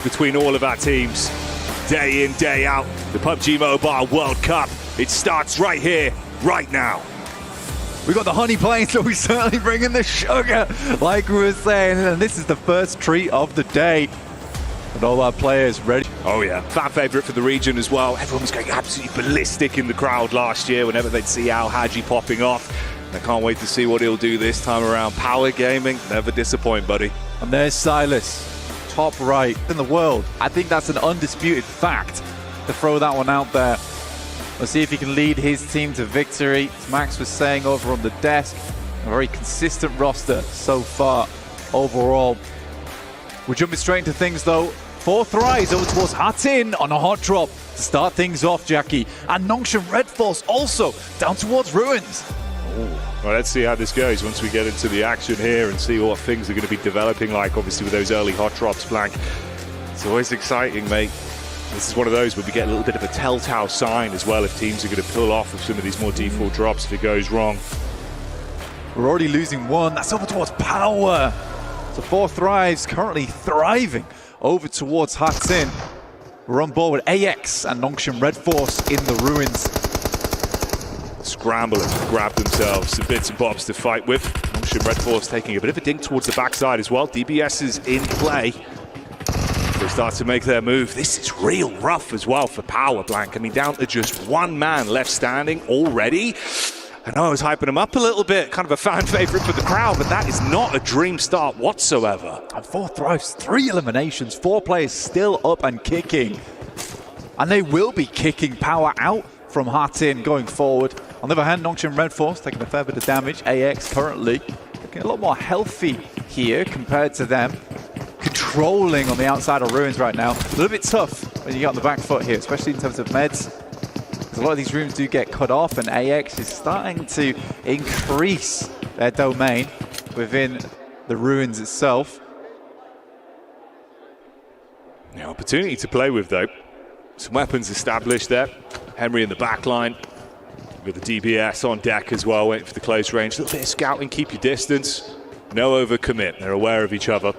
between all of our teams, day in, day out. The PUBG Mobile World Cup, it starts right here, right now. We got the honey playing, so we certainly bring in the sugar, like we were saying, and this is the first treat of the day. And all our players ready. Oh yeah, fan favourite for the region as well. Everyone was going absolutely ballistic in the crowd last year whenever they'd see Al Haji popping off. And I can't wait to see what he'll do this time around. Power gaming, never disappoint, buddy. And there's Silas, top right in the world. I think that's an undisputed fact to throw that one out there. Let's see if he can lead his team to victory. As Max was saying over on the desk, a very consistent roster so far overall. We're jumping straight into things though. 4 thrives over towards Hatin on a hot drop to start things off, Jackie. And Nongshan Red Force also down towards Ruins. Well, let's see how this goes once we get into the action here and see what things are going to be developing like, obviously with those early hot drops, Blank. It's always exciting, mate. This is one of those where we get a little bit of a telltale sign as well if teams are going to pull off with some of these more default drops if it goes wrong. We're already losing one. That's over towards Power. So 4 thrives currently thriving over towards Hatin. We're on board with AX and Nongshan Red Force in the Ruins. Scrambling to grab themselves some bits and bobs to fight with. Nongshan Red Force taking a bit of a dink towards the backside as well. DBS is in play. They start to make their move. This is real rough as well for Power, Blank. I mean, down to just one man left standing already. I know I was hyping him up a little bit, kind of a fan favorite for the crowd, but that is not a dream start whatsoever. And 4 thrives, 3 eliminations, 4 players still up and kicking. And they will be kicking Power out from Hatin going forward. On the other hand, Nongshan Red Force taking a fair bit of damage. AX currently looking a lot more healthy here compared to them. Controlling on the outside of Ruins right now. A little bit tough when you get on the back foot here, especially in terms of meds. A lot of these rooms do get cut off, and AX is starting to increase their domain within the Ruins itself. Yeah, opportunity to play with though. Some weapons established there. Henry in the back line. With the DBS on deck as well, waiting for the close range. A little bit of scouting, keep your distance. No overcommit, they're aware of each other.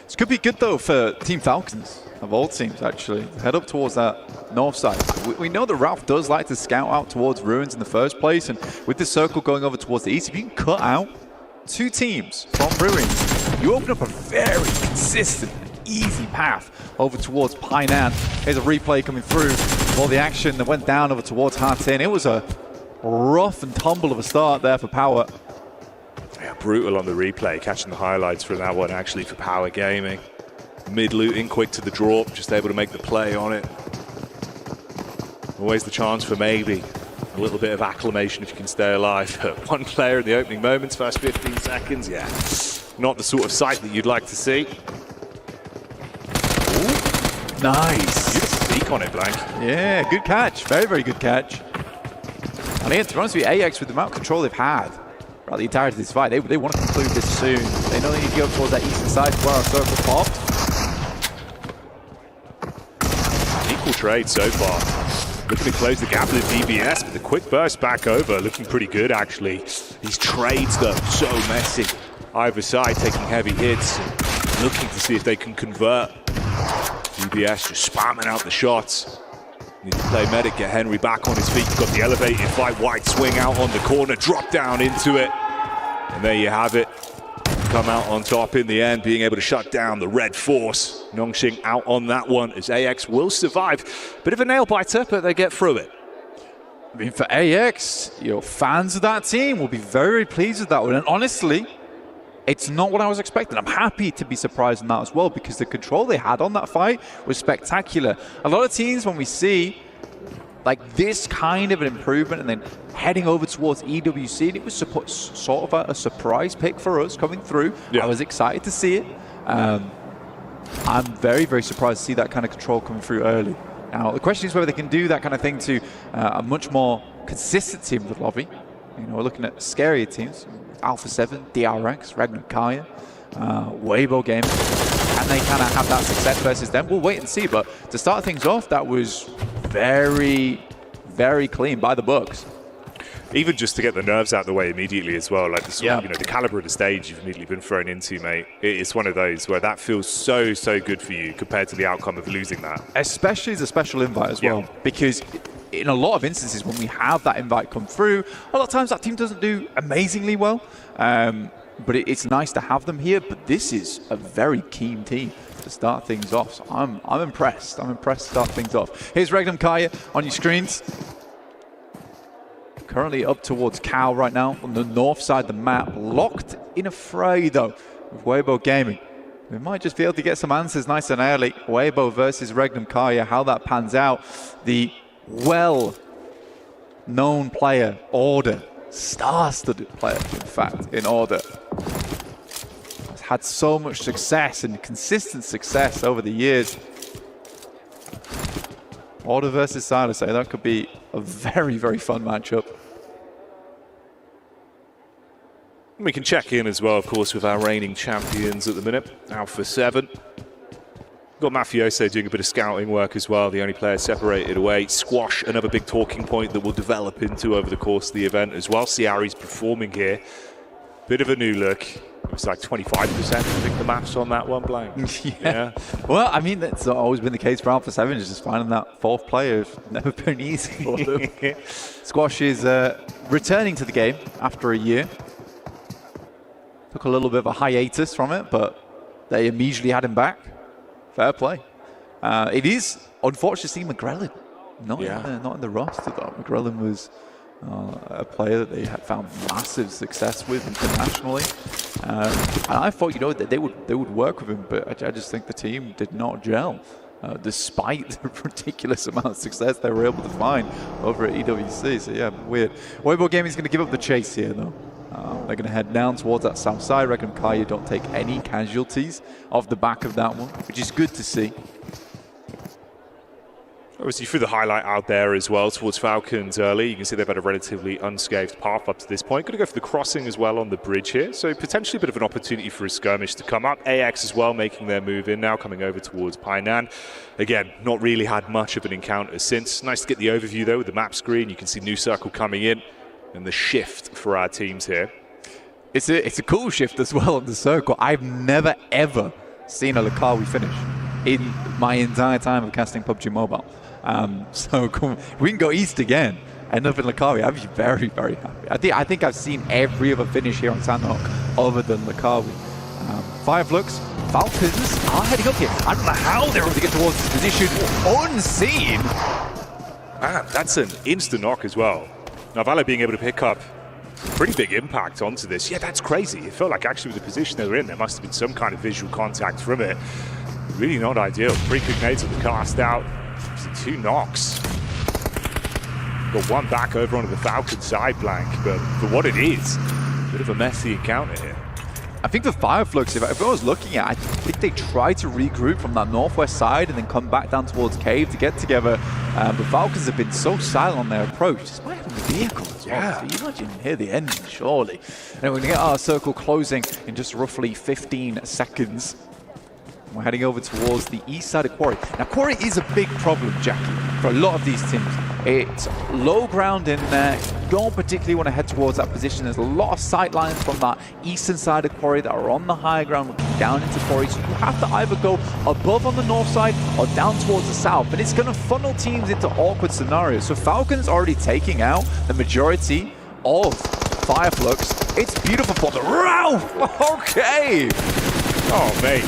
This could be good though for Team Falcons, of all teams actually. Head up towards that north side. We know that Ralph does like to scout out towards Ruins in the first place, and with the circle going over towards the east, if you can cut out 2 teams from Ruins, you open up a very consistent, easy path over towards Painan. Here's a replay coming through of all the action that went down over towards Hatin. It was a rough and tumble of a start there for Power. Yeah, brutal on the replay, catching the highlights from that one actually for Power Gaming. Mid-looting, quick to the draw, just able to make the play on it. Always the chance for maybe a little bit of acclamation if you can stay alive. But 1 player in the opening moments, first 15 seconds, yeah. Not the sort of sight that you'd like to see. Ooh, nice. Beautiful peek on it, Blank. Yeah, good catch. Very, very good catch. And again, to be honest with you, AX, with the amount of control they've had throughout the entirety of this fight, they want to conclude this soon. They know they need to go towards that eastern side where our circle popped. Equal trade so far. Looking to close the gap with DBS, but the quick burst back over, looking pretty good actually. These trades though, so messy. Either side taking heavy hits, and looking to see if they can convert. DBS just spamming out the shots. Need to play medic, get Henry back on his feet. Got the elevated fight, wide swing out on the corner, drop down into it. And there you have it. Come out on top in the end, being able to shut down the Red Force. Nongshan out on that one as AX will survive. Bit of a nail biter, but they get through it. I mean, for AX, fans of that team will be very, very pleased with that one. And honestly, it's not what I was expecting. I'm happy to be surprised in that as well, because the control they had on that fight was spectacular. A lot of teams, when we see like this kind of an improvement and then heading over towards EWC, it was sort of a surprise pick for us coming through. Yeah. I was excited to see it. I'm very, very surprised to see that kind of control coming through early. Now, the question is whether they can do that kind of thing to a much more consistent team with Lobby. We're looking at scarier teams. Alpha 7, DRX, Ragnar Kaya, Weibo Gaming. Can they kind of have that success versus them? We'll wait and see. But to start things off, that was very, very clean by the books. Even just to get the nerves out of the way immediately as well, like the sort of, Yeah. the caliber of the stage you've immediately been thrown into, mate. It's one of those where that feels so good for you compared to the outcome of losing that. Especially as a special invite as well, because in a lot of instances when we have that invite come through, a lot of times that team doesn't do amazingly well, but it's nice to have them here. But this is a very keen team to start things off, so I'm impressed. I'm impressed to start things off. Here's Regnum Kaya on your screens. Currently up towards Cal right now on the north side of the map, locked in a fray though with Weibo Gaming. We might just be able to get some answers nice and early. Weibo versus Regnum Kaya, how that pans out. The well-known player, Order, star-studded player, in fact, in Order, has had so much success and consistent success over the years. Order versus Silas, that could be a very fun matchup. We can check in as well, of course, with our reigning champions at the minute, Alpha 7. Got Mafioso doing a bit of scouting work as well, the only player separated away. Squash, another big talking point that we'll develop into over the course of the event as well. Ciari's performing here. Bit of a new look. It's like 25%, I think the maths on that one, blank. Yeah. Well, I mean, that's always been the case for Alpha 7, is just finding that fourth player. It's never been easy for them. Squash is returning to the game after a year. Took a little bit of a hiatus from it, but they immediately had him back. Fair play. It is unfortunate to see McGrellan not in the roster though. McGrellan was a player that they had found massive success with internationally, and I thought that they would work with him, but I just think the team did not gel, despite the ridiculous amount of success they were able to find over at EWC. So yeah, weird. Weibo Gaming is going to give up the chase here though. They're going to head down towards that south side. Reckon Kaya don't take any casualties off the back of that one, which is good to see. Obviously, threw the highlight out there as well towards Falcons early. You can see they've had a relatively unscathed path up to this point. Going to go for the crossing as well on the bridge here. So potentially a bit of an opportunity for a skirmish to come up. AX as well making their move in now, coming over towards Painan. Again, not really had much of an encounter since. Nice to get the overview though with the map screen. You can see New Circle coming in and the shift for our teams here. It's a cool shift as well on the circle. I've never ever seen a Lakawi finish in my entire time of casting PUBG Mobile. So cool. We can go east again, end up in Lakawi. I'd be very happy. I think I've seen every other finish here on Sanok other than Lakawi. Fireflux, Falcons are heading up here. I don't know how they're able to get towards this position unseen. Man, that's an instant knock as well. Now, Valo being able to pick up pretty big impact onto this. Yeah, that's crazy. It felt like actually with the position they were in, there must have been some kind of visual contact from it. Really not ideal. 3 quick nades on the cast out. 2 knocks. Got one back over onto the Falcon side blank, but for what it is, a bit of a messy encounter here. I think the Fireflux, if I was looking at, I think they tried to regroup from that northwest side and then come back down towards Cave to get together. The Falcons have been so silent on their approach, despite having the vehicle as well. Yeah. So you imagine hear the engine, surely. And we're going to get our circle closing in just roughly 15 seconds. We're heading over towards the east side of Quarry. Now, Quarry is a big problem, Jackie, for a lot of these teams. It's low ground in there. You don't particularly want to head towards that position. There's a lot of sight lines from that eastern side of Quarry that are on the high ground looking down into Quarry. So you have to either go above on the north side or down towards the south. And it's going to funnel teams into awkward scenarios. So Falcons already taking out the majority of Fireflux. It's beautiful for the Ralph. Okay. Oh, mate.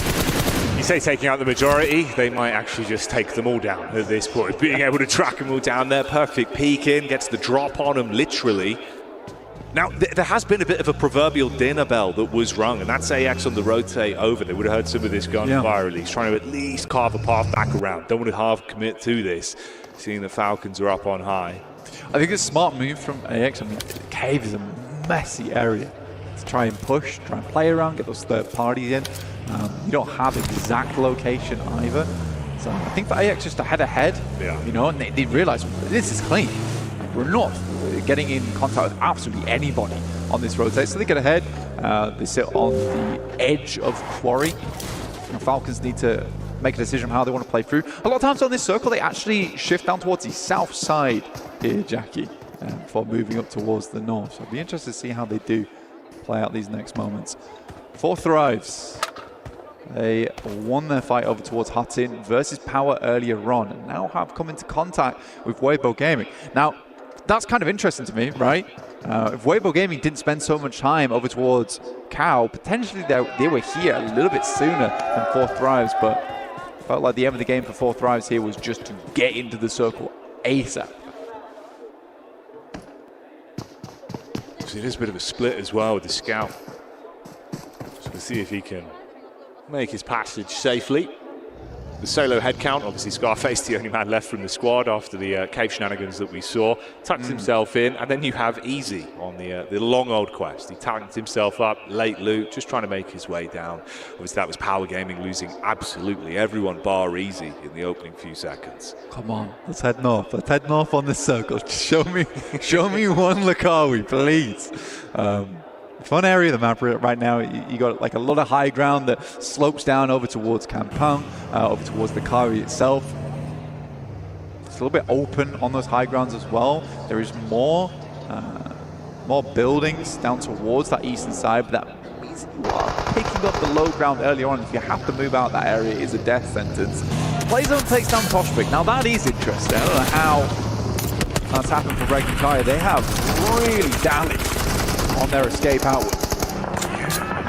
You say taking out the majority, they might actually just take them all down at this point. Being able to track them all down there, perfect peek in, gets the drop on them, literally. Now, there has been a bit of a proverbial dinner bell that was rung, and that's AX on the rotate over. They would have heard some of this gunfire release, trying to at least carve a path back around. Don't want to half commit to this, seeing the Falcons are up on high. I think it's a smart move from AX. I mean, Cave is a messy area to try and push, try and play around, get those third parties in. You don't have exact location either. So I think for AX just to head ahead, you know, and they realize this is clean. We're not getting in contact with absolutely anybody on this rotate. So they get ahead. They sit on the edge of Quarry. And Falcons need to make a decision on how they want to play through. A lot of times on this circle, they actually shift down towards the south side here, Jackie. before moving up towards the north. So I'll be interested to see how they do play out these next moments. 4 Thrives. They won their fight over towards Hutton versus Power earlier on, and now have come into contact with Weibo Gaming. Now, that's kind of interesting to me, right? If Weibo Gaming didn't spend so much time over towards Cow, potentially they were here a little bit sooner than 4 Thrives, but felt like the end of the game for 4 Thrives here was just to get into the circle ASAP. So it is a bit of a split as well with the scout. So we'll see if he can make his passage safely. The solo head count, obviously Scarface, the only man left from the squad after the cave shenanigans that we saw, tucks himself in, and then you have Easy on the long old quest. He tanked himself up, late loot, just trying to make his way down. Obviously that was Power Gaming losing absolutely everyone bar Easy in the opening few seconds. Come on, let's head north. Let's head north on this circle. Just show me one Lukawi, please. Fun area of the map right now. You got like a lot of high ground that slopes down over towards Kampung, over towards the Kari itself. It's a little bit open on those high grounds as well. There is more buildings down towards that eastern side, but that means you are picking up the low ground early on. If you have to move out that area, it is a death sentence. Playzone takes down Toshvik. Now that is interesting. I don't know how that's happened for Breaking Kaya. They have really damaged on their escape outward.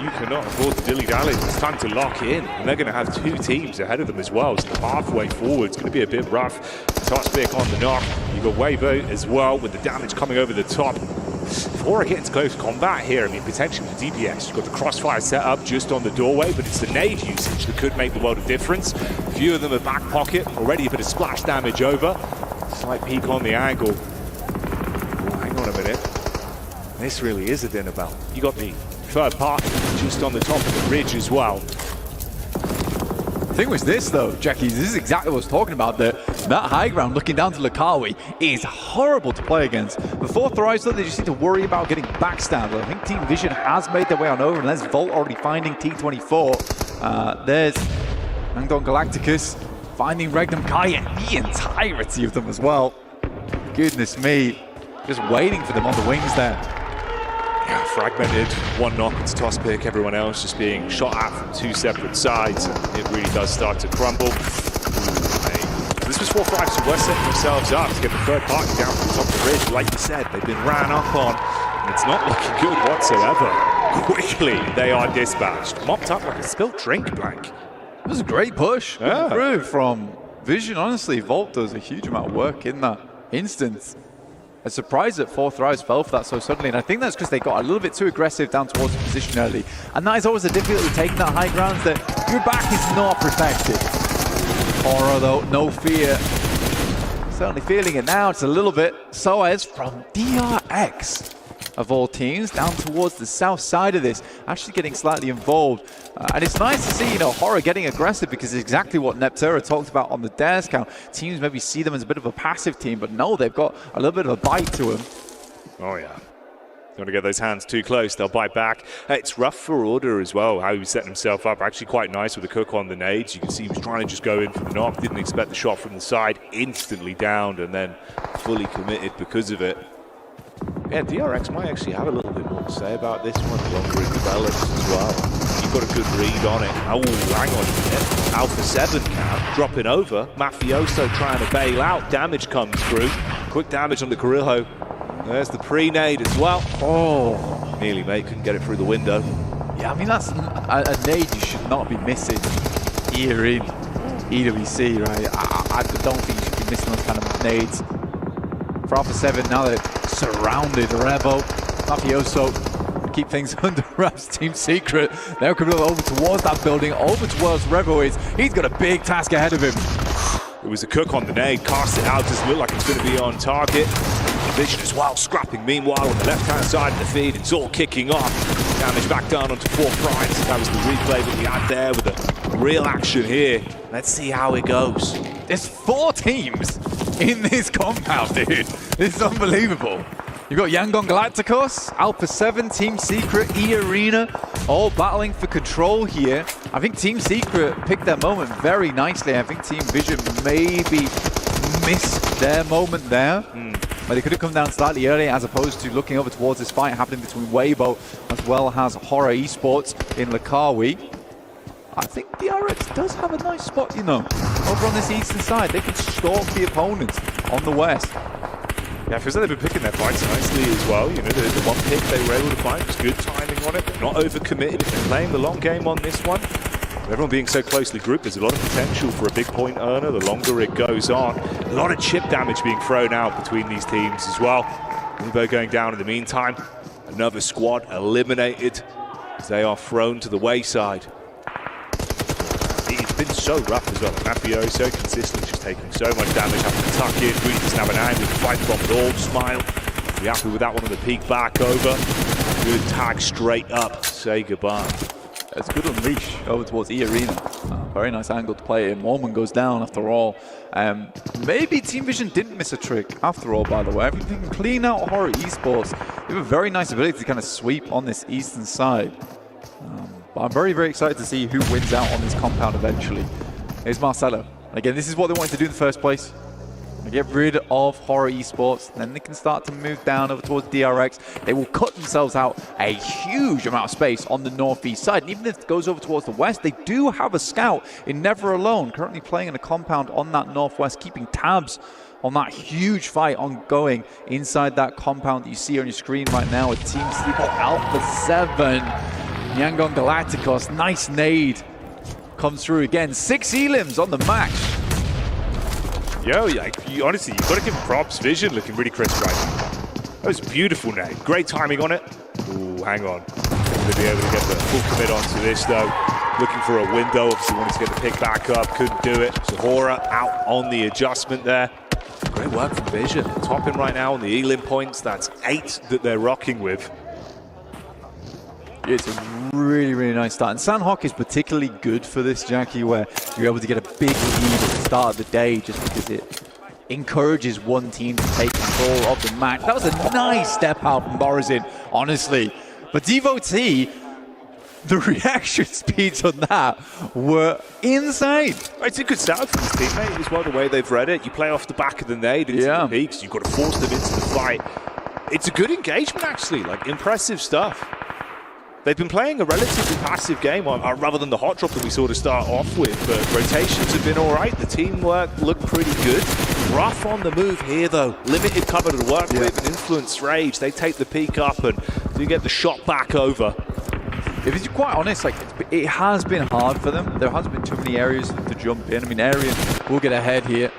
You cannot afford to dilly-dally. It's time to lock in. And they're going to have 2 teams ahead of them as well. So the pathway forward is going to be a bit rough. Toshvik on the knock. You've got Weibo as well with the damage coming over the top. Before I get into close combat here, I mean, potentially with DPS, you've got the crossfire set up just on the doorway, but it's the nade usage that could make the world of difference. A few of them are back pocket, already a bit of splash damage over. Slight peek on the angle. Oh, hang on a minute. This really is a dinner bell. You got the third party just on the top of the ridge as well. The thing was this though, Jackie, this is exactly what I was talking about. That high ground looking down to Lukawi is horrible to play against. Before Thrives though, they just need to worry about getting backstabbed. I think Team Vision has made their way on over, and there's Volt already finding T24. There's Angdon Galacticus finding Regnum Kaya, the entirety of them as well. Goodness me, just waiting for them on the wings there. Yeah, fragmented, 1 knock into Toshvik, everyone else just being shot at from 2 separate sides, and it really does start to crumble. This was 4 Thrives who were setting themselves up to get the third party down from the top of the ridge. Like you said, they've been ran up on, and it's not looking good whatsoever. Quickly, they are dispatched. Mopped up like a spilt drink, Blank. It was a great push through from Vision. Honestly, Volt does a huge amount of work in that instance. I'm surprised that 4 Thrives fell for that so suddenly, and I think that's because they got a little bit too aggressive down towards the position early. And that is always the difficulty with taking that high ground, that your back is not protected. Horror though, no fear. Certainly feeling it now, it's a little bit. Soaz from DRX, of all teams, down towards the south side of this, actually getting slightly involved. And it's nice to see, you know, Horror getting aggressive, because it's exactly what Neptera talked about on the dares count. Teams maybe see them as a bit of a passive team, but no, they've got a little bit of a bite to them. Oh yeah. Don't want to get those hands too close, they'll bite back. It's rough for Order as well, how he was setting himself up. Actually quite nice with the cook on the nades. You can see he was trying to just go in for the knock, didn't expect the shot from the side, instantly downed, and then fully committed because of it. Yeah, DRX might actually have a little bit more to say about this one, longer it develops as well. You've got a good read on it. Oh, hang on a minute. Alpha 7 count, dropping over. Mafioso trying to bail out. Damage comes through. Quick damage on the Carrillo. There's the pre-nade as well. Oh, nearly, mate. Couldn't get it through the window. Yeah, I mean, that's a nade you should not be missing here in EWC, right? I don't think you should be missing those kind of nades. For Alpha 7, now they're surrounded. Revo, Mafioso, keep things under wraps. Team Secret, they're coming over towards that building, over towards Revo is. He's got a big task ahead of him. It was a cook on the nade, cast it out, doesn't look like it's going to be on target. Vision as well, scrapping. Meanwhile, on the left-hand side of the feed, it's all kicking off. Damage back down onto 4 Thrives. That was the replay that we had there with the real action here. Let's see how it goes. There's 4 teams in this compound, dude. This is unbelievable. You've got Yangon Galacticos, Alpha 7, Team Secret, E-Arena, all battling for control here. I think Team Secret picked their moment very nicely. I think Team Vision maybe missed their moment there. But they could have come down slightly earlier as opposed to looking over towards this fight happening between Weibo as well as Horror Esports in Lakawi. I think DRX does have a nice spot, you know, over on this eastern side. They can stalk the opponents on the west. Yeah, it feels like they've been picking their fights nicely as well. You know, the one pick they were able to find was good timing on it. They're not overcommitted if they're playing the long game on this one. With everyone being so closely grouped, there's a lot of potential for a big point earner the longer it goes on. A lot of chip damage being thrown out between these teams as well. Weibo going down in the meantime. Another squad eliminated as they are thrown to the wayside. It's been so rough as well. Mafio so consistent, just taking so much damage, having to tuck in. Green doesn't have an angle to fight from at all. Smile. Be happy with that one on the peak back over. Good tag straight up. Say goodbye. It's good unleash over towards E Arena. Very nice angle to play in. Mormon goes down after all. Maybe Team Vision didn't miss a trick after all, by the way. If you can clean out Horror Esports, they have a very nice ability to kind of sweep on this eastern side. But I'm very, very excited to see who wins out on this compound eventually. Here's Marcelo. Again, this is what they wanted to do in the first place. Get rid of Horror Esports, then they can start to move down over towards DRX. They will cut themselves out a huge amount of space on the northeast side. And even if it goes over towards the west, they do have a scout in Never Alone, currently playing in a compound on that northwest, keeping tabs on that huge fight ongoing inside that compound that you see on your screen right now with Team Sleeper Alpha 7. Yangon Galacticos, nice nade. Comes through again. 6 elims on the match. Yo, honestly, you've got to give props. Vision looking really crisp right now. That was a beautiful nade. Great timing on it. Ooh, hang on. Going to be able to get the full commit onto this, though. Looking for a window. Obviously wanted to get the pick back up. Couldn't do it. Sahora out on the adjustment there. Great work from Vision. Topping right now on the elim points. That's 8 that they're rocking with. It's a really, really nice start. And Sanok is particularly good for this, Jackie, where you're able to get a big lead at the start of the day just because it encourages one team to take control of the match. That was a nice step out from Borizin, honestly. But Devotee, the reaction speeds on that were insane. It's a good start for this teammate as well, the way they've read it. You play off the back of the nade into the peaks. You've got to force them into the fight. It's a good engagement, actually. Like, impressive stuff. They've been playing a relatively passive game rather than the hot drop that we sort of start off with, but rotations have been all right. The teamwork looked pretty good. Rough on the move here, though. Limited cover to work with and influence Rage. They take the peak up and do get the shot back over. If it's quite honest, like it has been hard for them. There hasn't been too many areas to jump in. I mean, Arian will get ahead here.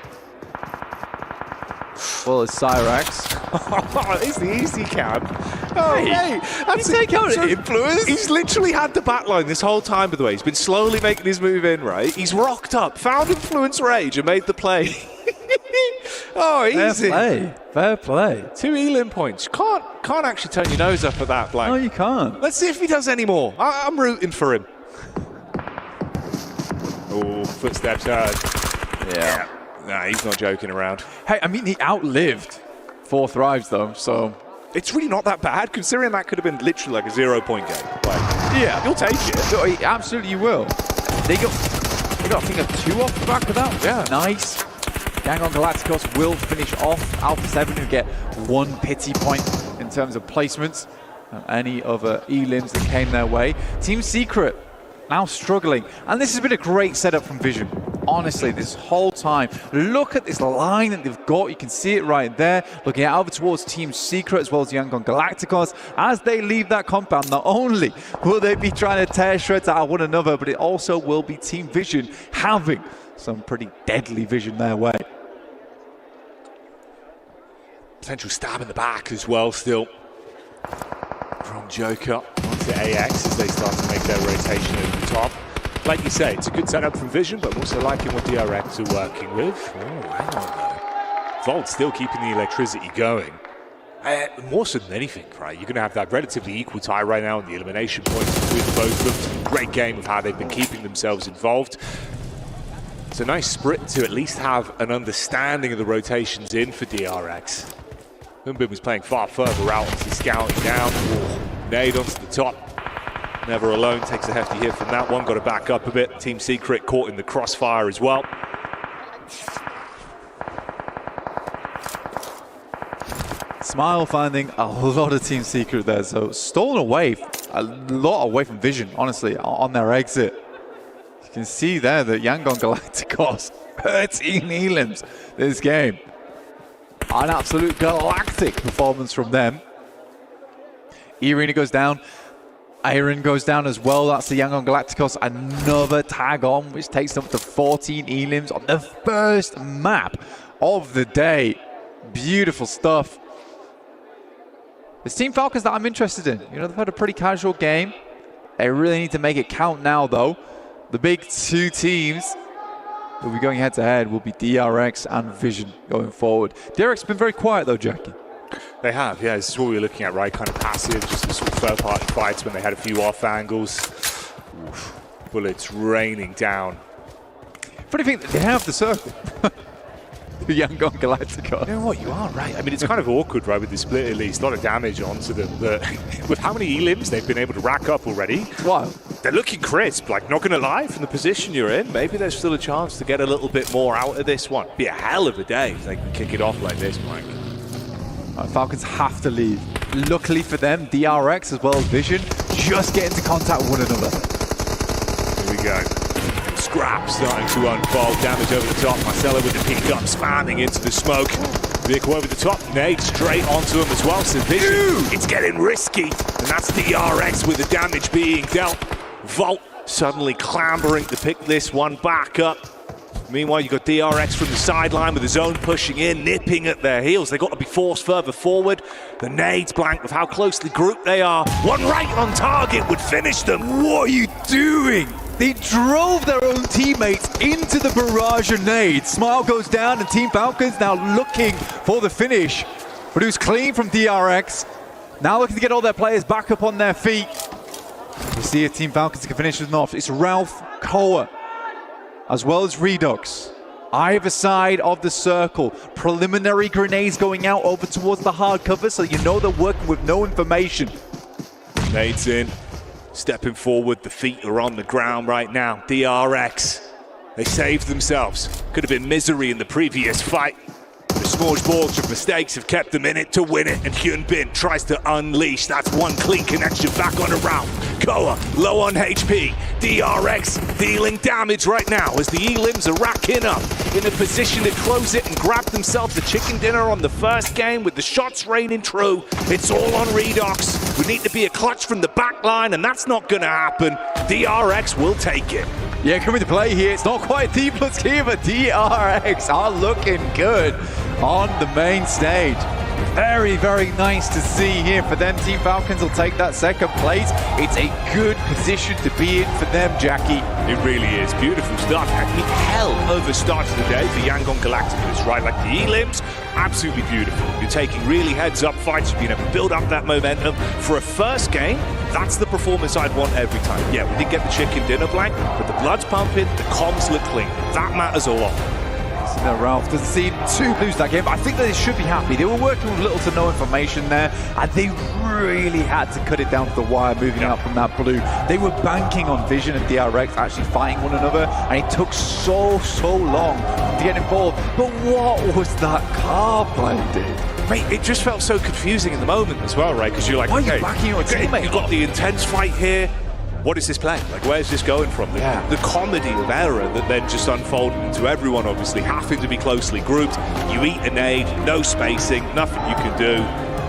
Well, it's Cyrax. It's the easy cam. Oh, hey, that's take out influence. He's literally had the backline this whole time, by the way. He's been slowly making his move in, right? He's rocked up, found influence Rage, and made the play. Oh, easy. Fair play. Fair play. 2 elim points. Can't actually turn your nose up at that, Blank. No, you can't. Let's see if he does any more. I'm rooting for him. Oh, footsteps heard. Yeah. Nah, he's not joking around. Hey, I mean, he outlived 4 Thrives, though, so... It's really not that bad, considering that could have been literally like a 0-point game. Like, yeah. You'll take it. No, absolutely you will. They got, I think, a 2 off the back of that. Yeah. Nice. Yangon Galacticos will finish off Alpha 7, who get 1 pity point in terms of placements. Any other elims that came their way. Team Secret now struggling. And this has been a great setup from Vision. Honestly, this whole time. Look at this line that they've got. You can see it right there. Looking out over towards Team Secret as well as Yangon Galacticos. As they leave that compound, not only will they be trying to tear shreds out of one another, but it also will be Team Vision having some pretty deadly vision their way. Potential stab in the back as well still. From Joker onto AX as they start to make their rotation over the top. Like you say, it's a good setup from Vision, but I'm also liking what DRX are working with. Oh, hang on though. Volt still keeping the electricity going. More so than anything, right? You're going to have that relatively equal tie right now in the elimination points between the both of them. Great game of how they've been keeping themselves involved. It's a nice sprint to at least have an understanding of the rotations in for DRX. Humbin was playing far further out as he's scouting down. Oh, nade onto the top. Never Alone takes a hefty hit from that one. Got to back up a bit. Team Secret caught in the crossfire as well. Smile finding a lot of team secret there. So stolen away, a lot away from Vision, honestly, on their exit. You can see there that Yangon Galacticos 13 elims this game. An absolute galactic performance from them. Irina goes down. Iron goes down as well. That's the Yangon Galacticos. Another tag on, which takes them up to 14 elims on the first map of the day. Beautiful stuff. It's Team Falcons that I'm interested in. You know, they've had a pretty casual game. They really need to make it count now, though. The big two teams that will be going head-to-head will be DRX and Vision going forward. DRX have been very quiet, though, Jackie. They have, yeah. This is what we were looking at, right? Kind of passive, just the sort of third-party fights when they had a few off angles. Oof. Bullets raining down. Funny thing, they have the circle. The Yangon Galacticos. You know what? You are right. I mean, it's kind of awkward, right, with the split at least. A lot of damage onto them. But with how many elims they've been able to rack up already, It's wild. they're looking crisp. Like, not going to lie, from the position you're in, maybe there's still a chance to get a little bit more out of this one. Be a hell of a day if they can kick it off like this, Mike. Falcons have to leave. Luckily for them, DRX as well as Vision just get into contact with one another. Here we go. Scrap starting to unfold. Damage over the top. Marcelo with the peak gun spamming into the smoke. Vehicle over the top. Nade straight onto him as well. So Vision, it's getting risky. And that's DRX with the damage being dealt. Volt suddenly clambering to pick this one back up. Meanwhile, you've got DRX from the sideline with his own pushing in, nipping at their heels. They've got to be forced further forward. The nades blank with how closely grouped they are. One right on target would finish them. What are you doing? They drove their own teammates into the barrage of nades. Smile goes down and Team Falcons now looking for the finish. But it was clean from DRX. Now looking to get all their players back up on their feet. You see if Team Falcons can finish with off. It's Ralph Koa, as well as Redux. Either side of the circle. Preliminary grenades going out over towards the hard cover, so you know they're working with no information. Nades in, stepping forward. The feet are on the ground right now. DRX, they saved themselves. Could have been misery in the previous fight. The smorgasbord of mistakes have kept them in it to win it, and Hyun Bin tries to unleash. That's one clean connection back on a round. Koa low on HP. DRX dealing damage right now as the elims are racking up, in a position to close it and grab themselves a chicken dinner on the first game with the shots raining true. It's all on Redux. We need to be a clutch from the back line, and that's not going to happen. DRX will take it. Yeah, coming to play here. It's not quite D plus Q, but DRX are looking good on the main stage. Very, very nice to see here for them. Team Falcons will take that second place. It's a good position to be in for them, Jackie. It really is. Beautiful stuff. I mean, hell of a start to the day for Yangon Galacticos, right? Like the elims, absolutely beautiful. You're taking really heads-up fights. You've been able to build up that momentum. For a first game, that's the performance I'd want every time. Yeah, we did get the chicken dinner blank, but the blood's pumping, the comms look clean. That matters a lot. No, Ralph doesn't seem to lose that game. I think that they should be happy. They were working with little to no information there, and they really had to cut it down to the wire, moving out from that blue. They were banking on Vision and DRX actually fighting one another, and it took so long to get involved. But what was that car play, dude? Mate, it just felt so confusing in the moment as well, right? Because you're like, why okay, are you backing your teammate? You've got the intense fight here. What is this playing? Like, where's this going from? The comedy of error that then just unfolded into everyone, obviously, having to be closely grouped. You eat a nade, no spacing, nothing you can do.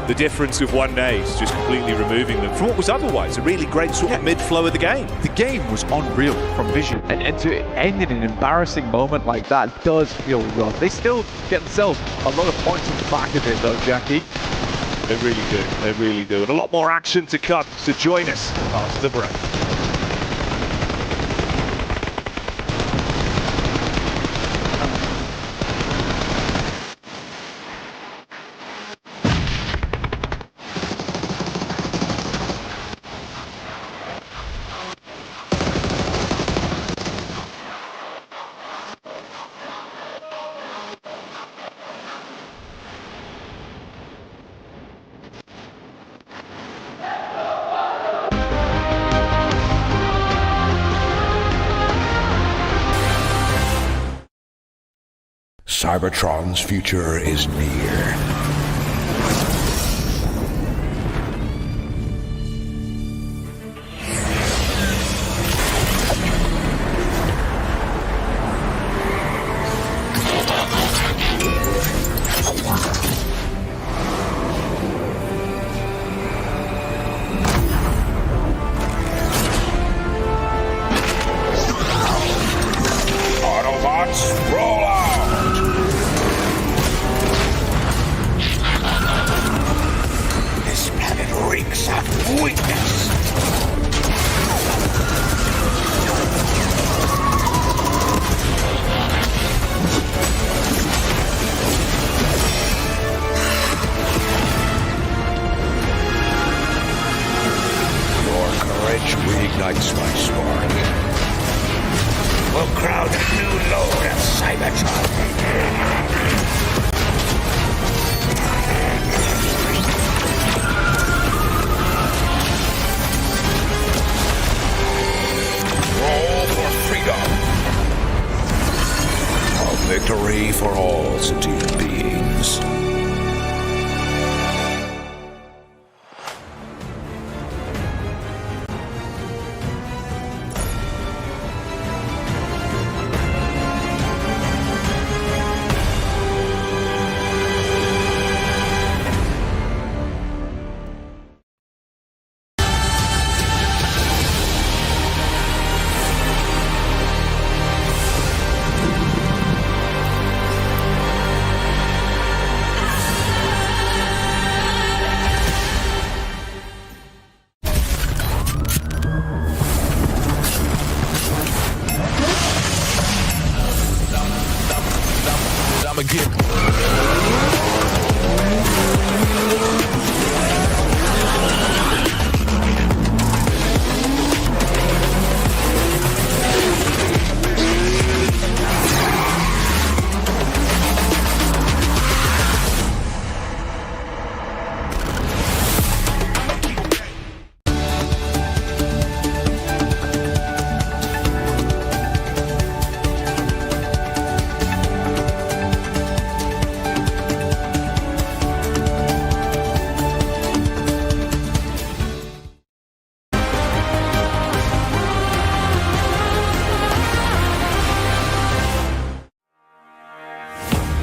The difference of one nade is just completely removing them from what was otherwise a really great sort of mid-flow of the game. The game was unreal from Vision, and to end in an embarrassing moment like that does feel rough. They still get themselves a lot of points on the back of it, though, Jackie. They really do. They really do. And a lot more action to come. So join us after the break. Cybertron's future is near. Let's roll out! This planet reeks of weakness. Your courage reignites my spark. We'll crowd a new load of Cybertron. Roll for freedom. A victory for all sentient beings.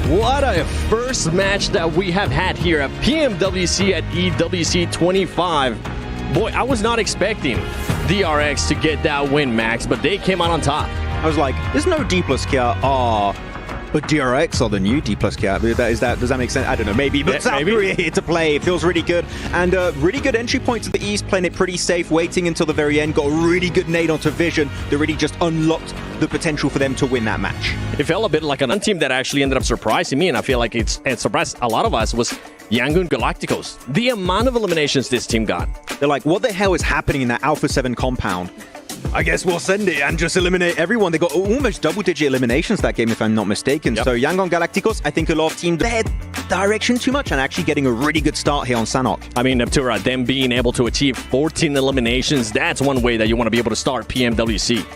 What a first match that we have had here at PMWC at EWC 25. Boy, I was not expecting DRX to get that win, Max, but they came out on top. I was like, there's no D plus Kia R, but DRX are the new D plus Kia. Does that make sense? I don't know, maybe. But South Korea here to play. It feels really good. And really good entry point to the East, playing it pretty safe, waiting until the very end. Got a really good nade onto Vision that really just unlocked the potential for them to win that match. It felt a bit like a team that actually ended up surprising me, and I feel like it surprised a lot of us, was Yangon Galacticos. The amount of eliminations this team got. They're like, what the hell is happening in that Alpha 7 compound? I guess we'll send it and just eliminate everyone. They got almost double-digit eliminations that game, if I'm not mistaken. Yep. So Yangon Galacticos, I think a lot of teams their direction too much and actually getting a really good start here on Sanok. I mean, Neptura, them being able to achieve 14 eliminations, that's one way that you want to be able to start PMWC.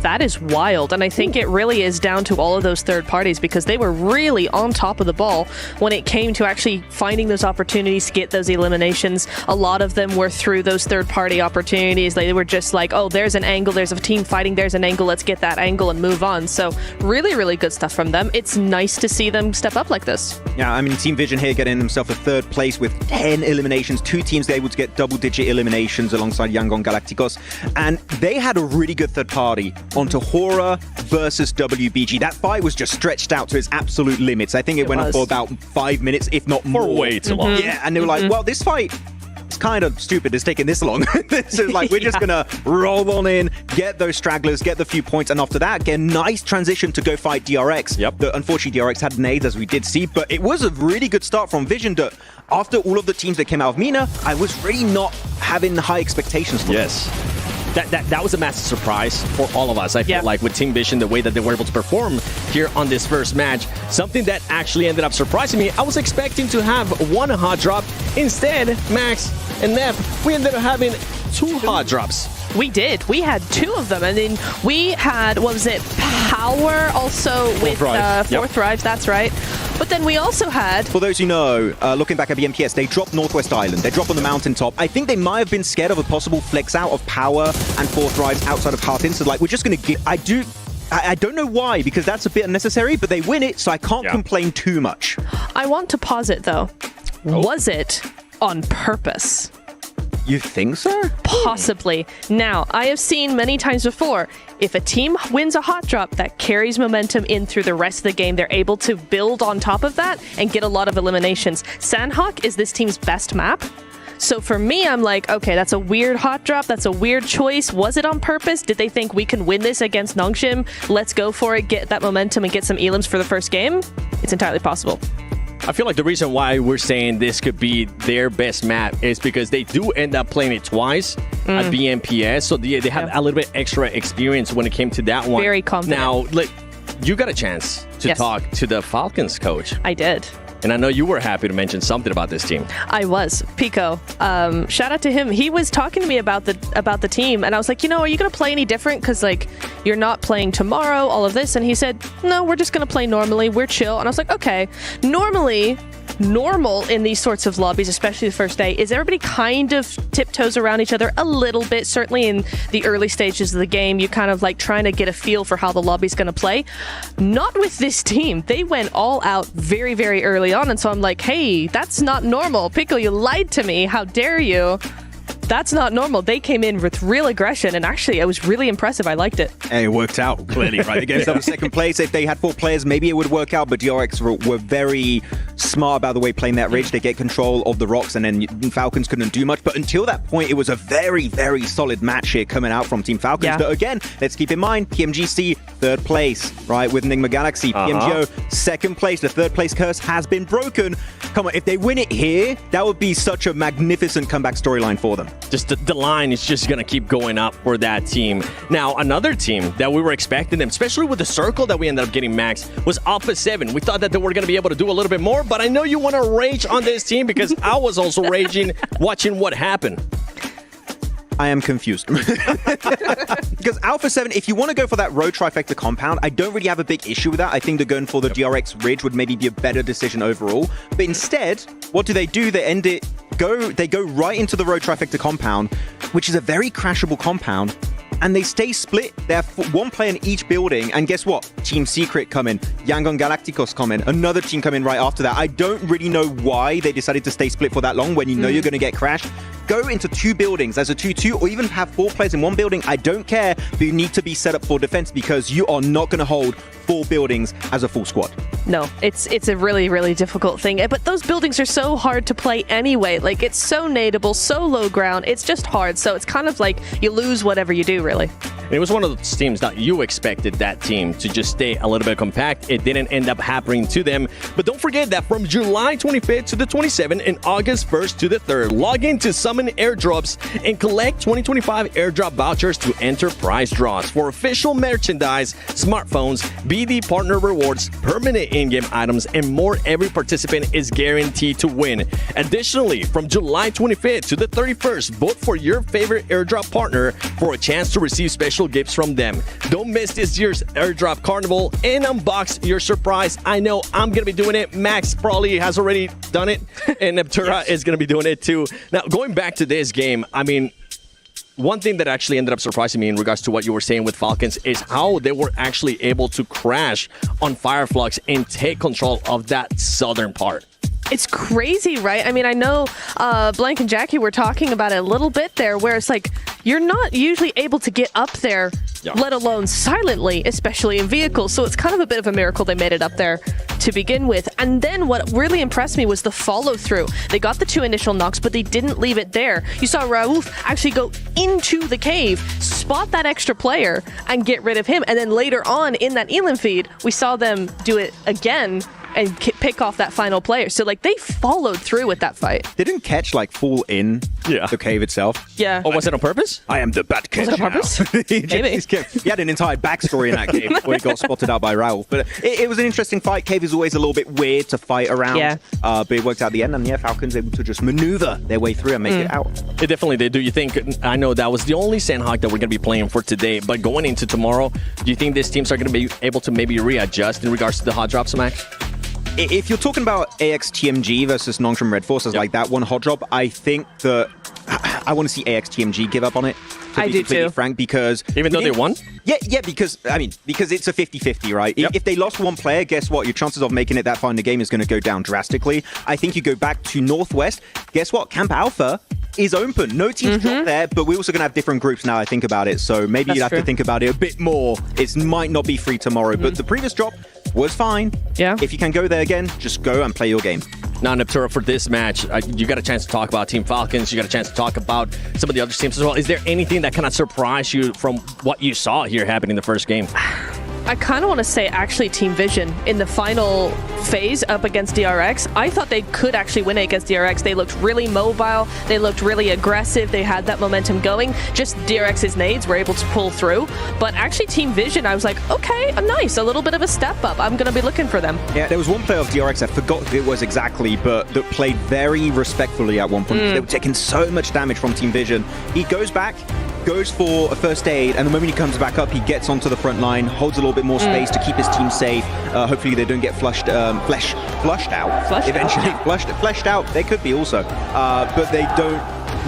That is wild, and I think it really is down to all of those third parties, because they were really on top of the ball when it came to actually finding those opportunities to get those eliminations. A lot of them were through those third party opportunities. They were just like, oh, there's an angle, there's a team fighting, there's an angle, let's get that angle and move on. So really, really good stuff from them. It's nice to see them step up like this. Yeah, I mean, Team Vision here getting themselves a third place with 10 eliminations. Two teams able to get double-digit eliminations alongside Yangon Galacticos. And they had a really good third party onto Hora versus WBG. That fight was just stretched out to its absolute limits. I think it went on for about 5 minutes, if not more. For way too long. Yeah, and they were like, well, this fight, it's kind of stupid it's taking this long. So it's like, we're just going to roll on in, get those stragglers, get the few points, and after that, get a nice transition to go fight DRX. Yep. Unfortunately, DRX had nades, as we did see, but it was a really good start from Vision that after all of the teams that came out of MENA, I was really not having high expectations for them. That was a massive surprise for all of us. I feel like with Team Vision, the way that they were able to perform here on this first match, something that actually ended up surprising me. I was expecting to have one hot drop. Instead, Max and Nev, we ended up having 2 hot drops. We did. We had 2 of them, and then we had, what was it, Power also with Fourth Drives, that's right. But then we also had... For those who know, looking back at BMPS, they dropped Northwest Island. They dropped on the mountaintop. I think they might have been scared of a possible flex out of Power and Fourth Drives outside of Heartin. So like, we're just going to get... I don't know why, because that's a bit unnecessary, but they win it, so I can't complain too much. I want to pause it, though. Was it on purpose? You think so? Possibly. Now, I have seen many times before, if a team wins a hot drop, that carries momentum in through the rest of the game. They're able to build on top of that and get a lot of eliminations. Sanhok is this team's best map. So for me, I'm like, okay, that's a weird hot drop. That's a weird choice. Was it on purpose? Did they think we can win this against Nongshim? Let's go for it, get that momentum, and get some elims for the first game? It's entirely possible. I feel like the reason why we're saying this could be their best map is because they do end up playing it twice at BMPS, so they have a little bit extra experience when it came to that one. Very confident. Now, like, you got a chance to talk to the Falcons coach. I did. And I know you were happy to mention something about this team. I was. Pico. Shout out to him. He was talking to me about the team, and I was like, are you going to play any different? Because, like, you're not playing tomorrow, all of this. And he said, no, we're just going to play normally. We're chill. And I was like, okay. Normal in these sorts of lobbies, especially the first day, is everybody kind of tiptoes around each other a little bit. Certainly in the early stages of the game, you kind of like trying to get a feel for how the lobby's going to play. Not with this team. They went all out very, very early on. And so I'm like, hey, that's not normal. Pico, you lied to me. How dare you? That's not normal. They came in with real aggression, and actually, it was really impressive. I liked it. And it worked out, clearly, right? They gave themselves second place. If they had 4 players, maybe it would work out, but DRX were very smart about the way playing that ridge. They get control of the rocks, and then Falcons couldn't do much. But until that point, it was a very, very solid match here coming out from Team Falcons. Yeah. But again, let's keep in mind, PMGC, 3rd place, right, with Enigma Galaxy. PMGO, 2nd place. The 3rd place curse has been broken. Come on, if they win it here, that would be such a magnificent comeback storyline for them. Just the line is just going to keep going up for that team. Now, another team that we were expecting them, especially with the circle that we ended up getting, Max, was Alpha 7. We thought that they were going to be able to do a little bit more, but I know you want to rage on this team because I was also raging watching what happened. I am confused. Because Alpha 7, if you want to go for that road trifecta compound, I don't really have a big issue with that. I think that going for the DRX Ridge would maybe be a better decision overall. But instead, what do? They go right into the road trifecta compound, which is a very crashable compound. And they stay split. They have 1 player in each building. And guess what? Team Secret come in. Yangon Galacticos come in. Another team come in right after that. I don't really know why they decided to stay split for that long when you know you're going to get crashed. Go into 2 buildings as a 2-2 or even have 4 players in 1 building. I don't care, but you need to be set up for defense because you are not going to hold 4 buildings as a full squad. No, it's a really, really difficult thing. But those buildings are so hard to play anyway. Like, it's so nadeable, so low ground. It's just hard. So it's kind of like you lose whatever you do, really. It was one of those teams that you expected that team to just stay a little bit compact. It didn't end up happening to them. But don't forget that from July 25th to the 27th and August 1st to the 3rd, log into Summon Airdrops and collect 2025 airdrop vouchers to enter prize draws for official merchandise, smartphones, BD partner rewards, permanent in-game items, and more. Every participant is guaranteed to win. Additionally, from July 25th to the 31st, vote for your favorite airdrop partner for a chance to receive special gifts from them. Don't miss this year's airdrop carnival and unbox your surprise. I know I'm going to be doing it. Max probably has already done it, and Neptura is going to be doing it too. Now, going back to this game, I mean, one thing that actually ended up surprising me in regards to what you were saying with Falcons is how they were actually able to crash on Fireflux and take control of that southern part. It's crazy, right? I mean, I know Blank and Jackie were talking about it a little bit there, where it's like, you're not usually able to get up there, let alone silently, especially in vehicles. So it's kind of a bit of a miracle they made it up there to begin with. And then what really impressed me was the follow-through. They got the 2 initial knocks, but they didn't leave it there. You saw Raouf actually go into the cave, spot that extra player, and get rid of him. And then later on in that Elim feed, we saw them do it again and pick off that final player. So, like, they followed through with that fight. They didn't catch, like, full in the cave itself. Yeah. Oh, was it on purpose? I am the bad catch. Was it on purpose? Maybe. He had an entire backstory in that cave where he got spotted out by Raoul. But it was an interesting fight. Cave is always a little bit weird to fight around. Yeah. But it worked out at the end. And, Falcons able to just maneuver their way through and make it out. It definitely did. Do you think, I know that was the only Sanhok that we're going to be playing for today, but going into tomorrow, do you think these teams are going to be able to maybe readjust in regards to the hot drops, Max? If you're talking about AX TMG versus Nongshim Red Forces like that one hot drop, I think that I want to see AX TMG give up on it. to I be do completely too. frank, because Even though they won? Yeah, because it's a 50-50, right? Yep. If they lost one player, guess what? Your chances of making it that far in the game is going to go down drastically. I think you go back to Northwest. Guess what? Camp Alpha is open. No teams dropped there, but we're also going to have different groups now, I think about it. So maybe you'd have to think about it a bit more. It might not be free tomorrow, but the previous drop was fine. Yeah. If you can go there again, just go and play your game. Now, Neptura, for this match, you got a chance to talk about Team Falcons. You got a chance to talk about some of the other teams as well. Is there anything that kind of surprised you from what you saw here happen in the first game? I kind of want to say actually Team Vision in the final phase up against DRX. I thought they could actually win it against DRX. They looked really mobile. They looked really aggressive. They had that momentum going. Just DRX's nades were able to pull through. But actually Team Vision, I was like, okay, nice. A little bit of a step up. I'm going to be looking for them. Yeah, there was one player of DRX, I forgot who it was exactly, but that played very respectfully at one point. They were taking so much damage from Team Vision. He goes back, goes for a first aid, and the moment he comes back up, he gets onto the front line, holds a little bit more space to keep his team safe. Hopefully they don't get flushed out. Fleshed Fleshed out, they could be also. But they don't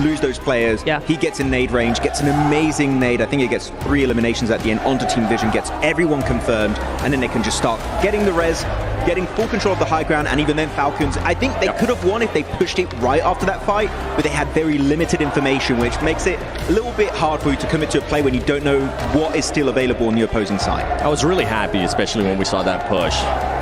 lose those players. Yeah. He gets in nade range, gets an amazing nade. I think he gets 3 eliminations at the end onto Team Vision, gets everyone confirmed, and then they can just start getting the res, getting full control of the high ground, and even then Falcons, I think they could have won if they pushed it right after that fight, but they had very limited information, which makes it a little bit hard for you to commit to a play when you don't know what is still available on the opposing side. I was really happy, especially when we saw that push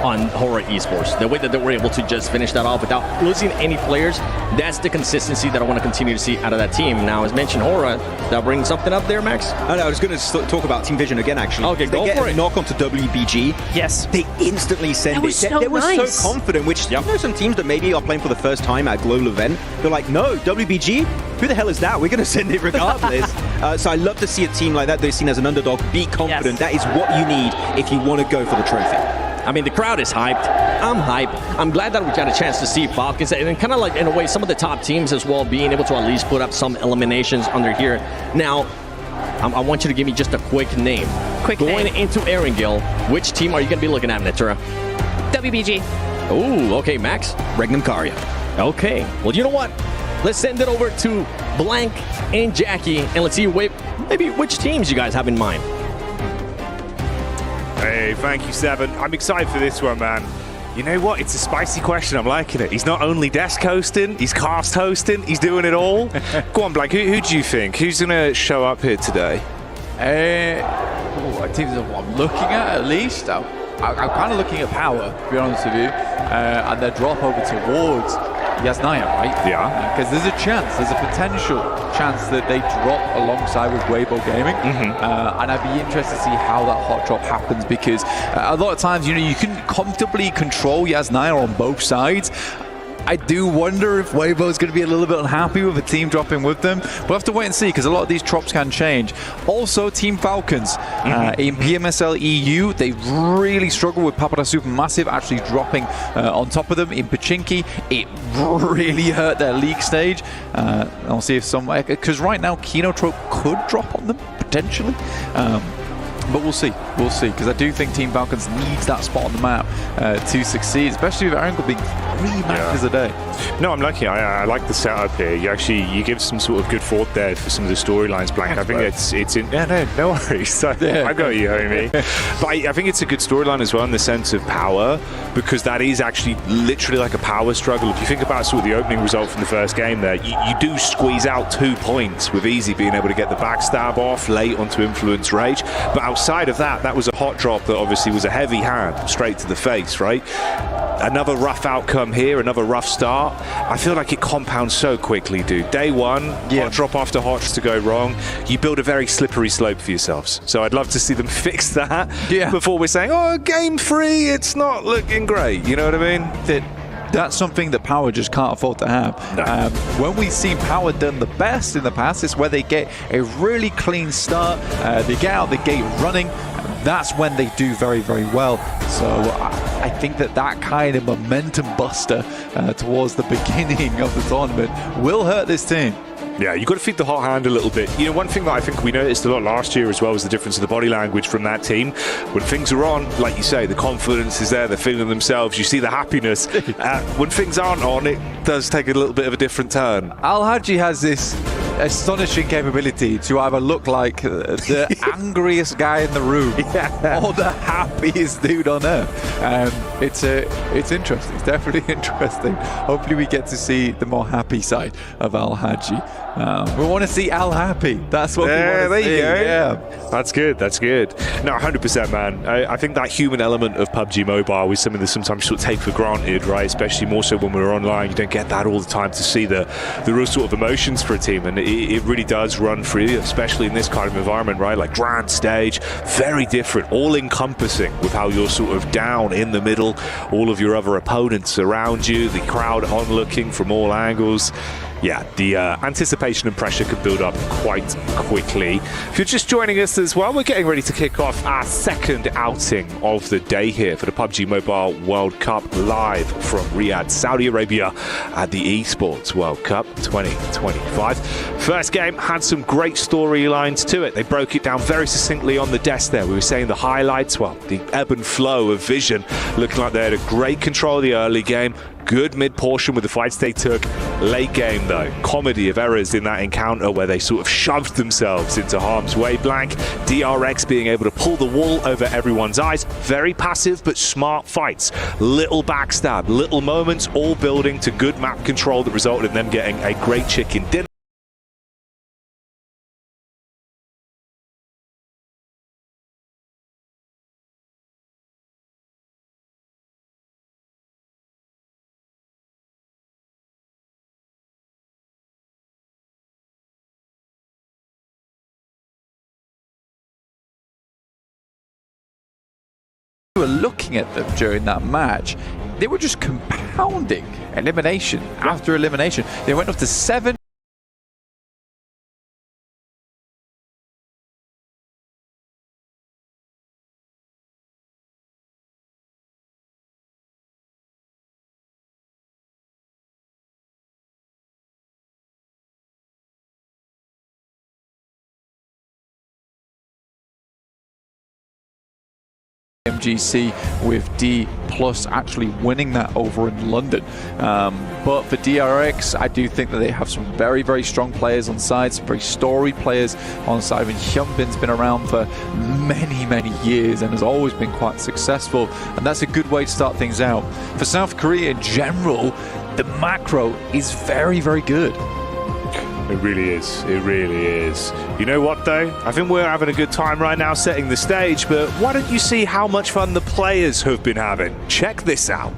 on Horror Esports. The way that they were able to just finish that off without losing any players, that's the consistency that I want to continue to see out of that team. Now, as mentioned, Horror, that brings something up there, Max? I was going to talk about Team Vision again, actually. Okay, go they get for a it. knock onto WBG. Yes. They instantly send That was it. so They were nice. so confident, which you know some teams that maybe are playing for the first time at a global event, they're like, no, WBG? Who the hell is that? We're going to send it regardless. So I love to see a team like that. They're seen as an underdog. Be confident. Yes. That is what you need if you want to go for the trophy. I mean, the crowd is hyped. I'm hyped. I'm glad that we got a chance to see Falcons and kind of like, in a way, some of the top teams as well being able to at least put up some eliminations under here. Now, I want you to give me just a quick name. Going into Erangel, which team are you going to be looking at, Natura? WBG. Ooh, okay, Max. Regnum Karya. Okay. Well, you know what? Let's send it over to Blank and Jackie, and let's see maybe which teams you guys have in mind. Hey, thank you, Seven. I'm excited for this one, man. You know what? It's a spicy question. I'm liking it. He's not only desk hosting, he's cast hosting, he's doing it all. Go on, Blank. Who do you think? Who's going to show up here today? I think what I'm looking at least. I'm kind of looking at Power, to be honest with you, and their drop over towards Yasnaya, right? Yeah. Because there's a potential chance that they drop alongside with Weibo Gaming, and I'd be interested to see how that hot drop happens, because a lot of times, you can comfortably control Yasnaya on both sides. I do wonder if Weibo's going to be a little bit unhappy with a team dropping with them. We'll have to wait and see, because a lot of these drops can change. Also, Team Falcons in PMSL EU, they really struggle with Papada Supermassive actually dropping on top of them. In Pachinki, it really hurt their league stage. I'll see if because right now Kinotrope could drop on them potentially. But we'll see, because I do think Team Falcons needs that spot on the map to succeed, especially with Erangel being 3 matches a day. No, I'm lucky. I like the setup here. You give some sort of good thought there for some of the storylines, Blank. I think it's in. Yeah, no worries. I got you, homie. But I think it's a good storyline as well in the sense of power, because that is actually literally like a power struggle. If you think about sort of the opening result from the first game there, you do squeeze out 2 points with Easy being able to get the backstab off late onto Influence Rage. But outside of that was a hot drop that obviously was a heavy hand straight to the face, right? Another rough outcome here, another rough start. I feel like it compounds so quickly, dude. Day one, hot drop after hot to go wrong. You build a very slippery slope for yourselves. So I'd love to see them fix that before we're saying, oh, game 3, it's not looking great. You know what I mean? That's something that Power just can't afford to have. No. When we've seen Power done the best in the past, it's where they get a really clean start, they get out the gate running. That's when they do very, very well. So I think that kind of momentum buster towards the beginning of the tournament will hurt this team. Yeah, you've got to feed the hot hand a little bit. You know, one thing that I think we noticed a lot last year as well was the difference in the body language from that team. When things are on, like you say, the confidence is there, they're feeling themselves, you see the happiness. When things aren't on, it does take a little bit of a different turn. Al Haji has this astonishing capability to either look like the angriest guy in the room or the happiest dude on earth. It's interesting. It's definitely interesting. Hopefully we get to see the more happy side of Al Haji. We want to see Al happy. That's what we want to see. There you go. Yeah. That's good. That's good. No, 100%, man. I think that human element of PUBG Mobile is something that sometimes sort of take for granted, right? Especially more so when we're online. You don't get that all the time to see the real sort of emotions for a team, and it really does run free, especially in this kind of environment, right? Like grand stage, very different, all-encompassing with how you're sort of down in the middle, all of your other opponents around you, the crowd onlooking from all angles. Yeah, the anticipation and pressure could build up quite quickly. If you're just joining us as well, we're getting ready to kick off our second outing of the day here for the PUBG Mobile World Cup, live from Riyadh, Saudi Arabia at the ESPORTS World Cup 2025. First game had some great storylines to it. They broke it down very succinctly on the desk there. We were saying the highlights, well, the ebb and flow of Vision, looking like they had a great control of the early game. Good mid-portion with the fights they took. Late game, though, comedy of errors in that encounter where they sort of shoved themselves into harm's way blank. DRX being able to pull the wool over everyone's eyes. Very passive but smart fights. Little backstab, little moments, all building to good map control that resulted in them getting a great chicken dinner. We were looking at them during that match. They were just compounding elimination after elimination. They went up to 7. PMWC with D plus actually winning that over in London. But for DRX, I do think that they have some very, very strong players on side, some very storied players on side. I mean, Hyunbin's been around for many, many years and has always been quite successful, and that's a good way to start things out. For South Korea in general, the macro is very, very good. It really is. It really is. You know what, though? I think we're having a good time right now setting the stage, but why don't you see how much fun the players have been having? Check this out.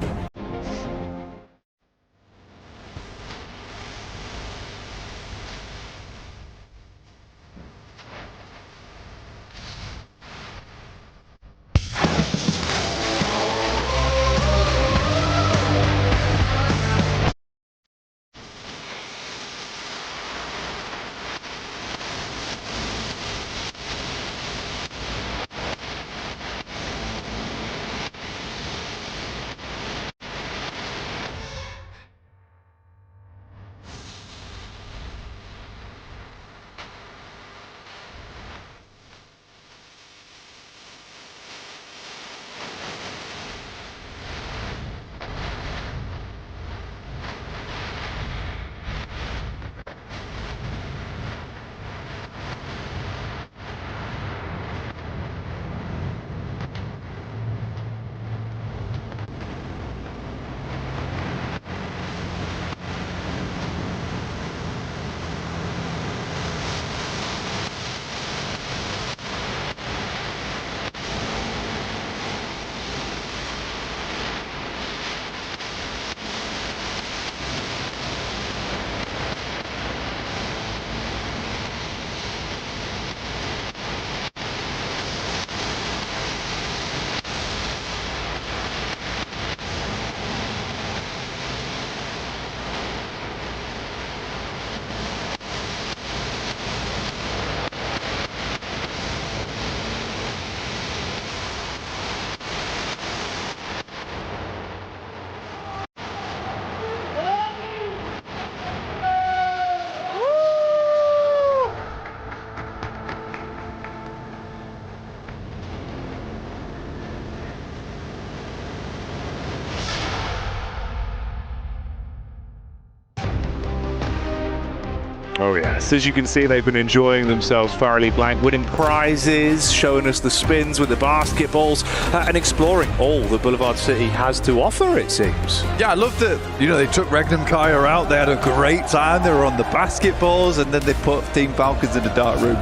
Oh yes, as you can see, they've been enjoying themselves thoroughly, Blank, winning prizes, showing us the spins with the basketballs, and exploring all that Boulevard City has to offer, it seems. Yeah, I loved it. You know, they took Regnum Kaya out. They had a great time. They were on the basketballs, and then they put Team Falcons in the dark room.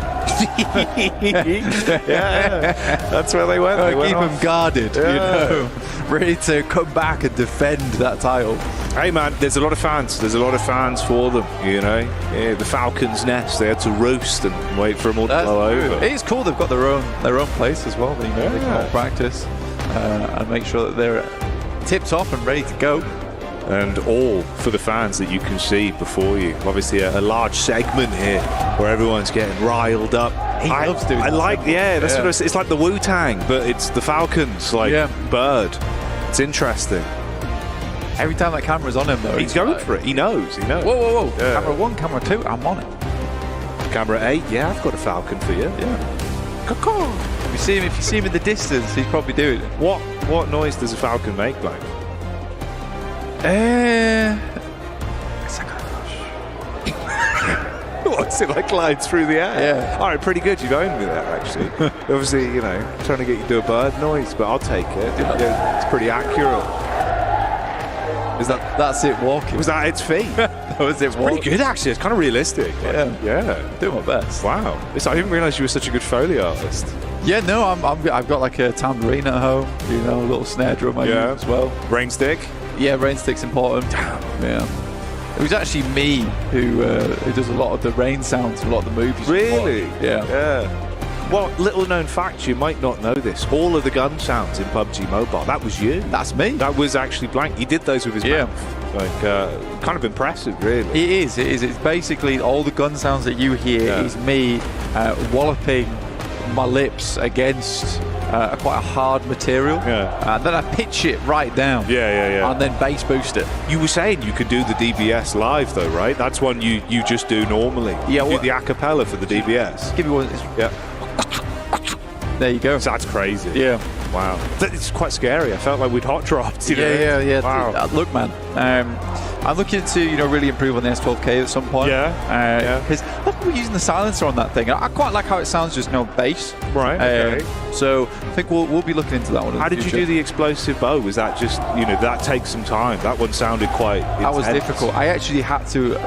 Yeah, that's where they went. They went keep off. them guarded, you know, ready to come back and defend that title. Hey man, there's a lot of fans. There's a lot of fans for them, you know. Yeah, the Falcons' nest, they had to roost and wait for them all to blow over. It's cool. They've got their own place as well. They can all practice and make sure that they're tipped off and ready to go. And all for the fans that you can see before you. Obviously, a large segment here where everyone's getting riled up. He loves doing that. That's what it's like the Wu-Tang, but it's the Falcons, bird. It's interesting. Every time that camera's on him, though, He's going for it. He knows. Whoa. Yeah. Camera 1, camera 2, I'm on it. Camera 8, yeah, I've got a Falcon for you. Yeah. If you see him in the distance, he's probably doing it. What noise does a Falcon make, Blank? It's like What's it like glides through the air? Yeah. All right, pretty good. You've owned me there, actually. Obviously, you know, trying to get you to do a bird noise, but I'll take it. Yeah, it's pretty accurate. that's it walking. Was that its feet? That was it walking. Pretty good, actually. It's kind of realistic. Yeah. Doing my best. Wow. I didn't realise you were such a good Foley artist. Yeah, no, I've got like a tambourine at home, you know, a little snare drum I use as well. Rain stick? Yeah, rain stick's important. Yeah. It was actually me who does a lot of the rain sounds, a lot of the movies. Really? Yeah. Well, little known fact, you might not know this. All of the gun sounds in PUBG Mobile, that was you. That's me. That was actually Blank. He did those with his mouth. Like, kind of impressive, really. It is. It's basically all the gun sounds that you hear is me walloping my lips against quite a hard material. And then I pitch it right down. Yeah. And then bass boost it. You were saying you could do the DBS live, though, right? That's one you just do normally. Yeah, you do the a cappella for the DBS. Give me one. Yeah. There you go. That's crazy. Yeah. Wow. It's quite scary. I felt like we'd hot dropped. You know? Yeah. Wow. Look, man. I'm looking to really improve on the S12K at some point. Because look, we're using the silencer on that thing. I quite like how it sounds, just no bass. Right. Okay. So I think we'll be looking into that one. How did you do the explosive bow? Was that just that takes some time? That one sounded quite intense. That was difficult. I actually had to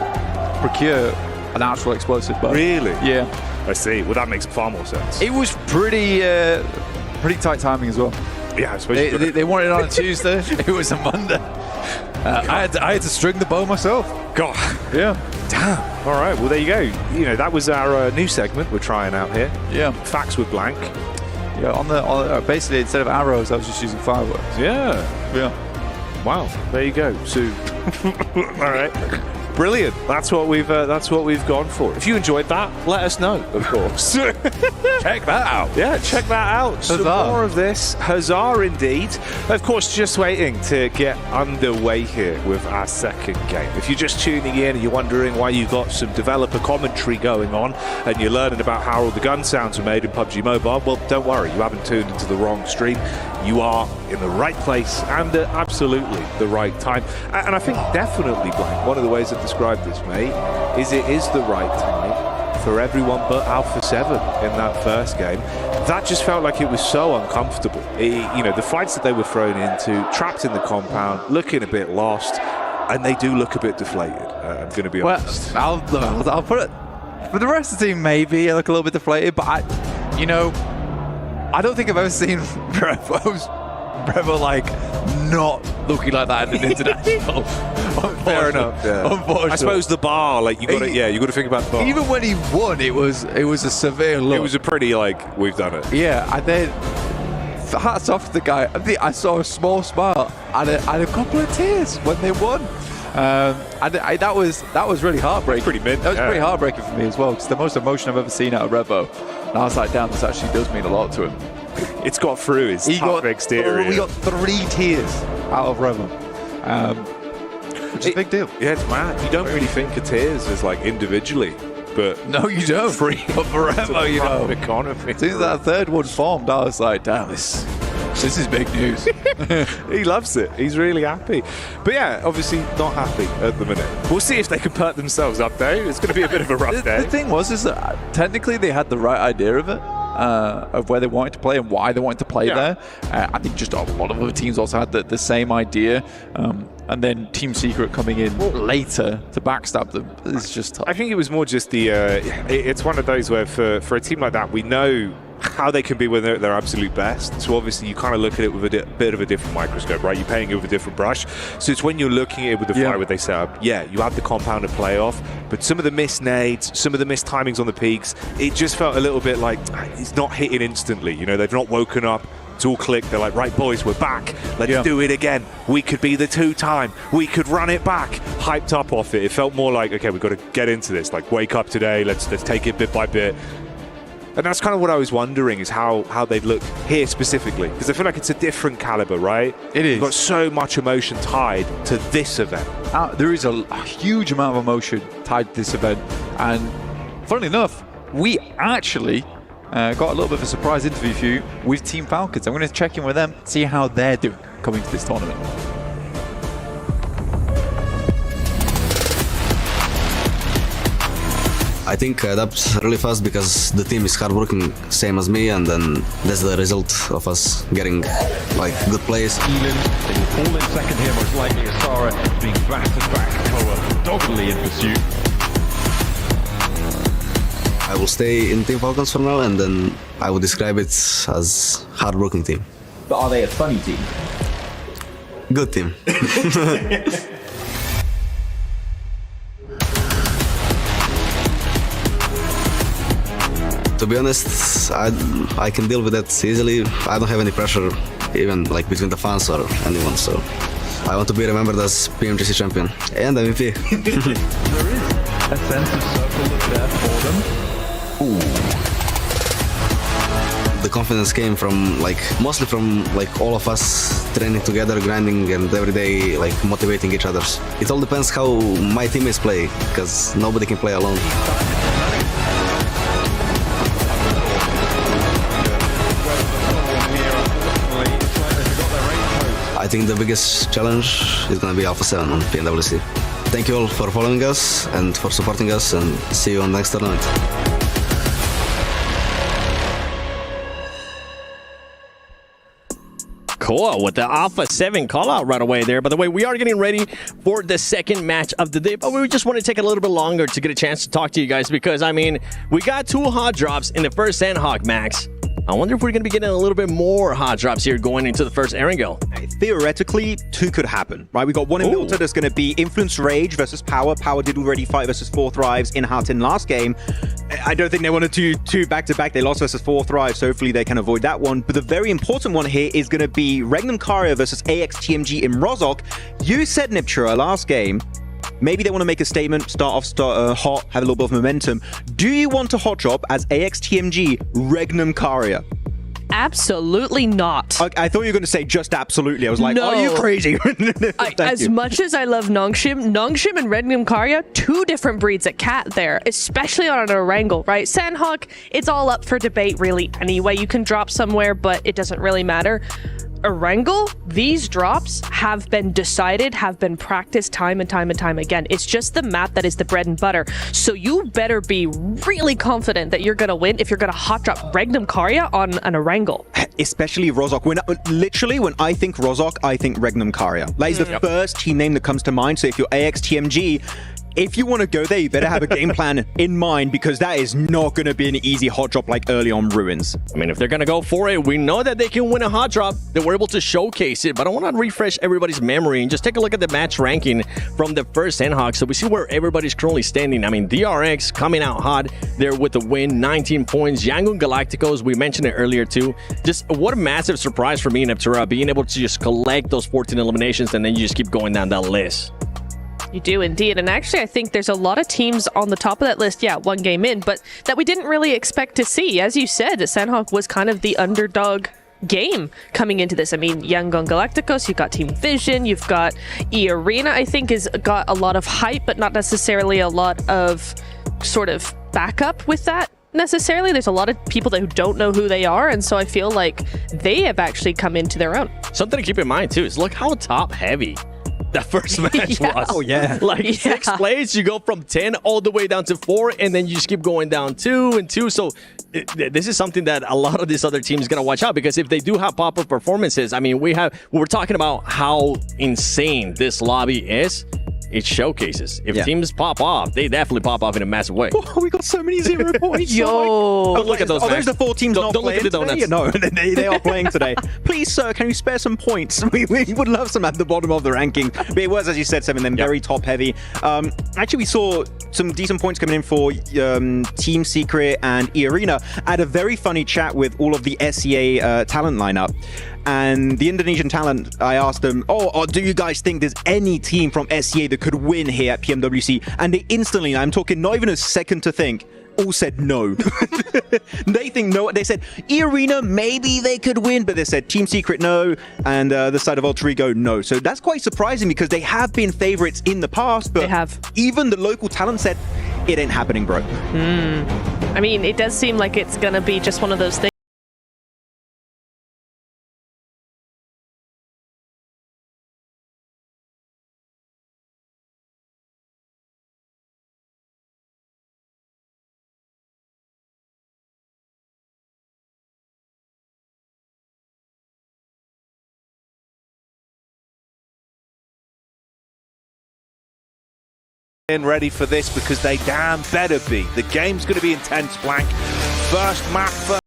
procure an actual explosive bow. Really? Yeah. I see. Well, that makes far more sense. It was pretty tight timing as well. Yeah, I suppose they wanted it on a Tuesday. It was a Monday. I had to string the bow myself. God. Yeah. Damn. All right. Well, there you go. That was our new segment we're trying out here. Yeah. Facts with Blank. Yeah. On basically instead of arrows, I was just using fireworks. Yeah. Wow. There you go. So, all right. Brilliant. That's what we've gone for. If you enjoyed that, let us know, of course. Check that out. Yeah, check that out. Some more of this. Huzzah indeed. Of course, just waiting to get underway here with our second game. If you're just tuning in and you're wondering why you got some developer commentary going on and you're learning about how all the gun sounds are made in PUBG Mobile, well, don't worry. You haven't tuned into the wrong stream. You are in the right place and at absolutely the right time. And I think definitely, Blank, one of the ways I've described this, mate, is it is the right time for everyone but Alpha 7 in that first game. That just felt like it was so uncomfortable. The fights that they were thrown into, trapped in the compound, looking a bit lost, and they do look a bit deflated, I'm going to be honest. I'll put it, for the rest of the team, maybe I look a little bit deflated, but I don't think I've ever seen Brevo like not looking like that in an international. Fair enough. Yeah. Unfortunately, I suppose the bar, like you got to think about the bar. Even when he won, it was a severe look. It was a pretty we've done it. Yeah, and then hats off to the guy. I saw a small smile and a couple of tears when they won. That was really heartbreaking. Pretty mid. That was pretty heartbreaking for me as well. It's the most emotion I've ever seen out of Revo. And I was like, damn, this actually does mean a lot to him. It's got through his tough exterior. We got 3 tears out of Revo, which is a big deal. Yeah, it's mad. You don't really think of tears as individually, but no, you don't. But for Revo, economy. As soon as that third one formed, I was like, damn, this is big news. He loves it. He's really happy. But yeah, obviously not happy at the minute. We'll see if they can perk themselves up, though. It's going to be a bit of a rough day. The thing is that technically they had the right idea of it. Of where they wanted to play and why they wanted to play there. I think just a lot of other teams also had the same idea. And then Team Secret coming in later to backstab them is just tough. I think it was more just the... it's one of those where for a team like that, we know how they can be when they're at their absolute best. So obviously you kind of look at it with a bit of a different microscope, right? You're painting it with a different brush. So it's when you're looking at it with the fight where they set up, you have the compound to play off, but some of the missed nades, some of the missed timings on the peaks, it just felt a little bit like it's not hitting instantly. You know, they've not woken up. It's all clicked. They're like, right, boys, we're back. Let's do it again. We could be the 2-time. We could run it back. Hyped up off it. It felt more like, okay, we've got to get into this. Like, wake up today. Let's take it bit by bit. And that's kind of what I was wondering, is how they'd look here specifically. Because I feel like it's a different caliber, right? It is. You've got so much emotion tied to this event. There is a huge amount of emotion tied to this event. And funnily enough, we actually got a little bit of a surprise interview for you with Team Falcons. I'm going to check in with them, see how they're doing coming to this tournament. I think I adapt really fast because the team is hardworking, same as me, and then that's the result of us getting like good plays. They will fall in second here, most likely Asara being battered back. Koa doggedly in pursuit. I will stay in Team Falcons for now, and then I would describe it as hardworking team. But are they a funny team? Good team. To be honest, I can deal with that easily. I don't have any pressure, even like between the fans or anyone. So I want to be remembered as PMWC champion and MVP. There is a sense of circle there for them. The confidence came from mostly from all of us training together, grinding, and every day motivating each other. It all depends how my teammates play, because nobody can play alone. I think the biggest challenge is going to be Alpha 7 on PMWC. Thank you all for following us and for supporting us, and see you on the next tournament. Cool, with the Alpha 7 call out right away there. By the way, we are getting ready for the second match of the day, but we just want to take a little bit longer to get a chance to talk to you guys because, I mean, we got 2 hot drops in the first Sanok, Max. I wonder if we're going to be getting a little bit more hot drops here going into the first Erangel. Theoretically, 2 could happen, right? We got one in Milta that's going to be Influence Rage versus Power. Power did already fight versus 4 Thrives in Hartin last game. I don't think they want to do 2 back-to-back. They lost versus 4 Thrives, so hopefully they can avoid that one. But the very important one here is going to be Regnum Karia versus AXTMG in Rozhok. You said, Niptura, last game, maybe they want to make a statement, start hot, have a little bit of momentum. Do you want to hot drop as AXTMG Regnum Karia? Absolutely not. I thought you were going to say just absolutely. I was like, No. are you crazy? As much as I love Nongshim and Regnum Karia, 2 different breeds of cat there, especially on an Erangel, right? Sanhok, it's all up for debate really anyway. You can drop somewhere, but it doesn't really matter. Erangel, these drops have been decided, have been practiced time and time and time again. It's just the map that is the bread and butter. So you better be really confident that you're going to win if you're going to hot drop Regnum Karia on an Erangel. Especially Rozhok. When I think Rozhok, I think Regnum Karia. That is the first team name that comes to mind. So if you're AXTMG, if you want to go there, you better have a game plan in mind, because that is not going to be an easy hot drop like early on Ruins. I mean, if they're going to go for it, we know that they can win a hot drop. They were able to showcase it, but I want to refresh everybody's memory and just take a look at the match ranking from the first Sanhok, so we see where everybody's currently standing. I mean, DRX coming out hot there with the win, 19 points. Yangon Galacticos, we mentioned it earlier too. Just what a massive surprise for me and Niptura, being able to just collect those 14 eliminations and then you just keep going down that list. You do indeed. And actually, I think there's a lot of teams on the top of that list, 1 game in, but that we didn't really expect to see. As you said, Sanhok was kind of the underdog game coming into this. I mean, Yangon Galacticos, you've got Team Vision, you've got E-Arena, I think, has got a lot of hype, but not necessarily a lot of sort of backup with that. necessarily. There's a lot of people who don't know who they are, and so I feel like they have actually come into their own. Something to keep in mind too is look how top heavy that first match was. Oh, yeah. Like 6 plays, you go from 10 all the way down to 4, and then you just keep going down 2 and 2. So this is something that a lot of these other teams are going to watch out, because if they do have pop-up performances, I mean, we're talking about how insane this lobby is. It showcases. If teams pop off, they definitely pop off in a massive way. Oh, we got so many 0 points. Yo. Don't look at those. Those are the 4 teams not don't playing look at the today? donuts. No, they are playing today. Please, sir, can you spare some points? We would love some at the bottom of the ranking. But it was, as you said, Seven, then very top heavy. Actually, we saw some decent points coming in for Team Secret and E-Arena. I had a very funny chat with all of the SEA talent lineup. And the Indonesian talent, I asked them, do you guys think there's any team from SEA that could win here at PMWC? And they instantly, I'm talking not even a second to think, all said no. They think no. They said E-Arena, maybe they could win, but they said Team Secret no, and the side of Alter Ego no. So that's quite surprising, because they have been favorites in the past, but even the local talent said it ain't happening, bro. I mean, it does seem like it's gonna be just one of those things. Ready for this, because they damn better be. The game's going to be intense, Blank. First map, first.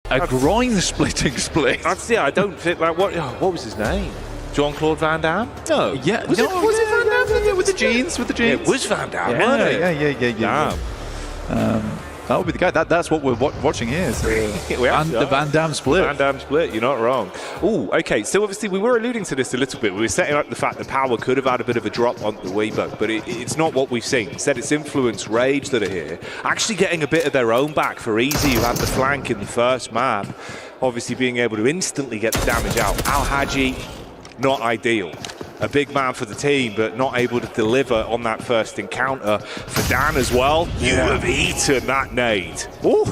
A groin-splitting split. I don't think like what was his name? Jean-Claude Van Damme? No. Yeah. Was it Van Damme? Yeah, with the jeans. With the jeans. It was Van Damme, Yeah, wasn't it? yeah. That would be the guy. That's what we're watching here. So. And the Van Damme split. Van Damme split, you're not wrong. Oh, okay. So obviously we were alluding to this a little bit. We were setting up the fact that Power could have had a bit of a drop on the Weibo, but it's not what we've seen. Instead, it's Influence, Rage that are here, actually getting a bit of their own back for Easy, who had the flank in the first map. Obviously being able to instantly get the damage out. Al-Haji, not ideal. A big man for the team, but not able to deliver on that first encounter. For Dan as well, you have eaten that nade. Ooh.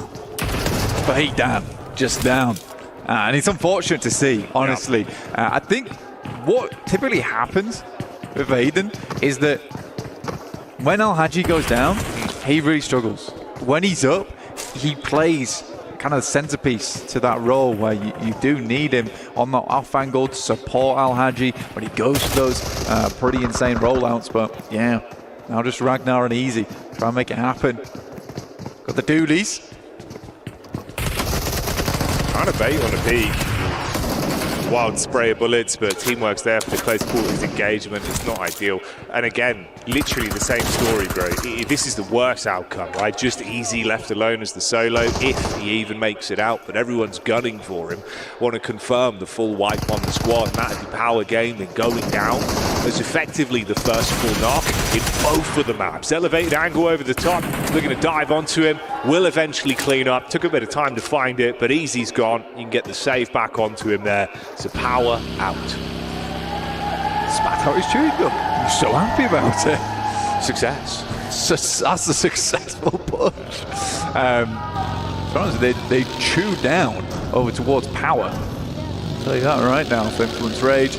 But hey, Dan, just down. And it's unfortunate to see, honestly. I think what typically happens with Aiden is that when Al-Haji goes down, he really struggles. When he's up, he plays kind of centerpiece to that role where you do need him on the off angle to support Al-Haji when he goes to those pretty insane rollouts. But yeah, now just Ragnar and Easy try and make it happen. Got the doolies. Kind of bait on a peak. Wild spray of bullets, but teamwork's there for the close quarters engagement. It's not ideal. And again, literally the same story, bro. This is the worst outcome, right? Just Easy left alone as the solo, if he even makes it out. But everyone's gunning for him. Want to confirm the full wipe on the squad. And that'd be Power Gaming going down. as effectively the first full knock in both of the maps. Elevated angle over the top, they're going to dive onto him, will eventually clean up. Took a bit of time to find it, but Easy's gone. You can get the save back onto him there. So power out. Spat out his chewing gum. I'm so happy about it. Success. That's a successful push. They chew down over towards power. I'll tell you that right now for Influence Rage.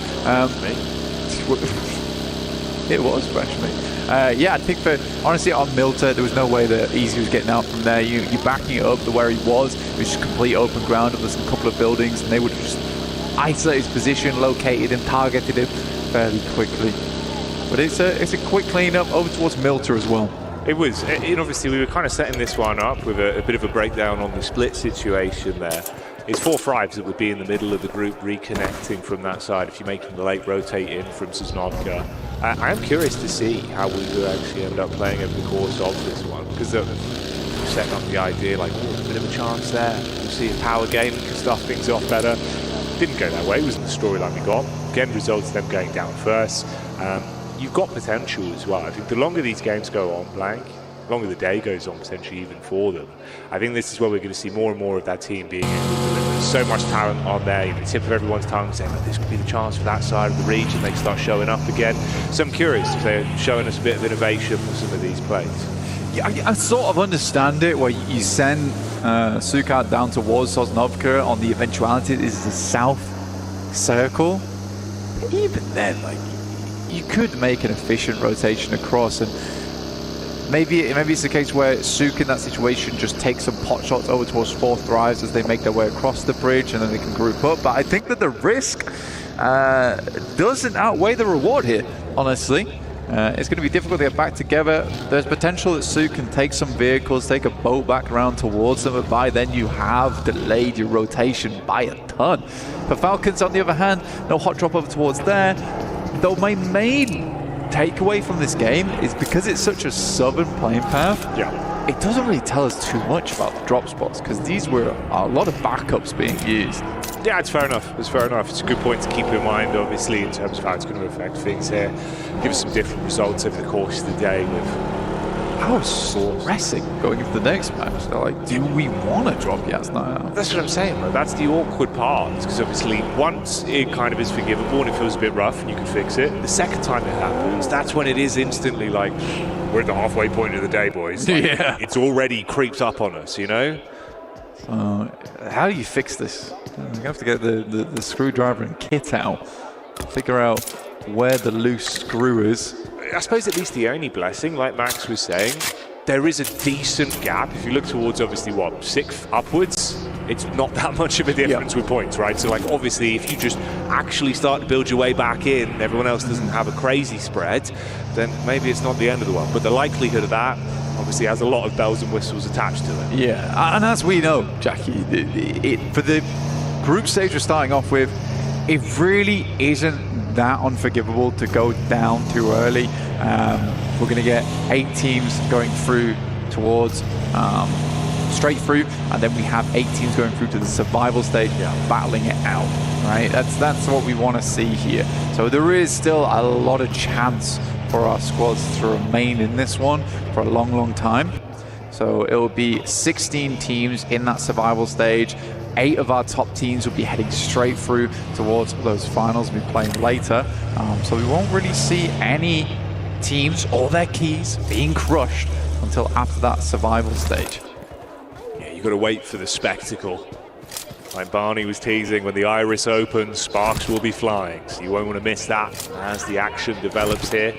It was fresh, mate. Yeah, I think that honestly on Milter, there was no way that Easy was getting out from there. You're backing it up to where he was. It was just complete open ground. There's a couple of buildings, and they would have just isolated his position, located him, targeted him fairly quickly. But it's a quick cleanup over towards Milter as well. It was. Obviously, we were kind of setting this one up with a bit of a breakdown on the split situation there. It's 4 Thrives that would be in the middle of the group reconnecting from that side if you're making the late rotate in from Sanok. I am curious to see how we will actually end up playing over the course of this one, because we're setting up the idea like, oh, a bit of a chance there. We'll see if Power Gaming can start things off better. Didn't go that way. It wasn't the storyline we got. Again, results them going down first. You've got potential as well. I think the longer these games go on, Blank, the longer the day goes on, potentially even for them, I think this is where we're going to see more and more of that team being able to deliver. There's so much talent on there, the tip of everyone's tongue saying that this could be the chance for that side of the region. They start showing up again. So I'm curious if they're showing us a bit of innovation for some of these plays. Yeah, I sort of understand it, where you send Sukat down towards Sosnovka on the eventuality it is the south circle. But even then, like, you could make an efficient rotation across, and maybe it's the case where Suk in that situation just takes some pot shots over towards 4 Thrives as they make their way across the bridge, and then they can group up. But I think that the risk doesn't outweigh the reward here, honestly. It's going to be difficult to get back together. There's potential that Suk can take some vehicles, take a boat back around towards them, but by then you have delayed your rotation by a ton. For Falcons, on the other hand, no hot drop over towards there. Though my main takeaway from this game is because it's such a southern playing path, it doesn't really tell us too much about the drop spots, because these were a lot of backups being used. Yeah, it's fair enough. It's fair enough. It's a good point to keep in mind, obviously, in terms of how it's going to affect things here. Give us some different results over the course of the day. I was stressing going into the next match. They're like, do we want to drop Yasna? That's what I'm saying, though. That's the awkward part, because obviously once it kind of is forgivable and it feels a bit rough and you can fix it, the second time it happens, that's when it is instantly like, we're at the halfway point of the day, boys. Like, yeah. It's already creeped up on us, you know? How do you fix this? You have to get the screwdriver and kit out, figure out where the loose screw is. I suppose at least the only blessing, like Max was saying, there is a decent gap. If you look towards, obviously, what, 6th upwards, it's not that much of a difference with points, right? So, like, obviously, if you just actually start to build your way back in, everyone else doesn't have a crazy spread, then maybe it's not the end of the world. But the likelihood of that obviously has a lot of bells and whistles attached to it. Yeah, and as we know, Jackie, for the group stage we're starting off with, it really isn't that unforgivable to go down too early. We're going to get 8 teams going through towards straight through, and then we have 8 teams going through to the survival stage, battling it out, right? That's what we want to see here. So there is still a lot of chance for our squads to remain in this one for a long time. So it will be 16 teams in that survival stage. 8 of our top teams will be heading straight through towards those finals we'll be playing later. So we won't really see any teams or their keys being crushed until after that survival stage. Yeah, you've got to wait for the spectacle. Like Barney was teasing, when the iris opens, sparks will be flying. So you won't want to miss that as the action develops here.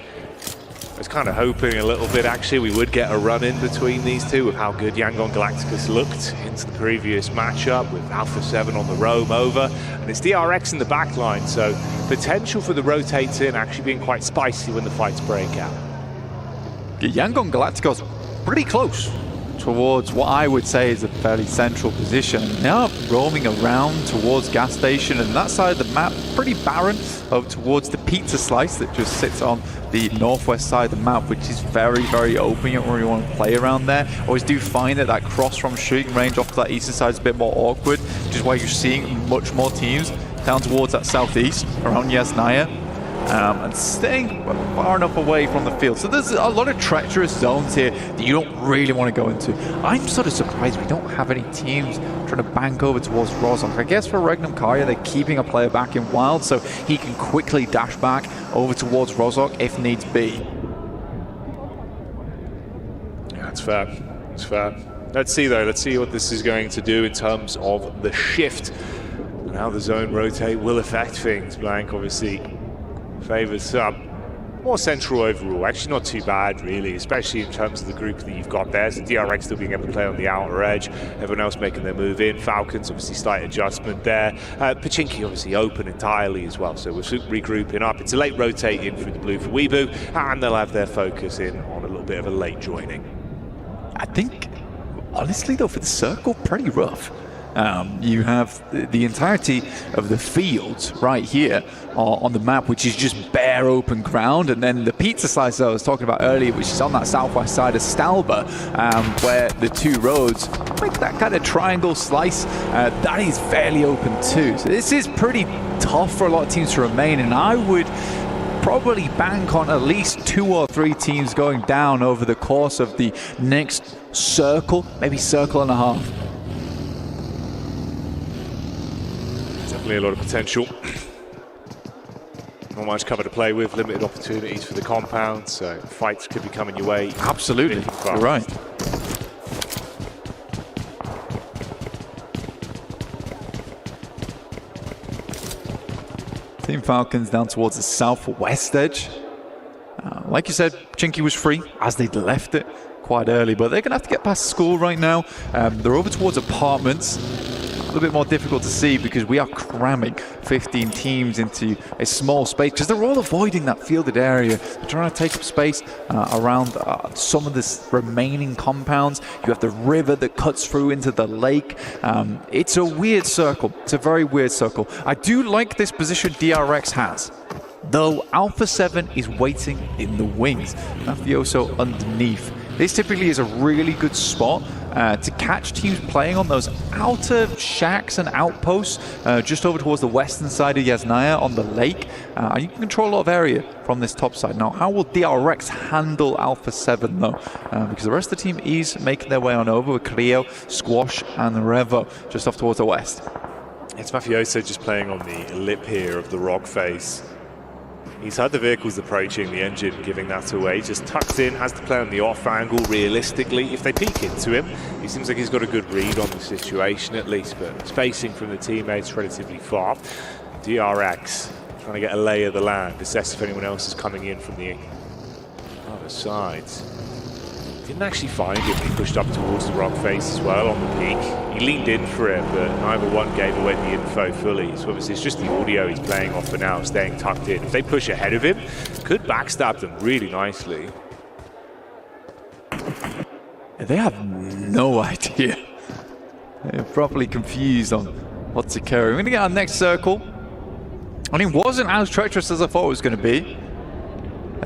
I was kind of hoping a little bit, actually, we would get a run-in between these two with how good Yangon Galacticus looked into the previous matchup with Alpha 7 on the roam over. And it's DRX in the back line, so potential for the rotates in actually being quite spicy when the fights break out. Yangon Galacticus pretty close towards what I would say is a fairly central position. Now roaming around towards gas station, and that side of the map pretty barren over towards the pizza slice that just sits on the northwest side of the map, which is very open. You don't really want to play around there. Always do find that cross from shooting range off to that eastern side is a bit more awkward, which is why you're seeing much more teams down towards that southeast around Yasnaya. and staying far enough away from the field. So there's a lot of treacherous zones here that you don't really want to go into. I'm sort of surprised we don't have any teams trying to bank over towards Rozok. I guess for Regnum Kaya, they're keeping a player back in wild so he can quickly dash back over towards Rozok if needs be. Yeah, it's fair. It's fair. Let's see though, let's see what this is going to do in terms of the shift and how the zone rotate will affect things. Blank obviously favors some. More central overall, actually not too bad really, especially in terms of the group that you've got there. So DRX still being able to play on the outer edge, everyone else making their move in. Falcons obviously slight adjustment there. Pachinki obviously open entirely as well, so we're regrouping up. It's a late rotate in through the blue for Weebu, and they'll have their focus in on a little bit of a late joining. I think, honestly though, for the circle, pretty rough. You have the entirety of the field right here on the map, which is just bare open ground, and then the pizza slice I was talking about earlier, which is on that southwest side of Stalba, where the two roads make that kind of triangle slice. That is fairly open too. So this is pretty tough for a lot of teams to remain, and I would probably bank on at least 2 or 3 teams going down over the course of the next circle, maybe circle and a half. Definitely a lot of potential. Not much cover to play with, limited opportunities for the compound, so fights could be coming your way. Absolutely, you're right. Team Falcons down towards the southwest edge. Like you said, Chinky was free as they'd left it quite early, but they're going to have to get past school right now. They're over towards apartments. A little bit more difficult to see because we are cramming 15 teams into a small space because they're all avoiding that fielded area. They're trying to take up space around some of this remaining compounds. You have the river that cuts through into the lake. It's a weird circle. It's a very weird circle. I do like this position DRX has, though Alpha 7 is waiting in the wings. Mafioso underneath. This typically is a really good spot to catch teams playing on those outer shacks and outposts just over towards the western side of Yasnaya on the lake. And you can control a lot of area from this top side. Now, how will DRX handle Alpha 7 though? Because the rest of the team is making their way on over with Creo, Squash and Revo just off towards the west. It's Mafioso just playing on the lip here of the rock face. He's had the vehicles approaching, the engine giving that away. Just tucks in, has to play on the off angle realistically. If they peek into him, he seems like he's got a good read on the situation at least, but spacing from the teammates relatively far. DRX trying to get a lay of the land, assess if anyone else is coming in from the other side. Didn't actually find him. He pushed up towards the rock face as well on the peak. He leaned in for it, but neither one gave away the info fully. So obviously it's just the audio he's playing off for now, staying tucked in. If they push ahead of him, could backstab them really nicely. They have no idea. They're properly confused on what's occurring. We're going to get our next circle. And it wasn't as treacherous as I thought it was going to be.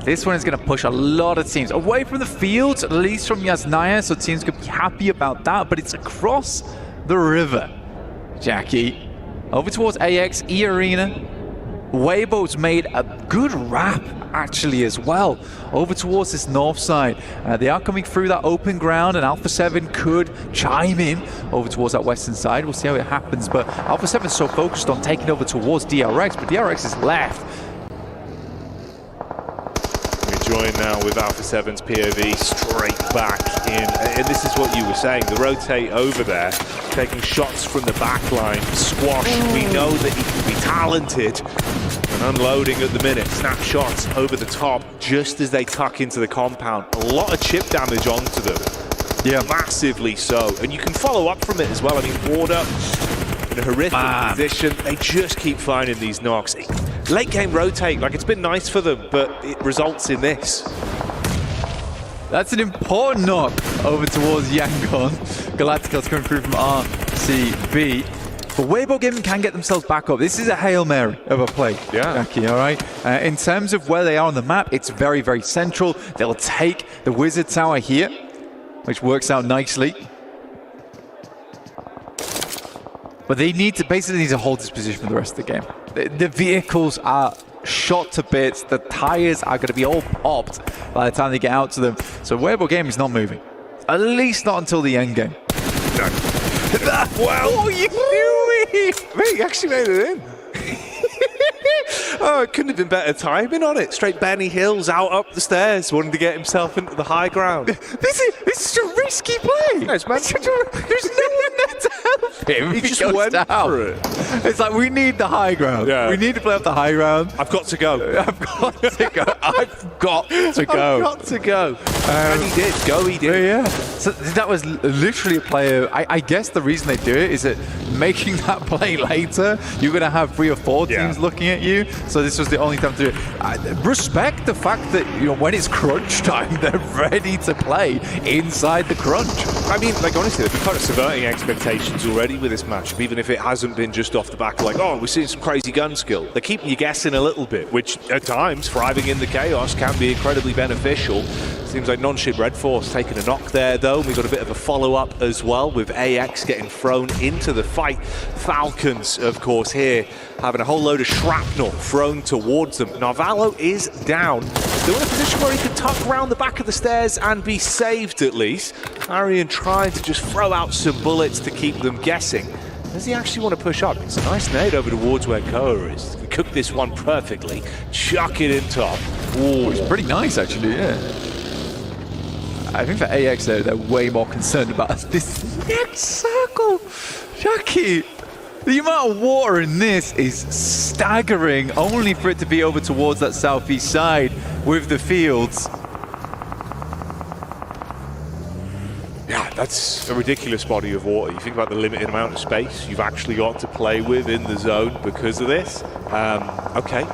This one is going to push a lot of teams away from the field, at least from Yasnaya, so teams could be happy about that, but it's across the river. Jackie, over towards AX, E-Arena. Weibo's made a good wrap, actually, as well, over towards this north side. They are coming through that open ground, and Alpha 7 could chime in over towards that western side. We'll see how it happens, but Alpha 7 is so focused on taking over towards DRX, but DRX is left. Join now with Alpha 7's POV straight back in, and this is what you were saying, the rotate over there, taking shots from the back line. Squash, we know that he can be talented, and unloading at the minute, snapshots over the top just as they tuck into the compound. A lot of chip damage onto them, yeah, massively so, and you can follow up from it as well. I mean, Warder in a horrific position, they just keep finding these knocks. Late game rotate, like it's been nice for them, but it results in this. That's an important knock over towards Yangon. Galacticos coming through from RCB. But Weibo Gaming can get themselves back up. This is a Hail Mary of a play, Jackie, all right? In terms of where they are on the map, it's very, very central. They'll take the Wizard Tower here, which works out nicely. But they need to basically hold this position for the rest of the game. The vehicles are shot to bits. The tires are going to be all popped by the time they get out to them. So Weibo game is not moving. At least not until the end game. No. Well, what are you doing? Mate, he actually made it in. Oh, it couldn't have been better timing on it. Straight Benny Hills out up the stairs, wanting to get himself into the high ground. This is a risky play. No, it's meant There's no one there to help him. He just went for it. It's like, we need the high ground. Yeah. We need to play up the high ground. I've got to go. I've got to go. I've got to go. I've got to go. And he did. Go, he did. Yeah. So that was literally a player. I guess the reason they do it is that making that play later, you're going to have 3 or 4 teams looking at you. So this was the only time to do it. I respect the fact that, you know, when it's crunch time, they're ready to play inside the crunch. I mean, like, honestly, they've been kind of subverting expectations already with this matchup, even if it hasn't been just off the back of like, oh, we're seeing some crazy gun skill. They're keeping you guessing a little bit, which at times, thriving in the chaos, can be incredibly beneficial. Seems like non-ship Red Force taking a knock there, though. We've got a bit of a follow-up as well, with AX getting thrown into the fight. Falcons, of course, here having a whole load of shrapnel thrown towards them. Narvalo is down. Still in a position where he can tuck around the back of the stairs and be saved, at least. Arian trying to just throw out some bullets to keep them guessing. Does he actually want to push up? It's a nice nade over towards where Koa is. He cooked this one perfectly. Chuck it in top. Ooh, it's pretty nice, actually, yeah. I think for AX, they're way more concerned about this next circle. Jackie, the amount of water in this is staggering, only for it to be over towards that southeast side with the fields. Yeah, that's a ridiculous body of water. You think about the limited amount of space you've actually got to play with in the zone because of this. Okay.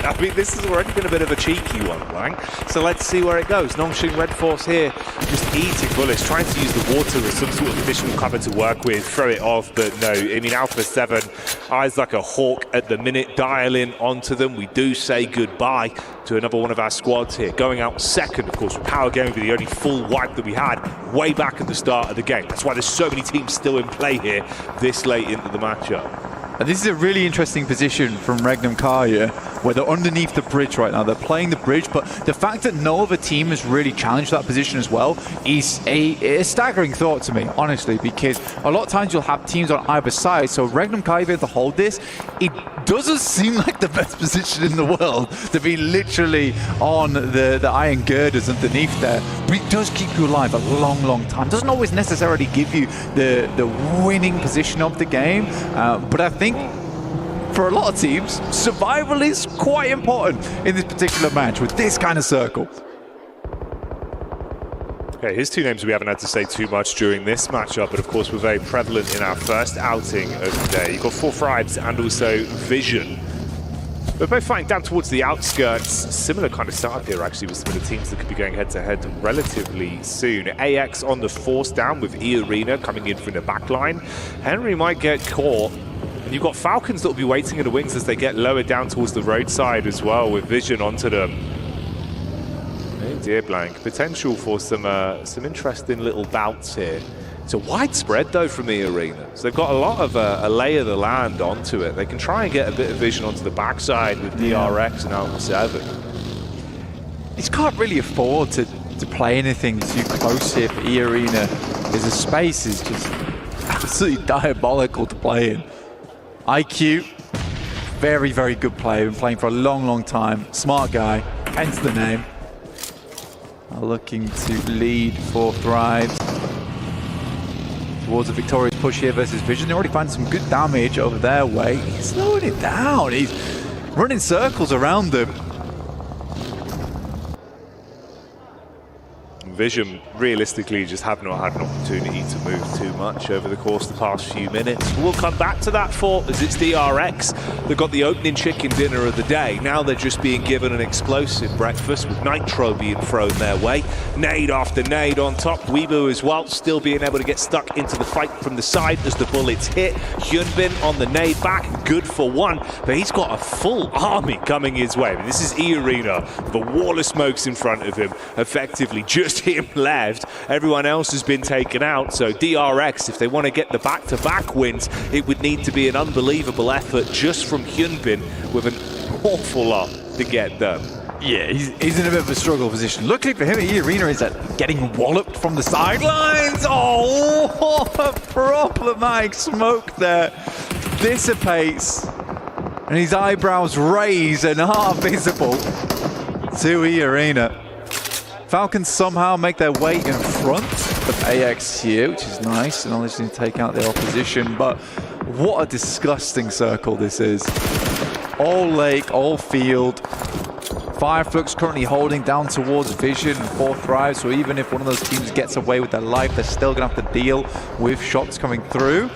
I mean, this has already been a bit of a cheeky one, right? So let's see where it goes. Nongshing Red Force here, just eating bullets, trying to use the water as some sort of additional cover to work with, throw it off, but no. I mean, Alpha 7, eyes like a hawk at the minute, dialing onto them. We do say goodbye to another one of our squads here. Going out second, of course, with Power Game be the only full wipe that we had way back at the start of the game. That's why there's so many teams still in play here this late into the matchup. And this is a really interesting position from Regnum Karya, where they're underneath the bridge right now. They're playing the bridge, but the fact that no other team has really challenged that position as well is a staggering thought to me, honestly, because a lot of times you'll have teams on either side. So Regnum Karya to hold this, it doesn't seem like the best position in the world to be literally on the iron girders underneath there. But it does keep you alive a long, long time. Doesn't always necessarily give you the winning position of the game, but I think for a lot of teams, survival is quite important in this particular match with this kind of circle. Okay, here's 2 names we haven't had to say too much during this matchup, but of course we're very prevalent in our first outing of the day. You've got 4 Fribes and also Vision. They're both fighting down towards the outskirts. Similar kind of setup here, actually, with some of the teams that could be going head-to-head relatively soon. AX on the force down with E-Arena coming in from the back line. Henry might get caught. And you've got Falcons that will be waiting in the wings as they get lower down towards the roadside as well, with Vision onto them. Oh dear, Blank. Potential for some interesting little bouts here. It's a wide spread, though, from the arena. So they've got a lot of a lay of the land onto it. They can try and get a bit of vision onto the backside with DRX and Alpha 7. He can't really afford to play anything too close here for E-Arena, because the space is just absolutely diabolical to play in. IQ, very, very good player. Been playing for a long, long time. Smart guy, hence the name. Looking to lead for Thrives. Towards a victorious push here versus Vision. They already find some good damage over their way. He's slowing it down. He's running circles around them. Vision realistically just have not had an opportunity to move too much over the course of the past few minutes. We'll come back to that thought as it's DRX. They've got the opening chicken dinner of the day. Now they're just being given an explosive breakfast with Nitro being thrown their way. Nade after nade on top. Weebu as well, still being able to get stuck into the fight from the side as the bullets hit. Hyunbin on the nade back, good for 1, but he's got a full army coming his way. I mean, this is E-Arena, the wall of smokes in front of him, effectively just him left. Everyone else has been taken out, so DRX, if they want to get the back-to-back wins, it would need to be an unbelievable effort just from Hyunbin with an awful lot to get done. Yeah, he's in a bit of a struggle position. Luckily for him, Arena is getting walloped from the sidelines. Oh, what a problematic smoke there. Dissipates. And his eyebrows raise and are visible to Arena. Falcons somehow make their way in front of AX here, which is nice, and obviously take out the opposition. But what a disgusting circle this is. All lake, all field. Fireflux currently holding down towards Vision and 4th Drive, so even if one of those teams gets away with their life, they're still going to have to deal with shots coming through.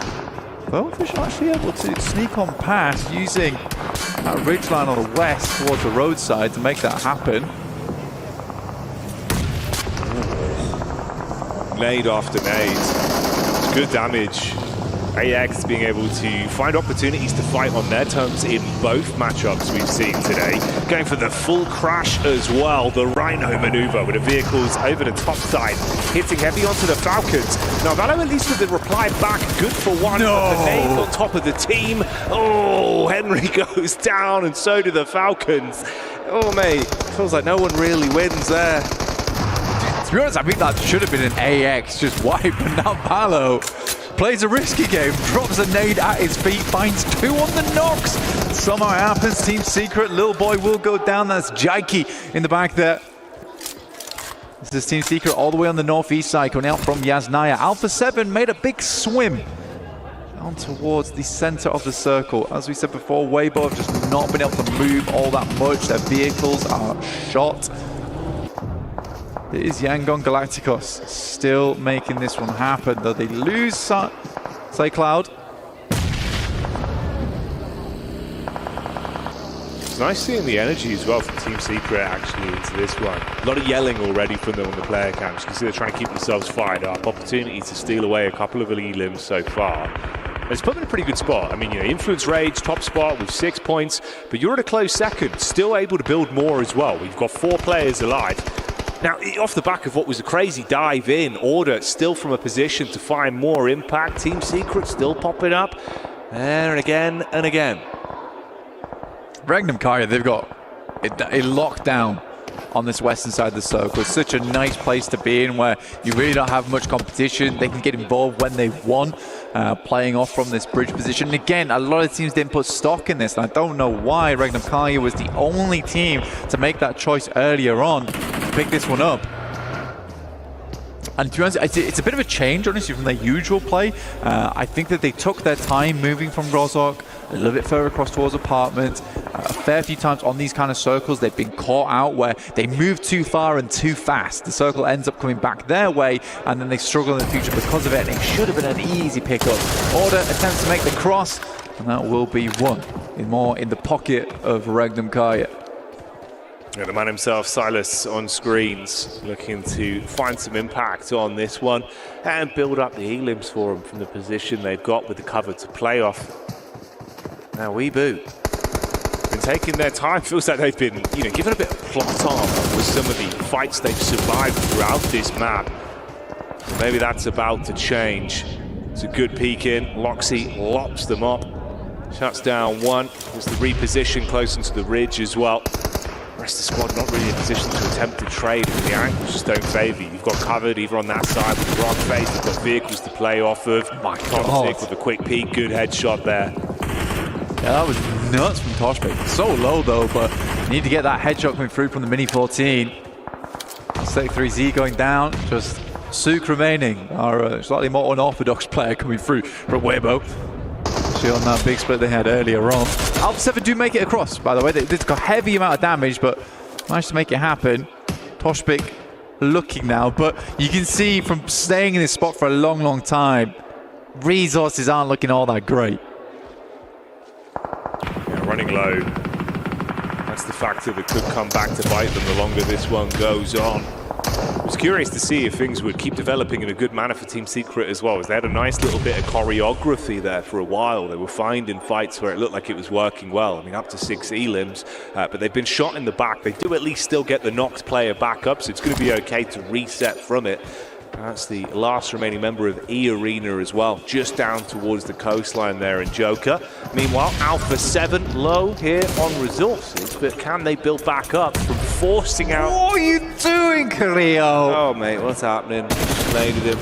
But Vision actually able to sneak on past using that ridgeline on the west towards the roadside to make that happen. Nade after nade. It's good damage. AX being able to find opportunities to fight on their terms in both matchups we've seen today. Going for the full crash as well. The Rhino maneuver with the vehicles over the top side, hitting heavy onto the Falcons. Now Valo at least with the reply back, good for one. No. The nade on top of the team. Oh, Henry goes down and so do the Falcons. Oh mate, feels like no one really wins there. To be honest, I think that should have been an AX just wiping out Valo. Plays a risky game, drops a nade at his feet, finds 2 on the knocks. Somehow it happens. Team Secret, Little Boy will go down. That's Jaiki in the back there. This is Team Secret all the way on the northeast side, coming out from Yasnaya. Alpha 7 made a big swim down towards the center of the circle. As we said before, Weibo have just not been able to move all that much. Their vehicles are shot. It is Yangon Galacticos still making this one happen, though they lose Say Cloud. It's nice seeing the energy as well from Team Secret actually into this one. A lot of yelling already from them on the player cams. You can see they're trying to keep themselves fired up. Opportunity to steal away a couple of elims so far. It's put them in a pretty good spot. I mean, you know, Influence Rage, top spot with 6 points, but you're at a close second, still able to build more as well. We've got 4 players alive. Now, off the back of what was a crazy dive in, Order still from a position to find more impact. Team Secret still popping up there and again and again. Regnum Karya, they've got a lockdown on this western side of the circle. It's such a nice place to be in where you really don't have much competition. They can get involved when they want, playing off from this bridge position. And again, a lot of teams didn't put stock in this, and I don't know why Regnum Karya was the only team to make that choice earlier on to pick this one up. And to be honest, it's a bit of a change, honestly, from their usual play. I think that they took their time moving from Rozhok a little bit further across towards apartment. A fair few times on these kind of circles, they've been caught out where they move too far and too fast. The circle ends up coming back their way, and then they struggle in the future because of it. And it should have been an easy pickup. Order attempts to make the cross, and that will be one. More in the pocket of Regnum Karya. Yeah, the man himself, Silas, on screens, looking to find some impact on this one and build up the elims for him from the position they've got with the cover to play off. Now, Weeboo been taking their time. Feels like they've been, given a bit of plot armor with some of the fights they've survived throughout this map. So maybe that's about to change. It's a good peek in. Loxy lops them up, shuts down one. There's the reposition close into the ridge as well. The rest of the squad not really in a position to attempt to trade, and the angles just don't favour you. You've got covered either on that side with the rock face, you've got vehicles to play off of. My God. With a quick peek, good headshot there. Yeah, that was nuts from Toshbek. So low though, but need to get that headshot coming through from the Mini 14. Sec 3Z going down, just Sook remaining, our slightly more unorthodox player coming through from Weibo. On that big split they had earlier on. Alpha 7 do make it across, by the way. They did a heavy amount of damage, but managed to make it happen. Toshbek looking now, but you can see from staying in this spot for a long, long time, resources aren't looking all that great. Yeah, running low. That's the factor that could come back to bite them the longer this one goes on. I was curious to see if things would keep developing in a good manner for Team Secret as well, as they had a nice little bit of choreography there for a while. They were finding fights where it looked like it was working well. I mean, up to 6 elims, but they've been shot in the back. They do at least still get the knocked player back up, so it's going to be okay to reset from it. That's the last remaining member of E Arena as well, just down towards the coastline there in Joker. Meanwhile, Alpha 7 low here on resources, but can they build back up from forcing out? What are you doing, Carrillo? Oh, mate, what's happening? Slated him.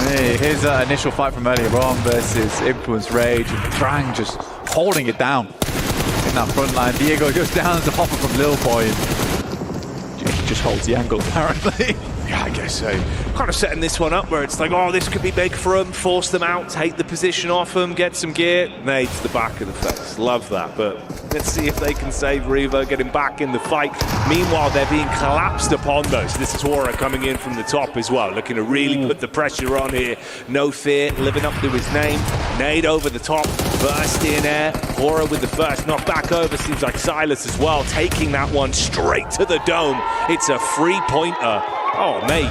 Hey, here's that initial fight from earlier on versus Influence Rage, and Drang just holding it down in that front line. Diego goes down to Hopper from Lil Boy and just holds the angle, apparently. Yeah, I guess so. Kind of setting this one up where it's like, oh, this could be big for them, force them out, take the position off them, get some gear. Nade to the back of the face. Love that, but let's see if they can save Revo, get him back in the fight. Meanwhile, they're being collapsed upon though. So this is Hora coming in from the top as well, looking to really put the pressure on here. No fear, living up to his name. Nade over the top, burst in air. Hora with the first knock back over. Seems like Silas as well, taking that one straight to the dome. It's a 3-pointer. Oh, mate,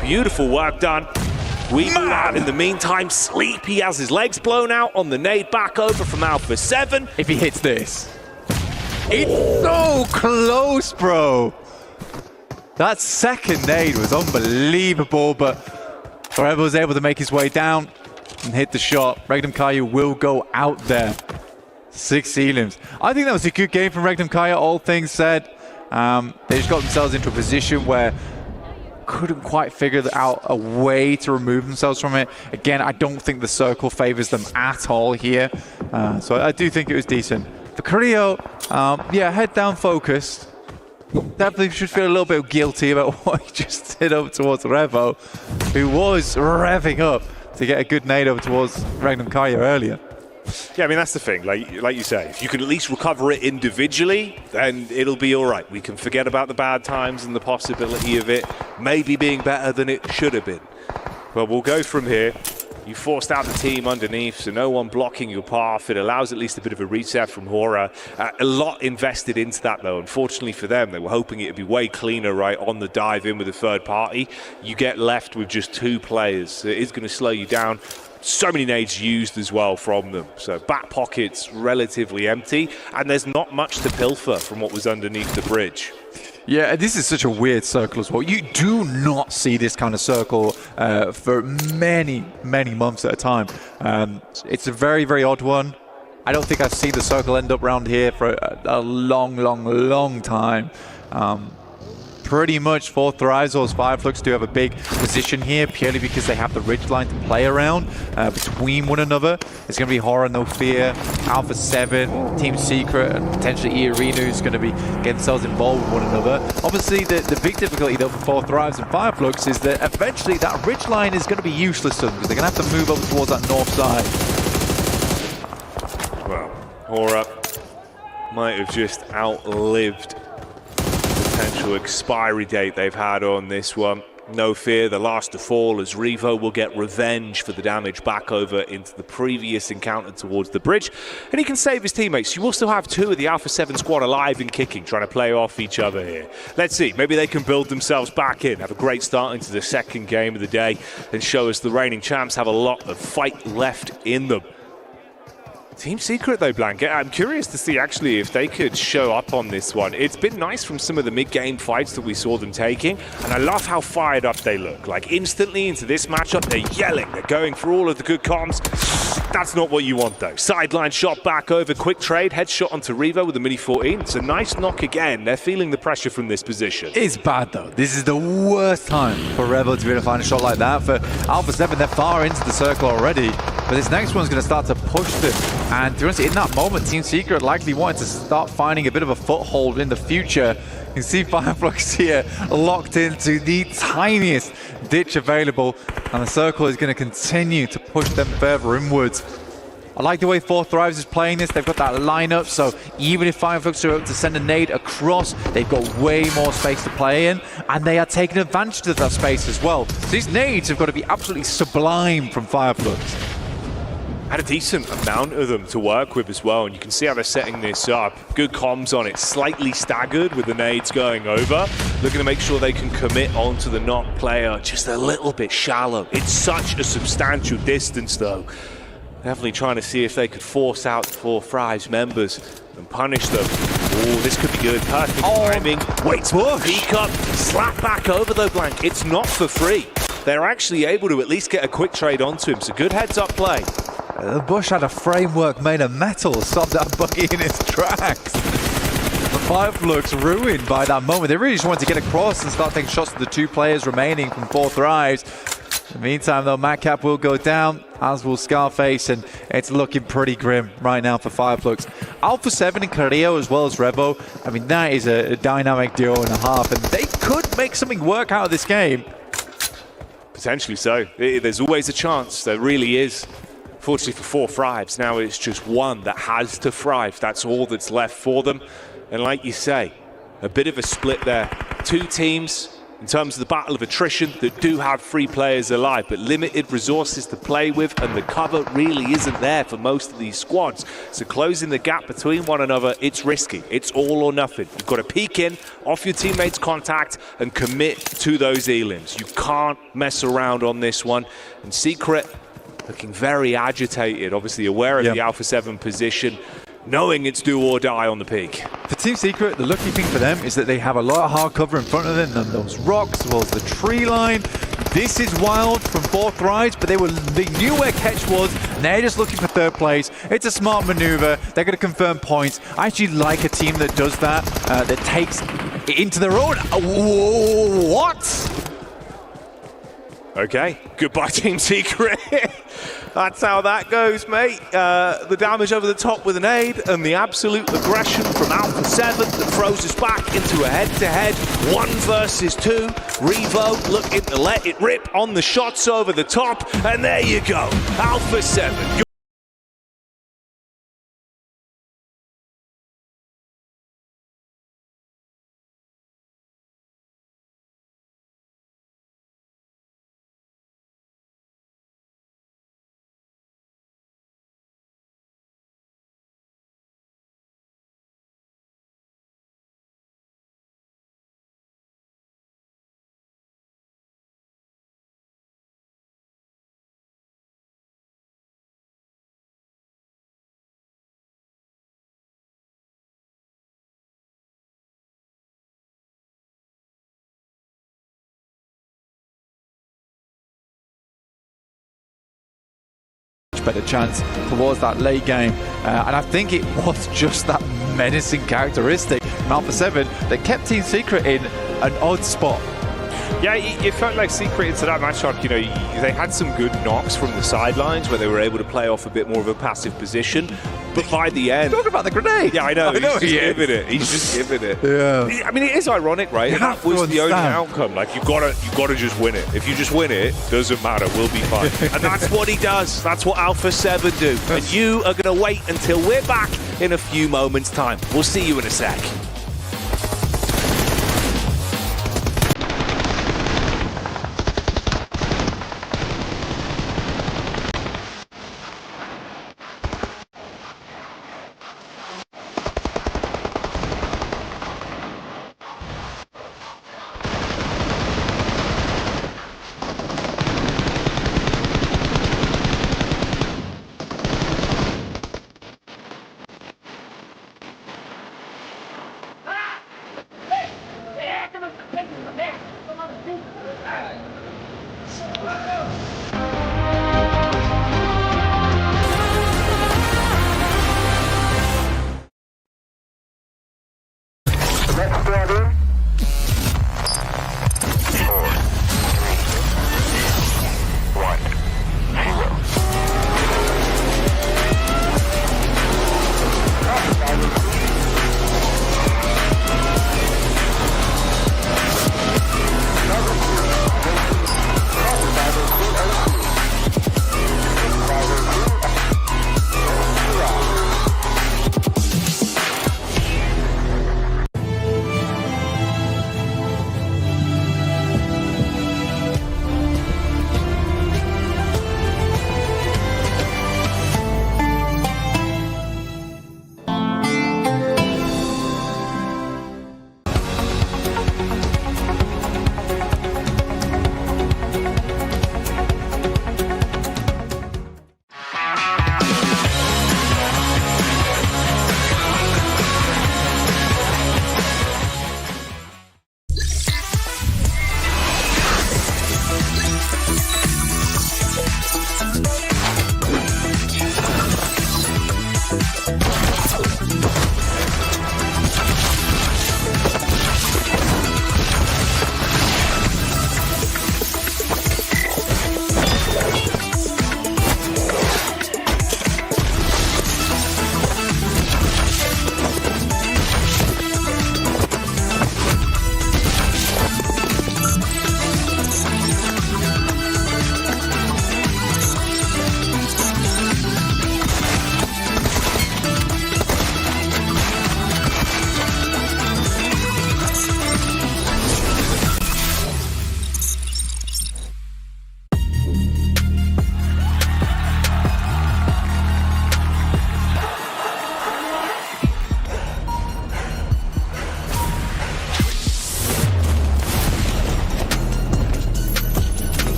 beautiful work done. We move out in the meantime. Sleep, he has his legs blown out on the nade back over from Alpha 7. If he hits this. It's so close, bro. That second nade was unbelievable, but Forever was able to make his way down and hit the shot. Regnum Kaya will go out there. 6 elims. I think that was a good game from Regnum Kaya, all things said. They just got themselves into a position where couldn't quite figure out a way to remove themselves from it. Again, I don't think the circle favors them at all here. So I do think it was decent. For Carrillo, yeah, head down focused. Definitely should feel a little bit guilty about what he just did over towards Revo, who was revving up to get a good nade over towards Regnum Kaya earlier. Yeah, I mean, that's the thing. Like you say, if you can at least recover it individually, then it'll be all right. We can forget about the bad times and the possibility of it maybe being better than it should have been. Well, we'll go from here. You forced out the team underneath, so no one blocking your path. It allows at least a bit of a reset from Hora. A lot invested into that, though. Unfortunately for them, they were hoping it would be way cleaner, right, on the dive in with a third party. You get left with just 2 players. So it is going to slow you down. So many nades used as well from them. So back pockets relatively empty, and there's not much to pilfer from what was underneath the bridge. Yeah, this is such a weird circle as well. You do not see this kind of circle for many, many months at a time. It's a very, very odd one. I don't think I've seen the circle end up around here for a long, long, long time. Pretty much for Thrivesource, Fireflux do have a big position here purely because they have the ridgeline to play around between one another. It's going to be Horror, No Fear, Alpha 7, Team Secret, and potentially E Arena who's going to be getting themselves involved with one another. Obviously, the big difficulty though for Thrives and Fireflux is that eventually that ridgeline is going to be useless to them because they're going to have to move over towards that north side. Well, Horror might have just outlived potential expiry date they've had on this one. No Fear, the last to fall, as Revo will get revenge for the damage back over into the previous encounter towards the bridge. And he can save his teammates. You will still have 2 of the Alpha 7 squad alive and kicking, trying to play off each other here. Let's see, maybe they can build themselves back in, have a great start into the second game of the day, and show us the reigning champs have a lot of fight left in them. Team Secret though, Blanket, I'm curious to see actually if they could show up on this one. It's been nice from some of the mid-game fights that we saw them taking, and I love how fired up they look. Like instantly into this matchup, they're yelling, they're going for all of the good comms. That's not what you want though. Sideline shot back over, quick trade, headshot onto Revo with a mini 14. It's a nice knock again. They're feeling the pressure from this position. It's bad though. This is the worst time for Revo to be able to find a shot like that. For Alpha 7, they're far into the circle already, but this next one's going to start to push them. And to be honest, in that moment, Team Secret likely wanted to start finding a bit of a foothold in the future. You can see Fireflux here locked into the tiniest ditch available, and the circle is going to continue to push them further inwards. I like the way 4 Thrives is playing this. They've got that lineup, so even if Fireflux are able to send a nade across, they've got way more space to play in, and they are taking advantage of that space as well. So these nades have got to be absolutely sublime from Fireflux. Had a decent amount of them to work with as well, and you can see how they're setting this up. Good comms on it, slightly staggered with the nades going over. Looking to make sure they can commit onto the knock player just a little bit shallow. It's such a substantial distance though. Definitely trying to see if they could force out 4 Thrives members and punish them. Oh, this could be good. Perfect timing. Waits for the peek up. Slap back over though, Blank. It's not for free. They're actually able to at least get a quick trade onto him. So good heads-up play. The Bush had a framework made of metal, stopped that buggy in its tracks. The Five looks ruined by that moment. They really just wanted to get across and start taking shots to the 2 players remaining from 4 thrives. In the meantime, though, Madcap will go down, as will Scarface, and it's looking pretty grim right now for Fireflux. Alpha 7 and Carrillo as well as Revo. I mean, that is a dynamic duo and a half, and they could make something work out of this game. Potentially so. There's always a chance. There really is. Fortunately for 4 thrives, now it's just one that has to thrive. That's all that's left for them. And like you say, a bit of a split there. 2 teams in terms of the battle of attrition that do have 3 players alive, but limited resources to play with, and the cover really isn't there for most of these squads. So closing the gap between one another, it's risky. It's all or nothing. You've got to peek in, off your teammates' contact, and commit to those elims. You can't mess around on this one. And Secret looking very agitated, obviously aware of the Alpha 7 position, knowing it's do or die on the peak. For Team Secret, the lucky thing for them is that they have a lot of hard cover in front of them, and those rocks as well as the tree line. This is wild from 4 thrives, but they knew where Ketch was, and they're just looking for 3rd place. It's a smart maneuver. They're going to confirm points. I actually like a team that does that, that takes it into their own. What? Okay, goodbye Team Secret. That's how that goes, mate. The damage over the top with an aid and the absolute aggression from Alpha 7 that throws us back into a head-to-head 1 versus 2. Revo looking to let it rip on the shots over the top, and there you go, Alpha 7. Better chance towards that late game, and I think it was just that menacing characteristic from Alpha 7 that kept Team Secret in an odd spot. Yeah, it felt like Secret into that matchup, you know, they had some good knocks from the sidelines where they were able to play off a bit more of a passive position. But by the end... Talk about the grenade! Yeah, I know, he's just giving it. He's just giving it. Yeah. I mean, it is ironic, right? That was the only outcome. Like, you've got to just win it. If you just win it, doesn't matter, we'll be fine. And that's what he does. That's what Alpha 7 do. And you are going to wait until we're back in a few moments' time. We'll see you in a sec.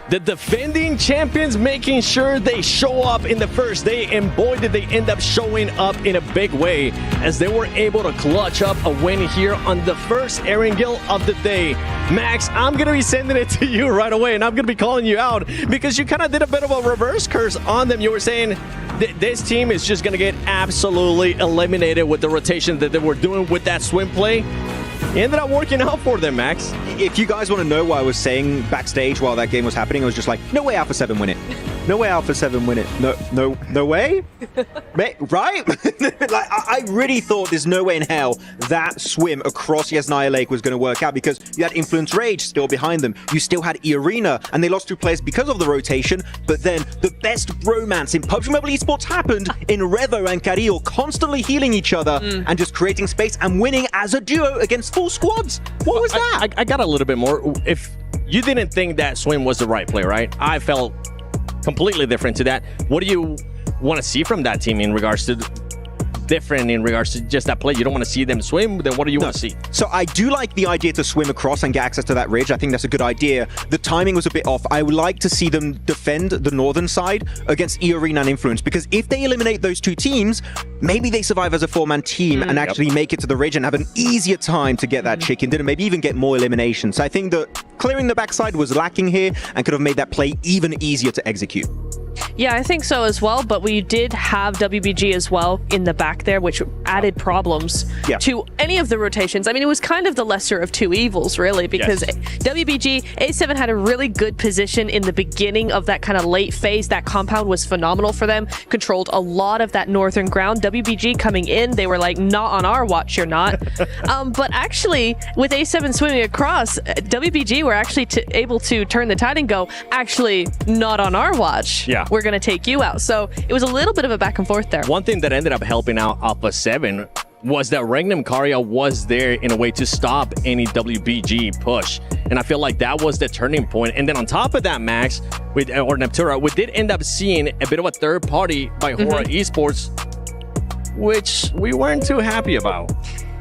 The defending champions making sure they show up in the first day, and boy did they end up showing up in a big way as they were able to clutch up a win here on the first Erangel of the day. Max, I'm going to be sending it to you right away, and I'm going to be calling you out because you kind of did a bit of a reverse curse on them. You were saying this team is just going to get absolutely eliminated with the rotation that they were doing with that swim play. It ended up working out for them, Max. If you guys want to know what I was saying backstage while that game was happening, I was just like, no way Alpha 7 win it. No way Alpha 7 win it. No way? Right? Like, I really thought there's no way in hell that swim across Yasnaya Lake was going to work out because you had Influence Rage still behind them. You still had Arena, and they lost 2 players because of the rotation. But then the best romance in PUBG Mobile Esports happened in Revo and Carrillo constantly healing each other and just creating space and winning as a duo against full squads. What was that? I got a little bit more. If you didn't think that swim was the right play, right? I felt completely different to that. What do you want to see from that team in regards to just that play? You don't want to see them swim, then what do you want to see? So I do like the idea to swim across and get access to that ridge. I think that's a good idea. The timing was a bit off. I would like to see them defend the northern side against E-Arena and Influence, because if they eliminate those 2 teams, maybe they survive as a 4-man team and actually make it to the ridge and have an easier time to get that chicken dinner, maybe even get more eliminations. So I think that clearing the backside was lacking here and could have made that play even easier to execute. Yeah, I think so as well, but we did have WBG as well in the back there, which added problems to any of the rotations. I mean, it was kind of the lesser of 2 evils, really, because WBG, A7 had a really good position in the beginning of that kind of late phase. That compound was phenomenal for them, controlled a lot of that northern ground. WBG coming in, they were like, not on our watch, you're not. But actually, with A7 swimming across, WBG were actually able to turn the tide and go, actually, not on our watch. Yeah. We're going to take you out. So it was a little bit of a back and forth there. One thing that ended up helping out Alpha 7 was that Regnum Karia was there in a way to stop any WBG push. And I feel like that was the turning point. And then on top of that, Max, or Neptura, we did end up seeing a bit of a third party by Hora Esports, which we weren't too happy about.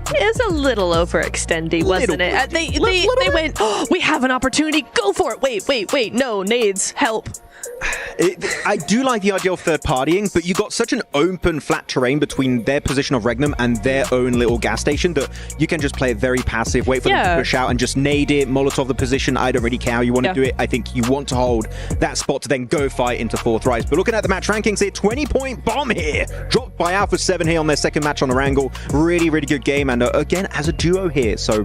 It's a little overextending, wasn't it? They went, oh, we have an opportunity, go for it. Wait, no, nades, help. I do like the idea of third partying, but you got such an open, flat terrain between their position of Regnum and their own little gas station that you can just play it very passive, wait for them to push out and just nade it, Molotov the position. I don't really care how you want to do it. I think you want to hold that spot to then go fight into 4th rise. But looking at the match rankings here, 20-point bomb here, dropped by Alpha 7 here on their second match on Erangel. Really, really good game, and again, as a duo here, so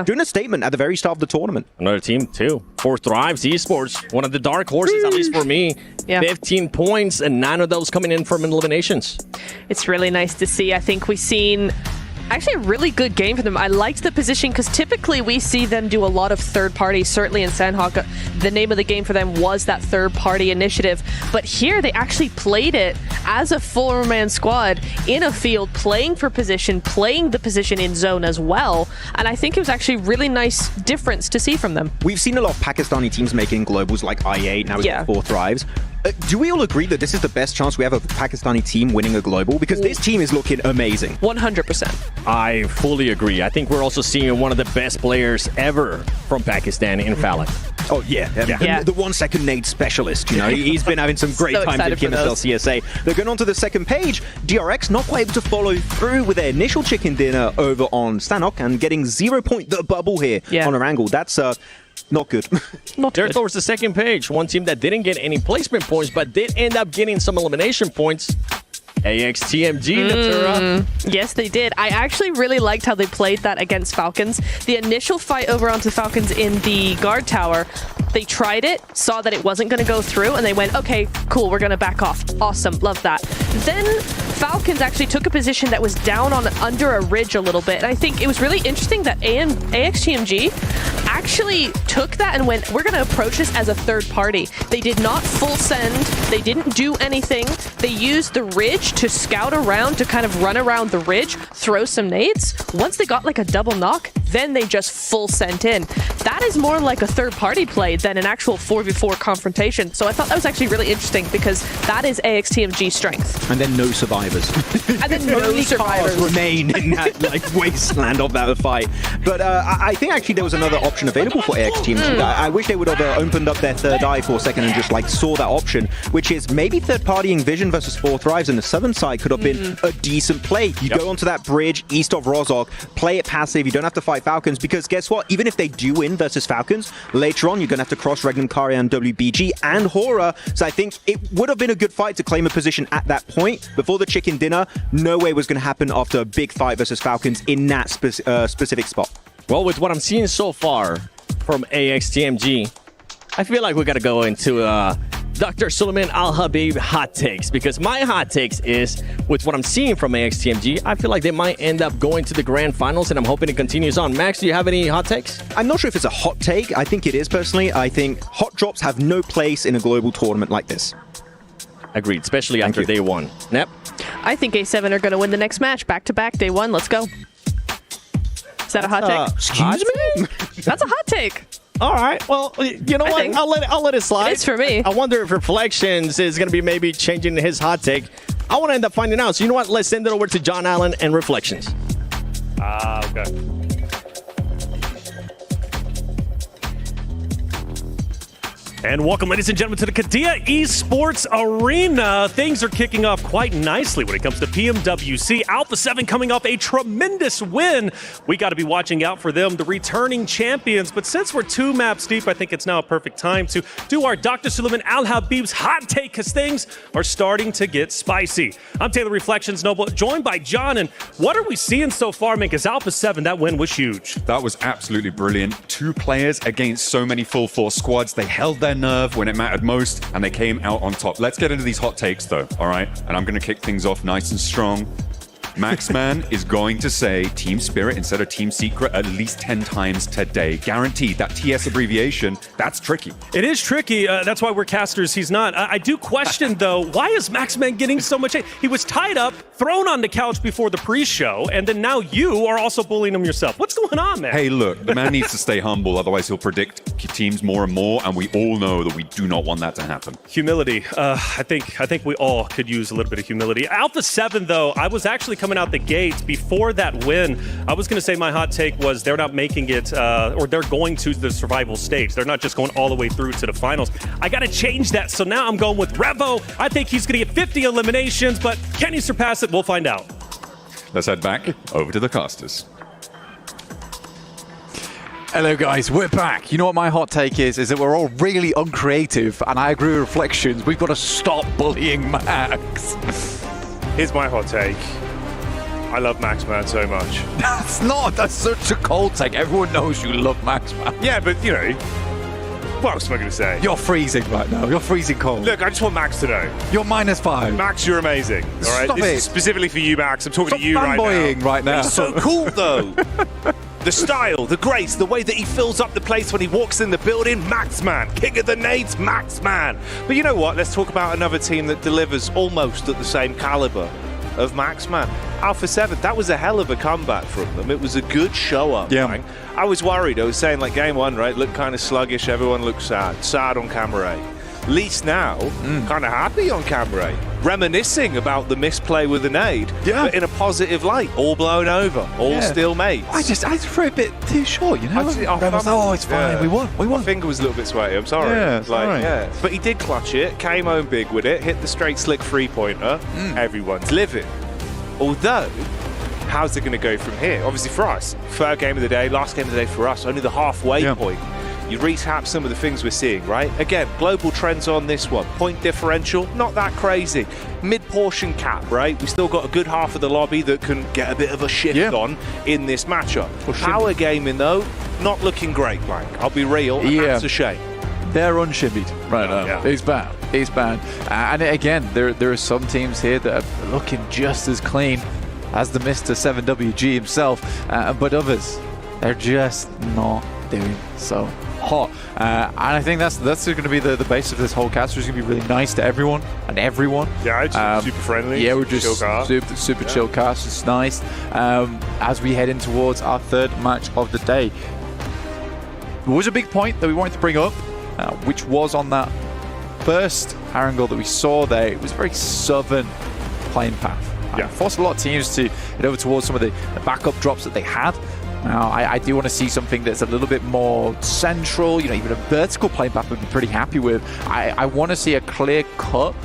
doing a statement at the very start of the tournament. Another team, too. 4th Thrives Esports, one of the dark horses, at least for me. 15 points, and 9 of those coming in from eliminations. It's really nice to see. I think we've seen actually a really good game for them. I liked the position because typically we see them do a lot of third party. Certainly in Sanok, the name of the game for them was that third party initiative. But here they actually played it as a 4-man squad in a field, playing for position, playing the position in zone as well. And I think it was actually really nice difference to see from them. We've seen a lot of Pakistani teams making globals like I8, now we've got 4th Thrives. Do we all agree that this is the best chance we have of a Pakistani team winning a global? Because this team is looking amazing. 100%. I fully agree. I think we're also seeing one of the best players ever from Pakistan in Falak. Oh, yeah. The 1-second nade specialist, you know. He's been having some great times at KMSL CSA. They're going on to the second page. DRX not quite able to follow through with their initial chicken dinner over on Sanok and getting 0 point the bubble here on Erangel. That's not good. There towards the second page, one team that didn't get any placement points, but did end up getting some elimination points. AXTMG, Natura. Yes, they did. I actually really liked how they played that against Falcons. The initial fight over onto Falcons in the guard tower, they tried it, saw that it wasn't going to go through, and they went, okay, cool, we're going to back off. Awesome, love that. Then Falcons actually took a position that was down on under a ridge a little bit, and I think it was really interesting that AXTMG actually took that and went, we're going to approach this as a third party. They did not full send, they didn't do anything, they used the ridge to scout around, to kind of run around the ridge, throw some nades. Once they got like a double knock, then they just full sent in. That is more like a third-party play than an actual 4v4 confrontation. So I thought that was actually really interesting because that is AXTMG's strength. And then no survivors. And then no survivors remain in that like wasteland of that fight. But I think actually there was another option available for AXTMG. I wish they would have opened up their third eye for a second and just like saw that option, which is maybe third-partying Vision versus 4 Thrives, and the southern side could have been a decent play. You go onto that bridge east of Rozhok, play it passive, you don't have to fight Falcons, because guess what? Even if they do win versus Falcons, later on you're going to have to cross Regnum Karya and WBG and Hora, so I think it would have been a good fight to claim a position at that point. Before the chicken dinner, no way was going to happen after a big fight versus Falcons in that specific spot. Well, with what I'm seeing so far from AXTMG, I feel like we got to go into Dr. Suleiman Al Habib hot takes, because my hot takes is, with what I'm seeing from AXTMG, I feel like they might end up going to the grand finals, and I'm hoping it continues on. Max, do you have any hot takes? I'm not sure if it's a hot take. I think it is, personally. I think hot drops have no place in a global tournament like this. Agreed, especially after day one. Yep. I think A7 are going to win the next match. Back-to-back, day one. Let's go. Is that a hot take? Excuse me? That's a hot take. All right. Well, you know what? I'll let it slide. It's for me. I wonder if Reflections is going to be maybe changing his hot take. I want to end up finding out. So you know what? Let's send it over to John Allen and Reflections. Okay. And welcome, ladies and gentlemen, to the Kadia Esports Arena. Things are kicking off quite nicely when it comes to PMWC. Alpha 7 coming off a tremendous win. We got to be watching out for them, the returning champions. But since we're 2 maps deep, I think it's now a perfect time to do our Dr. Suleiman Al Habib's hot take, because things are starting to get spicy. I'm Taylor Reflections Noble, joined by John. And what are we seeing so far, man? Because Alpha 7, that win was huge. That was absolutely brilliant. 2 players against so many full force squads. They held their nerve when it mattered most, and they came out on top. Let's get into these hot takes, though, all right? And I'm going to kick things off nice and strong. Maxman is going to say Team Spirit instead of Team Secret at least 10 times today. Guaranteed. That TS abbreviation, that's tricky. It is tricky. That's why we're casters. He's not. I do question, though, why is Maxman getting so much hate? He was tied up, thrown on the couch before the pre-show, and then now you are also bullying him yourself. What's going on, man? Hey, look, the man needs to stay humble, otherwise he'll predict teams more and more, and we all know that we do not want that to happen. Humility. I think we all could use a little bit of humility. Alpha 7, though, I was actually coming out the gates before that win. I was going to say my hot take was they're not making it, or they're going to the survival stage. They're not just going all the way through to the finals. I got to change that. So now I'm going with Revo. I think he's going to get 50 eliminations, but can he surpass it? We'll find out. Let's head back over to the casters. Hello guys, we're back. You know what my hot take is that we're all really uncreative, and I agree with Reflections. We've got to stop bullying Max. Here's my hot take. I love Maxman so much. That's such a cold take. Everyone knows you love Maxman. Yeah, but you know, what else am I going to say? You're freezing right now. You're freezing cold. Look, I just want Max to know. You're -5. Max, you're amazing. All right, Stop this it. is specifically for you, Max. I'm talking Stop to you right now. fanboying right now. He's so cool, though. The style, the grace, the way that he fills up the place when he walks in the building, Maxman. King of the nades, Maxman. But you know what? Let's talk about another team that delivers almost at the same caliber of Maxman. Alpha 7, that was a hell of a comeback from them. It was a good show-up. Yeah. Right? I was worried. I was saying, like, game 1, right, looked kind of sluggish. Everyone looked sad on camera 8. Least now, kind of happy on camera 8. Reminiscing about the misplay with the nade, but in a positive light. All blown over, all still mates. I threw a bit too short, you know? Oh, it's fine. We won. My finger was a little bit sweaty. I'm sorry. Yeah, it's all right. But he did clutch it, came home big with it, hit the straight slick 3-pointer. Everyone's living. Although, how's it going to go from here? Obviously for us, third game of the day, last game of the day for us, only the halfway point. You recap some of the things we're seeing, right? Again, global trends on this one. Point differential, not that crazy. Mid-portion cap, right? We still got a good half of the lobby that can get a bit of a shift on in this matchup. Power gaming, though, not looking great, Blank. I'll be real, and that's a shame. They're unshimmied right now. Yeah. It's bad. It's bad. And again, there are some teams here that are looking just as clean as the Mr. 7WG himself, but others, they're just not doing so hot. And I think that's going to be the base of this whole cast. We're just going to be really nice to everyone and everyone. Yeah, it's super friendly. Yeah, we're just super chill cast. It's nice. As we head in towards our third match of the day, there was a big point that we wanted to bring up, which was on that first Erangel that we saw there. It was a very southern playing path. Forced a lot of teams to head over towards some of the backup drops that they had. Now, I do want to see something that's a little bit more central, you know, even a vertical playing path I'd be pretty happy with. I want to see a clear-cut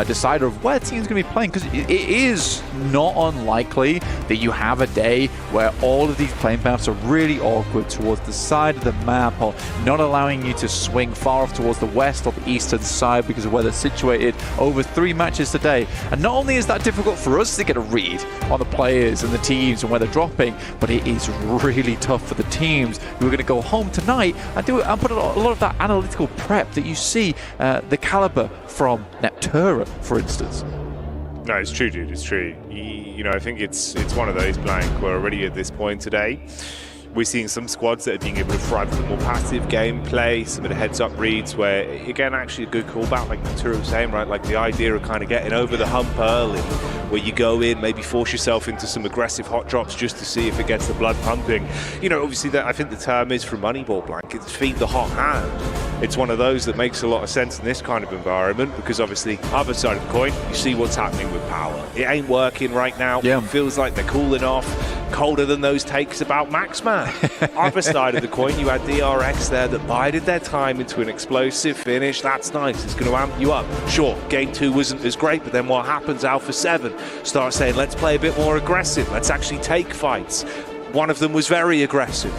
decider of where the team's going to be playing, because it is not unlikely that you have a day where all of these playing paths are really awkward towards the side of the map, or not allowing you to swing far off towards the west or the eastern side because of where they're situated over 3 matches today. And not only is that difficult for us to get a read on the players and the teams and where they're dropping, but it is really tough for the teams who are going to go home tonight and put a lot of that analytical prep that you see the caliber from Neptura, for instance. No, it's true, dude. It's true. You know, I think it's one of those, Blank, where already at this point today, we're seeing some squads that are being able to thrive with more passive gameplay, some of the heads-up reads where, again, actually a good callback, like Neptura was saying, right? Like the idea of kind of getting over the hump early, where you go in, maybe force yourself into some aggressive hot drops just to see if it gets the blood pumping. You know, obviously, that I think the term is from Moneyball, Blank, it's feed the hot hand. It's one of those that makes a lot of sense in this kind of environment, because obviously, other side of the coin, you see what's happening with power. It ain't working right now. Yeah. It feels like they're cooling off. Colder than those takes about Max Man. Other side of the coin, you had DRX there that bided their time into an explosive finish. That's nice. It's going to amp you up. Sure, game 2 wasn't as great, but then what happens? Alpha 7 starts saying, let's play a bit more aggressive. Let's actually take fights. One of them was very aggressive.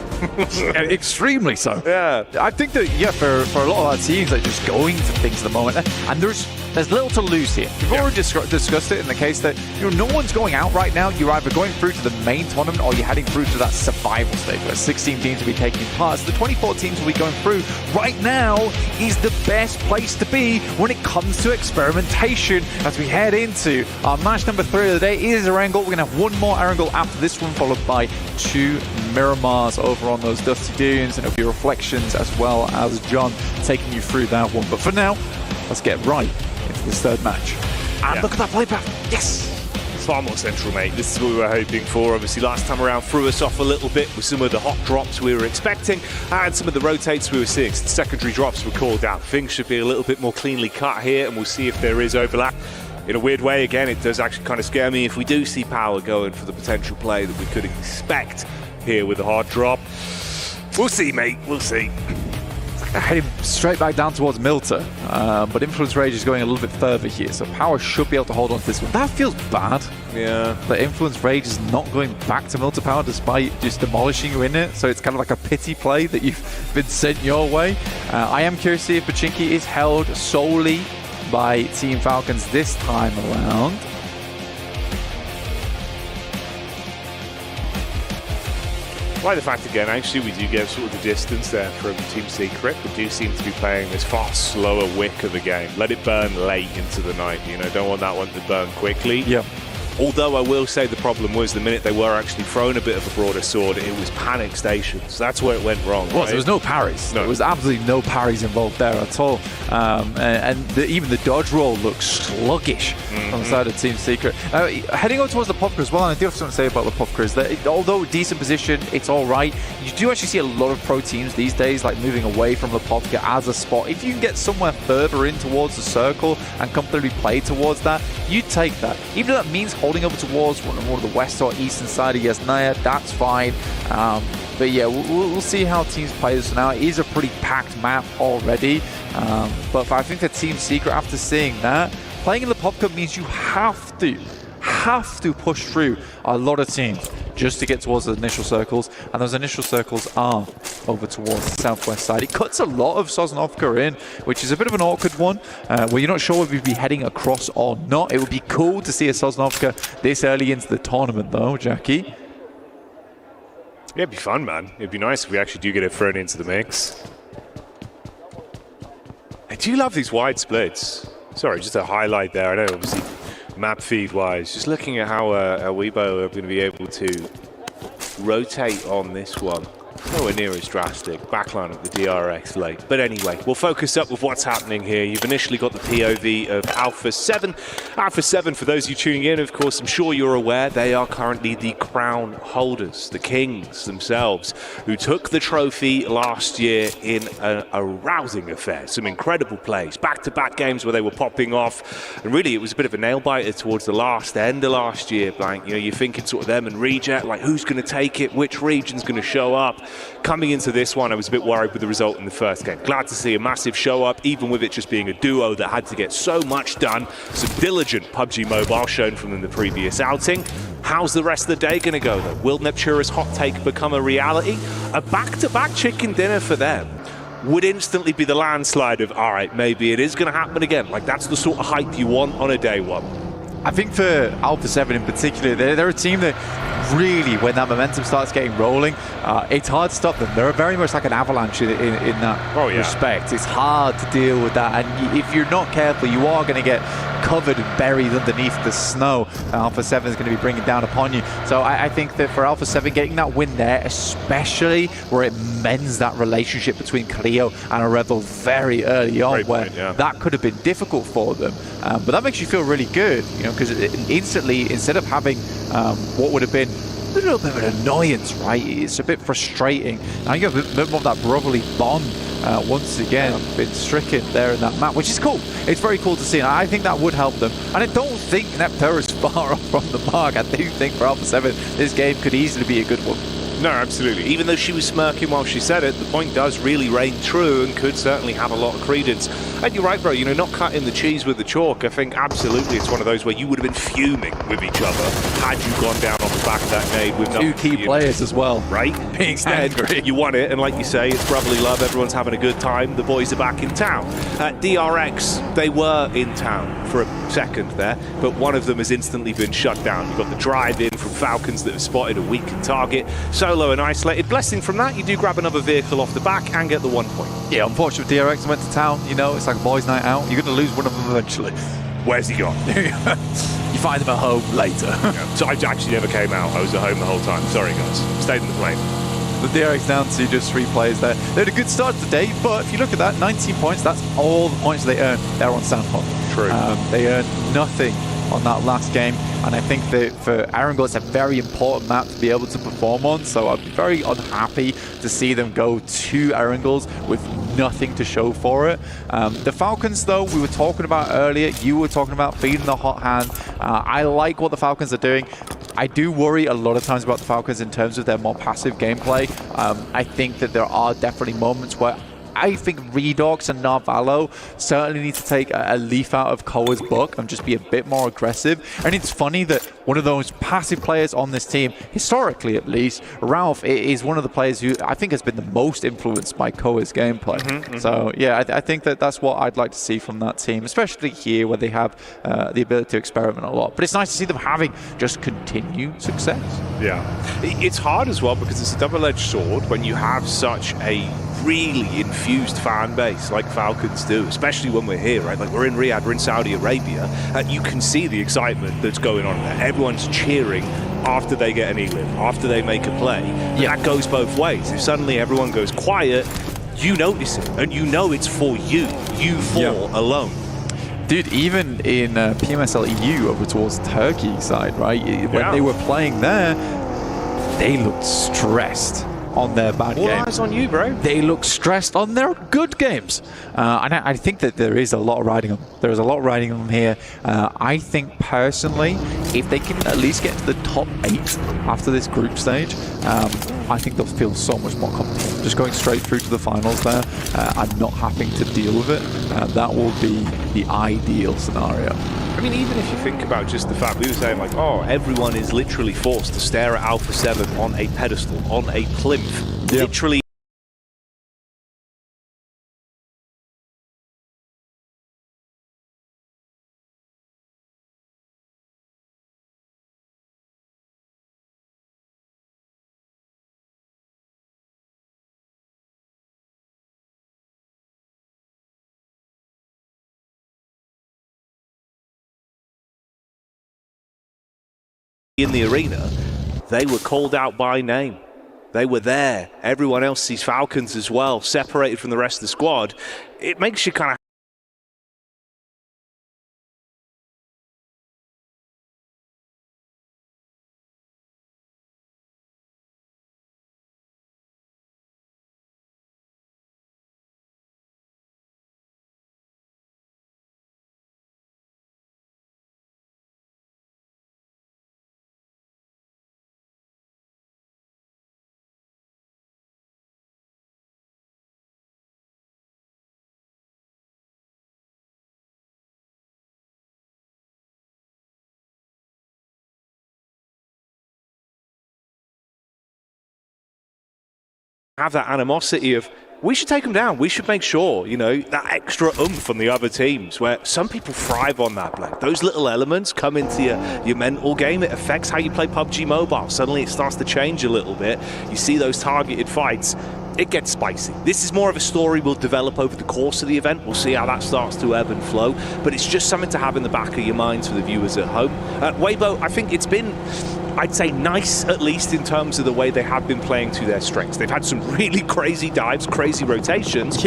Extremely so. Yeah. I think that, for a lot of our teams, they're just going for things at the moment. And there's little to lose here. We've already discussed it in the case that, you know, no one's going out right now. You're either going through to the main tournament or you're heading through to that survival stage where 16 teams will be taking part. So the 24 teams will be going through. Right now is the best place to be when it comes to experimentation. As we head into our match number 3 of the day is Erangel. We're going to have one more Erangel after this one, followed by 2 Miramars over on those Dusty Dunes, and it'll be Reflections as well as John taking you through that one. But for now, let's get right into this third match. And look at that play path. Yes! Far more central, mate. This is what we were hoping for. Obviously, last time around threw us off a little bit with some of the hot drops we were expecting and some of the rotates we were seeing. So the secondary drops were called out. Things should be a little bit more cleanly cut here, and we'll see if there is overlap. In a weird way, again, it does actually kind of scare me if we do see power going for the potential play that we could expect here with a hard drop. We'll see, mate. We'll see. Heading straight back down towards Milta, but Influence Rage is going a little bit further here, so Power should be able to hold on to this one. That feels bad. Yeah. But Influence Rage is not going back to Milta Power despite just demolishing you in it, so it's kind of like a pity play that you've been sent your way. I am curious to see if Pachinki is held solely by Team Falcons this time around. Like the fact, again, actually, we do get sort of the distance there from Team Secret. We do seem to be playing this far slower wick of the game. Let it burn late into the night, you know, don't want that one to burn quickly. Yeah. Although I will say the problem was the minute they were actually throwing a bit of a broader sword, it was panic stations. That's where it went wrong. Well, right? there was no parries. No. There was absolutely no parries involved there at all. Even the dodge roll looks sluggish on the side of Team Secret. Heading on towards the Puffker as well, and I do have something to say about the Puffker, is that although decent position, it's all right. You do actually see a lot of pro teams these days like moving away from the Puffker as a spot. If you can get somewhere further in towards the circle and comfortably play towards that, you take that. Even though that means holding over towards one of the west or eastern side of Yasnaya, that's fine. But yeah, we'll see how teams play this now. It is a pretty packed map already. But I think that Team Secret, after seeing that, playing in the Pop Cup means you have to push through a lot of teams just to get towards the initial circles, and those initial circles are over towards the southwest side. It cuts a lot of Sosnovka in, which is a bit of an awkward one, where you're not sure if you'd be heading across or not. It would be cool to see a Sosnovka this early into the tournament, though, Jackie. Yeah, it'd be fun, man. It'd be nice if we actually do get it thrown into the mix. I do love these wide splits. Sorry, just a highlight there. I know, obviously, map feed-wise, just looking at how Weibo are going to be able to rotate on this one. Nowhere near as drastic. Backline of the DRX late. But anyway, we'll focus up with what's happening here. You've initially got the POV of Alpha 7. Alpha 7, for those of you tuning in, of course, I'm sure you're aware, they are currently the crown holders, the kings themselves, who took the trophy last year in a rousing affair. Some incredible plays, back-to-back games where they were popping off. And really, it was a bit of a nail-biter towards the end of last year. Like, you know, you're thinking sort of them and Reject, like who's going to take it, which region's going to show up. Coming into this one, I was a bit worried with the result in the first game. Glad to see a massive show up, even with it just being a duo that had to get so much done. Some diligent PUBG Mobile shown from them the previous outing. How's the rest of the day going to go, though? Will Neptura's hot take become a reality? A back-to-back chicken dinner for them would instantly be the landslide of, all right, maybe it is going to happen again. Like, that's the sort of hype you want on a day one. I think for Alpha 7 in particular, they're a team that really, when that momentum starts getting rolling, it's hard to stop them. They're very much like an avalanche in that respect. It's hard to deal with that, and if you're not careful, you are going to get covered and buried underneath the snow. Alpha 7 is going to be bringing down upon you. So I think that for Alpha 7, getting that win there, especially where it mends that relationship between Cleo and a Rebel very early on, that could have been difficult for them. But that makes you feel really good, you know, because instantly, instead of having what would have been a little bit of an annoyance, right? It's a bit frustrating. Now you have a bit more of that brotherly bond once again been stricken there in that map, which is cool. It's very cool to see, and I think that would help them. And I don't think Neptune is far off from the mark. I do think for Alpha 7, this game could easily be a good one. No, absolutely. Even though she was smirking while she said it, the point does really reign true and could certainly have a lot of credence. And you're right, bro, you know, not cutting the cheese with the chalk, I think absolutely it's one of those where you would have been fuming with each other had you gone down off the back of that nade with two key players as well. Right? Instead, you won it, and like you say, it's brotherly love, everyone's having a good time, the boys are back in town. DRX, they were in town for a second there, but one of them has instantly been shut down. You've got the drive-in from Falcons that have spotted a weakened target. Solo and isolated. Blessing from that, you do grab another vehicle off the back and get the 1 point. Yeah, unfortunately, DRX went to town. You know, it's like a boys' night out. You're going to lose one of them eventually. Where's he gone? You find them at home later. So I actually never came out. I was at home the whole time. Sorry, guys. Stayed in the plane. The DRX down to just 3 players there. They had a good start to the day, but if you look at that, 19 points, that's all the points they earned there on Sanok. True. They earned nothing on that last game, and I think that for Erangel, it's a very important map to be able to perform on, so I'd be very unhappy to see them go to Erangels with nothing to show for it. The Falcons, though, we were talking about earlier, you were talking about feeding the hot hand. I like what the Falcons are doing. I do worry a lot of times about the Falcons in terms of their more passive gameplay. I think that there are definitely moments where I think Redox and Narvalo certainly need to take a leaf out of Koa's book and just be a bit more aggressive. And it's funny that one of those passive players on this team, historically at least, Ralph is one of the players who I think has been the most influenced by Koa's gameplay. So yeah, I think that that's what I'd like to see from that team, especially here where they have the ability to experiment a lot. But it's nice to see them having just continued success. Yeah. It's hard as well because it's a double-edged sword when you have such a really infused fan base like Falcons do, especially when we're here, right? Like we're in Riyadh, we're in Saudi Arabia, and you can see the excitement that's going on there. Everyone's cheering after they get an elim, after they make a play. That goes both ways. If suddenly everyone goes quiet, you notice it, and you know it's for you four alone. Dude, even in PMSL EU over towards Turkey side, right? When they were playing there, they looked stressed on their bad games. All eyes on you, bro. They look stressed on their good games. And I think that there is a lot riding on. There's a lot riding on here. I think personally, if they can at least get to the top 8 after this group stage, I think they'll feel so much more comfortable. Just going straight through to the finals there and not having to deal with it, that will be the ideal scenario. I mean, even if you think about just the fact, we were saying like, oh, everyone is literally forced to stare at Alpha 7 on a pedestal, on a plinth, literally. In the arena, they were called out by name. They were there. Everyone else sees Falcons as well, separated from the rest of the squad. It makes you kind of have that animosity of, we should take them down. We should make sure, you know, that extra oomph on the other teams, where some people thrive on that, Blake. Those little elements come into your mental game. It affects how you play PUBG Mobile. Suddenly it starts to change a little bit. You see those targeted fights. It gets spicy. This is more of a story we'll develop over the course of the event. We'll see how that starts to ebb and flow. But it's just something to have in the back of your minds for the viewers at home. Weibo, I think it's been, I'd say, nice, at least in terms of the way they have been playing to their strengths. They've had some really crazy dives, crazy rotations,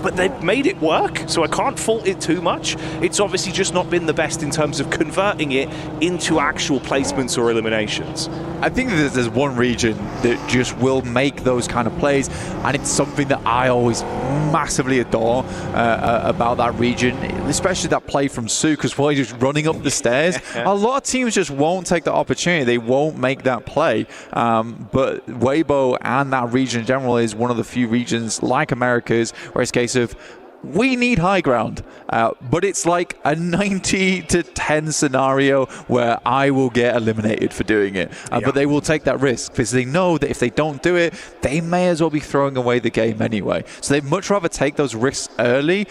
but they've made it work, so I can't fault it too much. It's obviously just not been the best in terms of converting it into actual placements or eliminations. I think that there's one region that just will make those kind of plays, and it's something that I always massively adore about that region, especially that play from Sook as well, just running up the stairs. A lot of teams just won't take the opportunity. They won't make that play. But Weibo and that region in general is one of the few regions like Americas where it's a case of, we need high ground, but it's like a 90-10 scenario where I will get eliminated for doing it. But they will take that risk because they know that if they don't do it, they may as well be throwing away the game anyway. So they'd much rather take those risks early,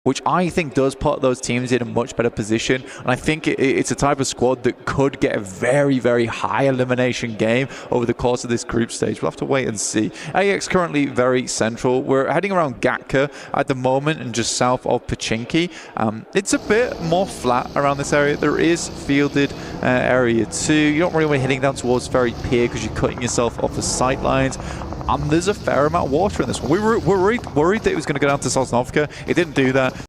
which I think does put those teams in a much better position. And I think it's a type of squad that could get a very, very high elimination game over the course of this group stage. We'll have to wait and see. AX currently very central. We're heading around Gatka at the moment and just south of Pachinki. It's a bit more flat around this area. There is fielded area 2. You don't really want to be heading down towards Ferry Pier because you're cutting yourself off the sight lines. There's a fair amount of water in this one. We were worried that it was going to go down to Sosnovka. It didn't do that.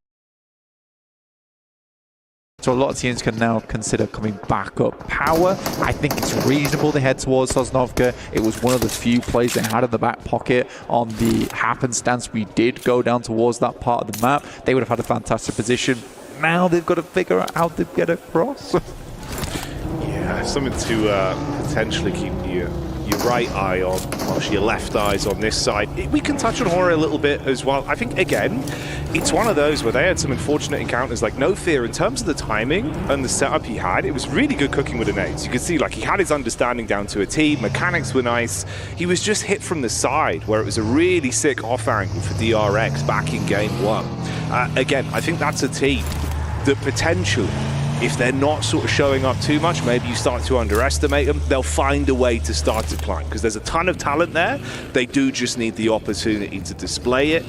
So a lot of teams can now consider coming back up. Power, I think it's reasonable they head towards Sosnovka. It was one of the few plays they had in the back pocket on the happenstance we did go down towards that part of the map. They would have had a fantastic position. Now they've got to figure out how to get across. Yeah, something to potentially keep your right eye on, whilst your left eye's on this side. We can touch on Horror a little bit as well. I think, again, it's one of those where they had some unfortunate encounters, like No Fear, in terms of the timing and the setup he had. It was really good cooking with the nades. You could see, like, he had his understanding down to a T, mechanics were nice. He was just hit from the side, where it was a really sick off angle for DRX back in game 1. Again, I think that's a team that potentially, if they're not sort of showing up too much, maybe you start to underestimate them, they'll find a way to start to climb, because there's a ton of talent there. They do just need the opportunity to display it.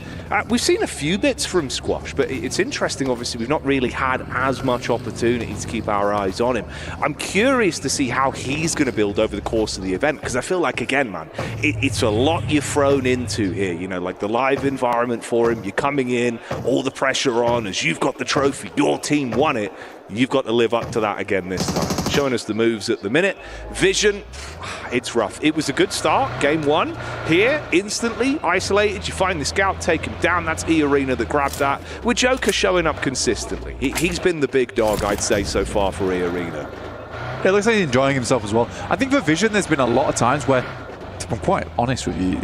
We've seen a few bits from Squash, but it's interesting, obviously, we've not really had as much opportunity to keep our eyes on him. I'm curious to see how he's going to build over the course of the event, because I feel like, again, man, it's a lot you're thrown into here, you know, like the live environment for him, you're coming in, all the pressure on, as you've got the trophy, your team won it, you've got to live up to that again this time. Showing us the moves at the minute. Vision, it's rough. It was a good start, game 1. Here, instantly isolated, you find the scout, take him down. That's E-Arena that grabbed that. With Joker showing up consistently. He's been the big dog, I'd say, so far for E-Arena. Yeah, it looks like he's enjoying himself as well. I think for Vision, there's been a lot of times where, if I'm quite honest with you,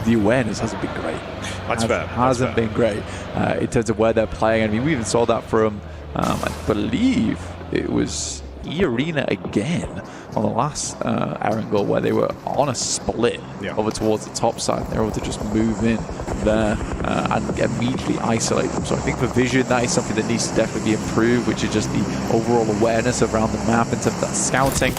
the awareness hasn't been great. That's fair. Hasn't been great in terms of where they're playing. I mean, we even saw that from, I believe it was E-Arena again on the last Erangel, where they were on a split over towards the top side. They were able to just move in there and immediately isolate them. So I think for Vision, that is something that needs to definitely be improved, which is just the overall awareness around the map in terms of that scouting,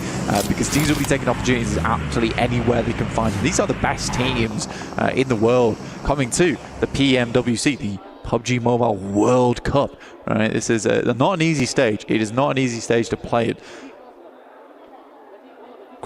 because teams will be taking opportunities absolutely anywhere they can find them. These are the best teams in the world coming to the PMWC, the PUBG Mobile World Cup. Right, this is not an easy stage. It is not an easy stage to play it.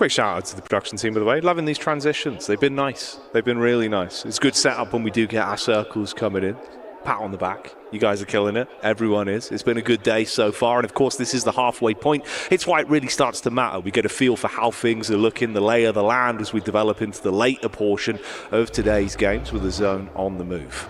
Quick shout out to the production team, by the way. Loving these transitions. They've been nice. They've been really nice. It's good setup when we do get our circles coming in. Pat on the back. You guys are killing it. Everyone is. It's been a good day so far. And of course, this is the halfway point. It's why it really starts to matter. We get a feel for how things are looking, the lay of the land as we develop into the later portion of today's games with the zone on the move.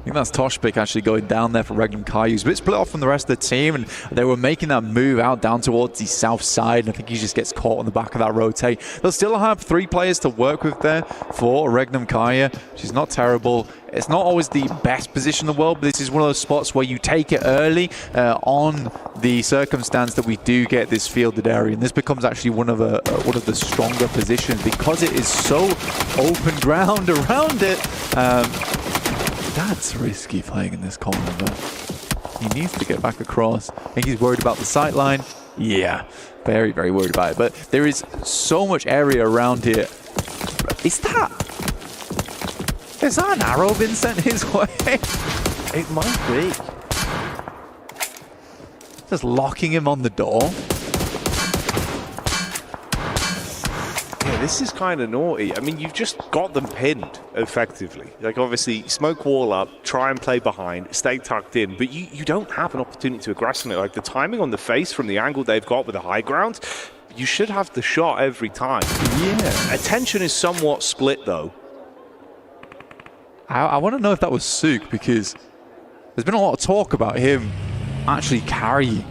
I think that's Toshpik actually going down there for Regnum Kai, who's a bit split off from the rest of the team, and they were making that move out down towards the south side, and I think he just gets caught on the back of that rotate. They'll still have 3 players to work with there for Regnum Kaya. She's not terrible. It's not always the best position in the world, but this is one of those spots where you take it early on the circumstance that we do get this fielded area, and this becomes actually one of the stronger positions because it is so open ground around it. That's risky playing in this corner, but he needs to get back across. I think he's worried about the sight line. Yeah, very, very worried about it. But there is so much area around here. Is that an arrow been sent his way? It might be. Just locking him on the door. This is kind of naughty. I mean, you've just got them pinned, effectively. Like, obviously, smoke wall up, try and play behind, stay tucked in, but you don't have an opportunity to aggress on it. Like, the timing on the face from the angle they've got with the high ground, you should have the shot every time. Yeah. Attention is somewhat split, though. I want to know if that was Sook, because there's been a lot of talk about him actually carrying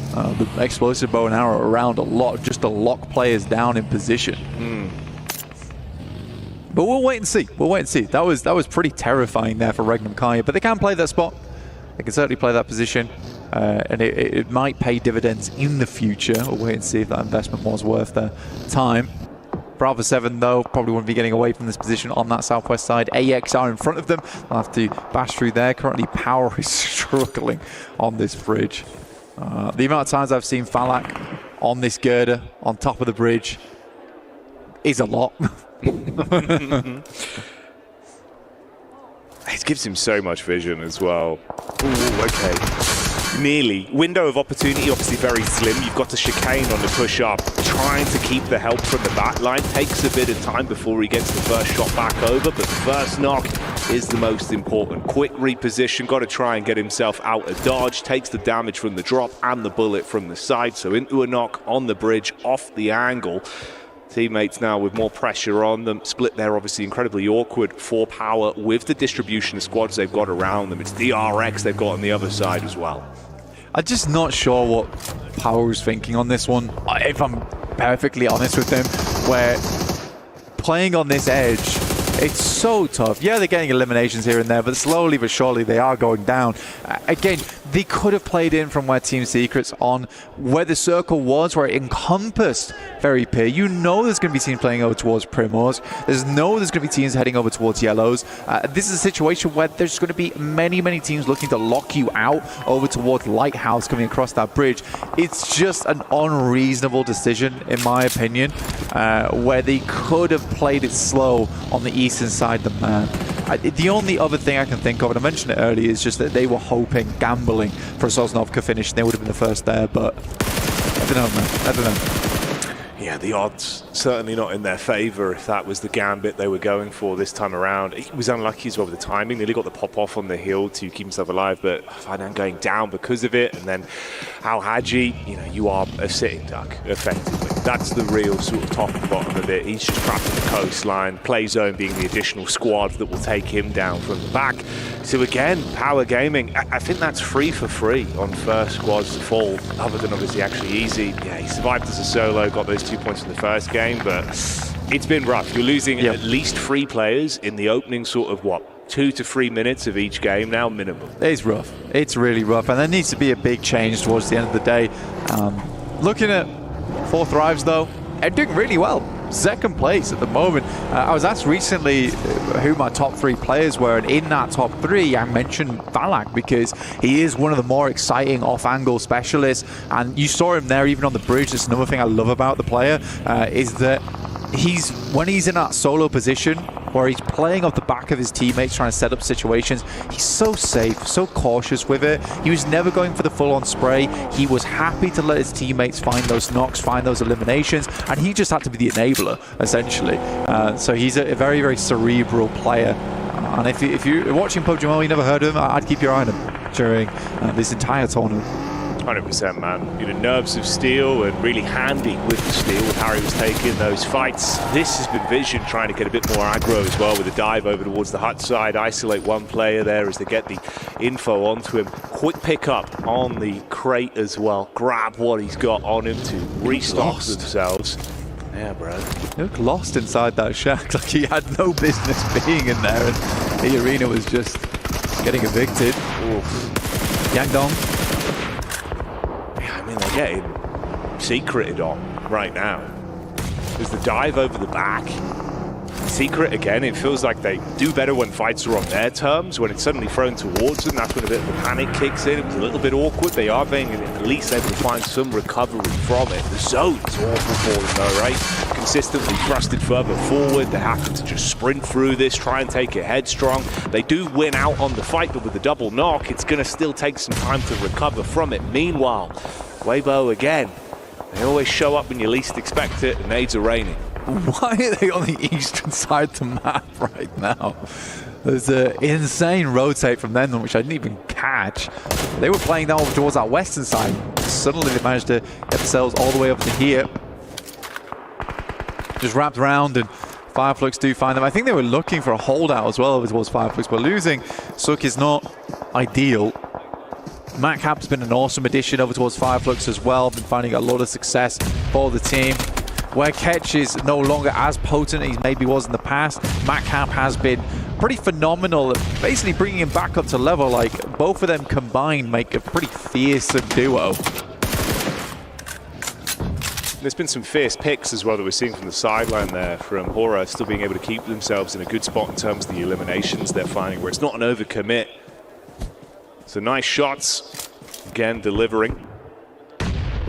the explosive bow and arrow around a lot, just to lock players down in position. But we'll wait and see. We'll wait and see. That was pretty terrifying there for Regnum Kaya, but they can play that spot. They can certainly play that position, and it might pay dividends in the future. We'll wait and see if that investment was worth their time. Bravo 7, though, probably wouldn't be getting away from this position on that southwest side. AX are in front of them. They'll have to bash through there. Currently, Power is struggling on this bridge. The amount of times I've seen Falak on this girder, on top of the bridge, is a lot. It gives him so much vision as well. Ooh, okay. Nearly. Window of opportunity, obviously very slim. You've got to chicane on the push up. Trying to keep the help from the back line. Takes a bit of time before he gets the first shot back over, but the first knock is the most important. Quick reposition, got to try and get himself out of dodge. Takes the damage from the drop and the bullet from the side, so into a knock on the bridge, off the angle. Teammates now with more pressure on them. Split there, obviously incredibly awkward for Power with the distribution of squads they've got around them. It's DRX they've got on the other side as well. I'm just not sure what Power was thinking on this one, if I'm perfectly honest with them, where playing on this edge, it's so tough. Yeah, they're getting eliminations here and there, but slowly but surely they are going down. Again, they could have played in from where Team Secret's on, where the circle was, where it encompassed Very Peer. You know there's going to be teams playing over towards Primrose. There's going to be teams heading over towards Yellows. This is a situation where there's going to be many, many teams looking to lock you out over towards Lighthouse coming across that bridge. It's just an unreasonable decision, in my opinion, where they could have played it slow on the eastern side of the map. The only other thing I can think of, and I mentioned it earlier, is just that they were hoping, gambling for a Sosnovka finish, and they would have been the first there, but I don't know, man. I don't know. Yeah, the odds certainly not in their favour if that was the gambit they were going for this time around. He was unlucky as well with the timing. Nearly got the pop-off on the hill to keep himself alive, but Fainan going down because of it. And then Al Haji, you are a sitting duck, effectively. That's the real sort of top and bottom of it. He's just trapped in the coastline. Play zone being the additional squad that will take him down from the back. So again, Power Gaming, I think that's free for free on first squads to fall, other than obviously actually easy. Yeah, he survived as a solo, got those 2 points in the first game, but it's been rough. You're losing at least 3 players in the opening sort of, 2 to 3 minutes of each game now, minimum. It's rough. It's really rough, and there needs to be a big change towards the end of the day. Looking at 4 Thrives, though, they're doing really well. Second place at the moment. I was asked recently who my top 3 players were, and in that top 3 I mentioned Valak because he is one of the more exciting off-angle specialists, and you saw him there even on the bridge. That's another thing I love about the player, is that when he's in that solo position where he's playing off the back of his teammates, trying to set up situations, he's so safe, so cautious with it. He was never going for the full-on spray. He was happy to let his teammates find those knocks, find those eliminations, and he just had to be the enabler, essentially. So he's a very, very cerebral player. And if you're watching PUBG Mobile, you never heard of him, I'd keep your eye on him during this entire tournament. 100%, man. You know, nerves of steel and really handy with the steel with how he was taking those fights. This has been Vision trying to get a bit more aggro as well with a dive over towards the hut side, isolate one player there as they get the info onto him. Quick pick up on the crate as well. Grab what he's got on him to restock themselves. Yeah, bro. He looked lost inside that shack, like he had no business being in there, and the arena was just getting evicted. Yangdong. I mean, they're getting secreted on right now. There's the dive over the back. Secret again, it feels like they do better when fights are on their terms. When it's suddenly thrown towards them, that's when a bit of a panic kicks in. It was a little bit awkward. They are being at least able to find some recovery from it. The zone's awful for them though, right? Consistently thrusted further forward. They have to just sprint through this, try and take it headstrong. They do win out on the fight, but with the double knock, it's going to still take some time to recover from it. Meanwhile, Weibo again. They always show up when you least expect it, and nades are raining. Why are they on the eastern side of the map right now? There's an insane rotate from them, which I didn't even catch. They were playing down over towards that western side. Suddenly they managed to get themselves all the way up to here. Just wrapped around, and Fireflux do find them. I think they were looking for a holdout as well over towards Fireflux, but losing Suk is not ideal. Matt Cap's been an awesome addition over towards Fireflux as well. Been finding a lot of success for the team. Where Ketch is no longer as potent as he maybe was in the past, Matt Cap has been pretty phenomenal at basically bringing him back up to level. Like, both of them combined make a pretty fearsome duo. There's been some fierce picks as well that we're seeing from the sideline there from Hora, still being able to keep themselves in a good spot in terms of the eliminations they're finding, where it's not an overcommit. So nice shots, again delivering.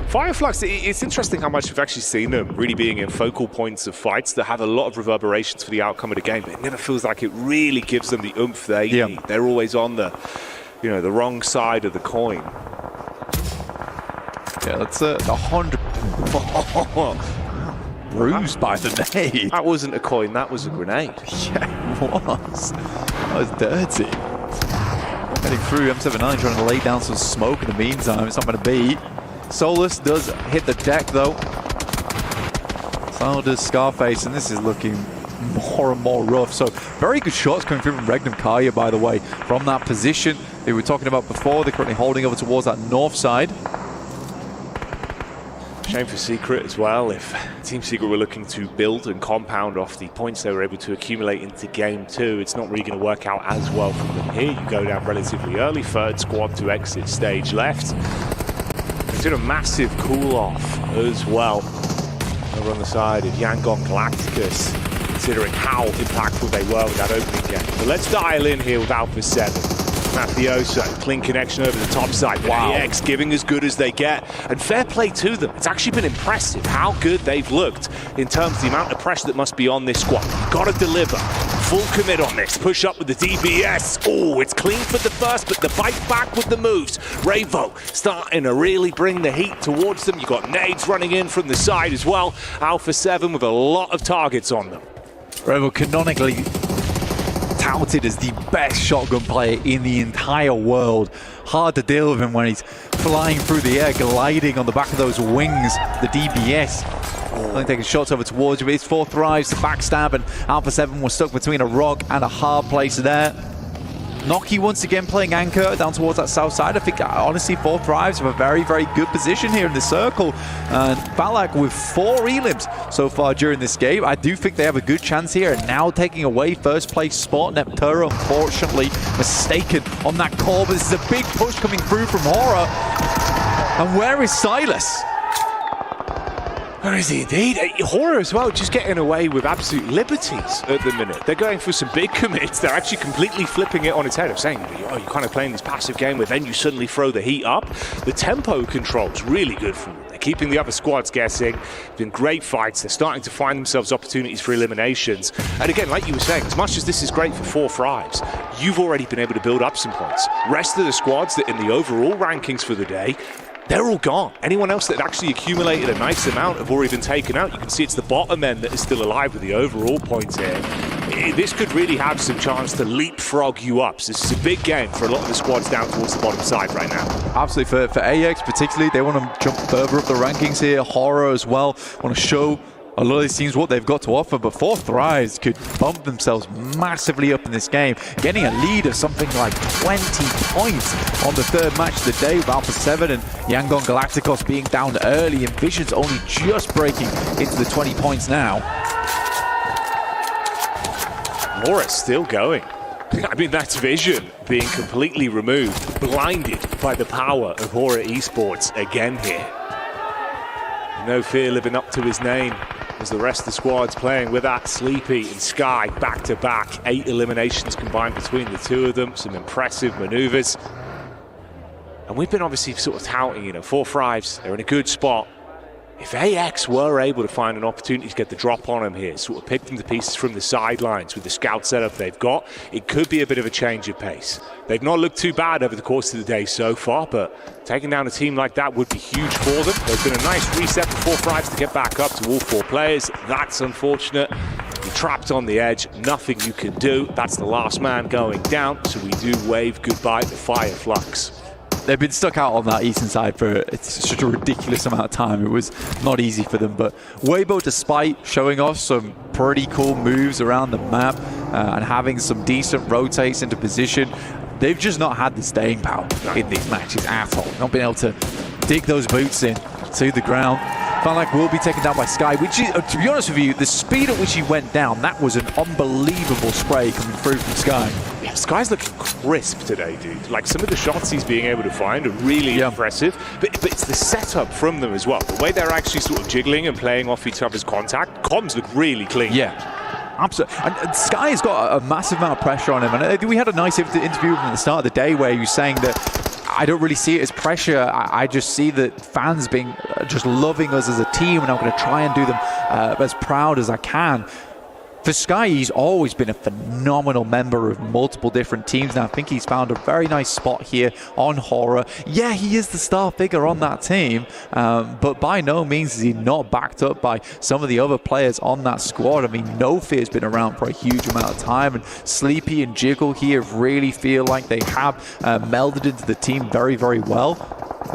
Fireflux, it's interesting how much we've actually seen them really being in focal points of fights that have a lot of reverberations for the outcome of the game, but it never feels like it really gives them the oomph they need. They're always on the, you know, the wrong side of the coin. Yeah, that's 100. Bruised by the nade. That wasn't a coin, that was a grenade. Yeah, it was. That was dirty. Heading through M79, trying to lay down some smoke in the meantime. It's not going to be. Solus does hit the deck though. So does Scarface, and this is looking more and more rough. So very good shots coming through from Regnum Kaya, by the way, from that position they were talking about before. They're currently holding over towards that north side. Shame for Secret as well. If Team Secret were looking to build and compound off the points they were able to accumulate into Game 2, it's not really going to work out as well for them here. You go down relatively early, third squad to exit stage left. Did a massive cool-off as well over on the side of Yangon Galacticus, considering how impactful they were with that opening game. But let's dial in here with Alpha 7. Mafioso, clean connection over the top side. Wow. AX giving as good as they get. And fair play to them. It's actually been impressive how good they've looked in terms of the amount of pressure that must be on this squad. You've got to deliver. Full commit on this. Push up with the DBS. Oh, it's clean for the first, but the bite back with the moves. Ravo starting to really bring the heat towards them. You've got nades running in from the side as well. Alpha 7 with a lot of targets on them. Ravo canonically touted as the best shotgun player in the entire world. Hard to deal with him when he's flying through the air, gliding on the back of those wings, the DBS. Only taking shots over towards you, but it's 4 thrives, the backstab, and Alpha 7 was stuck between a rock and a hard place there. Noki once again playing anchor down towards that south side. I think honestly 4 thrives have a very, very good position here in the circle. And Balak with 4 elims so far during this game. I do think they have a good chance here, and now taking away first place spot. Neptura unfortunately mistaken on that call, but this is a big push coming through from Hora. And where is Silas? Where is he indeed? Hora as well, just getting away with absolute liberties at the minute. They're going for some big commits. They're actually completely flipping it on its head of saying, oh, you're kind of playing this passive game where then you suddenly throw the heat up. The tempo control's really good for them. They keeping the other squads guessing. Been great fights. They're starting to find themselves opportunities for eliminations. And again, like you were saying, as much as this is great for 4 Thrives, you've already been able to build up some points. Rest of the squads that in the overall rankings for the day, they're all gone. Anyone else that actually accumulated a nice amount have already been taken out. You can see it's the bottom end that is still alive with the overall points here. This could really have some chance to leapfrog you up. So this is a big game for a lot of the squads down towards the bottom side right now. Absolutely. For AX particularly, they want to jump further up the rankings here. Horror as well. Want to show a lot of these teams what they've got to offer, but 4 Thrives could bump themselves massively up in this game, getting a lead of something like 20 points on the 3rd match of the day with Alpha 7 and Yangon Galacticos being down early and Vision's only just breaking into the 20 points now. Laura's still going. I mean, that's Vision being completely removed, blinded by the power of Horror Esports again here. No Fear living up to his name as the rest of the squad's playing with that. Sleepy and Sky back-to-back. 8 eliminations combined between the two of them. Some impressive maneuvers. And we've been obviously sort of touting, 4 Thrives, they're in a good spot. If AX were able to find an opportunity to get the drop on them here, sort of pick them to pieces from the sidelines with the scout setup they've got, it could be a bit of a change of pace. They've not looked too bad over the course of the day so far, but taking down a team like that would be huge for them. There's been a nice reset for 4 Thrives to get back up to all 4 players. That's unfortunate. You're trapped on the edge, nothing you can do. That's the last man going down, so we do wave goodbye to Fire Flux. They've been stuck out on that eastern side for such a ridiculous amount of time. It was not easy for them, but Weibo, despite showing off some pretty cool moves around the map and having some decent rotates into position, they've just not had the staying power in these matches at all. Not been able to dig those boots in to the ground. Felt like we'll be taken down by Sky, which is, to be honest with you, the speed at which he went down, that was an unbelievable spray coming through from Sky. Yeah, Sky's looking crisp today, dude. Like, some of the shots he's being able to find are really impressive, but it's the setup from them as well. The way they're actually sort of jiggling and playing off each other's contact, comms look really clean. Yeah. Absolutely. And Sky has got a massive amount of pressure on him. And we had a nice interview with him at the start of the day where he was saying that I don't really see it as pressure. I just see that fans being just loving us as a team, and I'm going to try and do them as proud as I can. For Sky, he's always been a phenomenal member of multiple different teams, and I think he's found a very nice spot here on Horror. Yeah, he is the star figure on that team, but by no means is he not backed up by some of the other players on that squad. I mean, No Fear's been around for a huge amount of time, and Sleepy and Jiggle here really feel like they have melded into the team very, very well.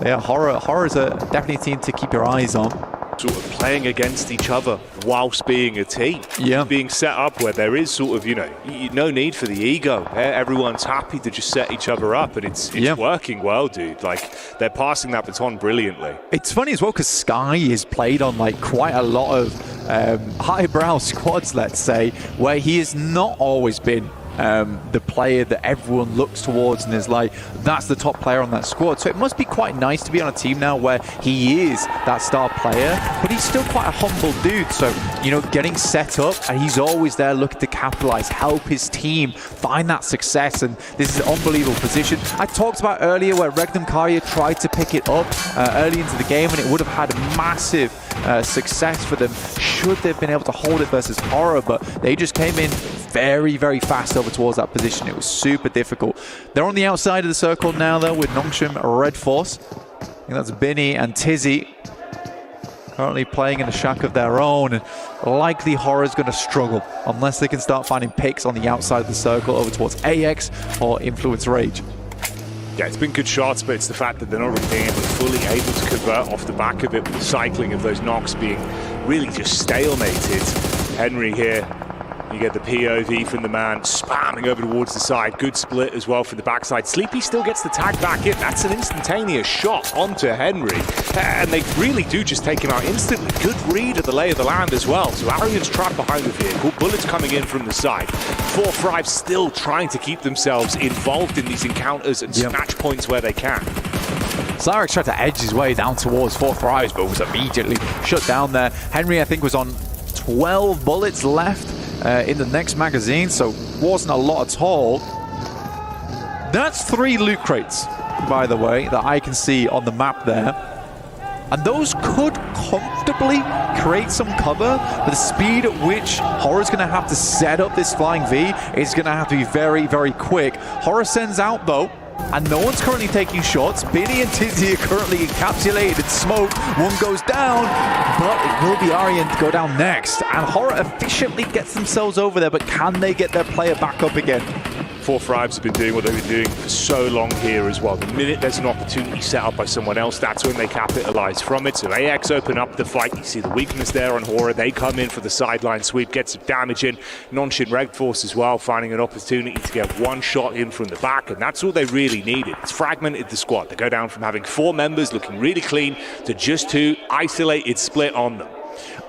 Yeah, Horror's definitely a team to keep your eyes on. Sort of playing against each other whilst being a team. Yeah. Being set up where there is sort of, no need for the ego. Everyone's happy to just set each other up, and it's working well, dude. Like, they're passing that baton brilliantly. It's funny as well because Sky is played on like quite a lot of highbrow squads, let's say, where he has not always been the player that everyone looks towards and is like, that's the top player on that squad. So it must be quite nice to be on a team now where he is that star player, but he's still quite a humble dude. So, getting set up, and he's always there looking to capitalize, help his team find that success. And this is an unbelievable position. I talked about earlier where Regnum Karya tried to pick it up early into the game, and it would have had massive success for them should they've been able to hold it versus Horror, but they just came in very, very fast over towards that position. It was super difficult. They're on the outside of the circle now, though, with Nongshim, Red Force. I think that's Binny and Tizzy currently playing in a shack of their own, and likely Horror's going to struggle unless they can start finding picks on the outside of the circle over towards AX or Influence Rage. Yeah, it's been good shots, but it's the fact that they're not really being fully able to convert off the back of it, with the cycling of those knocks being really just stalemated. Henry here, you get the POV from the man spamming over towards the side. Good split as well for the backside. Sleepy still gets the tag back in. That's an instantaneous shot onto Henry. And they really do just take him out instantly. Good read of the lay of the land as well. So Arian's trapped behind the vehicle. Bullets coming in from the side. 4 Thrive still trying to keep themselves involved in these encounters and snatch points where they can. Zarek tried to edge his way down towards 4 Thrives, but was immediately shut down there. Henry, I think, was on 12 bullets left in the next magazine, so wasn't a lot at all. That's 3 loot crates, by the way, that I can see on the map there. And those could comfortably create some cover, but the speed at which Horror's going to have to set up this flying V is going to have to be very, very quick. Horror sends out, though, and no one's currently taking shots. Binny and Tizzy are currently encapsulated in smoke. One goes down, but it will be Aryan to go down next. And Horror efficiently gets themselves over there, but can they get their player back up again? 4-5s have been doing what they've been doing for so long here as well. The minute there's an opportunity set up by someone else, that's when they capitalize from it. So AX open up the fight. You see the weakness there on Horror. They come in for the sideline sweep, get some damage in. Non-Shin Red Force as well, finding an opportunity to get one shot in from the back, and that's all they really needed. It's fragmented the squad. They go down from having 4 members looking really clean to just 2 isolated split on them.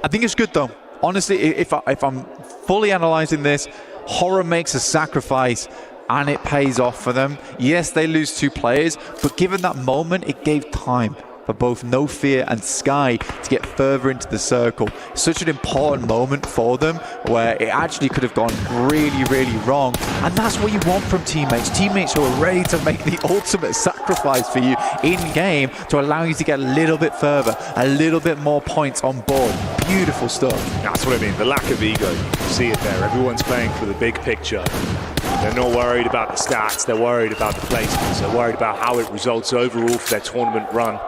I think it's good, though. Honestly, if I'm fully analyzing this, Horror makes a sacrifice and it pays off for them. Yes, they lose 2 players, but given that moment, it gave time for both No Fear and Sky to get further into the circle. Such an important moment for them where it actually could have gone really, really wrong. And that's what you want from teammates. Teammates who are ready to make the ultimate sacrifice for you in-game to allow you to get a little bit further, a little bit more points on board. Beautiful stuff. That's what I mean, the lack of ego. You see it there. Everyone's playing for the big picture. They're not worried about the stats. They're worried about the placements. They're worried about how it results overall for their tournament run.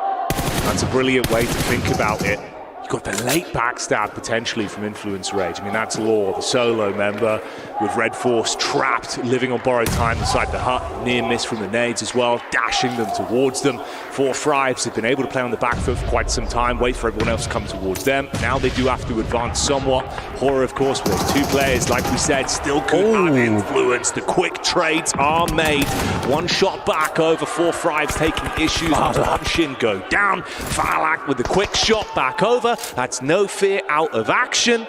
That's a brilliant way to think about it. You've got the late backstab potentially from Influence Rage. I mean, that's Law, the solo member with Red Force trapped, living on borrowed time inside the hut. Near miss from the nades as well, dashing them towards them. 4-5s have been able to play on the back foot for quite some time, wait for everyone else to come towards them. Now they do have to advance somewhat. Horror, of course, with those 2 players, like we said, still could have influence. The quick trades are made. One shot back over, 4-5s taking issues. Shin go down. Falak with the quick shot back over. That's No Fear out of action.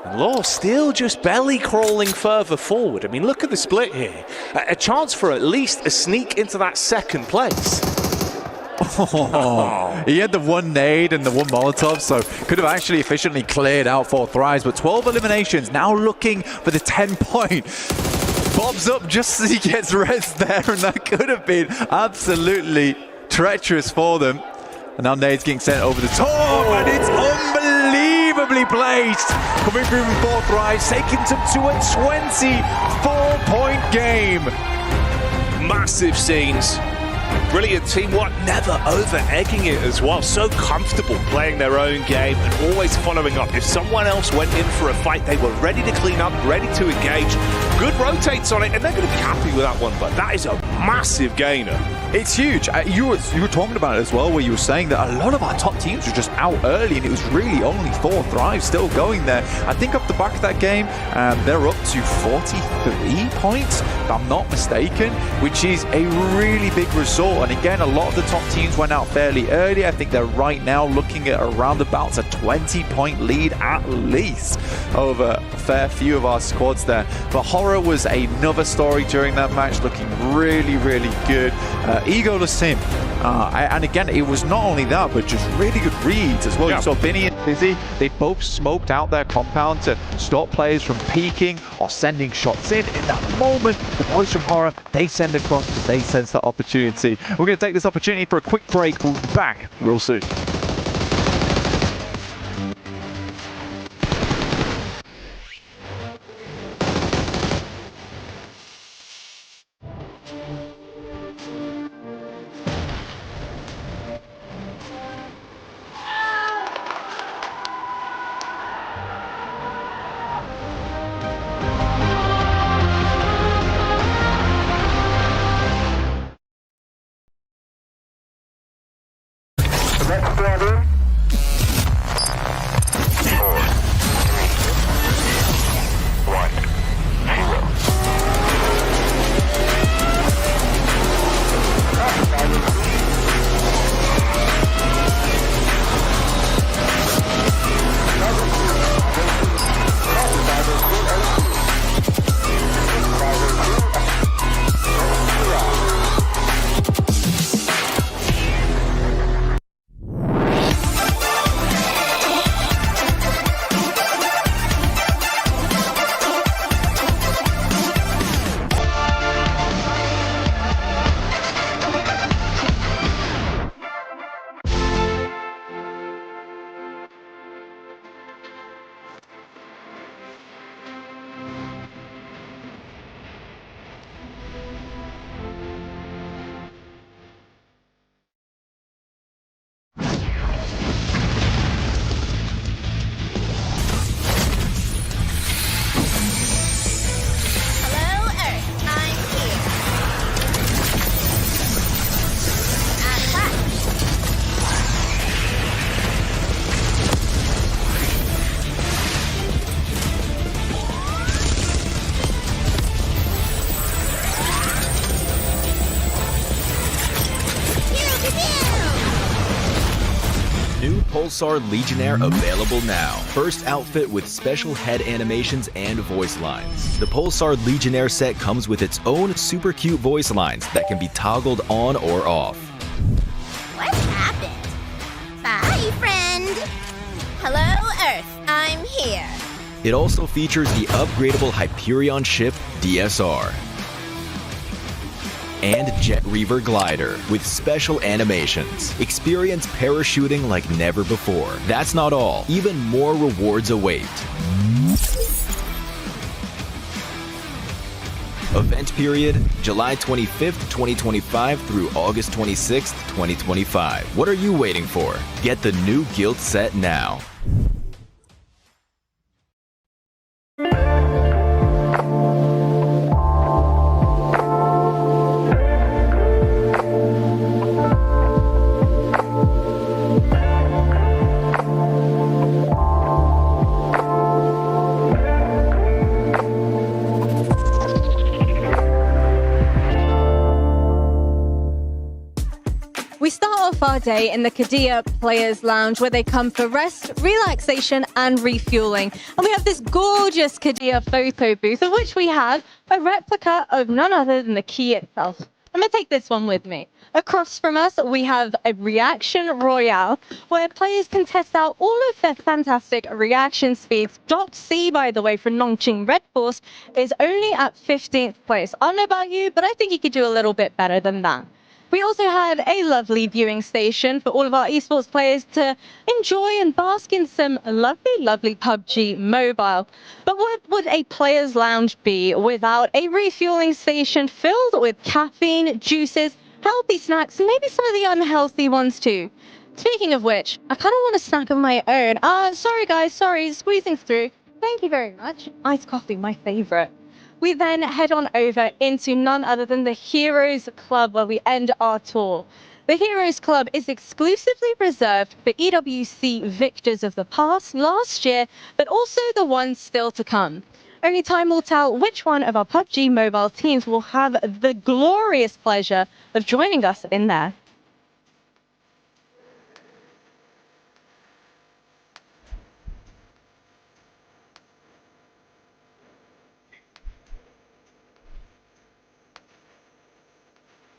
And Law still just belly crawling further forward. I mean, look at the split here. A chance for at least a sneak into that 2nd place. He had the 1 nade and the 1 Molotov, so could have actually efficiently cleared out 4-5s, but 12 eliminations, now looking for the 10-point. Bobs up just as he gets res there, and that could have been absolutely treacherous for them. And now nade's getting sent over the top, and it's unbelievably placed. Coming through from 4-5s, taking them to a 24-point game. Massive scenes. Brilliant teamwork, never over-egging it as well. So comfortable playing their own game and always following up. If someone else went in for a fight, they were ready to clean up, ready to engage. Good rotates on it, and they're going to be happy with that one, but that is a massive gainer. It's huge. You were talking about it as well, where you were saying that a lot of our top teams were just out early, and it was really only 4-5 still going there. I think off the back of that game, they're up to 43 points, if I'm not mistaken, which is a really big result. And again, a lot of the top teams went out fairly early. I think they're right now looking at around about a 20-point lead at least over a fair few of our squads there. But Horror was another story during that match, looking really, really good. Egoless Sim. And again, it was not only that, but just really good reads as well. Yeah. You saw Binny and Fizzy, they both smoked out their compound to stop players from peeking or sending shots in. In that moment, the boys from Horror, they send across because they sense that opportunity. We're going to take this opportunity for a quick break. We'll be back real soon. Let's play Pulsar Legionnaire available now. First outfit with special head animations and voice lines. The Pulsar Legionnaire set comes with its own super cute voice lines that can be toggled on or off. What happened? Bye, friend. Hello, Earth. I'm here. It also features the upgradable Hyperion ship DSR. And Jet Reaver Glider with special animations. Experience parachuting like never before. That's not all. Even more rewards await. Event period, July 25th, 2025 through August 26th, 2025. What are you waiting for? Get the new Guild set now. We start off our day in the Qiddiya Players Lounge, where they come for rest, relaxation, and refueling. And we have this gorgeous Qiddiya photo booth, of which we have a replica of none other than the key itself. I'm going to take this one with me. Across from us, we have a reaction royale, where players can test out all of their fantastic reaction speeds. Dot C, by the way, for Nongqing Red Force, is only at 15th place. I don't know about you, but I think you could do a little bit better than that. We also had a lovely viewing station for all of our esports players to enjoy and bask in some lovely PUBG Mobile. But what would a player's lounge be without a refueling station filled with caffeine, juices, healthy snacks, and maybe some of the unhealthy ones too? Speaking of which, I kind of want a snack of my own. Sorry guys, squeezing through. Thank you very much. Iced coffee, my favorite. We then head on over into none other than the Heroes Club, where we end our tour. The Heroes Club is exclusively reserved for EWC victors of the past, last year, but also the ones still to come. Only time will tell which one of our PUBG Mobile teams will have the glorious pleasure of joining us in there.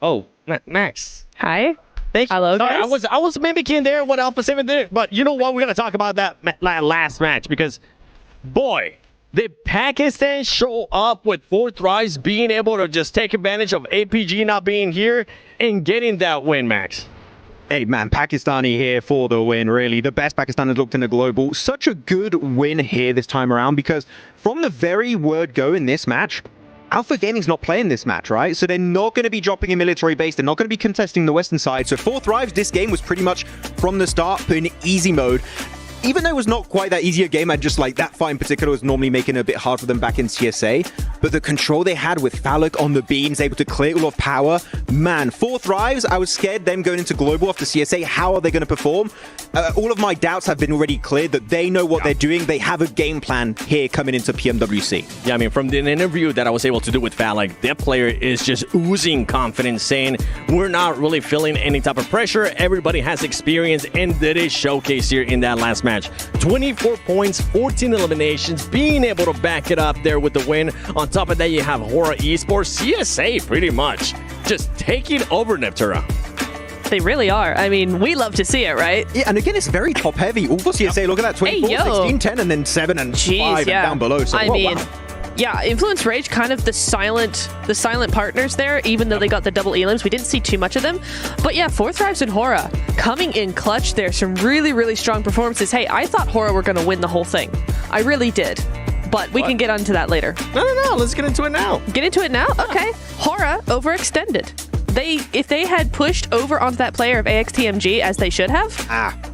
Oh, Max. Hi. Thank you. Hello, Sorry, guys. I was mimicking there what Alpha 7 did, but you know what? We're gonna talk about that last match because, boy, did Pakistan show up with 4 tries, being able to just take advantage of APG not being here and getting that win, Max. Hey man, Pakistani here for the win, really. The best Pakistan has looked in the global. Such a good win here this time around, because from the very word go in this match, Alpha Gaming's not playing this match, right? So they're not going to be dropping a military base. They're not going to be contesting the western side. So 4 Thrives, this game was pretty much from the start put in easy mode. Even though it was not quite that easy a game, and just like that fight in particular was normally making it a bit hard for them back in CSA. But the control they had with Falak on the beams, able to clear all of power, man, 4 Thrives, I was scared them going into global after CSA. How are they going to perform? All of my doubts have been already cleared that they know what they're doing. They have a game plan here coming into PMWC. Yeah, I mean, from the interview that I was able to do with Falak, that player is just oozing confidence, saying we're not really feeling any type of pressure. Everybody has experience, and that is showcased here in that last match. 24 points, 14 eliminations, being able to back it up there with the win. On top of that, you have Hora Esports, CSA pretty much just taking over Neptuna. They really are. I mean, we love to see it, right? Yeah, and again, it's very top heavy. All for CSA, look at that, 24, Hey, yo. 16, 10, and then 7 and 5 and down below. So, I whoa, mean, wow. yeah, Influence Rage, kind of the silent partners there, even though they got the double elims. We didn't see too much of them. But yeah, 4 Thrives and Hora coming in clutch there. Some really, really strong performances. Hey, I thought Hora were going to win the whole thing. I really did. But we can get onto that later. No. Let's get into it now. Get into it now? Okay. Hora overextended. If they had pushed over onto that player of AXTMG as they should have,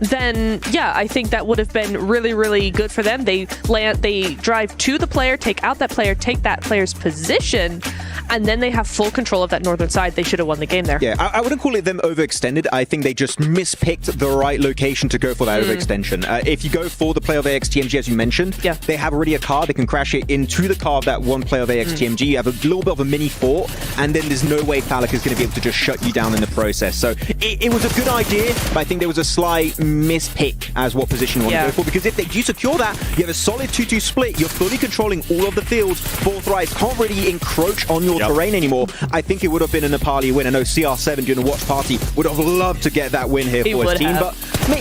then yeah, I think that would have been really, really good for them. They drive to the player, take out that player, take that player's position, and then they have full control of that northern side. They should have won the game there. Yeah, I wouldn't call it them overextended. I think they just mispicked the right location to go for that overextension. If you go for the player of AXTMG, as you mentioned, they have already a car. They can crash it into the car of that one player of AXTMG. You have a little bit of a mini fort, and then there's no way Falak is going to be able to just shut you down in the process. So it was a good idea, but I think there was a slight mispick as what position you want to go for, because if they do secure that, you have a solid 2-2 split, you're fully controlling all of the fields, Fourth Rise can't really encroach on your terrain anymore. I think it would have been a Nepali win. I know CR7 during the watch party would have loved to get that win here for his team, but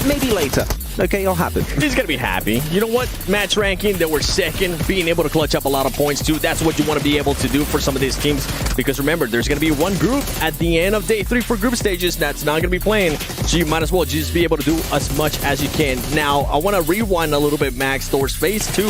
maybe later. Okay, it'll happen. He's going to be happy. You know what? Match ranking, they were second. Being able to clutch up a lot of points, too. That's what you want to be able to do for some of these teams. Because remember, there's going to be one group at the end of day 3 for group stages that's not going to be playing. So you might as well just be able to do as much as you can. Now, I want to rewind a little bit, Max, towards phase 2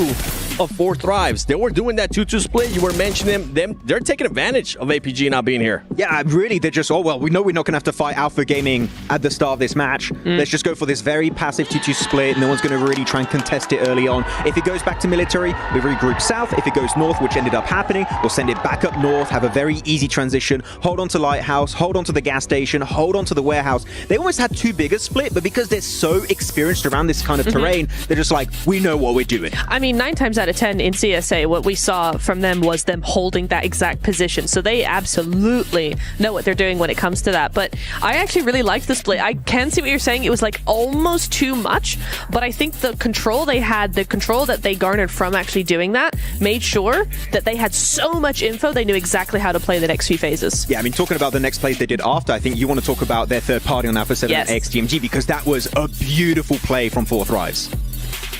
of Fourth Thrives. They were doing that 2-2 split. You were mentioning them. They're taking advantage of APG not being here. Yeah, really, they're just, oh, well, we know we're not going to have to fight Alpha Gaming at the start of this match. Let's just go for this very passive 2-2 split. No one's going to really try and contest it early on. If it goes back to military, we regroup south. If it goes north, which ended up happening, we'll send it back up north, have a very easy transition, hold on to Lighthouse, hold on to the gas station, hold on to the warehouse. They almost had too big a split, but because they're so experienced around this kind of terrain, they're just like, we know what we're doing. I mean, 9 times out of 10 in CSA, what we saw from them was them holding that exact position. So they absolutely know what they're doing when it comes to that. But I actually really liked the split. I can see what you're saying. It was like almost too much, but I think the control they had, the control that they garnered from actually doing that, made sure that they had so much info, they knew exactly how to play the next few phases. Yeah, I mean, talking about the next plays they did after, I think you want to talk about their third party on Alpha 7 and XTMG, because that was a beautiful play from Fourth Rise.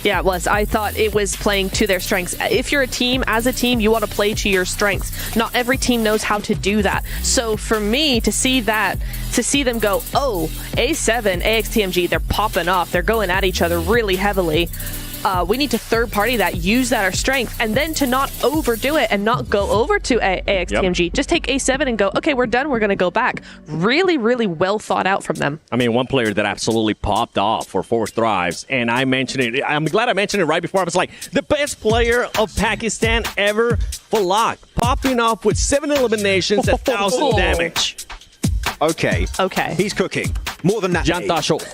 Yeah, it was. I thought it was playing to their strengths. If you're a team, as a team, you want to play to your strengths. Not every team knows how to do that. So for me to see that, to see them go, oh, A7, AXTMG, they're popping off. They're going at each other really heavily. We need to third party that, use that our strength, and then to not overdo it and not go over to AXTMG. Just take A7 and go, okay, we're done. We're going to go back. Really, really well thought out from them. I mean, one player that absolutely popped off for Fourth Thrives, and I mentioned it. I'm glad I mentioned it right before. I was like, the best player of Pakistan ever, Falak, popping off with 7 eliminations, 1,000 damage. Okay. He's cooking. More than that.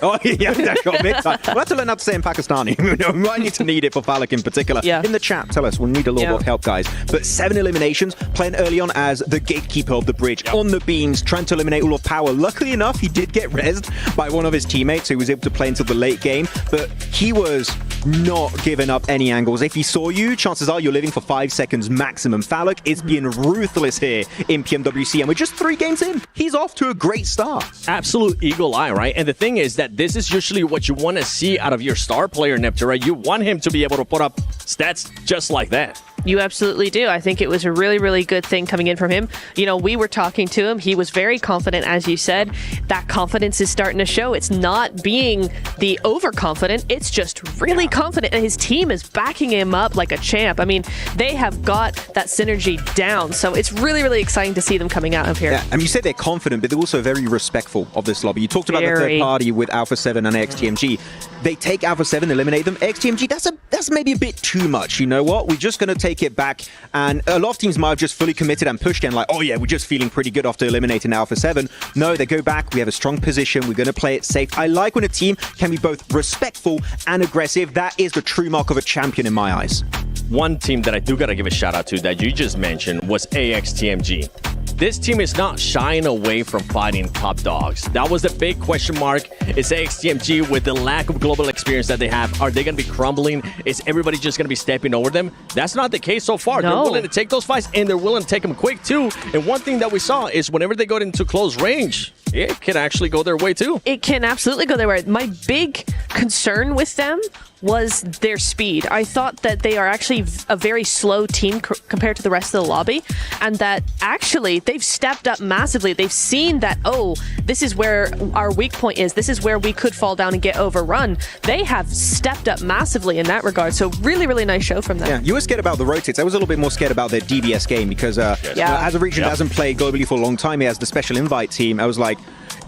Oh, yeah, we'll have to learn how to say in Pakistani. We might need to need it for Falak in particular. Yeah. In the chat, tell us. We'll need a little bit of help, guys. But 7 eliminations, playing early on as the gatekeeper of the bridge, on the beams, trying to eliminate all of power. Luckily enough, he did get rezzed by one of his teammates, so he was able to play until the late game. But he was not giving up any angles. If he saw you, chances are you're living for 5 seconds maximum. Falak is being ruthless here in PMWC, and we're just 3 games in. He's off to a great start. Absolute eagle eye, right? And the thing is that this is usually what you want to see out of your star player, Neptune, right? You want him to be able to put up stats just like that. You absolutely do. I think it was a really, really good thing coming in from him. You know, we were talking to him. He was very confident, as you said. That confidence is starting to show. It's not being the overconfident. It's just really confident. And his team is backing him up like a champ. I mean, they have got that synergy down. So it's really, really exciting to see them coming out of here. Yeah, and you said they're confident, but they're also very respectful of this lobby. You talked about the third party with Alpha 7 and XTMG. They take Alpha 7, eliminate them. XTMG, that's maybe a bit too much. You know what? We're just going to take it back, and a lot of teams might have just fully committed and pushed in like, oh yeah, we're just feeling pretty good after eliminating Alpha 7. No, they go back, we have a strong position, we're going to play it safe. I like when a team can be both respectful and aggressive. That is the true mark of a champion in my eyes. One team that I do got to give a shout out to that you just mentioned was AXTMG. This team is not shying away from fighting top dogs. That was the big question mark. Is AXTMG, with the lack of global experience that they have, are they going to be crumbling? Is everybody just going to be stepping over them? That's not the case so far. No. They're willing to take those fights, and they're willing to take them quick too. And one thing that we saw is whenever they go into close range, it can actually go their way too. It can absolutely go their way. My big concern with them was their speed. I thought that they are actually a very slow team compared to the rest of the lobby, and that actually they've stepped up massively. They've seen that, oh, this is where our weak point is. This is where we could fall down and get overrun. They have stepped up massively in that regard. So really, really nice show from them. Yeah, you were scared about the rotates. I was a little bit more scared about their DBS game because as a region that hasn't played globally for a long time, he has the special invite team. I was like,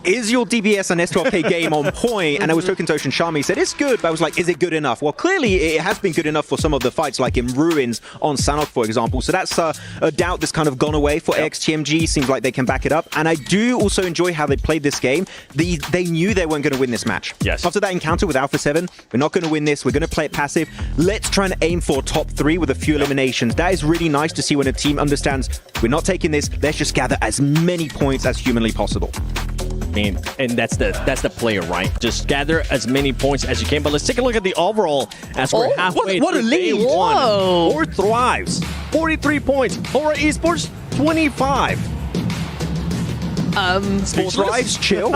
is your DBS and S12K game on point? And I was talking to Ocean Sharma, he said, it's good, but I was like, is it good enough? Well, clearly it has been good enough for some of the fights, like in Ruins on Sanok, for example. So that's a doubt that's kind of gone away for AXTMG. Seems like they can back it up. And I do also enjoy how they played this game. They knew they weren't going to win this match. Yes. After that encounter with Alpha 7, we're not going to win this. We're going to play it passive. Let's try and aim for top 3 with a few eliminations. That is really nice to see when a team understands we're not taking this. Let's just gather as many points as humanly possible. I mean, and that's the player, right? Just gather as many points as you can. But let's take a look at the overall as we're halfway what a through lead. day one. Whoa. Or Thrives, 43 points. Horror Esports, 25. Thrives, chill.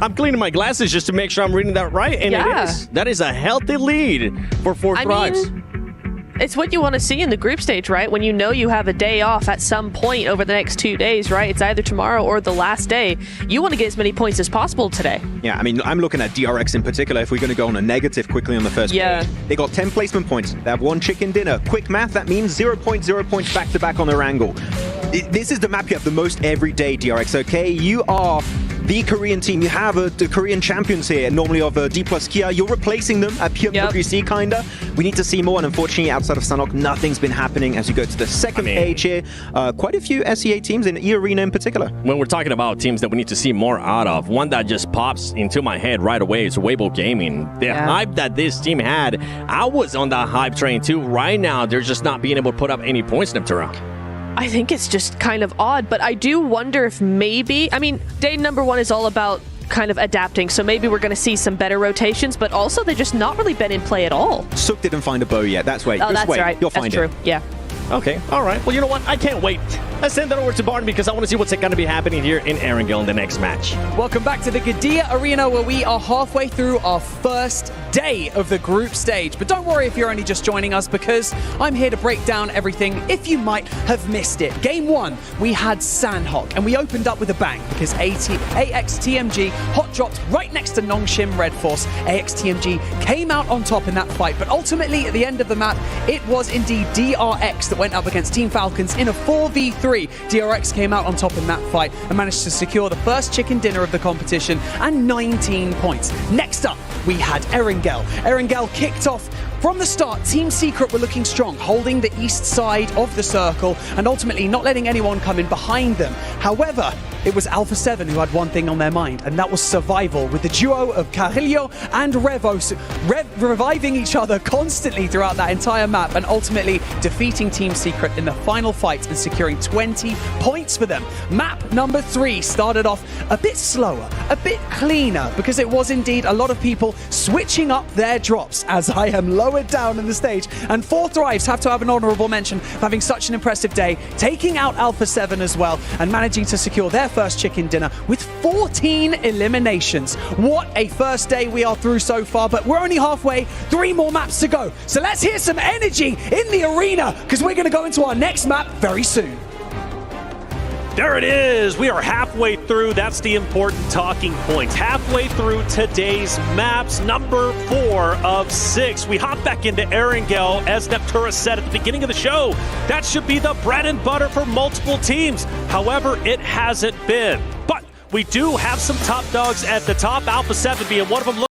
I'm cleaning my glasses just to make sure I'm reading that right, and Yeah. that is a healthy lead for Thrives. It's what you want to see in the group stage, right? When you know you have a day off at some point over the next 2 days, right? It's either tomorrow or the last day. You want to get as many points as possible today. Yeah, I mean, I'm looking at DRX in particular. If we're going to go on a negative quickly on the first Yeah. page, they got 10 placement points. They have 1 chicken dinner. Quick math, that means 0.0 points back-to-back on Erangel. This is the map you have the most every day, DRX, okay? You are the Korean team. You have the Korean champions here, normally of D plus Kia. You're replacing them at PMWC, kinda. We need to see more, and unfortunately, outside of Sanok, nothing's been happening as you go to the second page here. Quite a few SEA teams in E-Arena in particular. When we're talking about teams that we need to see more out of, one that just pops into my head right away is Weibo Gaming. The hype that this team had, I was on that hype train too. Right now, they're just not being able to put up any points in Neptune. I think it's just kind of odd, but I do wonder if maybe, I mean, day number 1 is all about kind of adapting, so maybe we're going to see some better rotations, but also they've just not really been in play at all. Sook didn't find a bow yet. That's right. Oh, Just that's wait. right. You'll That's find true. it. Yeah. Okay, all right. Well, you know what? I can't wait. Let's send that over to Barton because I want to see what's going to be happening here in Erangel in the next match. Welcome back to the Qiddiya Arena, where we are halfway through our first day of the group stage. But don't worry if you're only just joining us, because I'm here to break down everything if you might have missed it. Game 1, we had Sanhok, and we opened up with a bang because AXTMG hot dropped right next to Nongshim Red Force. AXTMG came out on top in that fight, but ultimately at the end of the map, it was indeed DRX that went up against Team Falcons in a 4v3. DRX came out on top in that fight and managed to secure the first chicken dinner of the competition and 19 points. Next up, we had Erangel. Erangel kicked off from the start. Team Secret were looking strong, holding the east side of the circle and ultimately not letting anyone come in behind them. However, it was Alpha 7 who had one thing on their mind, and that was survival, with the duo of Carrillo and Revos reviving each other constantly throughout that entire map and ultimately defeating Team Secret in the final fight and securing 20 points for them. Map number 3 started off a bit slower, a bit cleaner, because it was indeed a lot of people switching up their drops, as I am lowered down in the stage. And 4 Thrives have to have an honorable mention for having such an impressive day, taking out Alpha 7 as well and managing to secure their first chicken dinner with 14 eliminations. What a first day we are through so far, but we're only halfway, 3 more maps to go. So let's hear some energy in the arena, because we're going to go into our next map very soon. There it is. We are halfway through. That's the important talking point. Halfway through today's maps, number 4 of 6. We hop back into Erangel, as Neptura said at the beginning of the show. That should be the bread and butter for multiple teams. However, it hasn't been. But we do have some top dogs at the top, Alpha 7 being one of them.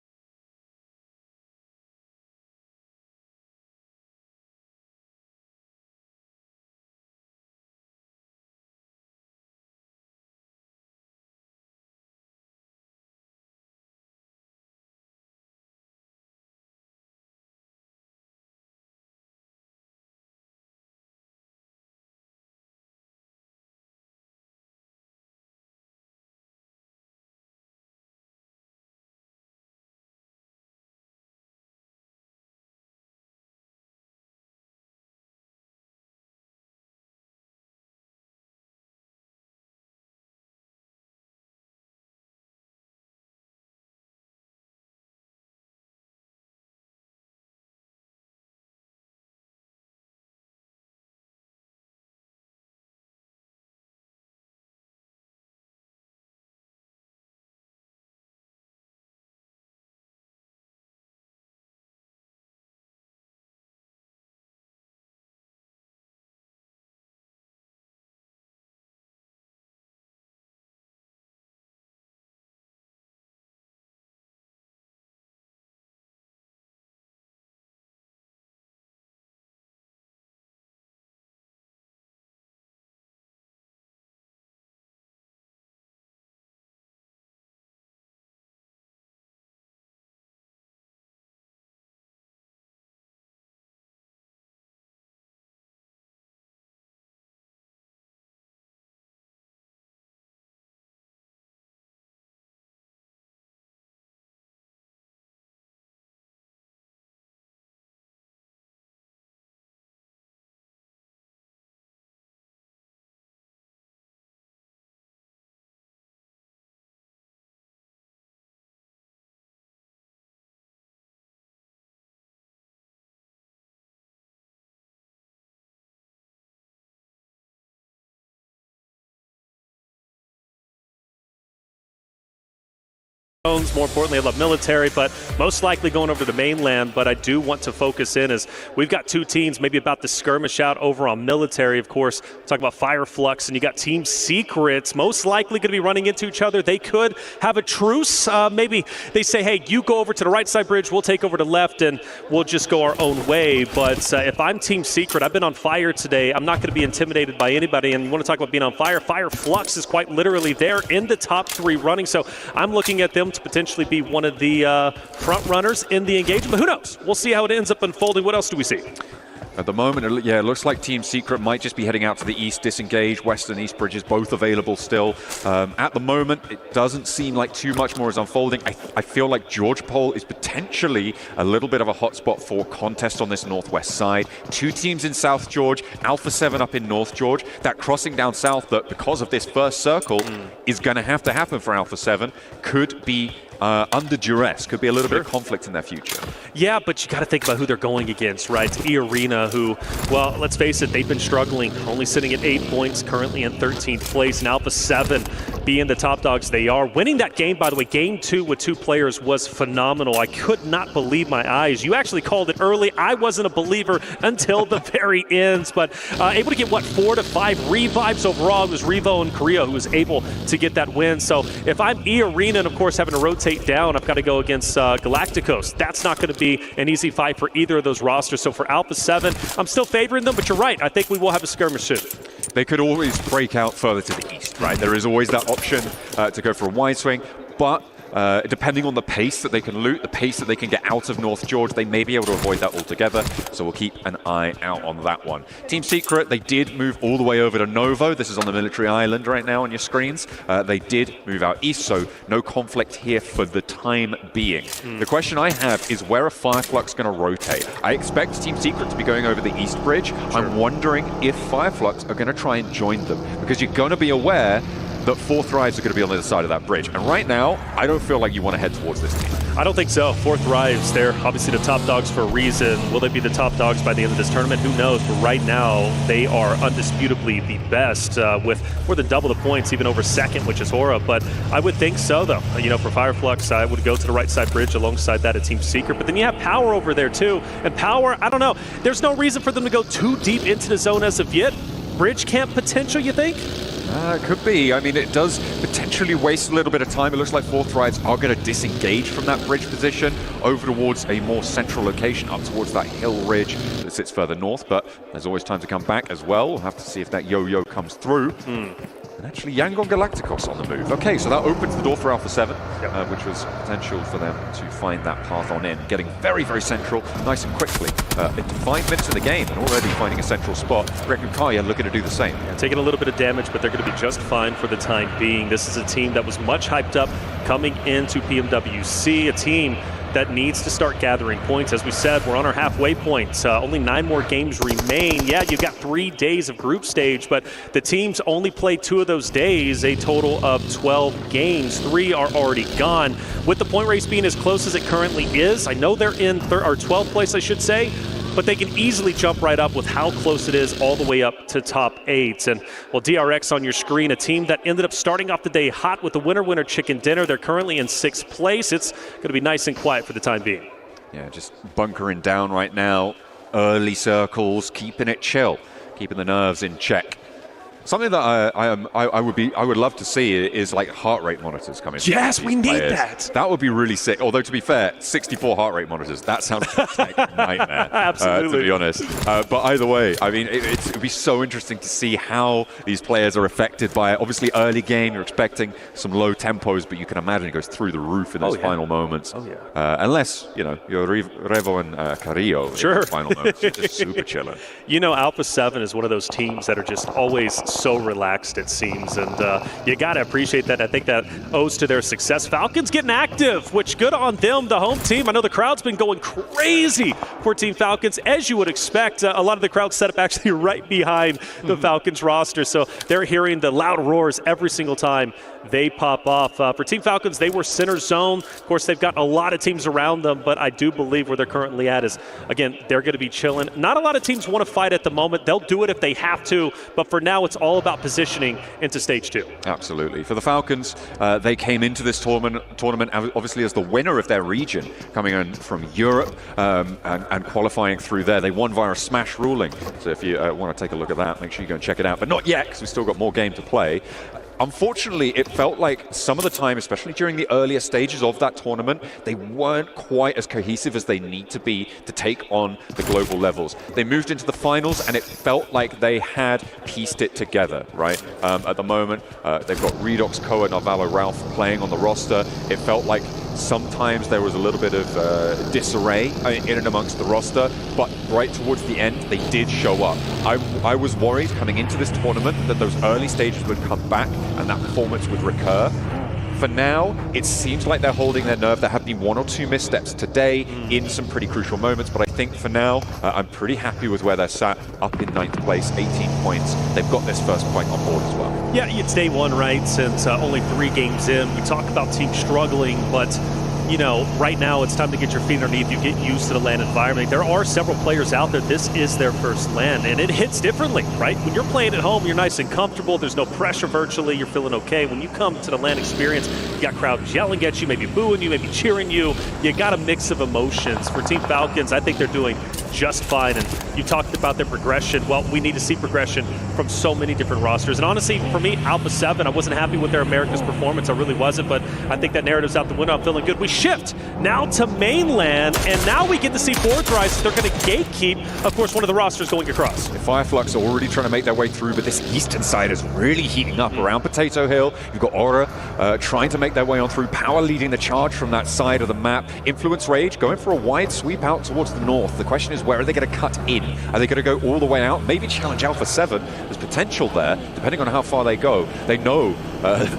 More importantly, I love military, but most likely going over to the mainland. But I do want to focus in as we've got two teams maybe about to skirmish out over on military, of course. Talk about Fireflux, and you got Team Secrets most likely going to be running into each other. They could have a truce. Maybe they say, hey, you go over to the right side bridge, we'll take over to left, and we'll just go our own way. But if I'm Team Secret, I've been on fire today. I'm not going to be intimidated by anybody. And you want to talk about being on fire? Fireflux is quite literally there in the top 3 running. So I'm looking at them to potentially be one of the front runners in the engagement, but who knows? We'll see how it ends up unfolding. What else do we see? At the moment, yeah, it looks like Team Secret might just be heading out to the east, disengage. West and east bridges both available still. At the moment, it doesn't seem like too much more is unfolding. I feel like George Pole is potentially a little bit of a hotspot for contest on this northwest side. 2 teams in South George, Alpha 7 up in North George. That crossing down south, that because of this first circle, is going to have to happen for Alpha 7, could be under duress, could be a little bit of conflict in their future. Yeah, but you got to think about who they're going against, right? It's E-Arena, who, well, let's face it, they've been struggling, only sitting at 8 points, currently in 13th place, and Alpha 7 being the top dogs they are. Winning that game, by the way, game 2 with 2 players was phenomenal. I could not believe my eyes. You actually called it early. I wasn't a believer until the very end, but able to get, 4 to 5 revives overall. It was Revo and Korea who was able to get that win. So if I'm E-Arena and, of course, having to rotate down, I've got to go against Galacticos. That's not going to be an easy fight for either of those rosters. So for Alpha 7, I'm still favoring them, but you're right. I think we will have a skirmish soon. They could always break out further to the east, right? There is always that option to go for a wide swing, but depending on the pace that they can loot, the pace that they can get out of North George, they may be able to avoid that altogether. So we'll keep an eye out on that one. Team Secret, they did move all the way over to Novo. This is on the military island right now on your screens. They did move out east, so no conflict here for the time being. The question I have is, where are Fireflux going to rotate? I expect Team Secret to be going over the east bridge. I'm wondering if Fireflux are going to try and join them, because you're going to be aware that 4th Thrives are going to be on the other side of that bridge. And right now, I don't feel like you want to head towards this team. I don't think so. 4th Thrives, they're obviously the top dogs for a reason. Will they be the top dogs by the end of this tournament? Who knows? But right now, they are undisputably the best with more than double the points, even over 2nd, which is Hora. But I would think so, though. You know, for Fireflux, I would go to the right side bridge alongside that at Team Secret. But then you have Power over there, too. And Power, I don't know. There's no reason for them to go too deep into the zone as of yet. Bridge camp potential, you think? It could be. I mean, it does potentially waste a little bit of time. It looks like 4th Thrives are going to disengage from that bridge position over towards a more central location, up towards that hill ridge that sits further north. But there's always time to come back as well. We'll have to see if that yo-yo comes through. And actually, Yangon Galacticos on the move. Okay, so that opens the door for Alpha 7, which was potential for them to find that path on in. Getting very, very central, nice and quickly. Into 5 minutes in the game and already finding a central spot. Reckon Kaya looking to do the same. Yeah, taking a little bit of damage, but they're going to be just fine for the time being. This is a team that was much hyped up coming into PMWC, a team that needs to start gathering points. As we said, we're on our halfway point. Only 9 more games remain. Yeah, you've got 3 days of group stage, but the teams only played 2 of those days, a total of 12 games. 3 are already gone. With the point race being as close as it currently is, I know they're in 12th place, I should say, but they can easily jump right up with how close it is all the way up to top 8. And, well, DRX on your screen, a team that ended up starting off the day hot with the winner chicken dinner. They're currently in 6th place. It's going to be nice and quiet for the time being. Yeah, just bunkering down right now. Early circles, keeping it chill, keeping the nerves in check. Something that I would love to see is like heart rate monitors coming. Yes, we need that. That would be really sick. Although to be fair, 64 heart rate monitors, that sounds like a nightmare. Absolutely. To be honest. But either way, I mean, it'd be so interesting to see how these players are affected by it. Obviously, early game, you're expecting some low tempos, but you can imagine it goes through the roof in those final moments. Unless, you know, you're Revo and Carrillo in the final moments. You're just super chilling. You know, Alpha 7 is one of those teams that are just always so relaxed, it seems, and you got to appreciate that. I think that owes to their success. Falcons getting active, which good on them, the home team. I know the crowd's been going crazy for Team Falcons, as you would expect. A lot of the crowd set up actually right behind the Falcons roster, so they're hearing the loud roars every single time they pop off. For Team Falcons, they were center zone. Of course, they've got a lot of teams around them, but I do believe where they're currently at is, again, they're going to be chilling. Not a lot of teams want to fight at the moment. They'll do it if they have to, but for now, it's all about positioning into stage 2. Absolutely. For the Falcons, they came into this tournament obviously as the winner of their region, coming in from Europe and qualifying through there. They won via a smash ruling. So if you want to take a look at that, make sure you go and check it out. But not yet, because we've still got more game to play. Unfortunately, it felt like some of the time, especially during the earlier stages of that tournament, they weren't quite as cohesive as they need to be to take on the global levels. They moved into the finals, and it felt like they had pieced it together, right? At the moment, they've got Redox, Koa, Narvalo, Ralph playing on the roster. It felt like sometimes there was a little bit of disarray in and amongst the roster, but right towards the end, they did show up. I was worried coming into this tournament that those early stages would come back and that performance would recur. For now, it seems like they're holding their nerve. There have been 1 or 2 missteps today in some pretty crucial moments, but I think for now, I'm pretty happy with where they're sat, up in 9th place, 18 points. They've got this first point on board as well. Yeah, it's day 1, right? Since only 3 games in, we talk about teams struggling, but you know, right now it's time to get your feet underneath you, get used to the LAN environment. There are several players out there, this is their first LAN, and it hits differently, right? When you're playing at home, you're nice and comfortable, there's no pressure virtually, you're feeling okay. When you come to the LAN experience, you got crowds yelling at you, maybe booing you, maybe cheering you. You got a mix of emotions. For Team Falcons, I think they're doing just fine, and you talked about their progression. Well, we need to see progression from so many different rosters, and honestly, for me, Alpha 7, I wasn't happy with their America's performance, I really wasn't, but I think that narrative's out the window. I'm feeling good. We shift now to mainland, and now we get to see Boards Rise. They're going to gatekeep, of course, one of the rosters going across. Fireflux are already trying to make their way through, but this eastern side is really heating up around Potato Hill. You've got Aura trying to make their way on through. Power leading the charge from that side of the map. Influence Rage going for a wide sweep out towards the north. The question is, where are they going to cut in? Are they going to go all the way out? Maybe challenge Alpha 7. There's potential there, depending on how far they go. They know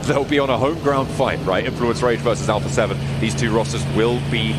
they'll be on a home ground fight, right? Influence Rage versus Alpha 7. These two rosters will be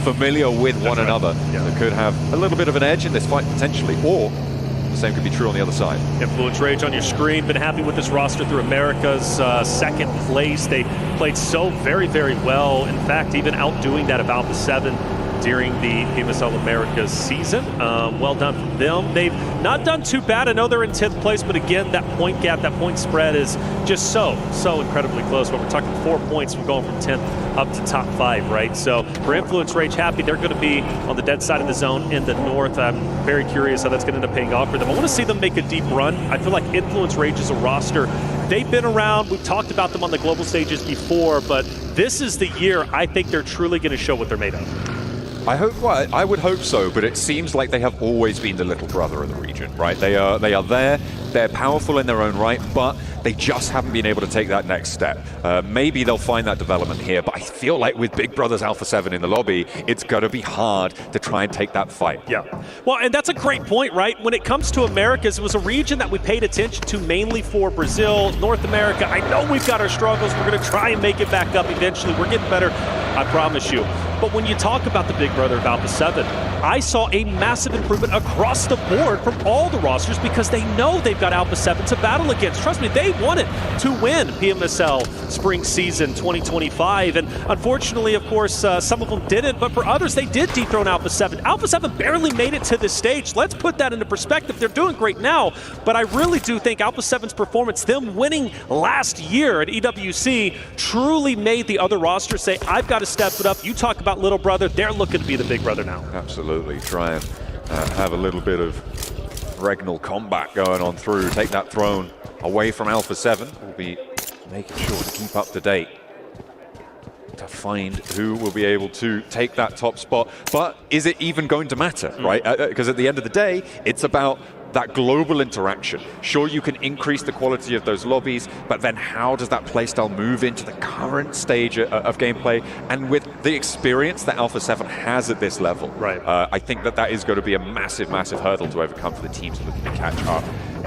familiar with one another. Yeah. They could have a little bit of an edge in this fight, potentially, or the same could be true on the other side. Influence Rage on your screen. Been happy with this roster through America's second place. They played so very, very well. In fact, even outdoing that of Alpha 7 during the PMSL Americas season. Well done for them. They've not done too bad. I know they're in 10th place, but again, that point gap, that point spread is just so incredibly close. But we're talking 4 points from going from 10th up to top 5, right? So for Influence Rage, happy they're going to be on the dead side of the zone in the north. I'm very curious how that's going to end up paying off for them. I want to see them make a deep run. I feel like Influence Rage is a roster. They've been around. We've talked about them on the global stages before, but this is the year I think they're truly going to show what they're made of. I would hope so, but it seems like they have always been the little brother of the region, right? They are there, they're powerful in their own right, but they just haven't been able to take that next step. Maybe they'll find that development here, but I feel like with Big Brother's Alpha 7 in the lobby, it's going to be hard to try and take that fight. Yeah. Well, and that's a great point, right? When it comes to Americas, it was a region that we paid attention to mainly for Brazil, North America. I know we've got our struggles. We're going to try and make it back up eventually. We're getting better, I promise you. But when you talk about the Big Brother of Alpha 7, I saw a massive improvement across the board from all the rosters because they know they've got Alpha 7 to battle against. Trust me, they wanted to win PMSL Spring Season 2025. And unfortunately, of course, some of them didn't, but for others, they did dethrone Alpha 7. Alpha 7 barely made it to this stage. Let's put that into perspective. They're doing great now, but I really do think Alpha 7's performance, them winning last year at EWC, truly made the other rosters say, I've got to step it up. You talk about little brother, they're looking to be the big brother now. Absolutely. Try and have a little bit of regnal combat going on through. Take that throne away from Alpha 7. We'll be making sure to keep up to date to find who will be able to take that top spot. But is it even going to matter, right? Because at the end of the day, it's about that global interaction. Sure, you can increase the quality of those lobbies, but then how does that playstyle move into the current stage of gameplay? And with the experience that Alpha 7 has at this level, right? I think that is going to be a massive, massive hurdle to overcome for the teams looking to catch up.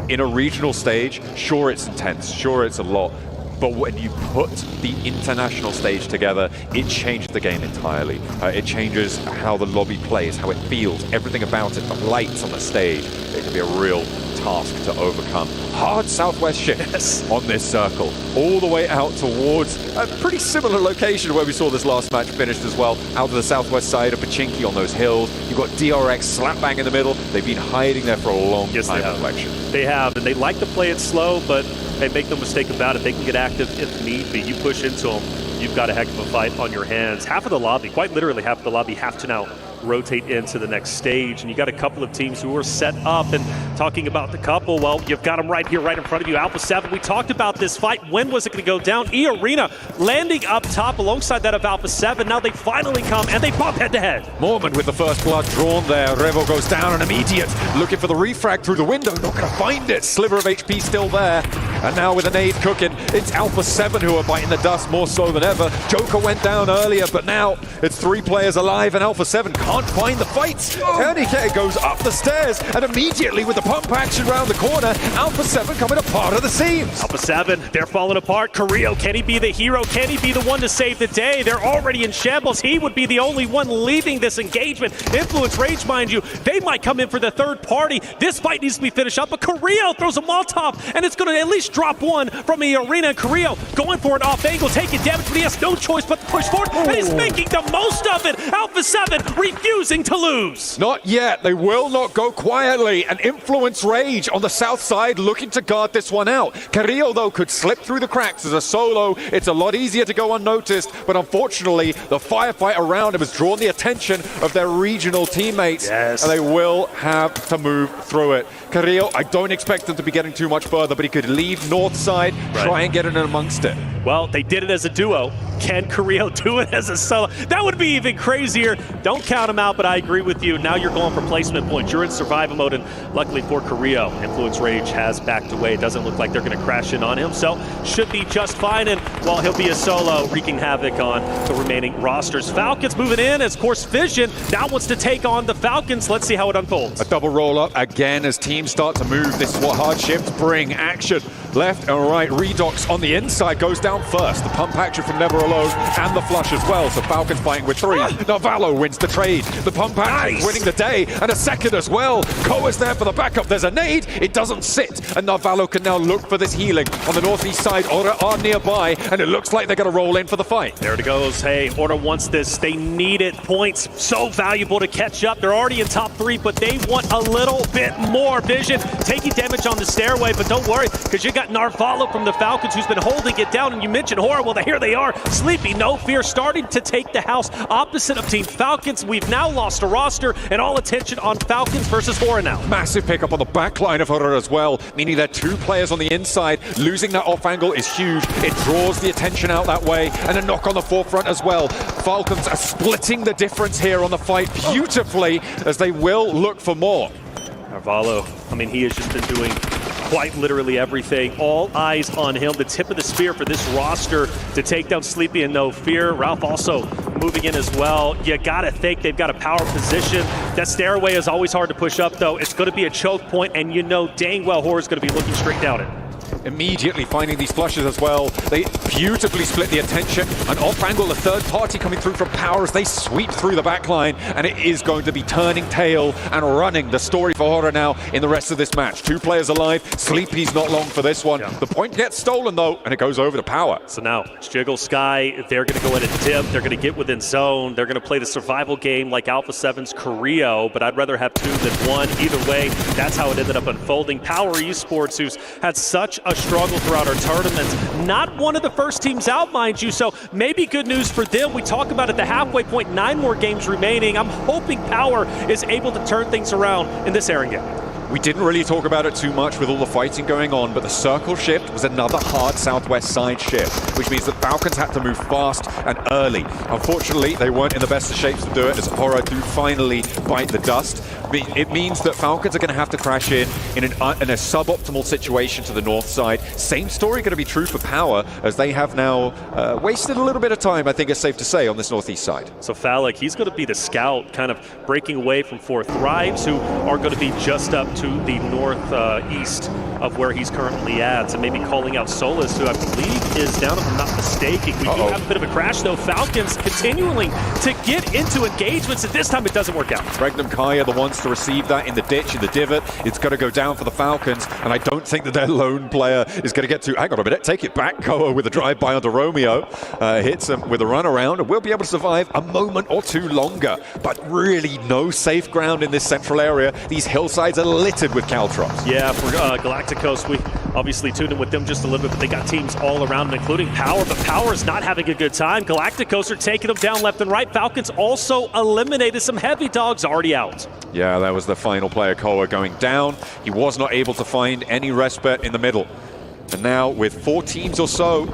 In a regional stage, sure, it's intense, sure, it's a lot, but when you put the international stage together, it changed the game entirely. It changes how the lobby plays, how it feels, everything about it, the lights on the stage. It can be a real task to overcome. Hard southwest shift on this circle, all the way out towards a pretty similar location where we saw this last match finished as well, out to the southwest side of Pachinki on those hills. You've got DRX slap bang in the middle. They've been hiding there for a long time, Reflection. They have, and they like to play it slow, but hey, make no mistake about it, they can get active if need be. You push into them, you've got a heck of a fight on your hands. Half of the lobby, quite literally half of the lobby, have to now rotate into the next stage, and you got a couple of teams who are set up. And talking about the couple, well, you've got them right here, right in front of you. Alpha 7, we talked about this fight. When was it going to go down? E-Arena landing up top alongside that of Alpha 7. Now they finally come, and they bump head-to-head. Mormon with the first blood drawn there. Revo goes down, and immediate, looking for the refrag through the window. Not going to find it. Sliver of HP still there. And now with a nade cooking, it's Alpha 7 who are biting the dust more so than ever. Joker went down earlier, but now it's 3 players alive, and Alpha 7 can't find the fights. Tourniquet goes up the stairs, and immediately with the pump action around the corner, Alpha 7 coming apart at the seams. Alpha 7, they're falling apart. Carrillo, can he be the hero? Can he be the one to save the day? They're already in shambles. He would be the only one leaving this engagement. Influence Rage, mind you, they might come in for the third party. This fight needs to be finished up, but Carrillo throws a Molotov, and it's going to at least drop one from the arena. Carrillo going for it off angle, taking damage, but he has no choice but to push forward, and he's making the most of it. Alpha 7 refusing to lose. Not yet. They will not go quietly. An Influence Rage on the south side looking to guard this one out. Carrillo, though, could slip through the cracks as a solo. It's a lot easier to go unnoticed, but unfortunately, the firefight around him has drawn the attention of their regional teammates, and they will have to move through it. Carrillo, I don't expect them to be getting too much further, but he could leave north side, try and get in amongst it. Well, they did it as a duo. Can Carrillo do it as a solo? That would be even crazier. Don't count him out, but I agree with you. Now you're going for placement points. You're in survival mode, and luckily for Carrillo, Influence Rage has backed away. It doesn't look like they're going to crash in on him, so should be just fine. And while he'll be a solo, wreaking havoc on the remaining rosters. Falcons moving in as Course Vision now wants to take on the Falcons. Let's see how it unfolds. A double roll up again as teams start to move. This is what hard shifts bring. Action left and right. Redox on the inside goes down first. The pump action from Never Alone and the flush as well. So Falcons fighting with 3. Navallo wins the trade. The pump action winning the day, and a second as well. Koa's there for the backup. There's a nade. It doesn't sit, and Navallo can now look for this healing on the northeast side. Aura are nearby, and it looks like they're going to roll in for the fight. There it goes. Hey, Order wants this. They need it. Points so valuable to catch up. They're already in top 3, but they want a little bit more. Vision taking damage on the stairway, but don't worry, because you got Narvalo from the Falcons who's been holding it down, and you mentioned Horror. Well, here they are. Sleepy, no fear, starting to take the house opposite of Team Falcons. We've now lost a roster, and all attention on Falcons versus Horror now. Massive pickup on the back line of Horror as well, meaning they're 2 players on the inside. Losing that off angle is huge. It draws the attention out that way, and a knock on the forefront as well. Falcons are splitting the difference here on the fight beautifully, as they will look for more. Narvalo, I mean, he has just been doing quite literally everything. All eyes on him. The tip of the spear for this roster to take down Sleepy and No Fear. Ralph also moving in as well. You gotta think they've got a power position. That stairway is always hard to push up, though. It's going to be a choke point, and you know dang well Horror's going to be looking straight down it. Immediately finding these flushes as well. They beautifully split the attention. An off angle, the third party coming through from Power as they sweep through the back line, and it is going to be turning tail and running the story for Horror now in the rest of this match. 2 players alive. Sleepy's not long for this one. Yeah. The point gets stolen though, and it goes over to Power. So now it's Jiggle Sky. They're going to go in and dip. They're going to get within zone. They're going to play the survival game like Alpha 7's Carrillo, but I'd rather have 2 than 1. Either way, that's how it ended up unfolding. Power Esports, who's had such a struggle throughout our tournaments. Not one of the first teams out, mind you, so maybe good news for them. We talk about at the halfway point, 9 more games remaining. I'm hoping Power is able to turn things around in this Erangel. We didn't really talk about it too much with all the fighting going on, but the circle shift was another hard southwest side shift, which means that Falcons had to move fast and early. Unfortunately, they weren't in the best of shapes to do it, as Horror do finally bite the dust. It means that Falcons are going to have to crash in a suboptimal situation to the north side. Same story going to be true for Power, as they have now wasted a little bit of time, I think it's safe to say, on this northeast side. So Falik, he's going to be the scout, kind of breaking away from 4 Thrives, who are going to be just up to the northeast of where he's currently at, and maybe calling out Solus, who I believe is down, if I'm not mistaken. We do have a bit of a crash, though. Falcons continuing to get into engagements, and this time it doesn't work out. Regnum Kaya, the ones to receive that in the ditch, in the divot. It's going to go down for the Falcons, and I don't think that their lone player is going to get to... Hang on a minute, take it back, Koa with a drive-by onto Romeo. Hits him with a runaround, and we'll be able to survive a moment or two longer. But really no safe ground in this central area. These hillsides are littered with Caltrops. Yeah, for Galacticos, we obviously tuned in with them just a little bit, but they got teams all around them, including Power, but Power is not having a good time. Galacticos are taking them down left and right. Falcons also eliminated some heavy dogs already out. Yeah, that was the final player, Koa, going down. He was not able to find any respite in the middle. And now, with 4 teams or so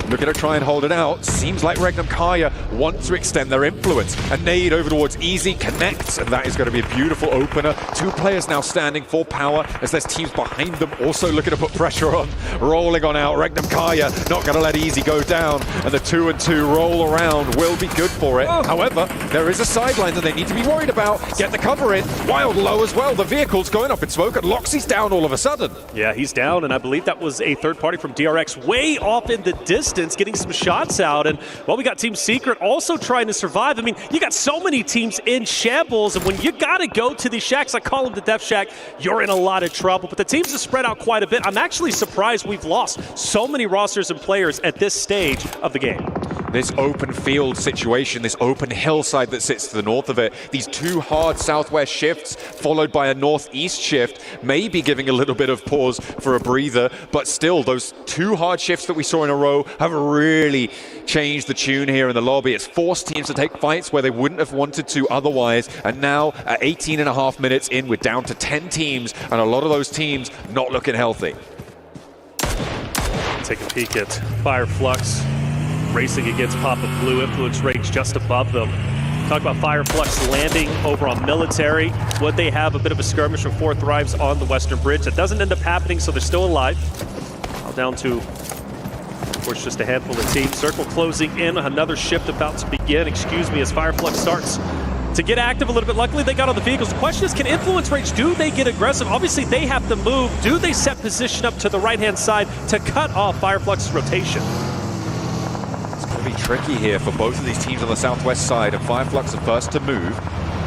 looking to try and hold it out, seems like Regnum Kaya want to extend their influence. A nade over towards Easy connects, and that is going to be a beautiful opener. 2 players now standing for Power as there's teams behind them also looking to put pressure on. Rolling on out, Regnum Kaya not going to let Easy go down, and the 2-2 roll around will be good for it. However, there is a sideline that they need to be worried about. Get the cover in. Wild low as well. The vehicle's going up in smoke, and Loxy's down all of a sudden. Yeah, he's down, and I believe that was a third party from DRX way off in the distance, getting some shots out. And well, we got Team Secret also trying to survive. I mean, you got so many teams in shambles, and when you got to go to these shacks, I call them the Death Shack, you're in a lot of trouble. But the teams have spread out quite a bit. I'm actually surprised we've lost so many rosters and players at this stage of the game. This open field situation, this open hillside that sits to the north of it, these 2 hard southwest shifts followed by a northeast shift, maybe giving a little bit of pause for a breather, but still those 2 hard shifts that we saw in a row have really changed the tune here in the lobby. It's forced teams to take fights where they wouldn't have wanted to otherwise, and now at 18.5 minutes in, we're down to 10 teams, and a lot of those teams not looking healthy. Take a peek at Fireflux racing against Papa Blue. Influence Rage just above them. Talk about Fireflux landing over on Military. Would they have a bit of a skirmish from 4 Thrives on the Western Bridge? That doesn't end up happening, so they're still alive. Now down to, of course, just a handful of teams. Circle closing in. Another shift about to begin. Excuse me, as Fireflux starts to get active a little bit. Luckily, they got on the vehicles. The question is, can Influence Rage, do they get aggressive? Obviously, they have to move. Do they set position up to the right-hand side to cut off Fireflux's rotation? Be tricky here for both of these teams on the southwest side, and Fireflux are first to move.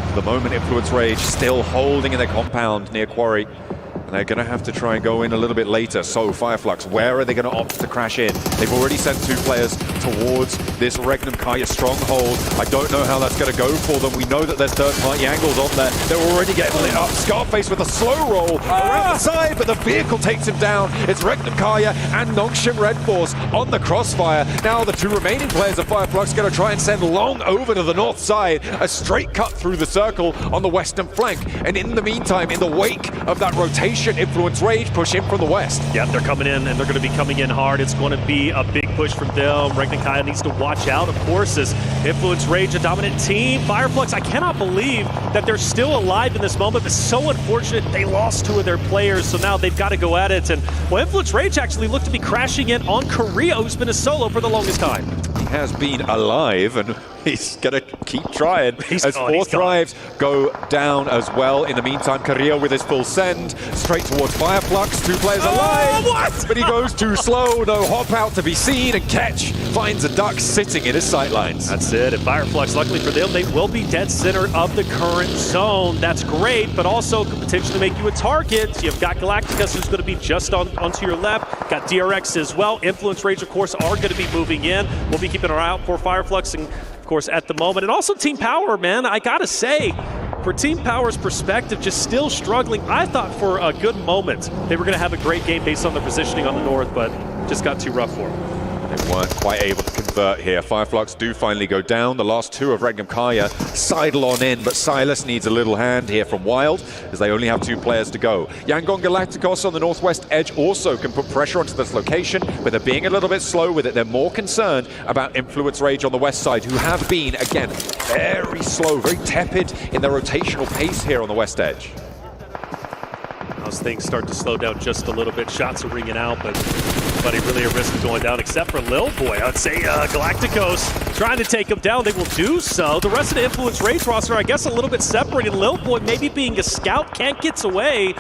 For the moment, Influence Rage still holding in their compound near Quarry, and they're going to have to try and go in a little bit later. So Fireflux, where are they going to opt to crash in? They've already sent 2 players towards this Regnum Kaya stronghold. I don't know how that's going to go for them. We know that there's third-party angles on there. They're already getting lit up. Scarface with a slow roll around the side, but the vehicle takes him down. It's Regnum Kaya and Nongshim Red Force on the crossfire. Now the 2 remaining players of Fireflux going to try and send Long over to the north side. A straight cut through the circle on the western flank. And in the meantime, in the wake of that rotation, Influence Rage push in from the west. Yeah, they're coming in, and they're going to be coming in hard. It's going to be a big push from them. Regnum Kaya needs to watch out, of course, as Influence Rage, a dominant team. Fireflux, I cannot believe that they're still alive in this moment. It's so unfortunate they lost 2 of their players, so now they've got to go at it. And well, Influence Rage actually looked to be crashing in on Korea, who's been a solo for the longest time. He has been alive, and he's going to keep trying as 4 Thrives go down as well. In the meantime, Korea with his full send straight towards Fireflux. 2 players alive, but he goes too slow. No hop out to be seen, and Ketch finds a duck sitting in his sightlines. That's it. And Fireflux, luckily for them, they will be dead center of the current zone. That's great, but also could potentially make you a target. You've got Galacticus, who's going to be just onto your left. Got DRX as well. Influence Rage, of course, are going to be moving in. We'll be keeping our eye out for Fireflux, and of course, at the moment. And also Team Power, man, I gotta say, for Team Power's perspective, just still struggling. I thought for a good moment they were gonna have a great game based on their positioning on the north, but just got too rough for them. They weren't quite able to convert here. Fireflux do finally go down. The last 2 of Regnum Kaya sidle on in, but Silas needs a little hand here from Wild, as they only have 2 players to go. Yangon Galacticos on the northwest edge also can put pressure onto this location, but they're being a little bit slow with it. They're more concerned about Influence Rage on the west side, who have been, again, very slow, very tepid in their rotational pace here on the west edge. As things start to slow down just a little bit, shots are ringing out, but nobody really at risk of going down except for Lil Boy. I'd say Galacticos trying to take him down. They will do so. The rest of the Influence Rage roster, I guess, a little bit separated. Lil Boy maybe being a scout, can't get away.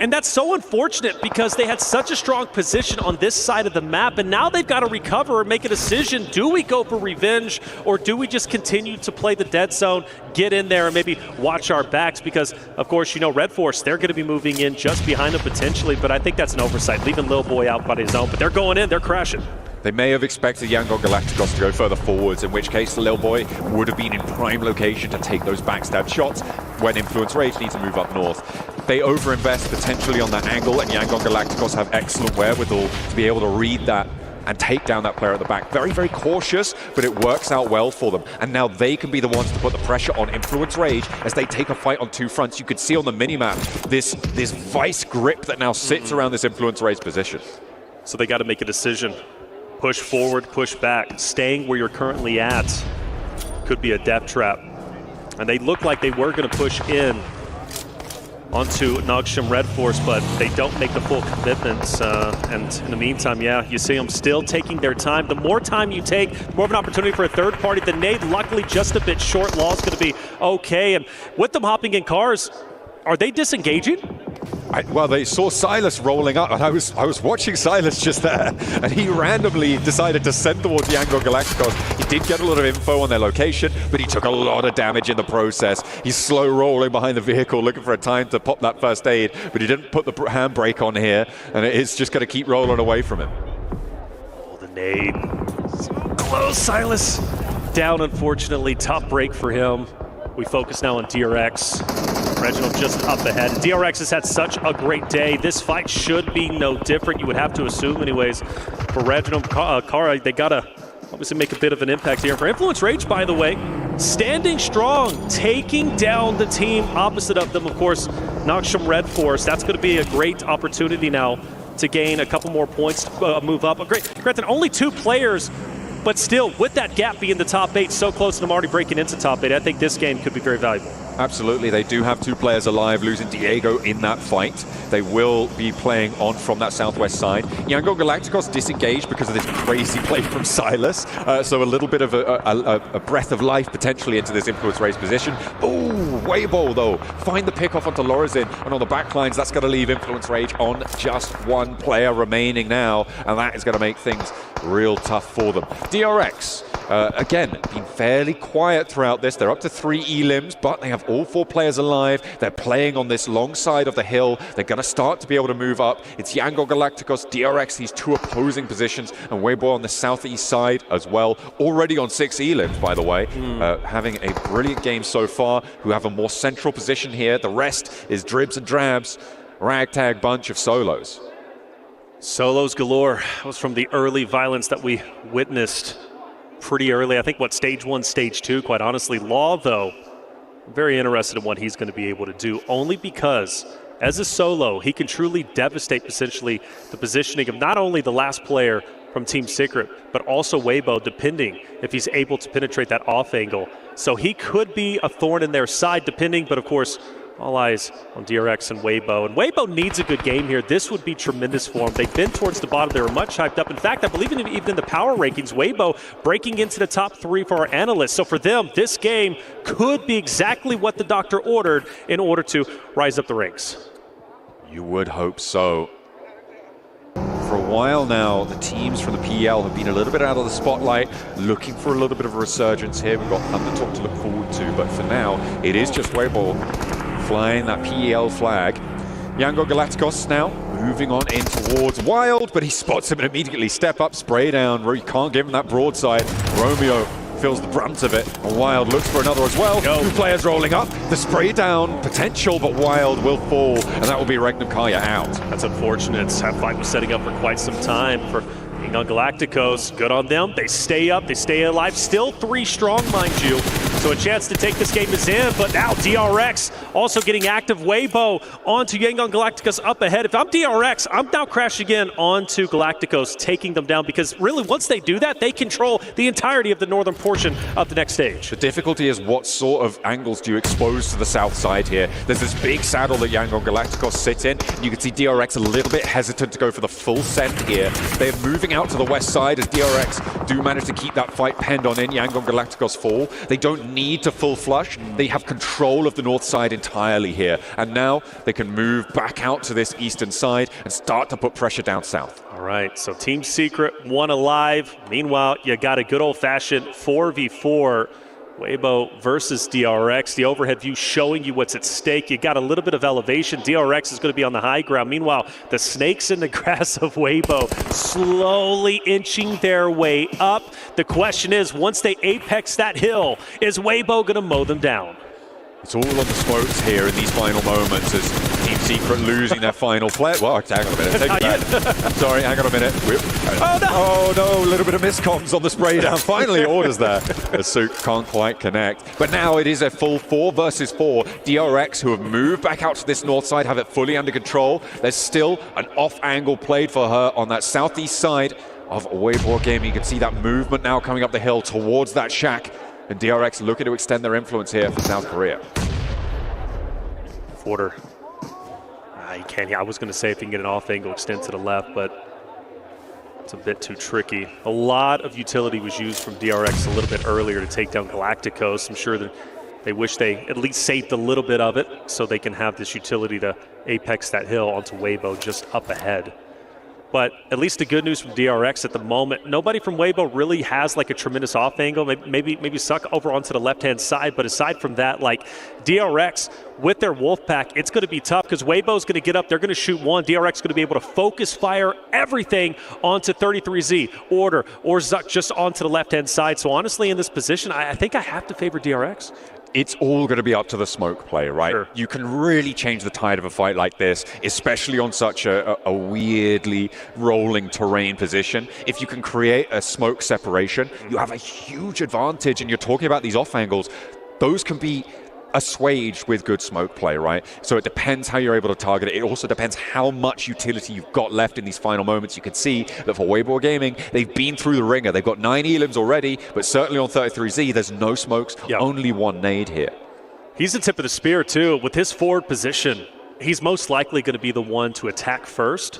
And that's so unfortunate because they had such a strong position on this side of the map, and now they've got to recover and make a decision. Do we go for revenge, or do we just continue to play the dead zone, get in there, and maybe watch our backs? Because, of course, you know, Red Force, they're going to be moving in just behind them potentially, but I think that's an oversight, leaving Lil Boy out by his own. But they're going in, they're crashing. They may have expected Yangon Galacticos to go further forwards, in which case the Lil Boy would have been in prime location to take those backstab shots when Influence Rage needs to move up north. They overinvest potentially on that angle, and Yangon Galacticos have excellent wherewithal to be able to read that and take down that player at the back. Very, very cautious, but it works out well for them. And now they can be the ones to put the pressure on Influence Rage as they take a fight on two fronts. You could see on the minimap this vice grip that now sits around this Influence Rage position. So they got to make a decision. Push forward, push back. Staying where you're currently at could be a death trap. And they look like they were going to push in onto Nogsham Red Force, but they don't make the full commitments. And in the meantime, yeah, you see them still taking their time. The more time you take, the more of an opportunity for a third party. The nade, luckily, just a bit short. Law is going to be okay. And with them hopping in cars, are they disengaging? Well, they saw Silas rolling up, and I was watching Silas just there, and he randomly decided to send towards Yangon Galacticos. He did get a lot of info on their location, but he took a lot of damage in the process. He's slow rolling behind the vehicle, looking for a time to pop that first aid, but he didn't put the handbrake on here, and it's just going to keep rolling away from him. Oh, the nade. Close, Silas. Down, unfortunately. Tough break for him. We focus now on DRX. Reginald just up ahead. DRX has had such a great day. This fight should be no different, you would have to assume anyways. For Reginald, Kara, they gotta obviously make a bit of an impact here. For Influence Rage, by the way, standing strong, taking down the team opposite of them, of course, Nogsham Red Force. That's gonna be a great opportunity now to gain a couple more points, move up. Granted, only 2 players, but still, with that gap being the top 8, so close to them already breaking into top 8, I think this game could be very valuable. Absolutely, they do have 2 players alive, losing Diego in that fight. They will be playing on from that southwest side. Yangon Galacticos disengaged because of this crazy play from Silas, so a little bit of a breath of life potentially into this Influence Race position. Ooh, Weibo though, find the pick off onto Lorazin, and on the backlines, that's going to leave Influence Rage on just 1 player remaining now, and that is going to make things real tough for them. DRX, again, been fairly quiet throughout this. They're up to 3 elims, but they have all 4 players alive. They're playing on this long side of the hill. They're going to start to be able to move up. It's Yangon Galacticos, DRX, these 2 opposing positions, and Weibo on the southeast side as well. Already on 6 elims, by the way. Having a brilliant game so far, who have a more central position here. The rest is dribs and drabs, ragtag bunch of solos. Solos galore. That was from the early violence that we witnessed pretty early. I think, stage 1, stage 2, quite honestly. Law, though, I'm very interested in what he's going to be able to do, only because as a solo, he can truly devastate essentially the positioning of not only the last player from Team Secret, but also Weibo, depending if he's able to penetrate that off angle. So he could be a thorn in their side, depending, but of course, all eyes on DRX and Weibo. And Weibo needs a good game here. This would be tremendous for him. They've been towards the bottom. They were much hyped up. In fact, I believe even in the power rankings, Weibo breaking into the top 3 for our analysts. So for them, this game could be exactly what the doctor ordered in order to rise up the ranks. You would hope so. For a while now, the teams from the PL have been a little bit out of the spotlight, looking for a little bit of a resurgence here. We've got Thundertalk to look forward to, but for now, it is just Weibo flying that PEL flag. Yangon Galacticos now moving on in towards Wild, but he spots him and immediately step up, spray down. You can't give him that broadside. Romeo feels the brunt of it, and Wild looks for another as well. 2 players rolling up. The spray down potential, but Wild will fall, and that will be Regnum Kaya out. That's unfortunate. That fight was setting up for quite some time for Yangon Galacticos. Good on them. They stay up, they stay alive. Still 3 strong, mind you. So a chance to take this game is in, but now DRX also getting active. Weibo onto Yangon Galacticos up ahead. If I'm DRX, I'm now crashing in onto Galacticos, taking them down, because really once they do that, they control the entirety of the northern portion of the next stage. The difficulty is what sort of angles do you expose to the south side here. There's this big saddle that Yangon Galacticos sit in. You can see DRX a little bit hesitant to go for the full send here. They're moving out to the west side as DRX do manage to keep that fight penned on in. Yangon Galacticos fall. They don't need to full flush. They have control of the north side entirely here. And now they can move back out to this eastern side and start to put pressure down south. All right, so Team Secret, one alive. Meanwhile, you got a good old-fashioned 4v4. Weibo versus DRX. The overhead view showing you what's at stake. You got a little bit of elevation. DRX is going to be on the high ground. Meanwhile, the snakes in the grass of Weibo slowly inching their way up. The question is, once they apex that hill, is Weibo going to mow them down? It's all on the smokes here in these final moments as Team Secret losing their final player. Well, hang on a minute. Take it back. Sorry, hang on a minute. Oh, no. A little bit of miscomms on the spray down. Finally, orders there. The Sook can't quite connect. But now it is a full 4 versus 4. DRX, who have moved back out to this north side, have it fully under control. There's still an off angle played for her on that southeast side of Weibo Gaming. You can see that movement now coming up the hill towards that shack. And DRX looking to extend their influence here for South Korea. Forder. You can't. I was going to say if you can get an off angle extend to the left, but it's a bit too tricky. A lot of utility was used from DRX a little bit earlier to take down Galacticos. I'm sure that they wish they at least saved a little bit of it so they can have this utility to apex that hill onto Weibo just up ahead. But at least the good news from DRX at the moment, nobody from Weibo really has like a tremendous off angle. Maybe suck over onto the left-hand side. But aside from that, like DRX with their Wolfpack, it's going to be tough because Weibo's going to get up. They're going to shoot one. DRX is going to be able to focus fire everything onto 33Z, Order, or Zuck just onto the left-hand side. So honestly, in this position, I think I have to favor DRX. It's all going to be up to the smoke play, right? Sure. You can really change the tide of a fight like this, especially on such a weirdly rolling terrain position. If you can create a smoke separation, you have a huge advantage, and you're talking about these off angles. Those can be assuaged with good smoke play, right? So it depends how you're able to target it. It also depends how much utility you've got left in these final moments. You can see that for Weibo Gaming, they've been through the ringer. They've got 9 elims already, but certainly on 33Z, there's no smokes, only one nade here. He's the tip of the spear, too. With his forward position, he's most likely going to be the one to attack first.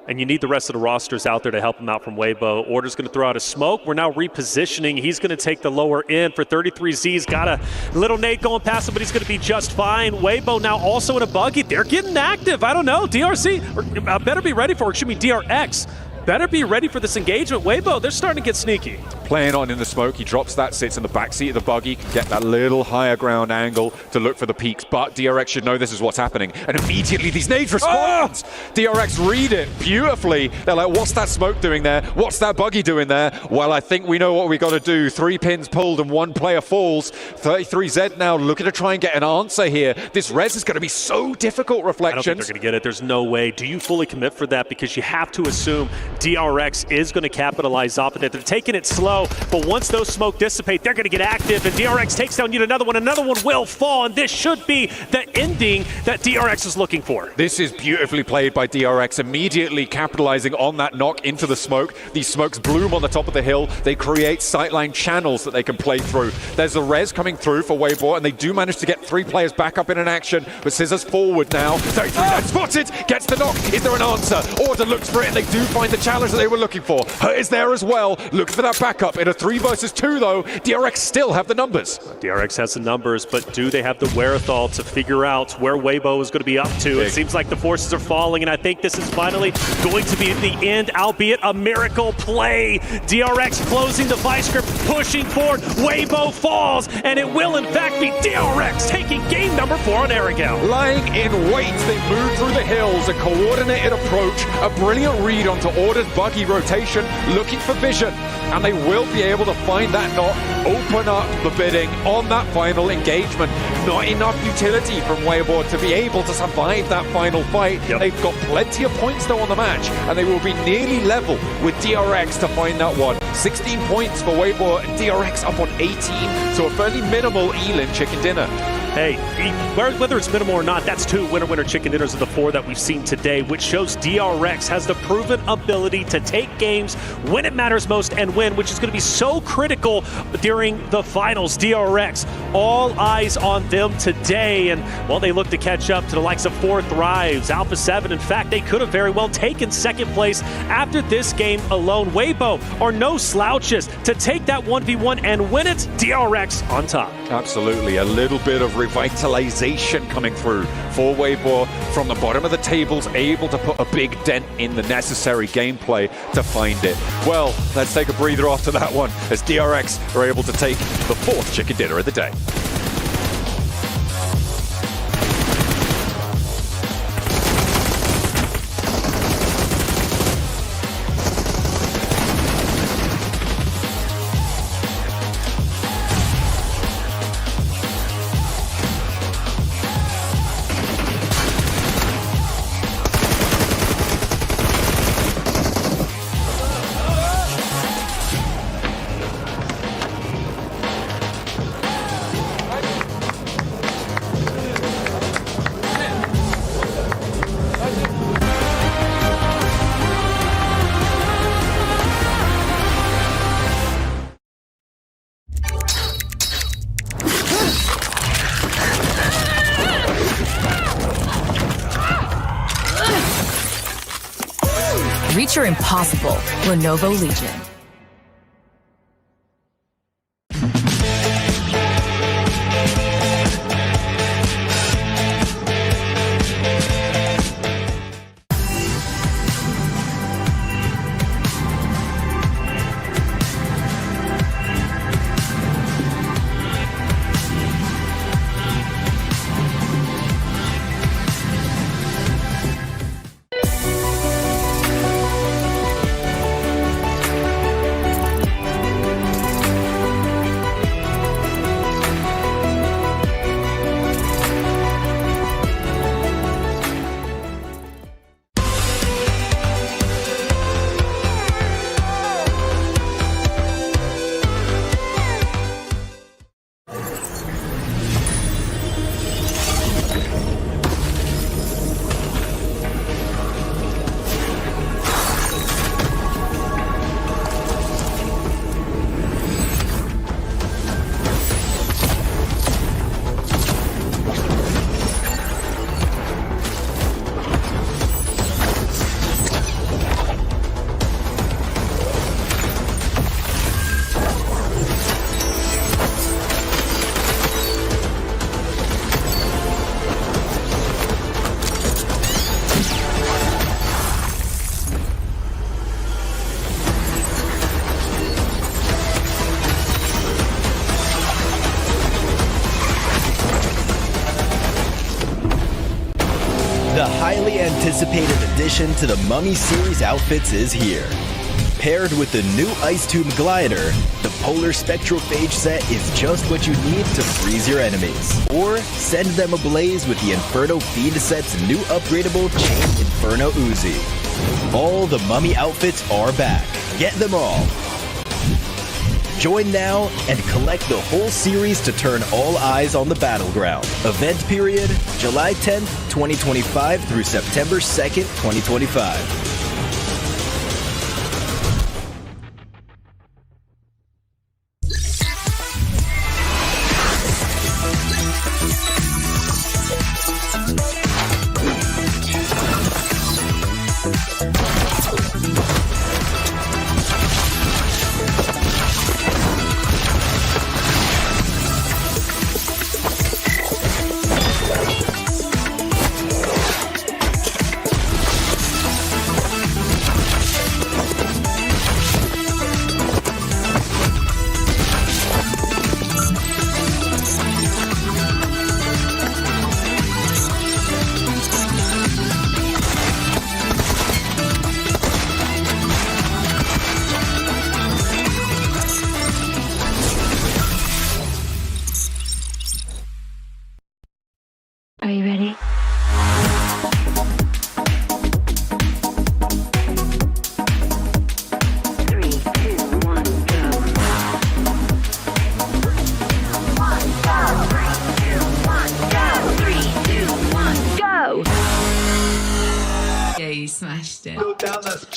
And you need the rest of the rosters out there to help him out from Weibo. Order's going to throw out a smoke. We're now repositioning. He's going to take the lower end for 33Z. He's got a little nade going past him, but he's going to be just fine. Weibo now also in a buggy. They're getting active. I don't know. DRC better be ready for it. Excuse me, DRX. Better be ready for this engagement. Weibo, they're starting to get sneaky. Playing on in the smoke, he drops that, sits in the backseat of the buggy, can get that little higher ground angle to look for the peaks, but DRX should know this is what's happening. And immediately these nades respond! DRX read it beautifully. They're like, what's that smoke doing there? What's that buggy doing there? Well, I think we know what we got to do. 3 pins pulled and 1 player falls. 33Z now looking to try and get an answer here. This res is going to be so difficult, Reflections. I don't think they're going to get it. There's no way. Do you fully commit for that? Because you have to assume DRX is going to capitalize off of it. They're taking it slow, but once those smoke dissipate, they're going to get active, and DRX takes down yet another one. Another one will fall, and this should be the ending that DRX is looking for. This is beautifully played by DRX, immediately capitalizing on that knock into the smoke. These smokes bloom on the top of the hill. They create sightline channels that they can play through. There's a res coming through for Weibo, and they do manage to get 3 players back up in an action, but Scissors forward now. 33 spotted, gets the knock. Is there an answer? Order looks for it, and they do find the challenge that they were looking for. Hurt is there as well. Look for that backup. In a 3 versus 2, though, DRX still have the numbers. DRX has the numbers, but do they have the wherewithal to figure out where Weibo is going to be up to? It seems like the forces are falling, and I think this is finally going to be the end, albeit a miracle play. DRX closing the vice grip, pushing forward. Weibo falls, and it will in fact be DRX taking game number 4 on Erangel. Lying in wait, they move through the hills, a coordinated approach, a brilliant read onto Order's buggy rotation, looking for vision, and they will be able to find that knot, open up the bidding on that final engagement. Not enough utility from Weibo to be able to survive that final fight. They've got plenty of points though on the match, and they will be nearly level with DRX to find that one. 16 points for Weibo, and DRX up on 18, so a fairly minimal Elim chicken dinner. Hey, whether it's minimal or not, that's 2 winner-winner chicken dinners of the 4 that we've seen today, which shows DRX has the proven ability to take games when it matters most and win, which is going to be so critical during the finals. DRX, all eyes on them today, and while they look to catch up to the likes of 4 Thrives, Alpha 7, in fact, they could have very well taken second place after this game alone. Weibo are no slouches to take that 1v1 and win it. DRX on top. Absolutely, a little bit of revitalization coming through for Weibo from the bottom of the tables, able to put a big dent in the necessary gameplay to find it. Well, let's take a breather after that one as DRX are able to take the 4th chicken dinner of the day. Reach your impossible, Lenovo Legion. The highly anticipated addition to the Mummy series outfits is here. Paired with the new Ice Tube Glider, the Polar Spectrophage set is just what you need to freeze your enemies. Or send them ablaze with the Inferno Feed set's new upgradable Chain Inferno Uzi. All the Mummy outfits are back. Get them all. Join now and collect the whole series to turn all eyes on the battleground. Event period, July 10th, 2025 through September 2nd, 2025.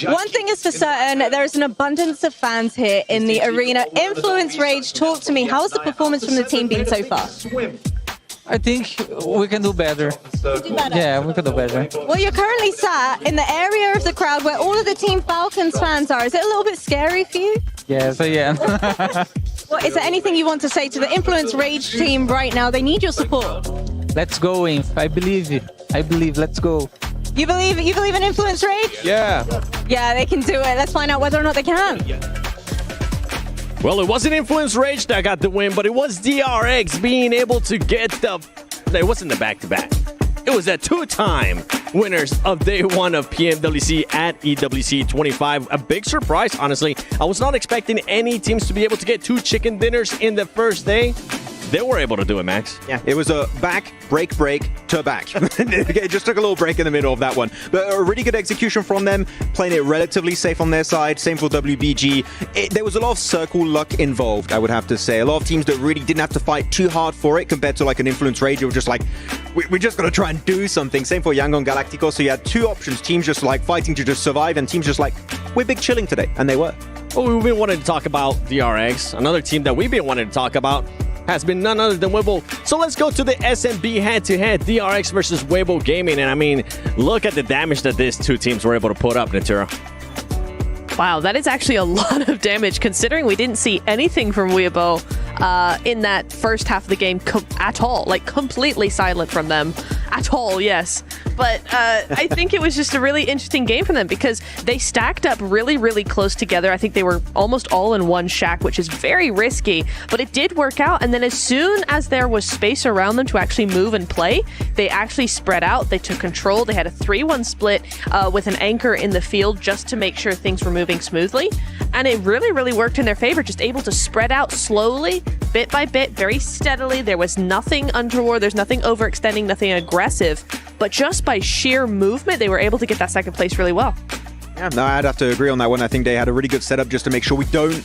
One thing is for certain, there is an abundance of fans here in the arena. Influence Rage, talk to me. How has the performance from the team been so far? I think we can do better. Yeah, we can do better. Well, you're currently sat in the area of the crowd where all of the Team Falcons fans are. Is it a little bit scary for you? Yes, I am. Well, is there anything you want to say to the Influence Rage team right now? They need your support. Let's go, Inf. I believe it. I believe. Let's go. You believe in Influence Rage? Yeah. Yeah, they can do it. Let's find out whether or not they can. Well, it wasn't Influence Rage that got the win, but it was DRX being able to get the... It wasn't the back-to-back. It was the two-time winners of day one of PMWC at EWC 25. A big surprise, honestly. I was not expecting any teams to be able to get 2 chicken dinners in the first day. They were able to do it, Max. Yeah, it was a back, break to back. It just took a little break in the middle of that one. But a really good execution from them, playing it relatively safe on their side. Same for WBG. There was a lot of circle luck involved, I would have to say. A lot of teams that really didn't have to fight too hard for it compared to like an Influence Rage. They were just like, we're just going to try and do something. Same for Yangon Galactico. So you had 2 options. Teams just like fighting to just survive, and teams just like, we're big chilling today. And they were. Well, we've been wanting to talk about DRX. Another team that we've been wanting to talk about has been none other than Weibo. So let's go to the SMB head-to-head, DRX versus Weibo Gaming. And I mean, look at the damage that these 2 teams were able to put up, Natura. Wow, that is actually a lot of damage, considering we didn't see anything from Weibo in that first half of the game at all. Like, completely silent from them. At all, yes. But I think it was just a really interesting game for them because they stacked up really, really close together. I think they were almost all in one shack, which is very risky, but it did work out. And then as soon as there was space around them to actually move and play, they actually spread out. They took control. They had a 3-1 split with an anchor in the field just to make sure things were moving smoothly. And it really, really worked in their favor, just able to spread out slowly, bit by bit, very steadily. There was nothing untoward. There's nothing overextending, nothing aggressive. But just by sheer movement, they were able to get that second place really well. Yeah, no, I'd have to agree on that one. I think they had a really good setup just to make sure we don't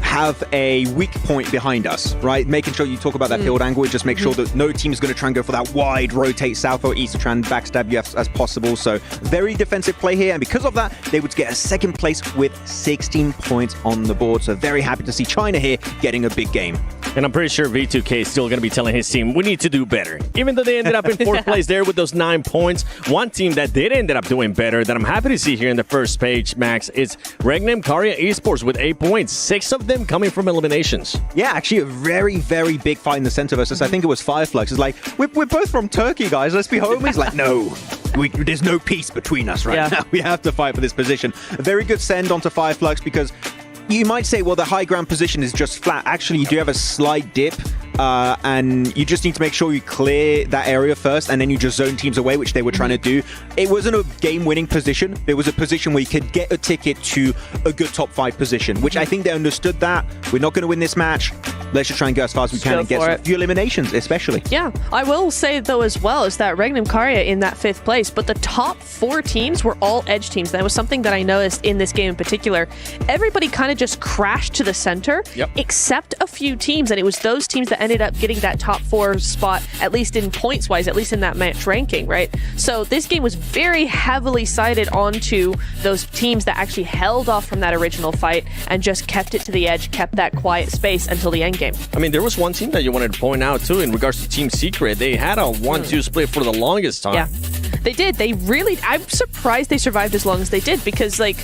have a weak point behind us, right? Making sure you talk about that field angle, just make sure that no team is going to try and go for that wide rotate south or east to try and backstab you as possible. So very defensive play here, and because of that, they would get a second place with 16 points on the board. So very happy to see China here getting a big game. And I'm pretty sure V2K is still going to be telling his team, we need to do better. Even though they ended up in 4th place there with those 9 points, one team that did end up doing better that I'm happy to see here in the first page, Max, is Regnum Karya Esports with 8 points, 6 of them coming from eliminations. Yeah, actually a very, very big fight in the center versus, I think it was Fireflux. It's like, we're both from Turkey, guys. Let's be homies. Like, no. There's no peace between us right now. We have to fight for this position. A very good send onto Fireflux because you might say, well, the high ground position is just flat. Actually, you do have a slight dip, and you just need to make sure you clear that area first, and then you just zone teams away, which they were trying to do. It wasn't a game-winning position. It was a position where you could get a ticket to a good top 5 position, which I think they understood that. We're not going to win this match. Let's just try and go as far as we can and get a few eliminations, especially. Yeah, I will say, though, as well, is that Regnum Karya in that 5th place, but the top 4 teams were all edge teams. That was something that I noticed in this game in particular. Everybody kind of just crashed to the center, except a few teams, and it was those teams that ended up getting that top 4 spot, at least in points-wise, at least in that match ranking, right? So this game was very heavily sided onto those teams that actually held off from that original fight and just kept it to the edge, kept that quiet space until the end game. I mean, there was one team that you wanted to point out, too, in regards to Team Secret. They had a 1-2 split for the longest time. Yeah, they did. They really... I'm surprised they survived as long as they did because, like,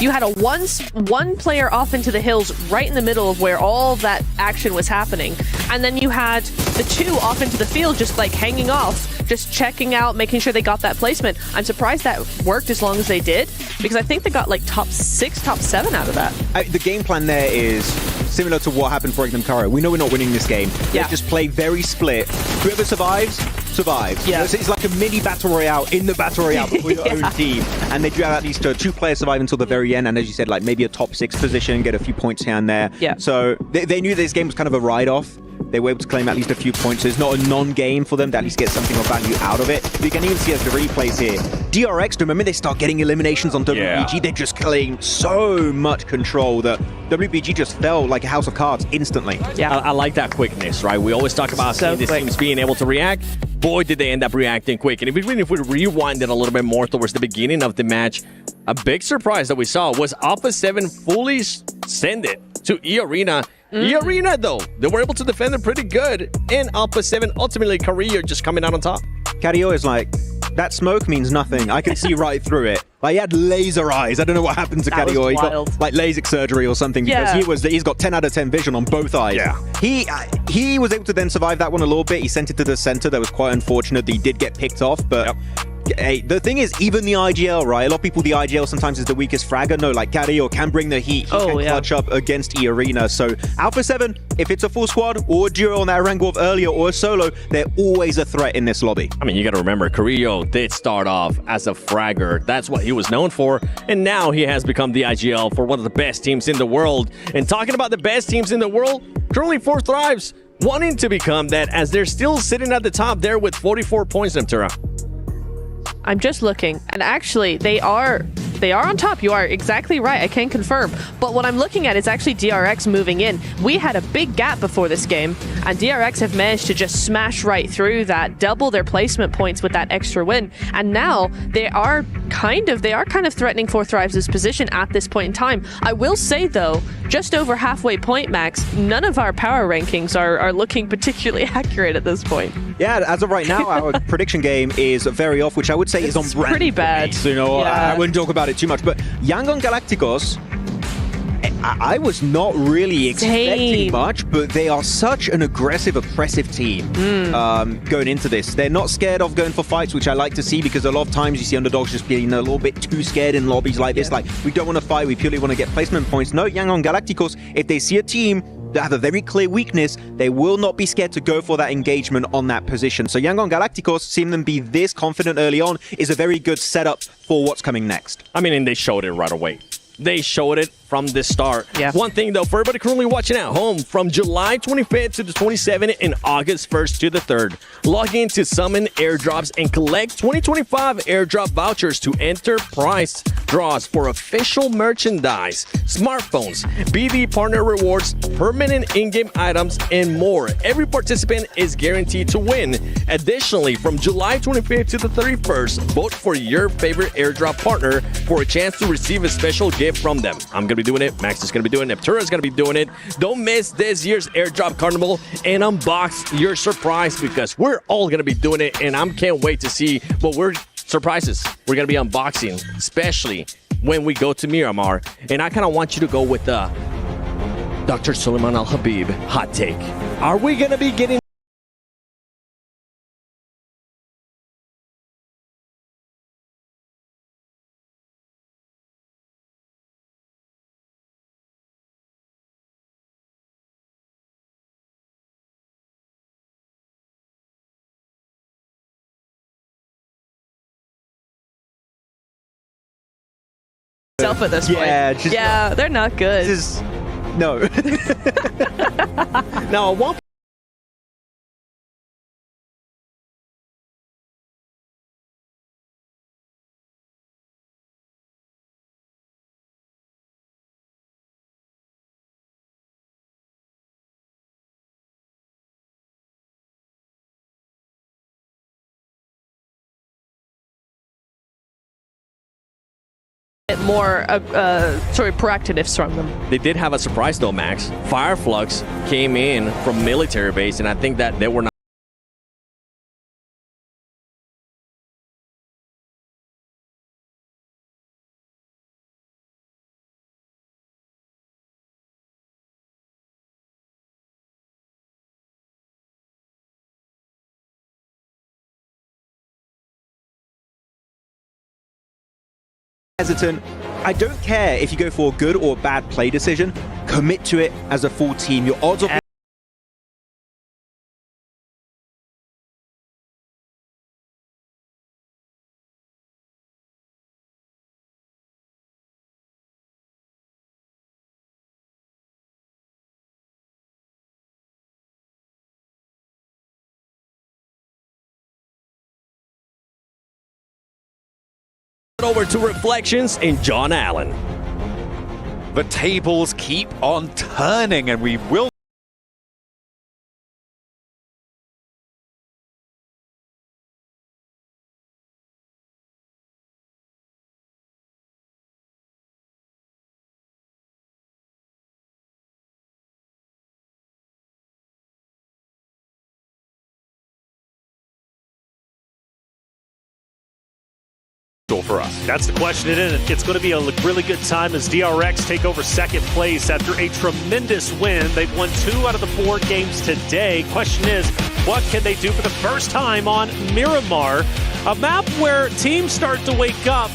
you had a one player off into the hills right in the middle of where all that action was happening. And then you had the 2 off into the field just like hanging off, just checking out, making sure they got that placement. I'm surprised that worked as long as they did because I think they got like top 6, top 7 out of that. The game plan there is similar to what happened for Regnum Karya. We know we're not winning this game. They just play very split. Whoever survives. Yeah. It's like a mini battle royale in the battle royale for your own team. And they do have at least 2 players survive until the very end. And as you said, like maybe a top 6 position, get a few points here and there. Yeah. So they knew this game was kind of a ride-off. They were able to claim at least a few points. So it's not a non-game for them to at least get something of value out of it. But you can even see as the replays here. DRX, the moment they start getting eliminations on WBG, they just claim so much control that WBG just fell like a house of cards instantly. Yeah, I like that quickness, right? We always talk about these teams being able to react. boy, did they end up reacting quick. And even if we rewind it a little bit more towards the beginning of the match, a big surprise that we saw was Alpha 7 fully send it to E-Arena. E-Arena, though, they were able to defend it pretty good. And Alpha 7, ultimately, Carrillo just coming out on top. Carrillo is like, that smoke means nothing. I can see right through it. Like, he had laser eyes. I don't know what happened to Carrillo. He got like LASIK surgery or something because he's got 10 out of 10 vision on both eyes. Yeah. He was able to then survive that one a little bit. He sent it to the center. That was quite unfortunate that he did get picked off, but hey, the thing is, even the IGL, right? A lot of people, the IGL sometimes is the weakest fragger. No, like Carrillo can bring the heat. He can clutch up against E-Arena. So Alpha 7, if it's a full squad or a duo on that Erangel earlier or a solo, they're always a threat in this lobby. I mean, you got to remember, Carrillo did start off as a fragger. That's what he was known for. And now he has become the IGL for one of the best teams in the world. And talking about the best teams in the world, currently 4 Thrives wanting to become that as they're still sitting at the top there with 44 points, Nemtura. I'm just looking, and actually, they are on top. You are exactly right. I can confirm. But what I'm looking at is actually DRX moving in. We had a big gap before this game, and DRX have managed to just smash right through that, double their placement points with that extra win. And now they are kind of threatening 4 Thrives' position at this point in time. I will say though, just over halfway point, Max, none of our power rankings are looking particularly accurate at this point. Yeah, as of right now, our prediction game is very off, which I would say is on brand. Pretty bad. So, you know, I wouldn't talk about it too much, but Yangon Galacticos, I was not really expecting much, but they are such an aggressive, oppressive team going into this. They're not scared of going for fights, which I like to see, because a lot of times you see underdogs just being a little bit too scared in lobbies like this. Like, we don't want to fight, we purely want to get placement points. No, Yangon Galacticos, if they see a team that have a very clear weakness, they will not be scared to go for that engagement on that position. So Yangon Galacticos, seeing them be this confident early on, is a very good setup for what's coming next. I mean, and they showed it right away. They showed it from the start. Yeah. One thing, though, for everybody currently watching at home, from July 25th to the 27th and August 1st to the 3rd, log in to summon airdrops and collect 2025 airdrop vouchers to enter prize draws for official merchandise, smartphones, BD partner rewards, permanent in-game items, and more. Every participant is guaranteed to win. Additionally, from July 25th to the 31st, vote for your favorite airdrop partner for a chance to receive a special gift from them. I'm going to be doing it. Max is going to be doing it. Neptura is going to be doing it. Don't miss this year's airdrop carnival and unbox your surprise, because we're all going to be doing it, and I can't wait to see what surprises we're going to be unboxing, especially when we go to Miramar. And I kind of want you to go with the Dr. Suleiman Al-Habib hot take. Are we going to be getting At this point. Yeah, they're not good. No. Now, one more proactiveness from them. They did have a surprise though, Max. Fireflux came in from military base, and I think that they were not hesitant. I don't care if you go for a good or bad play decision. Commit to it as a full team. Your odds of over to Reflections and John Allen. The tables keep on turning, and we will store for us? That's the question, isn't it? It's going to be a really good time as DRX take over second place after a tremendous win. They've won 2 out of the 4 games today. Question is, what can they do for the first time on Miramar? A map where teams start to wake up,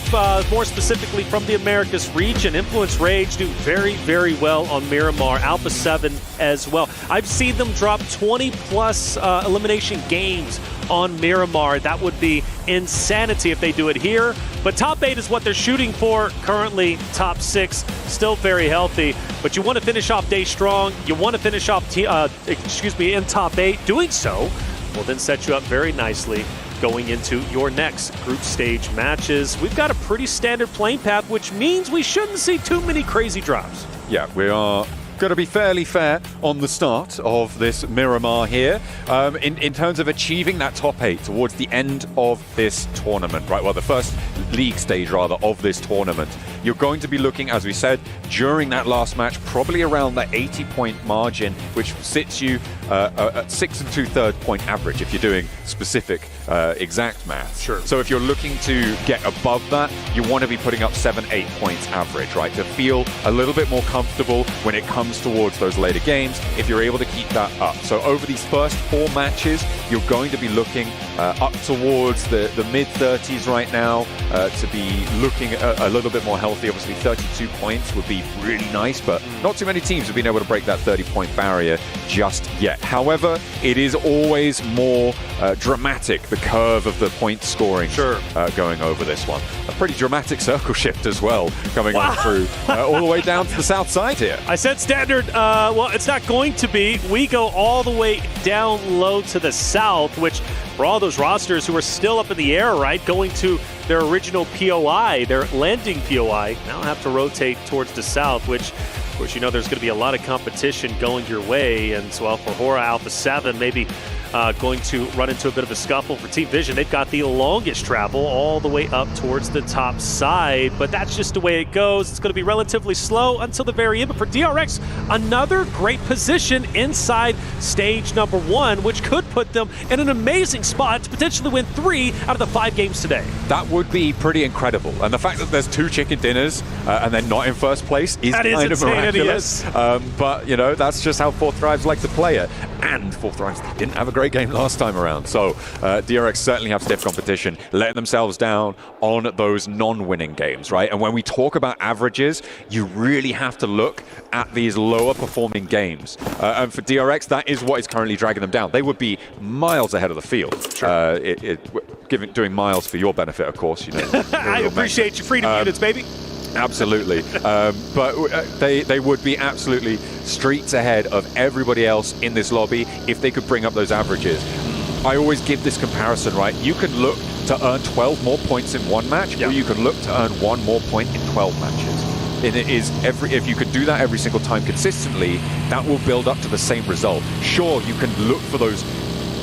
more specifically from the Americas region. Influence Rage do very, very well on Miramar. Alpha 7 as well. I've seen them drop 20-plus elimination games on Miramar. That would be insanity if they do it here. But top 8 is what they're shooting for currently. Top 6, still very healthy. But you want to finish off day strong. You want to finish off, in top 8. Doing so will then set you up very nicely going into your next group stage matches. We've got a pretty standard playing path, which means we shouldn't see too many crazy drops. Yeah, we are going to be fairly fair on the start of this Miramar here in terms of achieving that top 8 towards the end of this tournament, right? Well, the first league stage, rather, of this tournament. You're going to be looking, as we said, during that last match, probably around that 80-point margin, which sits you at 6 2/3 point average if you're doing specific exact maths. Sure. So if you're looking to get above that, you want to be putting up 7-8 points average, right? To feel a little bit more comfortable when it comes towards those later games, if you're able to keep that up. So over these first 4 matches, you're going to be looking up towards the mid-30s right now to be looking a little bit more healthy. Obviously, 32 points would be really nice, but not too many teams have been able to break that 30-point barrier just yet. However, it is always more dramatic, the curve of the point scoring going over this one. A pretty dramatic circle shift as well coming on through all the way down to the south side here. I said standard. Well, it's not going to be. We go all the way down low to the south, which for all those rosters who are still up in the air, right, going to their original POI, their landing POI, now have to rotate towards the south, which, of course, you know there's going to be a lot of competition going your way. And so for Hora Alpha 7, maybe going to run into a bit of a scuffle. For Team Vision, they've got the longest travel all the way up towards the top side, but that's just the way it goes. It's going to be relatively slow until the very end. But for DRX, another great position inside stage number 1, which could put them in an amazing spot to potentially win 3 out of the 5 games today. That would be pretty incredible. And the fact that there's 2 chicken dinners and they're not in first place is kind of miraculous. But, you know, that's just how Fourth Thrives like to play it. And Fourth Thrives didn't have a great game last time around. So DRX certainly have stiff competition, letting themselves down on those non-winning games, right? And when we talk about averages, you really have to look at these lower performing games. And for DRX, that is what is currently dragging them down. They would be miles ahead of the field. Doing miles for your benefit, of course. You know, I appreciate your freedom units, baby. Absolutely. But they would be absolutely streets ahead of everybody else in this lobby if they could bring up those averages. I always give this comparison, right? You can look to earn 12 more points in 1 match, or you can look to earn 1 more point in 12 matches. And it is if you could do that every single time consistently, that will build up to the same result. Sure, you can look for those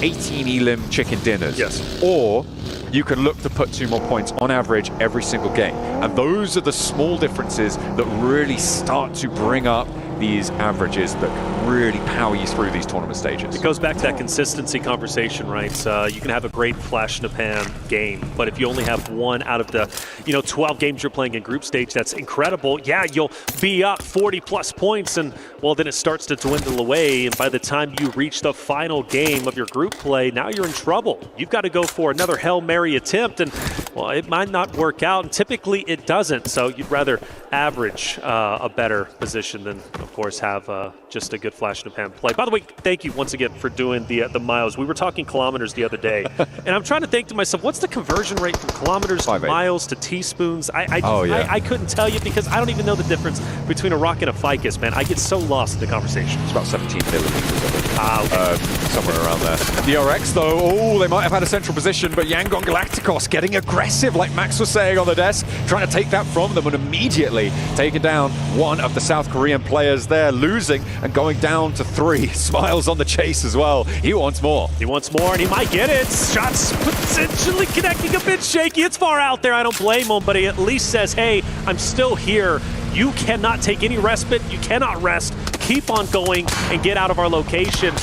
18 elim chicken dinners. Yes. Or you can look to put 2 more points on average every single game. And those are the small differences that really start to bring up these averages that can really power you through these tournament stages. It goes back to that consistency conversation, right? You can have a great flash in the pan game, but if you only have 1 out of the 12 games you're playing in group stage, that's incredible. Yeah, you'll be up 40+ points, and well, then it starts to dwindle away, and by the time you reach the final game of your group play, now you're in trouble. You've got to go for another Hail Mary attempt, and well, it might not work out, and typically it doesn't, so you'd rather average a better position than, of course, have just a good flash in the pan play. By the way, thank you once again for doing the miles. We were talking kilometers the other day, and I'm trying to think to myself, what's the conversion rate from kilometers to miles to teaspoons? I couldn't tell you because I don't even know the difference between a rock and a ficus, man. I get so lost in the conversation. It's about 17 millimeters, somewhere around there. DRX, though, they might have had a central position, but Yangon Galacticos getting aggressive, like Max was saying on the desk, trying to take that from them and immediately taking down one of the South Korean players there, losing and going down to 3. Smiles on the chase as well. He wants more. He wants more, and he might get it. Shots potentially connecting a bit shaky. It's far out there. I don't blame him, but he at least says, hey, I'm still here. You cannot take any respite. You cannot rest. Keep on going and get out of our location.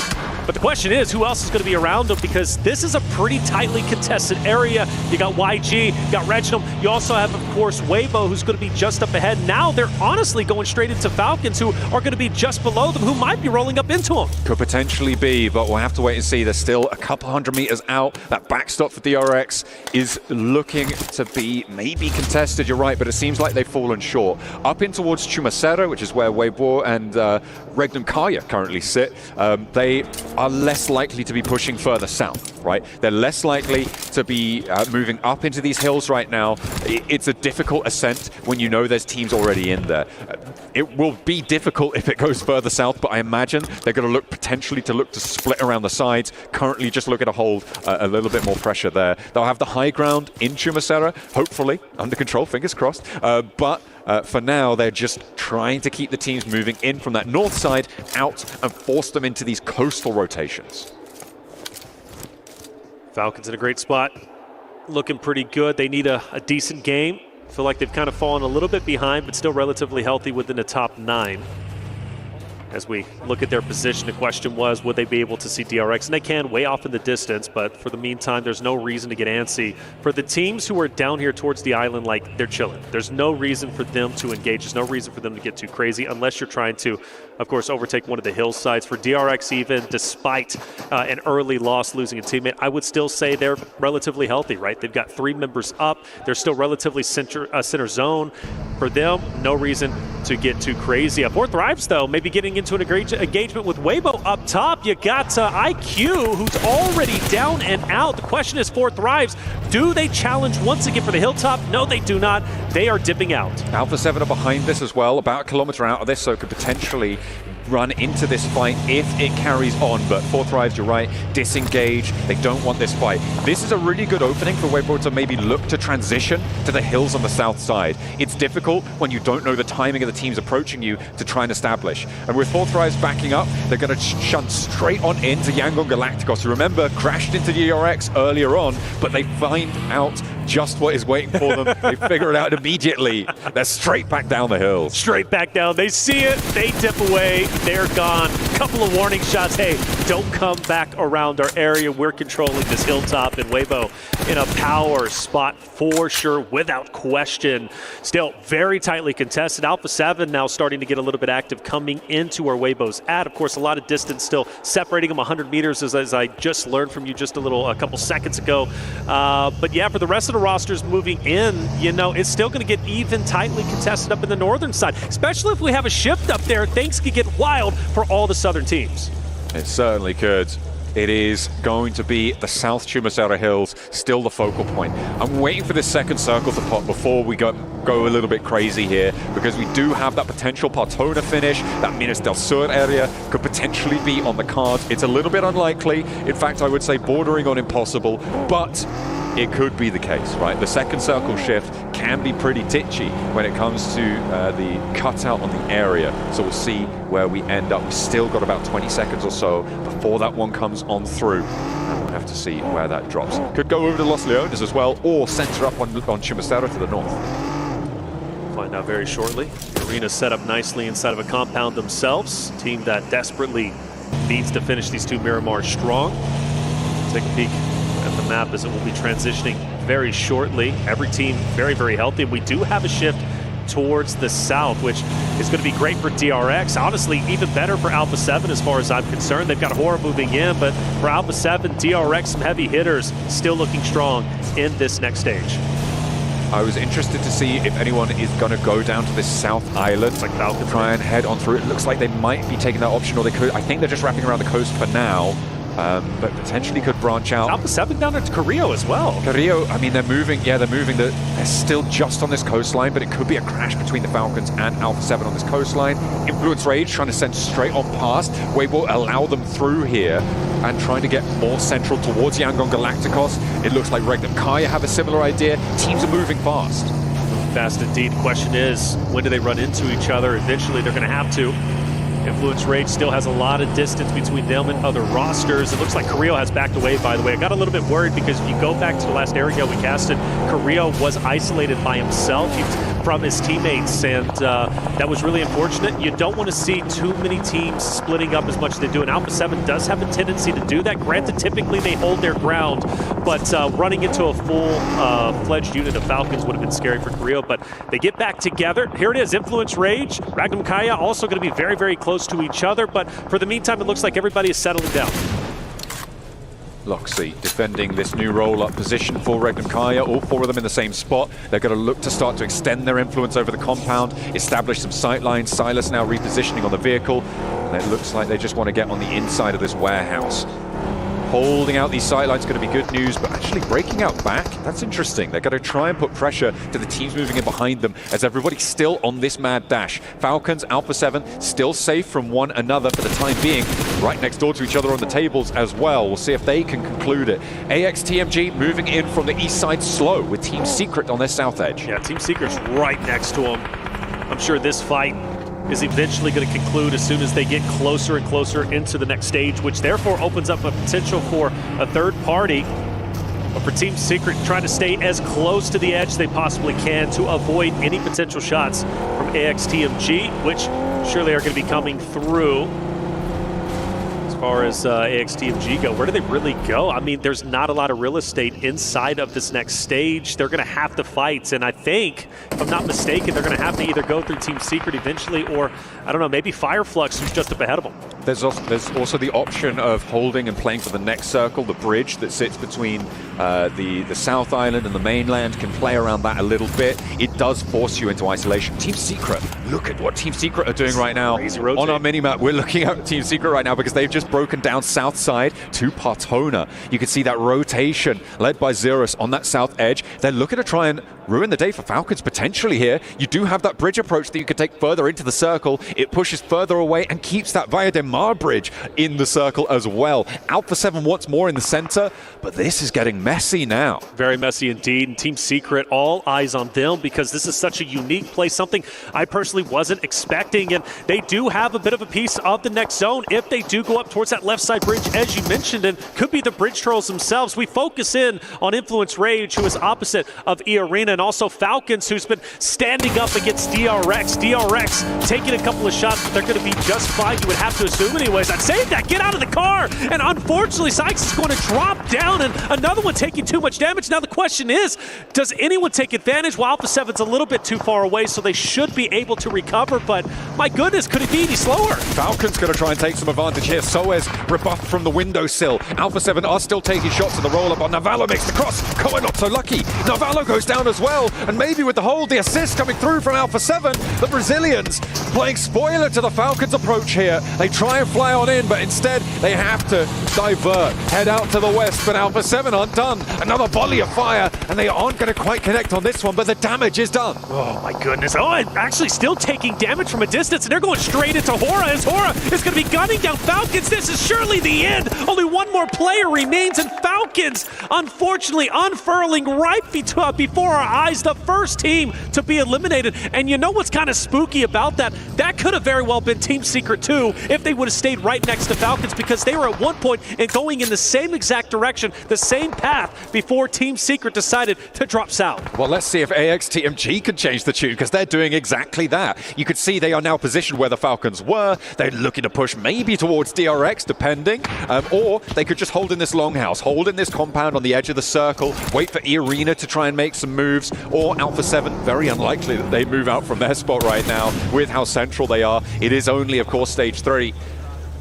But the question is, who else is going to be around them? Because this is a pretty tightly contested area. You got YG, you got Reginald. You also have, of course, Weibo, who's going to be just up ahead. Now they're honestly going straight into Falcons, who are going to be just below them, who might be rolling up into them. Could potentially be, but we'll have to wait and see. They're still a couple hundred meters out. That backstop for DRX is looking to be maybe contested, you're right, but it seems like they've fallen short. Up in towards Chumacero, which is where Weibo and Regnum Kaya currently sit, they are less likely to be pushing further south, right? They're less likely to be moving up into these hills right now. It's a difficult ascent when you know there's teams already in there. It will be difficult if it goes further south, but I imagine they're going to look potentially to split around the sides. Currently just looking to hold a little bit more pressure there. They'll have the high ground in Chumacero, hopefully under control, fingers crossed. But for now, they're just trying to keep the teams moving in from that north side out and force them into these coastal rotations. Falcons in a great spot, looking pretty good. They need a decent game. Feel like they've kind of fallen a little bit behind, but still relatively healthy within the top 9. As we look at their position, the question was, would they be able to see DRX? And they can, way off in the distance, but for the meantime, there's no reason to get antsy. For the teams who are down here towards the island, like, they're chilling. There's no reason for them to engage. There's no reason for them to get too crazy, unless you're trying to, of course, overtake one of the hillsides. For DRX even, despite an early loss, losing a teammate, I would still say they're relatively healthy, right? They've got 3 members up. They're still relatively center zone. For them, no reason to get too crazy. Fourth Thrives, though, maybe getting into an engagement with Weibo up top. You got IQ, who's already down and out. The question is, Fourth Thrives, do they challenge once again for the hilltop? No, they do not. They are dipping out. Alpha 7 are behind this as well, about a kilometer out of this, so could potentially run into this fight if it carries on. But Fourth Thrives, you're right, disengage. They don't want this fight. This is a really good opening for Weibo to maybe look to transition to the hills on the south side. It's difficult when you don't know the timing of the teams approaching you to try and establish. And with Fourth Thrives backing up, they're going to shunt straight on into Yangon Galacticos, who, remember, crashed into DRX earlier on, but they find out just what is waiting for them. They figure it out immediately. They're straight back down the hill. Straight back down. They see it. They dip away. They're gone. Couple of warning shots. Hey, don't come back around our area. We're controlling this hilltop, and Weibo in a power spot for sure, without question. Still very tightly contested. Alpha 7 now starting to get a little bit active coming into where Weibo's at. Of course, a lot of distance still separating them, 100 meters, as I just learned from you just a couple seconds ago. But yeah, for the rest of the rosters moving in, you know, it's still going to get even tightly contested up in the northern side, especially if we have a shift up there. Things could get wild for all the southern teams. It certainly could. It is going to be the South Chumacero Hills, still the focal point. I'm waiting for this second circle to pop before we go a little bit crazy here, because we do have that potential Partona finish. That Minas del Sur area could potentially be on the cards. It's a little bit unlikely. In fact, I would say bordering on impossible, but it could be the case, right? The second circle shift can be pretty titchy when it comes to the cutout on the area. So we'll see where we end up. We've still got about 20 seconds or so before that one comes on through. And we'll have to see where that drops. Could go over to Los Leones as well, or center up on Chumacero to the north. Find out very shortly. The arena set up nicely inside of a compound themselves. Team that desperately needs to finish these two Miramar strong. Take a peek at the map as it will be transitioning very shortly. Every team very, very healthy. We do have a shift towards the south, which is going to be great for DRX. Honestly, even better for Alpha 7 as far as I'm concerned. They've got Horror moving in, but for Alpha 7, DRX, some heavy hitters still looking strong in this next stage. I was interested to see if anyone is going to go down to this south island, like Falcon, try and head on through. It looks like they might be taking that option, or they could. I think they're just wrapping around the coast for now. But potentially could branch out. Alpha 7 down to Carrillo as well. Carrillo, I mean, they're moving. Yeah, they're moving. They're still just on this coastline, but it could be a crash between the Falcons and Alpha 7 on this coastline. Influence Rage trying to send straight on past. Weibo allow them through here and trying to get more central towards Yangon Galacticos. It looks like Regnum Kaya have a similar idea. Teams are moving fast. Fast indeed. The question is, when do they run into each other? Eventually, they're going to have to. Influence Rage still has a lot of distance between them and other rosters. It looks like Carrillo has backed away, by the way. I got a little bit worried because if you go back to the last area we casted, Carrillo was isolated by himself. from his teammates, and that was really unfortunate. You don't want to see too many teams splitting up as much as they do, and Alpha 7 does have a tendency to do that. Granted, typically they hold their ground, but running into a full-fledged unit of Falcons would have been scary for Korea, but they get back together. Here it is, Influence Rage, Magnum Kaya also going to be very, very close to each other, but for the meantime, it looks like everybody is settling down. Loxy defending this new roll-up position for Regnum Kaya, all four of them in the same spot. They're going to look to start to extend their influence over the compound, establish some sight lines. Silas now repositioning on the vehicle, and it looks like they just want to get on the inside of this warehouse. Holding out these sight lines is going to be good news, but actually breaking out back, that's interesting. They're going to try and put pressure to the teams moving in behind them as everybody's still on this mad dash. Falcons, Alpha 7, still safe from one another for the time being, right next door to each other on the tables as well. We'll see if they can conclude it. AXTMG moving in from the east side slow with Team Secret on their south edge. Yeah, Team Secret's right next to them. I'm sure this fight is eventually going to conclude as soon as they get closer and closer into the next stage, which therefore opens up a potential for a third party. But for Team Secret, trying to stay as close to the edge they possibly can to avoid any potential shots from AXTMG, which surely are going to be coming through. As far as AXTMG go, where do they really go? I mean, there's not a lot of real estate inside of this next stage. They're going to have to fight, and I think, if I'm not mistaken, they're going to have to either go through Team Secret eventually, or, I don't know, maybe Fireflux, who's just up ahead of them. There's also the option of holding and playing for the next circle. The bridge that sits between the South Island and the mainland can play around that a little bit. It does force you into isolation. Team Secret, look at what Team Secret are doing right now. On our minimap, we're looking at Team Secret right now because they've just broken down south side to Partona. You can see that rotation led by Zerus on that south edge. They're looking to try and ruin the day for Falcons potentially here. You do have that bridge approach that you can take further into the circle. It pushes further away and keeps that Via de Mar bridge in the circle as well. Alpha 7 wants more in the center, but this is getting messy now. Very messy indeed, and Team Secret, all eyes on them because this is such a unique play, something I personally wasn't expecting, and they do have a bit of a piece of the next zone if they do go up towards that left side bridge, as you mentioned, and could be the bridge trolls themselves. We focus in on Influence Rage, who is opposite of E-Arena, and also Falcons, who's been standing up against DRX. DRX taking a couple of shots, but they're going to be just fine, you would have to assume anyways. I'd say that, get out of the car, and unfortunately Sykes is going to drop down, and another one taking too much damage. Now the question is, does anyone take advantage? Well, Alpha 7's a little bit too far away, so they should be able to recover, but my goodness, could it be any slower? Falcons going to try and take some advantage here. Soez rebuffed from the windowsill. Alpha 7 are still taking shots in the roll-up on Navallo. Makes the cross. Koa not so lucky. Navallo goes down as well, and maybe with the hold, the assist coming through from Alpha 7, the Brazilians playing spoiler to the Falcons approach here. They try and fly on in, but instead they have to divert, head out to the west, but Alpha 7 aren't done. Another volley of fire, and they aren't going to quite connect on this one, but the damage is done. Oh my goodness. Oh, and actually still taking damage from a distance, and they're going straight into Hora, as Hora is going to be gunning down Falcons. This is surely the end. Only one more player remains, and Falcons, unfortunately, unfurling right before our eyes, the first team to be eliminated. And you know what's kind of spooky about that? That could have very well been Team Secret too, if they would have stayed right next to Falcons, because they were at one point and going in the same exact direction, the same path, before Team Secret decided to drop south. Well, let's see if AXTMG can change the tune, because they're doing exactly that. You could see they are now positioned where the Falcons were. They're looking to push maybe towards DRX, depending, or they could just hold in this longhouse, hold in this compound on the edge of the circle, wait for E-Arena to try and make some moves, or Alpha 7, very unlikely that they move out from their spot right now with how central they are. It is only, of course, stage 3,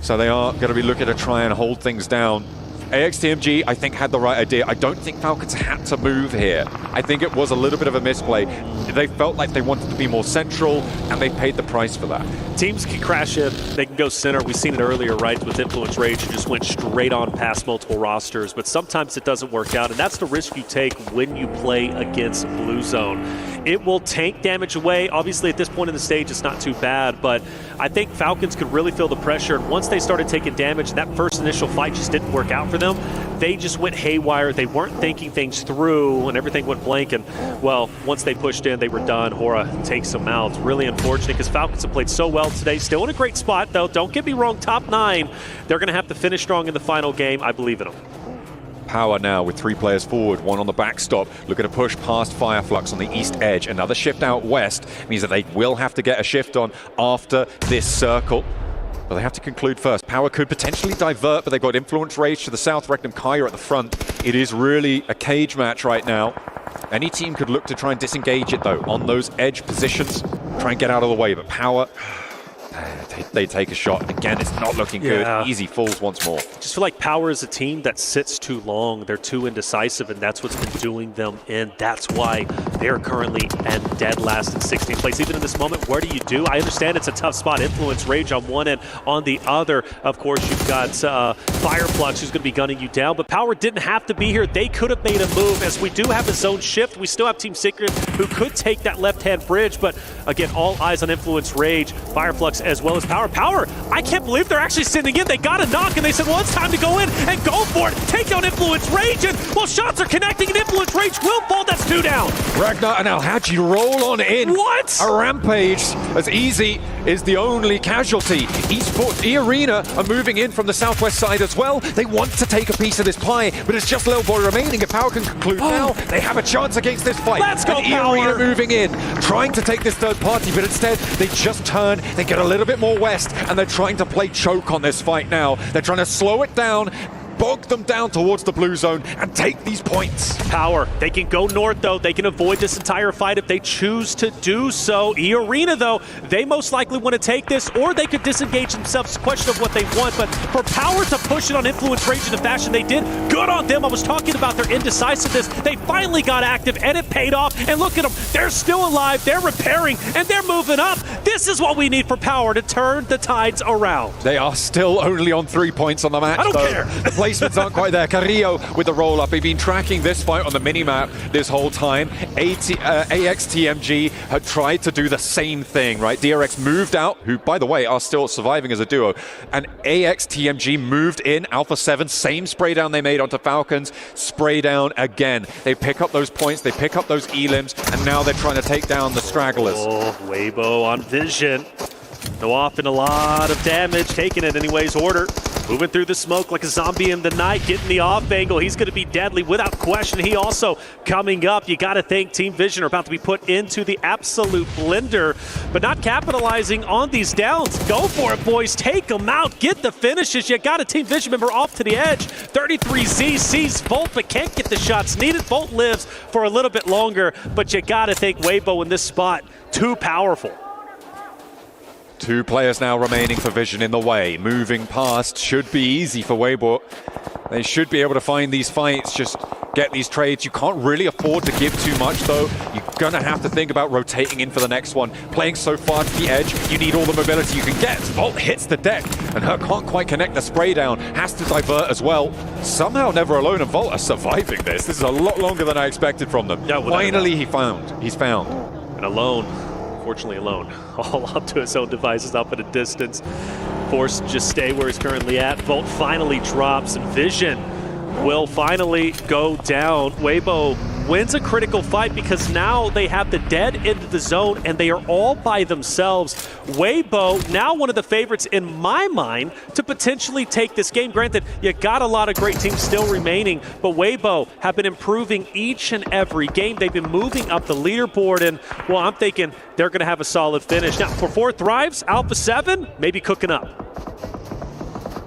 so they are going to be looking to try and hold things down. AXTMG, I think, had the right idea. I don't think Falcons had to move here. I think it was a little bit of a misplay. They felt like they wanted to be more central, and they paid the price for that. Teams can crash in, they can go center. We've seen it earlier, right, with Influence Rage, who just went straight on past multiple rosters, but sometimes it doesn't work out, and that's the risk you take when you play against Blue Zone. It will tank damage away. Obviously, at this point in the stage, it's not too bad, but I think Falcons could really feel the pressure, and once they started taking damage, and that first initial fight just didn't work out for them, they just went haywire. They weren't thinking things through, and everything went blank, and, well, once they pushed in, they were done. Hora takes them out. It's really unfortunate, because Falcons have played so well today. Still in a great spot, though. Don't get me wrong, top 9. They're going to have to finish strong in the final game. I believe in them. Power now with 3 players forward, 1 on the backstop, looking to push past Fireflux on the east edge. Another shift out west means that they will have to get a shift on after this circle. But they have to conclude first. Power could potentially divert, but they've got Influence Rage to the south, Regnum Kaya at the front. It is really a cage match right now. Any team could look to try and disengage it though on those edge positions, try and get out of the way, but Power, they take a shot. Again, it's not looking good. Easy falls once more. Just feel like Power is a team that sits too long. They're too indecisive, and that's what's been doing them in. That's why they're currently and dead last in 16th place. Even in this moment, where do you do? I understand it's a tough spot. Influence Rage on one end, on the other, of course, you've got Fireflux who's going to be gunning you down, but Power didn't have to be here. They could have made a move, as we do have a zone shift. We still have Team Secret who could take that left-hand bridge, but again, all eyes on Influence Rage, Fireflux, as well as Power. Power, I can't believe they're actually sitting in. They got a knock, and they said, well, it's time to go in and go for it. Take down Influence Rage, and well, shots are connecting, and Influence Rage will fall. That's 2 down. Ragnar and Alhaji roll on in. What? A rampage as Easy is the only casualty. Esports E-Arena are moving in from the southwest side as well. They want to take a piece of this pie, but it's just Little Boy remaining. If Power can conclude now, they have a chance against this fight. Let's go, and E-Arena Power. moving in, trying to take this third party, but instead they just turn, they get a little bit more west, and they're trying to play choke on this fight now. They're trying to slow it down, bog them down towards the blue zone and take these points. Power, they can go north though. They can avoid this entire fight if they choose to do so. E-Arena though, they most likely want to take this, or they could disengage themselves. It's a question of what they want, but for Power to push it on Influence Rage in the fashion they did, good on them. I was talking about their indecisiveness. They finally got active and it paid off, and look at them. They're still alive, they're repairing, and they're moving up. This is what we need for Power to turn the tides around. They are still only on 3 points on the match. I don't though. care. The placements aren't quite there. Carrillo with the roll-up. They've been tracking this fight on the mini-map this whole time. AXTMG had tried to do the same thing, right? DRX moved out, who, by the way, are still surviving as a duo. And AXTMG moved in. Alpha 7, same spray down they made onto Falcons. Spray down again. They pick up those points. They pick up those elims. And now they're trying to take down the stragglers. Oh, Weibo on Vision. No off and a lot of damage. Taking it anyways. Order. Moving through the smoke like a zombie in the night. Getting the off angle. He's going to be deadly without question. He also coming up. You got to think Team Vision are about to be put into the absolute blender, but not capitalizing on these downs. Go for it, boys. Take them out. Get the finishes. You got a Team Vision member off to the edge. 33Z sees Volt, but can't get the shots needed. Volt lives for a little bit longer, but you got to think Weibo in this spot. Too powerful. 2 players now remaining for Vision in the way. Moving past should be easy for Weibo. They should be able to find these fights, just get these trades. You can't really afford to give too much though. You're gonna have to think about rotating in for the next one. Playing so far to the edge, you need all the mobility you can get. Volt hits the deck, and her can't quite connect the spray down. Has to divert as well. Somehow Never Alone and Volt are surviving this. This is a lot longer than I expected from them. Yeah, finally he's found. And alone. Fortunately alone, all up to his own devices, up at a distance. Forced to just stay where he's currently at. Volt finally drops, and Vision will finally go down. Weibo wins a critical fight because now they have the dead into the zone and they are all by themselves. Weibo, now one of the favorites in my mind to potentially take this game. Granted, you got a lot of great teams still remaining, but Weibo have been improving each and every game. They've been moving up the leaderboard, and well, I'm thinking they're going to have a solid finish. Now, for 4 Thrives, Alpha 7, maybe cooking up.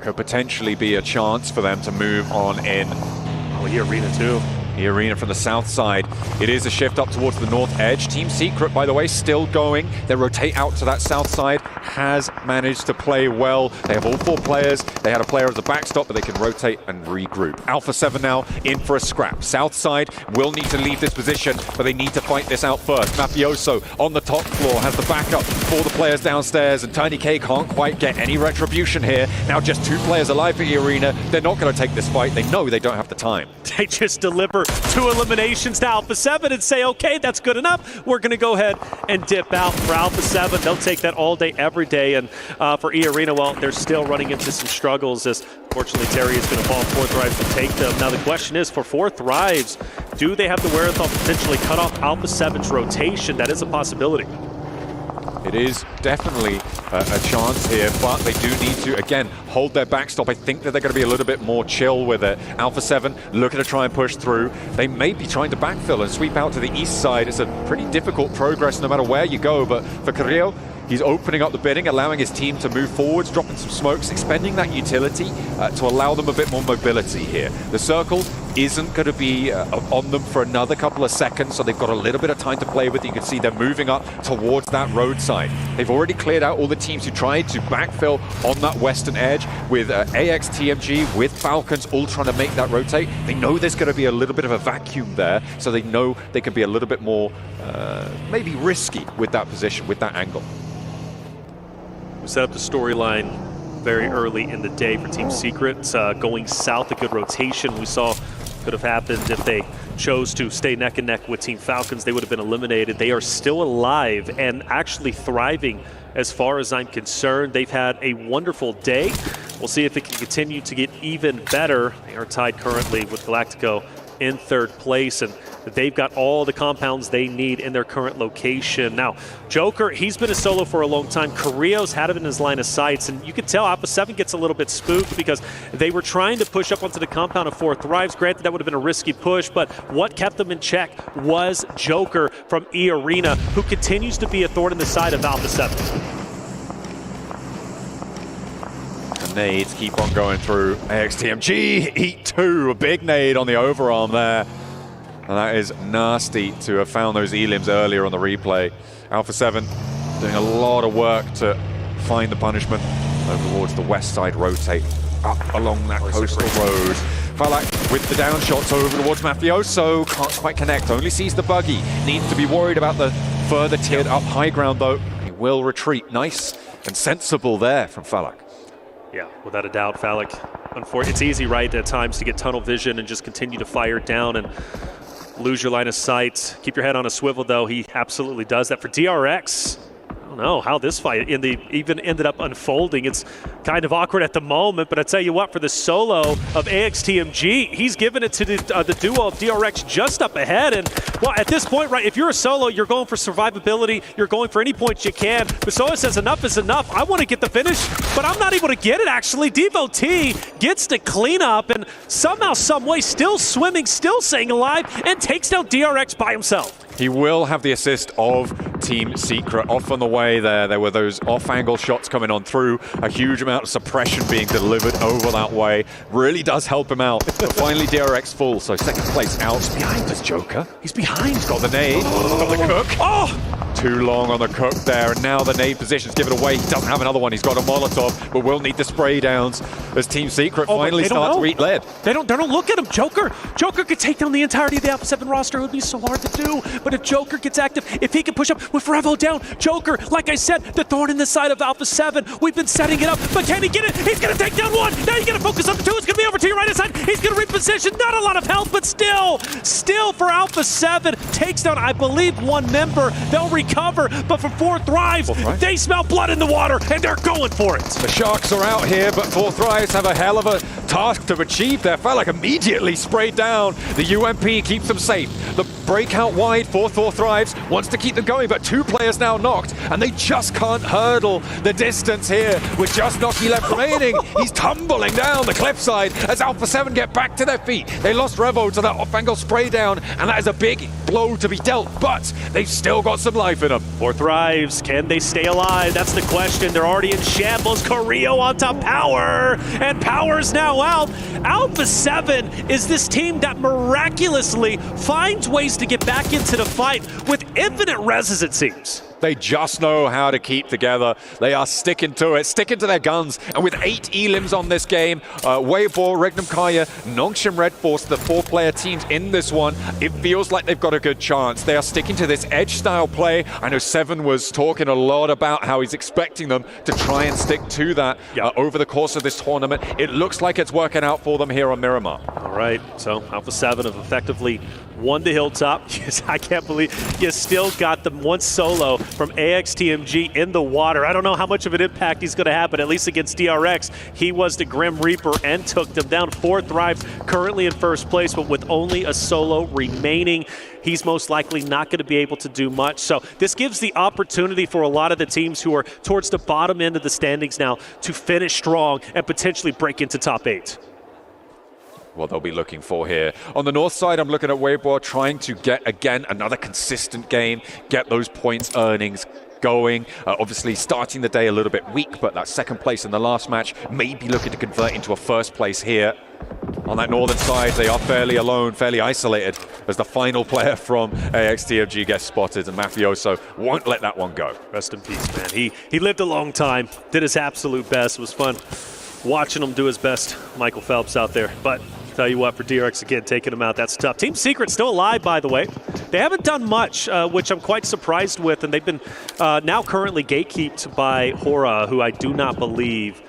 Could potentially be a chance for them to move on in. Oh, E-Arena too. E-Arena from the south side. It is a shift up towards the north edge. Team Secret, by the way, still going. They rotate out to that south side. Has managed to play well. They have all 4 players. They had a player as a backstop, but they can rotate and regroup. Alpha 7 now in for a scrap. South side will need to leave this position, but they need to fight this out first. Mafioso on the top floor has the backup for the players downstairs, and Tiny K can't quite get any retribution here. Now just 2 players alive for E-Arena. They're not going to take this fight. They know they don't have the time. They just deliver 2 eliminations to Alpha 7 and say, okay, that's good enough. We're going to go ahead and dip out for Alpha 7. They'll take that all day, every day. And for E-Arena, well, they're still running into some struggles, as fortunately Terry is going to fall. 4 Thrives to take them. Now the question is, for 4 Thrives, do they have the wherewithal to potentially cut off Alpha 7's rotation? That is a possibility. It is definitely a chance here, but they do need to, again, hold their backstop. I think that they're going to be a little bit more chill with it. Alpha 7 looking to try and push through. They may be trying to backfill and sweep out to the east side. It's a pretty difficult progress no matter where you go, but for Carrillo, he's opening up the bidding, allowing his team to move forwards, dropping some smokes, expending that utility to allow them a bit more mobility here. The circle isn't going to be on them for another couple of seconds, so they've got a little bit of time to play with. You can see they're moving up towards that roadside. They've already cleared out all the teams who tried to backfill on that western edge with AX, TMG, with Falcons all trying to make that rotate. They know there's going to be a little bit of a vacuum there, so they know they can be a little bit more maybe risky with that position, with that angle. We set up the storyline very early in the day for Team Secret. Going south, a good rotation we saw could have happened if they chose to stay neck and neck with Team Falcons. They would have been eliminated. They are still alive and actually thriving as far as I'm concerned. They've had a wonderful day. We'll see if it can continue to get even better. They are tied currently with Galactico in third place, and they've got all the compounds they need in their current location. Now, Joker, he's been a solo for a long time. Carrillo's had him in his line of sights, and you can tell Alpha 7 gets a little bit spooked because they were trying to push up onto the compound of 4 Thrives. Granted, that would have been a risky push, but what kept them in check was Joker from E-Arena, who continues to be a thorn in the side of Alpha 7. Nades keep on going through. AXTMG, eat 2, a big nade on the overarm there. And that is nasty to have found those E-limbs earlier on the replay. Alpha 7 doing a lot of work to find the punishment over towards the west side, rotate up along that coastal road. Falak with the down shots over towards Mafioso, can't quite connect, only sees the buggy. Needs to be worried about the further tiered up high ground though. He will retreat. Nice and sensible there from Falak. Yeah, without a doubt, Falak. It's easy, right, at times to get tunnel vision and just continue to fire down and lose your line of sight. Keep your head on a swivel, though. He absolutely does that. For DRX, I don't know how this fight even ended up unfolding. It's kind of awkward at the moment, but I tell you what, for the solo of AXTMG, he's given it to the duo of DRX just up ahead. And well, at this point, right, if you're a solo, you're going for survivability, you're going for any points you can. Basoa says enough is enough. I want to get the finish, but I'm not able to get it, actually. Devo T gets to clean up and somehow, some way, still swimming, still staying alive, and takes down DRX by himself. He will have the assist of Team Secret. Off on the way there were those off-angle shots coming on through. A huge amount of suppression being delivered over that way. Really does help him out. But finally DRX full, so second place out. He's behind us, Joker. He's behind. He's got the nade. Got the cook. Oh! Too long on the cook there, and now the nade position's given away. He doesn't have another one. He's got a Molotov, but will need the spray downs as Team Secret finally start to eat lead. They don't look at him. Joker could take down the entirety of the Alpha 7 roster. It would be so hard to do. But if Joker gets active, if he can push up with Revo down, Joker, like I said, the thorn in the side of Alpha 7. We've been setting it up, but can he get it? He's going to take down 1. Now he's going to focus on the 2. It's going to be over to your right side. He's going to reposition. Not a lot of health, but still for Alpha 7. Takes down, I believe, 1 member. They'll recover, but for 4 Thrives, they smell blood in the water, and they're going for it. The Sharks are out here, but 4 Thrives have a hell of a task to achieve there. Falak immediately sprayed down. The UMP keeps them safe. The breakout wide for 4 Thrives wants to keep them going, but 2 players now knocked, and they just can't hurdle the distance here with just Noki left remaining. He's tumbling down the cliffside as Alpha 7 get back to their feet. They lost Revo to that off-angle spray down, and that is a big blow to be dealt, but they've still got some life in them. 4 Thrives, can they stay alive? That's the question. They're already in shambles. Carrillo onto Power, and Power's now out. Alpha 7 is this team that miraculously finds ways to get back into the fight with infinite reses, it seems. They just know how to keep together. They are sticking to it, sticking to their guns. And with 8 E-limbs on this game, Waybor, Regnum Kaya, Nongshim Red Force, the 4-player teams in this one, it feels like they've got a good chance. They are sticking to this edge-style play. I know Seven was talking a lot about how he's expecting them to try and stick to that over the course of this tournament. It looks like it's working out for them here on Miramar. All right. right, so Alpha 7 have effectively won the hilltop. Yes, I can't believe you still got the one solo from AXTMG in the water. I don't know how much of an impact he's going to have, but at least against DRX, he was the Grim Reaper and took them down. 4 Thrives currently in first place, but with only a solo remaining, he's most likely not going to be able to do much. So this gives the opportunity for a lot of the teams who are towards the bottom end of the standings now to finish strong and potentially break into top 8. What they'll be looking for here. On the north side, I'm looking at Weibo trying to get, again, another consistent game, get those points earnings going. Obviously, starting the day a little bit weak, but that second place in the last match, maybe looking to convert into a first place here. On that northern side, they are fairly alone, fairly isolated, as the final player from AXTMG gets spotted, and Mafioso won't let that one go. Rest in peace, man. He lived a long time, did his absolute best. It was fun watching him do his best, Michael Phelps out there. But tell you what, for DRX, again, taking him out, that's tough. Team Secret still alive, by the way. They haven't done much, which I'm quite surprised with, and they've been now currently gatekeeped by Hora, who I do not believe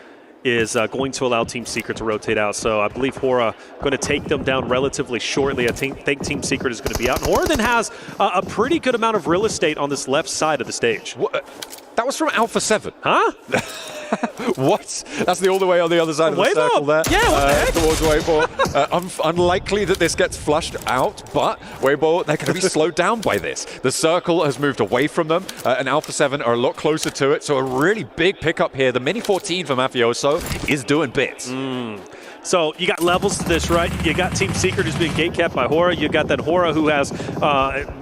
is going to allow Team Secret to rotate out. So I believe Hora going to take them down relatively shortly. I think Team Secret is going to be out. And Hora then has a pretty good amount of real estate on this left side of the stage. What? That was from Alpha 7. Huh? What? That's all the way on the other side of the circle there. Yeah, what the heck? Towards Weibo. Unlikely that this gets flushed out, but Weibo, they're going to be slowed down by this. The circle has moved away from them, and Alpha 7 are a lot closer to it, so a really big pickup here. The Mini 14 for Mafioso is doing bits. So you got levels to this, right? You got Team Secret who's being gatekept by Hora. You got that Hora who has,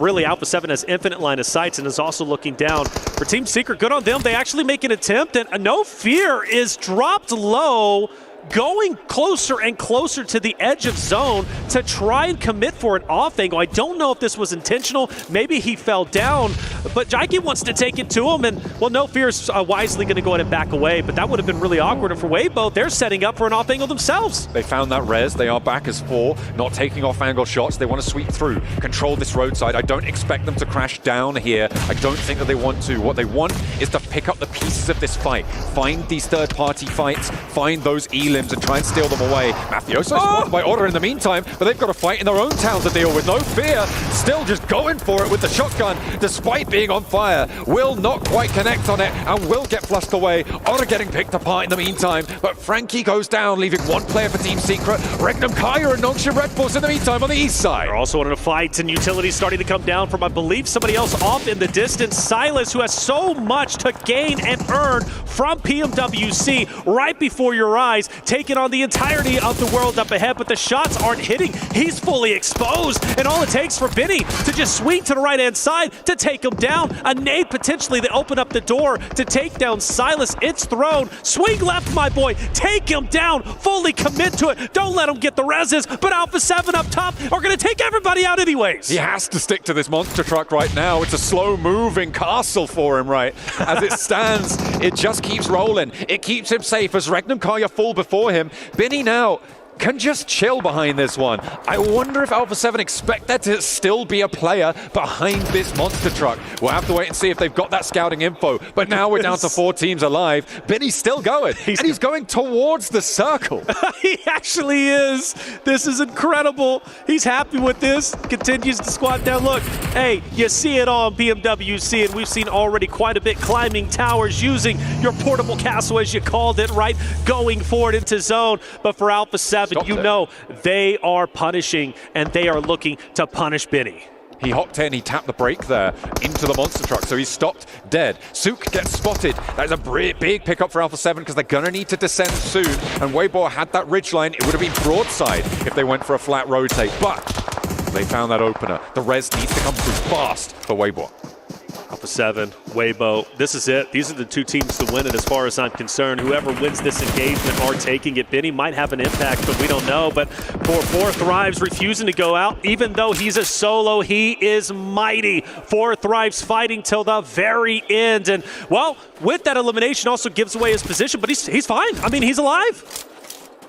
really Alpha 7 has infinite line of sights and is also looking down. For Team Secret, good on them. They actually make an attempt, and No Fear is dropped low, going closer and closer to the edge of zone to try and commit for an off angle. I don't know if this was intentional. Maybe he fell down, but Jaiki wants to take it to him, and, well, No Fear's wisely going to go ahead and back away, but that would have been really awkward. And for Weibo, they're setting up for an off angle themselves. They found that res. They are back as 4, not taking off angle shots. They want to sweep through, control this roadside. I don't expect them to crash down here. I don't think that they want to. What they want is to pick up the pieces of this fight, find these third-party fights, find those elims and try and steal them away. Mafioso spotted by Order in the meantime, but they've got to fight in their own town to deal with. No Fear, still just going for it with the shotgun, despite being on fire. Will not quite connect on it, and will get flushed away. Order getting picked apart in the meantime, but Frankie goes down, leaving 1 player for Team Secret. Regnum Kaya and Nongsha Red Bulls in the meantime on the east side. They're also in a fight, and utilities starting to come down from, I believe, somebody else off in the distance. Silas, who has so much to gain and earn from PMWC right before your eyes, taking on the entirety of the world up ahead, but the shots aren't hitting. He's fully exposed, and all it takes for Benny to just swing to the right-hand side to take him down. A nade potentially that opened up the door to take down Silas. It's thrown. Swing left, my boy. Take him down. Fully commit to it. Don't let him get the reses, but Alpha 7 up top are going to take everybody out anyways. He has to stick to this monster truck right now. It's a slow-moving castle for him, right? As it stands, it just keeps rolling. It keeps him safe as Regnum Kaya fall before him. Benny now can just chill behind this one. I wonder if Alpha 7 expect there to still be a player behind this monster truck. We'll have to wait and see if they've got that scouting info. But now we're down to 4 teams alive. Benny's still going, and he's going towards the circle. He actually is. This is incredible. He's happy with this. Continues to squat down. Look, hey, you see it all on PMWC, and we've seen already quite a bit climbing towers, using your portable castle, as you called it, right? Going forward into zone. But for Alpha 7, you know they are punishing, and they are looking to punish Benny. He hopped in, he tapped the brake there into the monster truck, so he's stopped dead. Sook gets spotted. That's a big pickup for Alpha 7 because they're going to need to descend soon. And Weibo had that ridgeline. It would have been broadside if they went for a flat rotate, but they found that opener. The res needs to come through fast for Weibo. Alpha 7, Weibo, this is it. These are the 2 teams to win it as far as I'm concerned. Whoever wins this engagement are taking it. Benny might have an impact, but we don't know. But for 4 Thrives refusing to go out, even though he's a solo, he is mighty. 4 Thrives fighting till the very end. And, well, with that elimination also gives away his position, but he's fine. I mean, he's alive.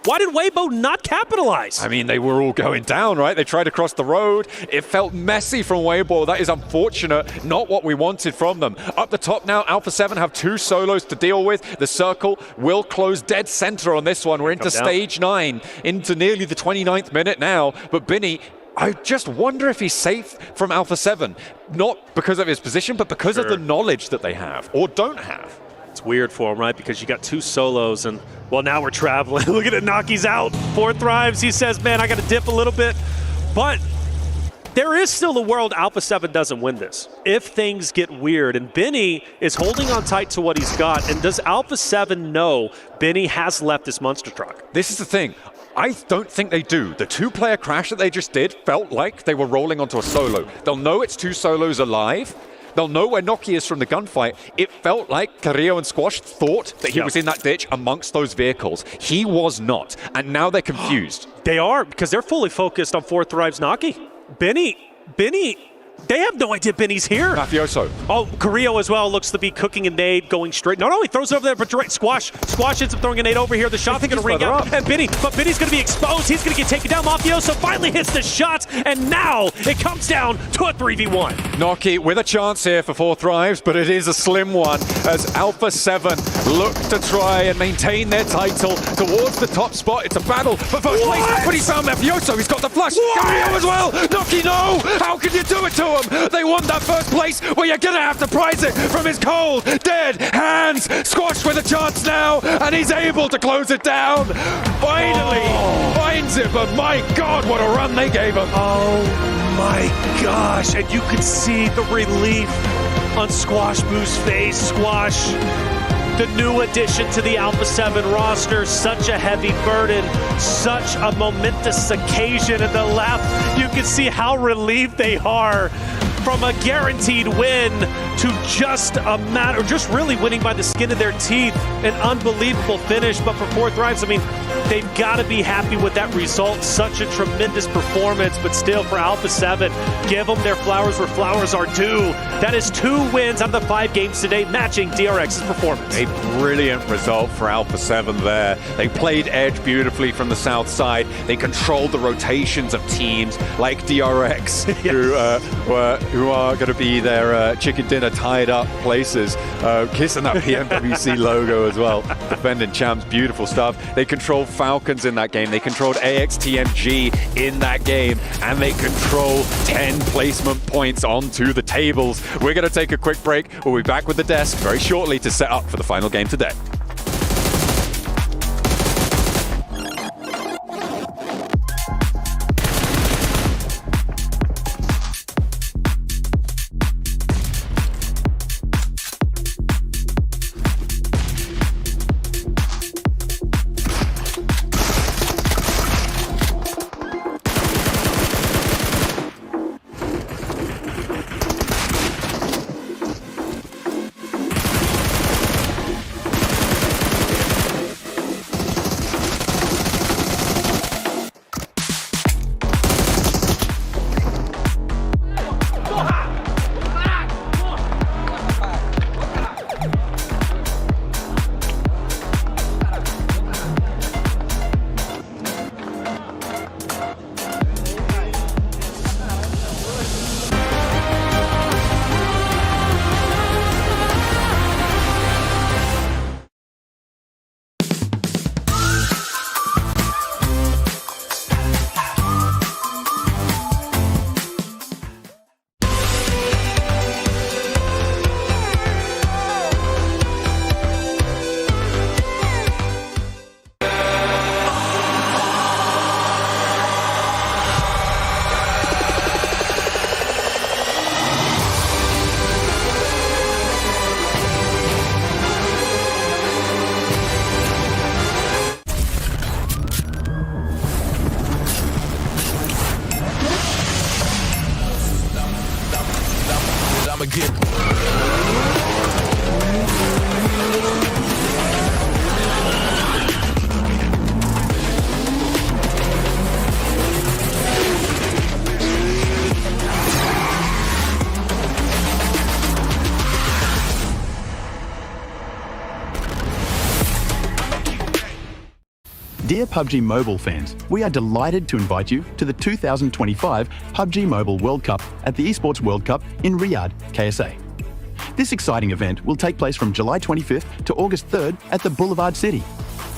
Why did Weibo not capitalize? I mean, they were all going down, right? They tried to cross the road. It felt messy from Weibo. That is unfortunate. Not what we wanted from them. Up the top now, Alpha 7 have 2 solos to deal with. The circle will close dead center on this one. We're into stage 9, into nearly the 29th minute now. But Binny, I just wonder if he's safe from Alpha 7. Not because of his position, but because of the knowledge that they have or don't have. It's weird for him, right? Because you got 2 solos and, well, now we're traveling. Look at it, Naki's out. 4 thrives. He says, man, I got to dip a little bit. But there is still a world Alpha 7 doesn't win this if things get weird. And Benny is holding on tight to what he's got. And does Alpha 7 know Benny has left this monster truck? This is the thing. I don't think they do. The 2-player crash that they just did felt like they were rolling onto a solo. They'll know it's 2 solos alive. They'll know where Noki is from the gunfight. It felt like Carrillo and Squash thought that he was in that ditch amongst those vehicles. He was not. And now they're confused. They are, because they're fully focused on 4 thrives Naki. Benny, they have no idea Benny's here. Mafioso. Oh, Carrillo as well looks to be cooking a nade, going straight. No, he throws it over there, but direct Squash ends up throwing a nade over here. The shot's going to ring out. And Benny's going to be exposed. He's going to get taken down. Mafioso finally hits the shot, and now it comes down to a 3v1. Noki with a chance here for 4 thrives, but it is a slim one as Alpha 7 look to try and maintain their title towards the top spot. It's a battle for first place, but he's found Mafioso. He's got the flush. Carrillo as well. Noki, no! How could you do it to him? They want that first place, well, you're gonna have to prize it from his cold, dead hands. Squash with a chance now, and he's able to close it down. Finally finds it, but my God, what a run they gave him. Oh my gosh, and you could see the relief on Squash Boo's face. Squash, the new addition to the Alpha 7 roster, such a heavy burden, such a momentous occasion. In the left, you can see how relieved they are from a guaranteed win to just really winning by the skin of their teeth. An unbelievable finish, but for 4 thrives, I mean, they've got to be happy with that result. Such a tremendous performance, but still for Alpha 7, give them their flowers where flowers are due. That is 2 wins out of the 5 games today, matching DRX's performance. A brilliant result for Alpha 7 there. They played edge beautifully from the south side. They controlled the rotations of teams like DRX, who are going to be their chicken dinner tied up places, kissing that PMWC logo as well. Defending champs, beautiful stuff. They controlled Falcons in that game. They controlled AXTMG in that game, and they control 10 placement points onto the tables. We're going to take a quick break. We'll be back with the desk very shortly to set up for the final game today. Dear PUBG Mobile fans, we are delighted to invite you to the 2025 PUBG Mobile World Cup at the ESPORTS WORLD CUP in Riyadh, KSA. This exciting event will take place from July 25th to August 3rd at the Boulevard City.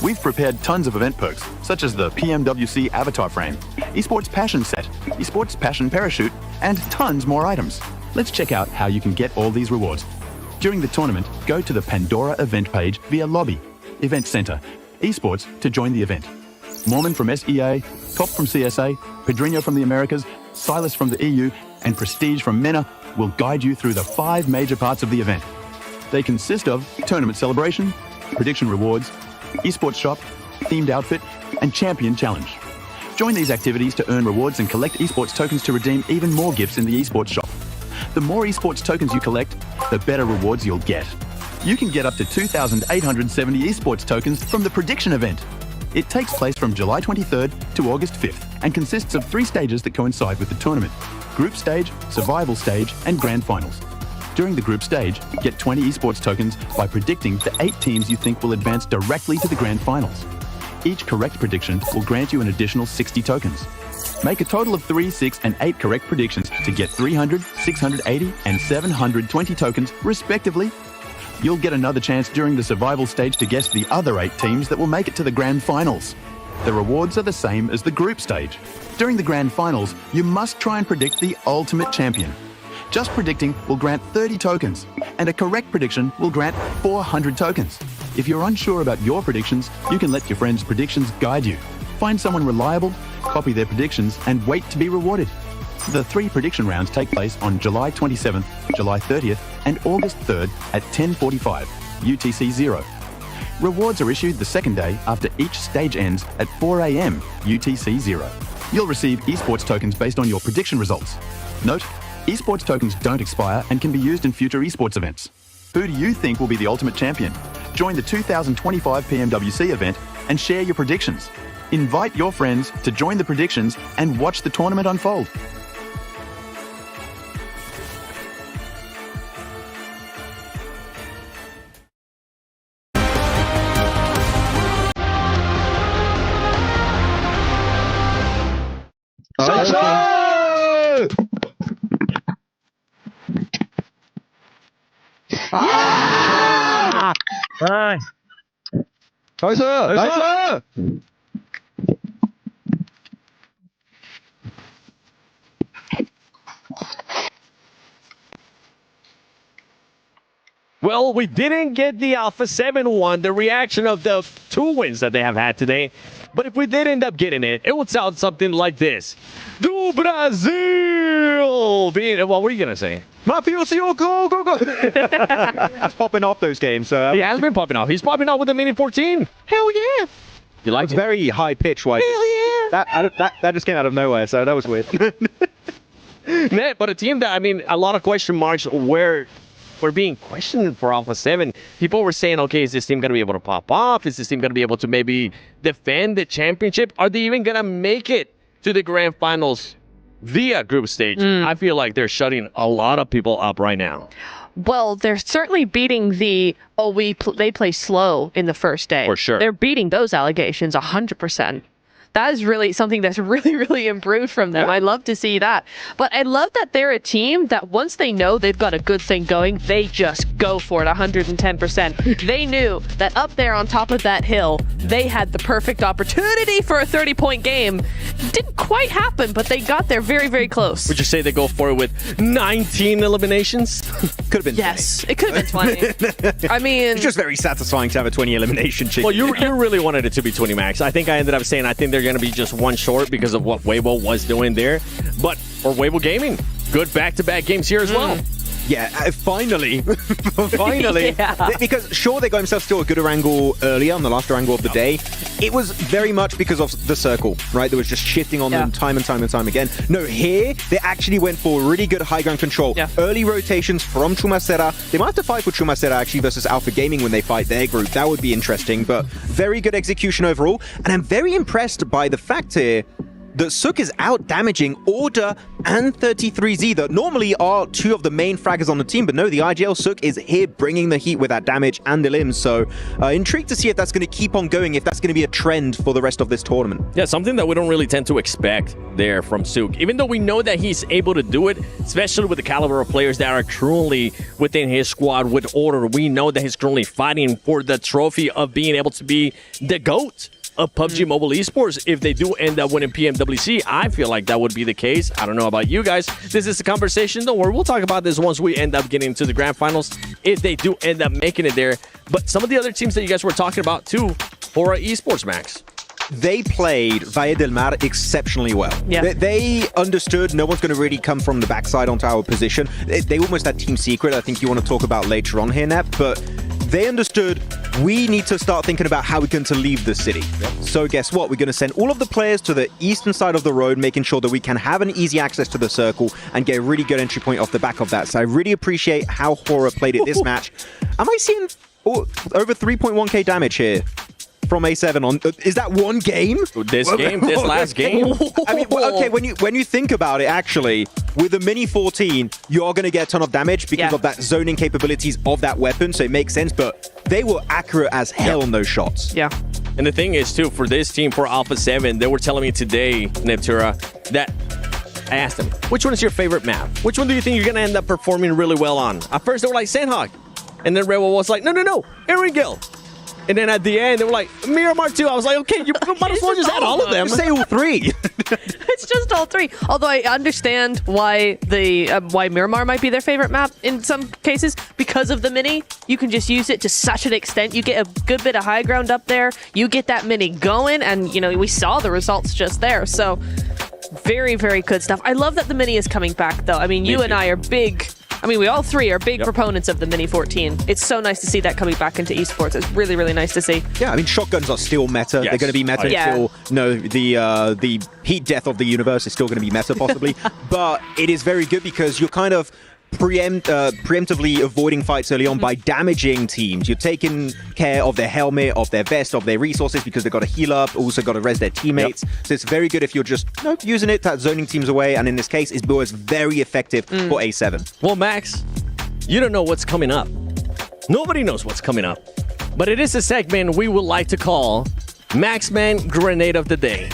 We've prepared tons of event perks, such as the PMWC avatar frame, Esports Passion set, Esports Passion parachute, and tons more items. Let's check out how you can get all these rewards. During the tournament, go to the Pandora event page via Lobby, Event Center, Esports to join the event. Mormon from SEA, Top from CSA, Pedrinho from the Americas, Silas from the EU, and Prestige from MENA will guide you through the 5 major parts of the event. They consist of tournament celebration, prediction rewards, esports shop, themed outfit, and champion challenge. Join these activities to earn rewards and collect esports tokens to redeem even more gifts in the esports shop. The more esports tokens you collect, the better rewards you'll get. You can get up to 2,870 esports tokens from the prediction event. It takes place from July 23rd to August 5th and consists of 3 stages that coincide with the tournament: group stage, survival stage, and grand finals. During the group stage, get 20 esports tokens by predicting the 8 teams you think will advance directly to the grand finals. Each correct prediction will grant you an additional 60 tokens. Make a total of 3, 6, and 8 correct predictions to get 300, 680, and 720 tokens, respectively. You'll get another chance during the survival stage to guess the other 8 teams that will make it to the grand finals. The rewards are the same as the group stage. During the grand finals, you must try and predict the ultimate champion. Just predicting will grant 30 tokens, and a correct prediction will grant 400 tokens. If you're unsure about your predictions, you can let your friends' predictions guide you. Find someone reliable, copy their predictions, and wait to be rewarded. The 3 prediction rounds take place on July 27th, July 30th, and August 3rd at 10:45 UTC 0. Rewards are issued the second day after each stage ends at 4 AM UTC 0. You'll receive esports tokens based on your prediction results. Note, esports tokens don't expire and can be used in future esports events. Who do you think will be the ultimate champion? Join the 2025 PMWC event and share your predictions. Invite your friends to join the predictions and watch the tournament unfold. Well, we didn't get the Alpha 7 one, the reaction of the 2 wins that they have had today. But if we did end up getting it, it would sound something like this. Do Brazil! What were you going to say? Mafioso, go, go, go! That's popping off those games. He has been popping off. He's popping off with the Mini 14. Hell yeah! You like it? Very high pitch. Hell yeah! That just came out of nowhere, so that was weird. But a team that, I mean, a lot of question marks where we're being questioned for Alpha 7. People were saying, okay, is this team going to be able to pop off? Is this team going to be able to maybe defend the championship? Are they even going to make it to the grand finals via group stage? I feel like they're shutting a lot of people up right now. Well, they're certainly beating the, they play slow in the first day. For sure. They're beating those allegations 100%. That is really something that's really, really improved from them. I love to see that. But I love that they're a team that once they know they've got a good thing going, they just go for it 110%. They knew that up there on top of that hill, they had the perfect opportunity for a 30-point game. Didn't quite happen, but they got there very, very close. Would you say they go for it with 19 eliminations? Could have been 20. Yes, it could have been 20. I mean... It's just very satisfying to have a 20 elimination cheat. Well, you really wanted it to be 20 max. I think I ended up saying I think they're going to be just 1 short because of what Weibo was doing there. But for Weibo Gaming, good back-to-back games here as well. Yeah, finally. Finally. Yeah. Because sure, they got themselves still a good Erangel earlier on the last Erangel of the day. It was very much because of the circle, right? That was just shifting on them time and time and time again. No, here, they actually went for really good high ground control. Early rotations from Chumacera. They might have to fight for Chumacera actually versus Alpha Gaming when they fight their group. That would be interesting, but very good execution overall. And I'm very impressed by the fact here that Sook is out damaging Order and 33Z that normally are two of the main fraggers on the team, but no, the IGL Sook is here bringing the heat with that damage and the limbs. So intrigued to see if that's going to keep on going, if that's going to be a trend for the rest of this tournament. Yeah, something that we don't really tend to expect there from Sook. Even though we know that he's able to do it, especially with the caliber of players that are currently within his squad with Order, we know that he's currently fighting for the trophy of being able to be the GOAT of PUBG Mobile Esports. If they do end up winning PMWC, I feel like that would be the case. I don't know about you guys. This is the conversation. Don't worry, we'll talk about this once we end up getting to the grand finals, if they do end up making it there. But some of the other teams that you guys were talking about too, for Esports, Max. They played Valle del Mar exceptionally well. Yeah. They understood no one's going to really come from the backside onto our position. They almost had team secret, I think you want to talk about later on here, Nep, but they understood we need to start thinking about how we're going to leave the city. So guess what? We're going to send all of the players to the eastern side of the road, making sure that we can have an easy access to the circle and get a really good entry point off the back of that. So I really appreciate how Horror played it this match. Am I seeing over 3.1k damage here from A7 on? Is that one game? This last game? I mean, okay, when you think about it, actually, with a Mini 14, you are going to get a ton of damage because of that zoning capabilities of that weapon, so it makes sense, but they were accurate as hell on those shots. Yeah. And the thing is, too, for this team, for Alpha 7, they were telling me today, Neptura, that I asked them, which one is your favorite map? Which one do you think you're going to end up performing really well on? At first, they were like, Sanok. And then Rebel was like, no, Erangel. And then at the end, they were like, Miramar too. I was like, okay, you might as well just add all of them. Say all three. It's just all three. Although I understand why why Miramar might be their favorite map in some cases. Because of the Mini, you can just use it to such an extent. You get a good bit of high ground up there. You get that Mini going, and, you know, we saw the results just there. So very, very good stuff. I love that the Mini is coming back, though. I mean, you and I are big... I mean, we all three are big proponents of the Mini 14. It's so nice to see that coming back into esports. It's really, really nice to see. Yeah, I mean, shotguns are still meta. Yes. They're going to be meta until the heat death of the universe is still going to be meta, possibly. But it is very good because you're kind of preemptively avoiding fights early on by damaging teams. You're taking care of their helmet, of their vest, of their resources because they've got to heal up, also got to res their teammates. So it's very good if you're just using it to zoning teams away, and in this case, it was very effective for A7. Well, Max, you don't know what's coming up. Nobody knows what's coming up. But it is a segment we would like to call Maxman Grenade of the Day.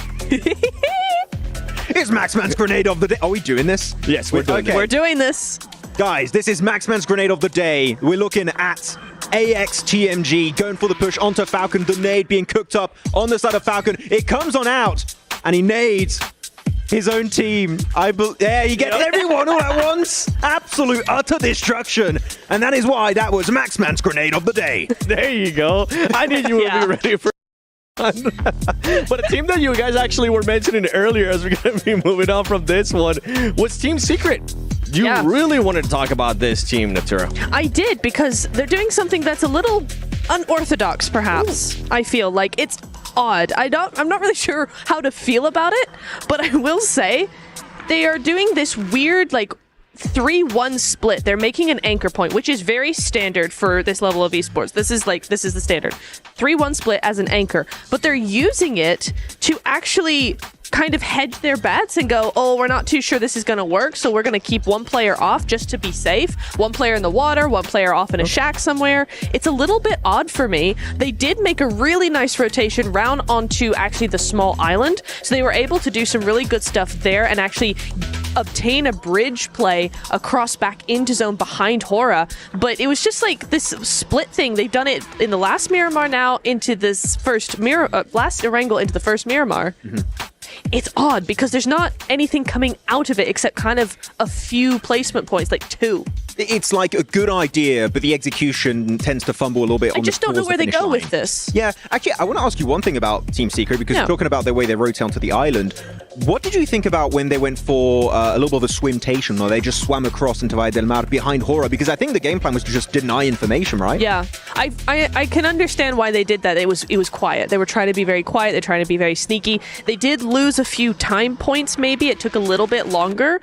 It's Maxman's Grenade of the Day. Are we doing this? Yes, we're doing this. We're doing this. Guys, this is Maxman's Grenade of the Day. We're looking at AXTMG going for the push onto Falcon. The nade being cooked up on the side of Falcon. It comes on out, and he nades his own team. Yeah, he gets everyone all at once. Absolute utter destruction. And that is why that was Maxman's Grenade of the Day. There you go. I knew you would be ready for but a team that you guys actually were mentioning earlier as we're going to be moving on from this one was Team Secret. You really wanted to talk about this team, Natura. I did, because they're doing something that's a little unorthodox, perhaps. Ooh. I feel like it's odd. I'm not really sure how to feel about it, but I will say they are doing this weird, like, 3-1 split. They're making an anchor point, which is very standard for this level of esports. This is the standard. 3-1 split as an anchor, but they're using it to actually kind of hedge their bets and go, oh, we're not too sure this is going to work, so we're going to keep one player off just to be safe. One player in the water, one player off in a shack somewhere. It's a little bit odd for me. They did make a really nice rotation round onto actually the small island, so they were able to do some really good stuff there and actually obtain a bridge play across back into zone behind Hora. But it was just like this split thing. They've done it in the last Miramar now into this first last Erangel into the first Miramar. It's odd because there's not anything coming out of it except kind of a few placement points, like 2. It's like a good idea, but the execution tends to fumble a little bit. I just don't know where they go with this. Yeah, actually, I want to ask you one thing about Team Secret, because you're talking about the way they rotate onto the island. What did you think about when they went for a little bit of a swimtation, or they just swam across into Valle del Mar behind Hora? Because I think the game plan was to just deny information, right? Yeah, I can understand why they did that. It was quiet. They were trying to be very quiet. They're trying to be very sneaky. They did lose a few time points, maybe. It took a little bit longer.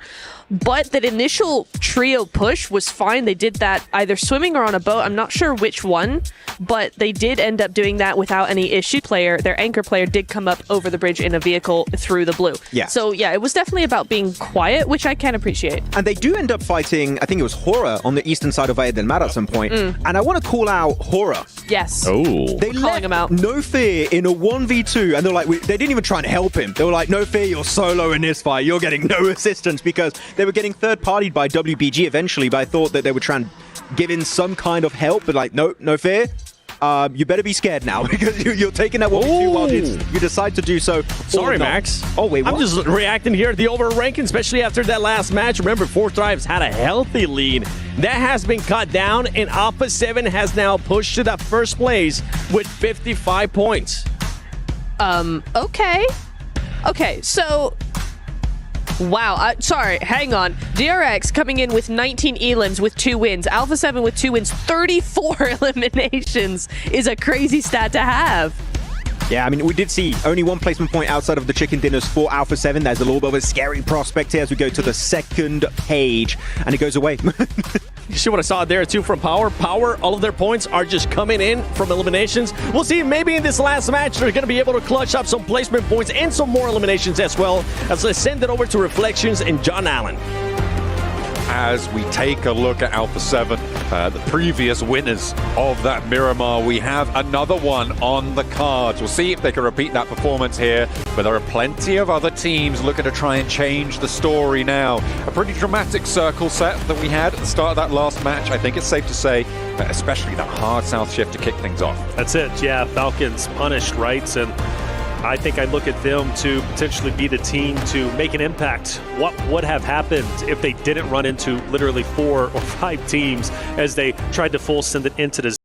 but that initial trio push was fine. They did that either swimming or on a boat. I'm not sure which one, but they did end up doing that without any issue. Their anchor player did come up over the bridge in a vehicle through the blue. Yeah. So yeah, it was definitely about being quiet, which I can appreciate. And they do end up fighting, I think it was Horror on the eastern side of Valle del Mar at some point. And I want to call out Horror. Yes. They left him out. No Fear in a 1v2, and they're like, they didn't even try and help him. They were like, No Fear, you're solo in this fight. You're getting no assistance, because they were getting third-partied by WBG eventually, but I thought that they would try and give in some kind of help, but like, no Fear. You better be scared now, because you're taking that 1v2 while you decide to do so. Sorry, Max. Oh, wait, what? I'm just reacting here to the overranking, especially after that last match. Remember, Fourth Drives had a healthy lead. That has been cut down, and Alpha 7 has now pushed to that first place with 55 points. Okay, so... Wow, sorry, hang on. DRX coming in with 19 elims with 2 wins. Alpha 7 with 2 wins, 34 eliminations is a crazy stat to have. Yeah, I mean, we did see only 1 placement point outside of the chicken dinners for Alpha 7. There's a little bit of a scary prospect here as we go to the second page, and it goes away. You see what I saw there, too, from Power? Power, all of their points are just coming in from eliminations. We'll see maybe in this last match they're going to be able to clutch up some placement points and some more eliminations as well, as they send it over to Reflections and John Allen. As we take a look at Alpha 7, the previous winners of that Miramar, we have another one on the cards. We'll see if they can repeat that performance here, but there are plenty of other teams looking to try and change the story now. A pretty dramatic circle set that we had at the start of that last match. I think it's safe to say, especially that hard south shift to kick things off. That's it, yeah. Falcons punished, right? And I think I look at them to potentially be the team to make an impact. What would have happened if they didn't run into literally 4 or 5 teams as they tried to full send it into the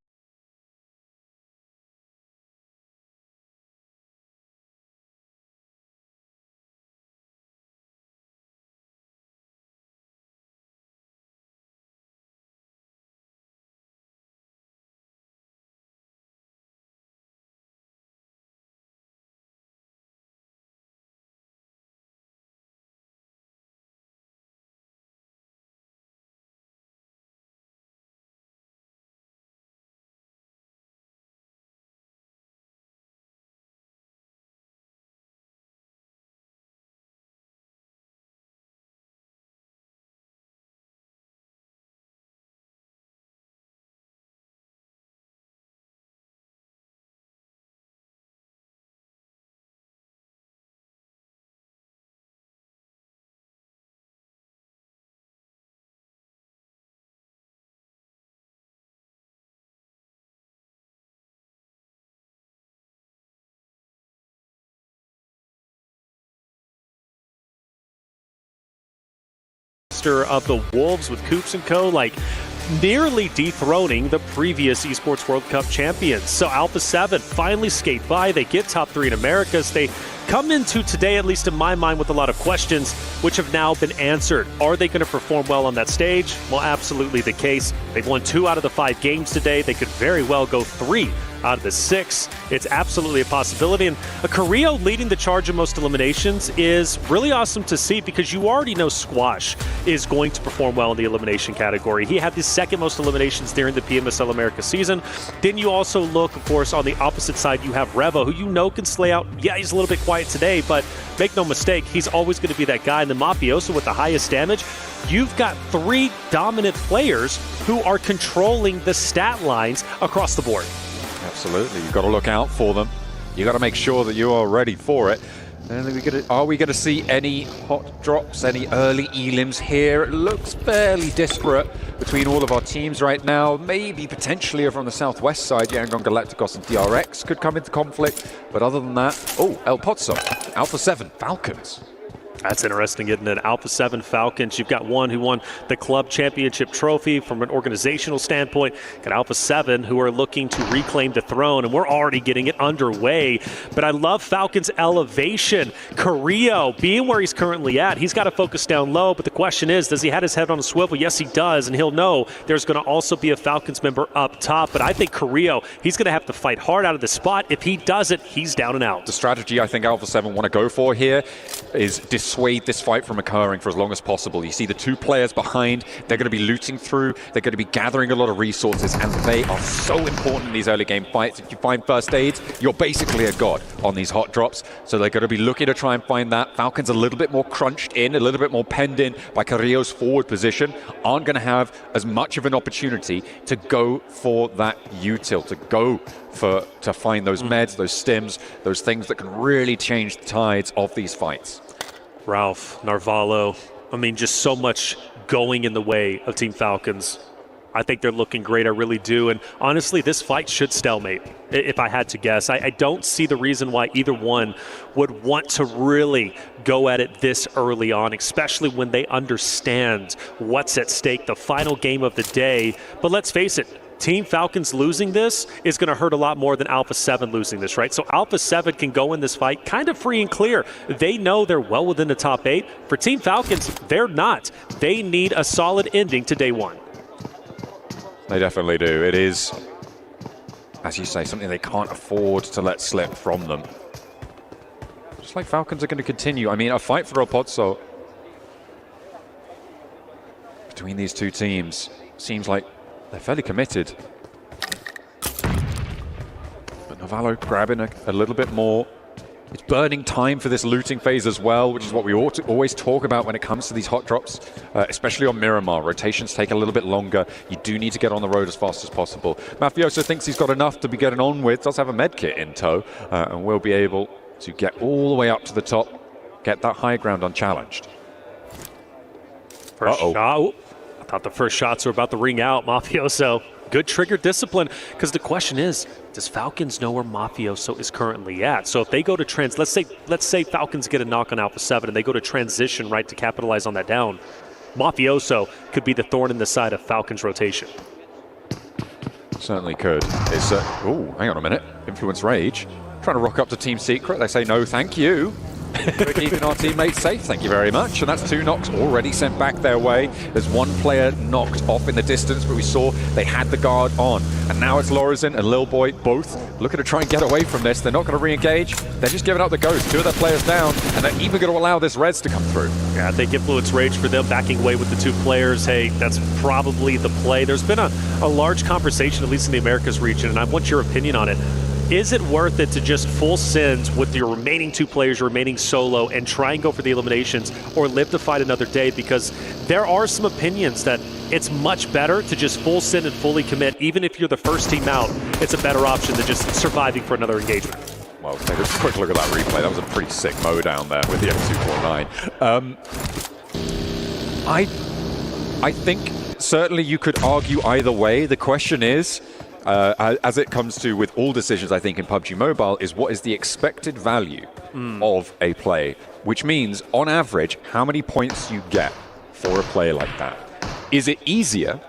of the Wolves with Coops & Co. like nearly dethroning the previous Esports World Cup champions. So Alpha 7 finally skate by. They get top 3 in Americas. They come into today, at least in my mind, with a lot of questions, which have now been answered. Are they going to perform well on that stage? Well, absolutely the case. They've won 2 out of the 5 games today. They could very well go 3 out of the 6. It's absolutely a possibility. And Carrillo leading the charge in most eliminations is really awesome to see, because you already know Squash is going to perform well in the elimination category. He had the 2nd most eliminations during the PMSL America season. Then you also look, of course, on the opposite side, you have Revo, who you know can slay out. Yeah, he's a little bit quiet today, but make no mistake, he's always going to be that guy. And the Mafioso with the highest damage. You've got 3 dominant players who are controlling the stat lines across the board. Absolutely, you've got to look out for them. You've got to make sure that you are ready for it. And are we going to see any hot drops, any early elims here? It looks fairly disparate between all of our teams right now. Maybe potentially over on the southwest side, Yangon Galacticos and DRX could come into conflict. But other than that, El Pozzo, Alpha 7, Falcons. That's interesting, isn't it? Alpha 7 Falcons. You've got one who won the club championship trophy from an organizational standpoint. Got Alpha 7 who are looking to reclaim the throne, and we're already getting it underway. But I love Falcons' elevation. Carrillo, being where he's currently at, he's got to focus down low. But the question is, does he have his head on a swivel? Yes, he does, and he'll know there's going to also be a Falcons member up top. But I think Carrillo, he's going to have to fight hard out of the spot. If he does it, he's down and out. The strategy I think Alpha 7 want to go for here is dissuade this fight from occurring for as long as possible. You see the two players behind, they're going to be looting through, they're going to be gathering a lot of resources, and they are so important in these early game fights. If you find first aids, you're basically a god on these hot drops, so they're going to be looking to try and find that. Falcons a little bit more crunched in, a little bit more penned in by Carrillo's forward position, aren't going to have as much of an opportunity to go for that util, to find those meds, those stims, those things that can really change the tides of these fights. Ralph, Narvalo, I mean, just so much going in the way of Team Falcons. I think they're looking great, I really do. And honestly, this fight should stalemate, if I had to guess. I don't see the reason why either one would want to really go at it this early on, especially when they understand what's at stake, the final game of the day. But let's face it, Team Falcons losing this is going to hurt a lot more than Alpha 7 losing this, right? So Alpha 7 can go in this fight kind of free and clear. They know they're well within the top 8. For Team Falcons, they're not. They need a solid ending to day one. They definitely do. It is, as you say, something they can't afford to let slip from them. Just like Falcons are going to continue. I mean, a fight for El Pozo between these two teams seems like they're fairly committed. But Narvalo grabbing a little bit more. It's burning time for this looting phase as well, which is what we ought to always talk about when it comes to these hot drops, especially on Miramar. Rotations take a little bit longer. You do need to get on the road as fast as possible. Mafioso thinks he's got enough to be getting on with, does have a med kit in tow, and will be able to get all the way up to the top, get that high ground unchallenged. First shot. I thought the first shots were about to ring out. Mafioso, good trigger discipline, because the question is, does Falcons know where Mafioso is currently at? So if they go to let's say Falcons get a knock on Alpha 7 and they go to transition right to capitalize on that down, Mafioso could be the thorn in the side of Falcons' rotation. Certainly could. It's oh, hang on a minute. Influence Rage trying to rock up to Team Secret. They say no, thank you. We're keeping our teammates safe, thank you very much. And that's 2 knocks already sent back their way. There's 1 player knocked off in the distance, but we saw they had the guard on. And now it's Lorazin and Lil Boy both looking to try and get away from this. They're not going to re-engage. They're just giving up the ghost. 2 of their players down, and they're even going to allow this res to come through. Yeah, I think Influence Rage for them backing away with the 2 players. Hey, that's probably the play. There's been a large conversation, at least in the Americas region, and I want your opinion on it. Is it worth it to just full send with your remaining 2 players, your remaining solo, and try and go for the eliminations, or live to fight another day? Because there are some opinions that it's much better to just full send and fully commit. Even if you're the first team out, it's a better option than just surviving for another engagement. Well, take a quick look at that replay. That was a pretty sick mow down there with the M249. I think certainly you could argue either way. The question is, as it comes to with all decisions, I think, in PUBG Mobile, is what is the expected value of a play, which means, on average, how many points you get for a play like that. Is it easier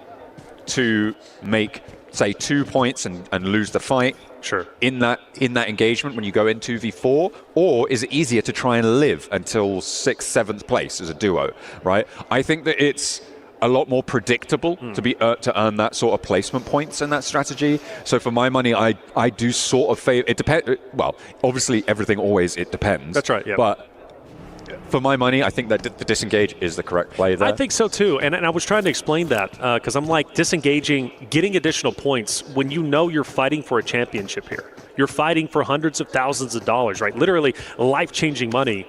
to make, say, 2 points and lose the fight in that engagement when you go in 2v4, or is it easier to try and live until 6th, 7th place as a duo, right? I think that it's a lot more predictable to earn that sort of placement points in that strategy. So for my money, I do sort of favor it. Well, obviously everything always it depends. That's right. Yeah. But for my money, I think that the disengage is the correct play there. I think so too, and I was trying to explain that because I'm like, disengaging, getting additional points when you know you're fighting for a championship here. You're fighting for hundreds of thousands of dollars, right? Literally life-changing money.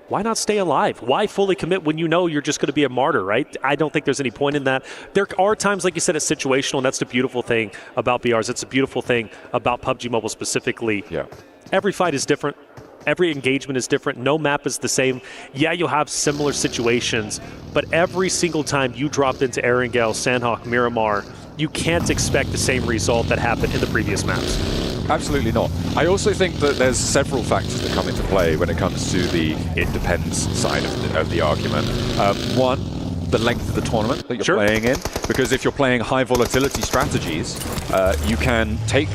Why not stay alive? Why fully commit when you know you're just going to be a martyr, right? I don't think there's any point in that. There are times, like you said, it's situational, and that's the beautiful thing about BRs. It's a beautiful thing about PUBG Mobile specifically. Yeah. Every fight is different. Every engagement is different. No map is the same. Yeah, you'll have similar situations, but every single time you drop into Erangel, Sanok, Miramar, you can't expect the same result that happened in the previous maps. Absolutely not. I also think that there's several factors that come into play when it comes to the it depends side of the argument. One, the length of the tournament that you're playing in, because if you're playing high volatility strategies, you can take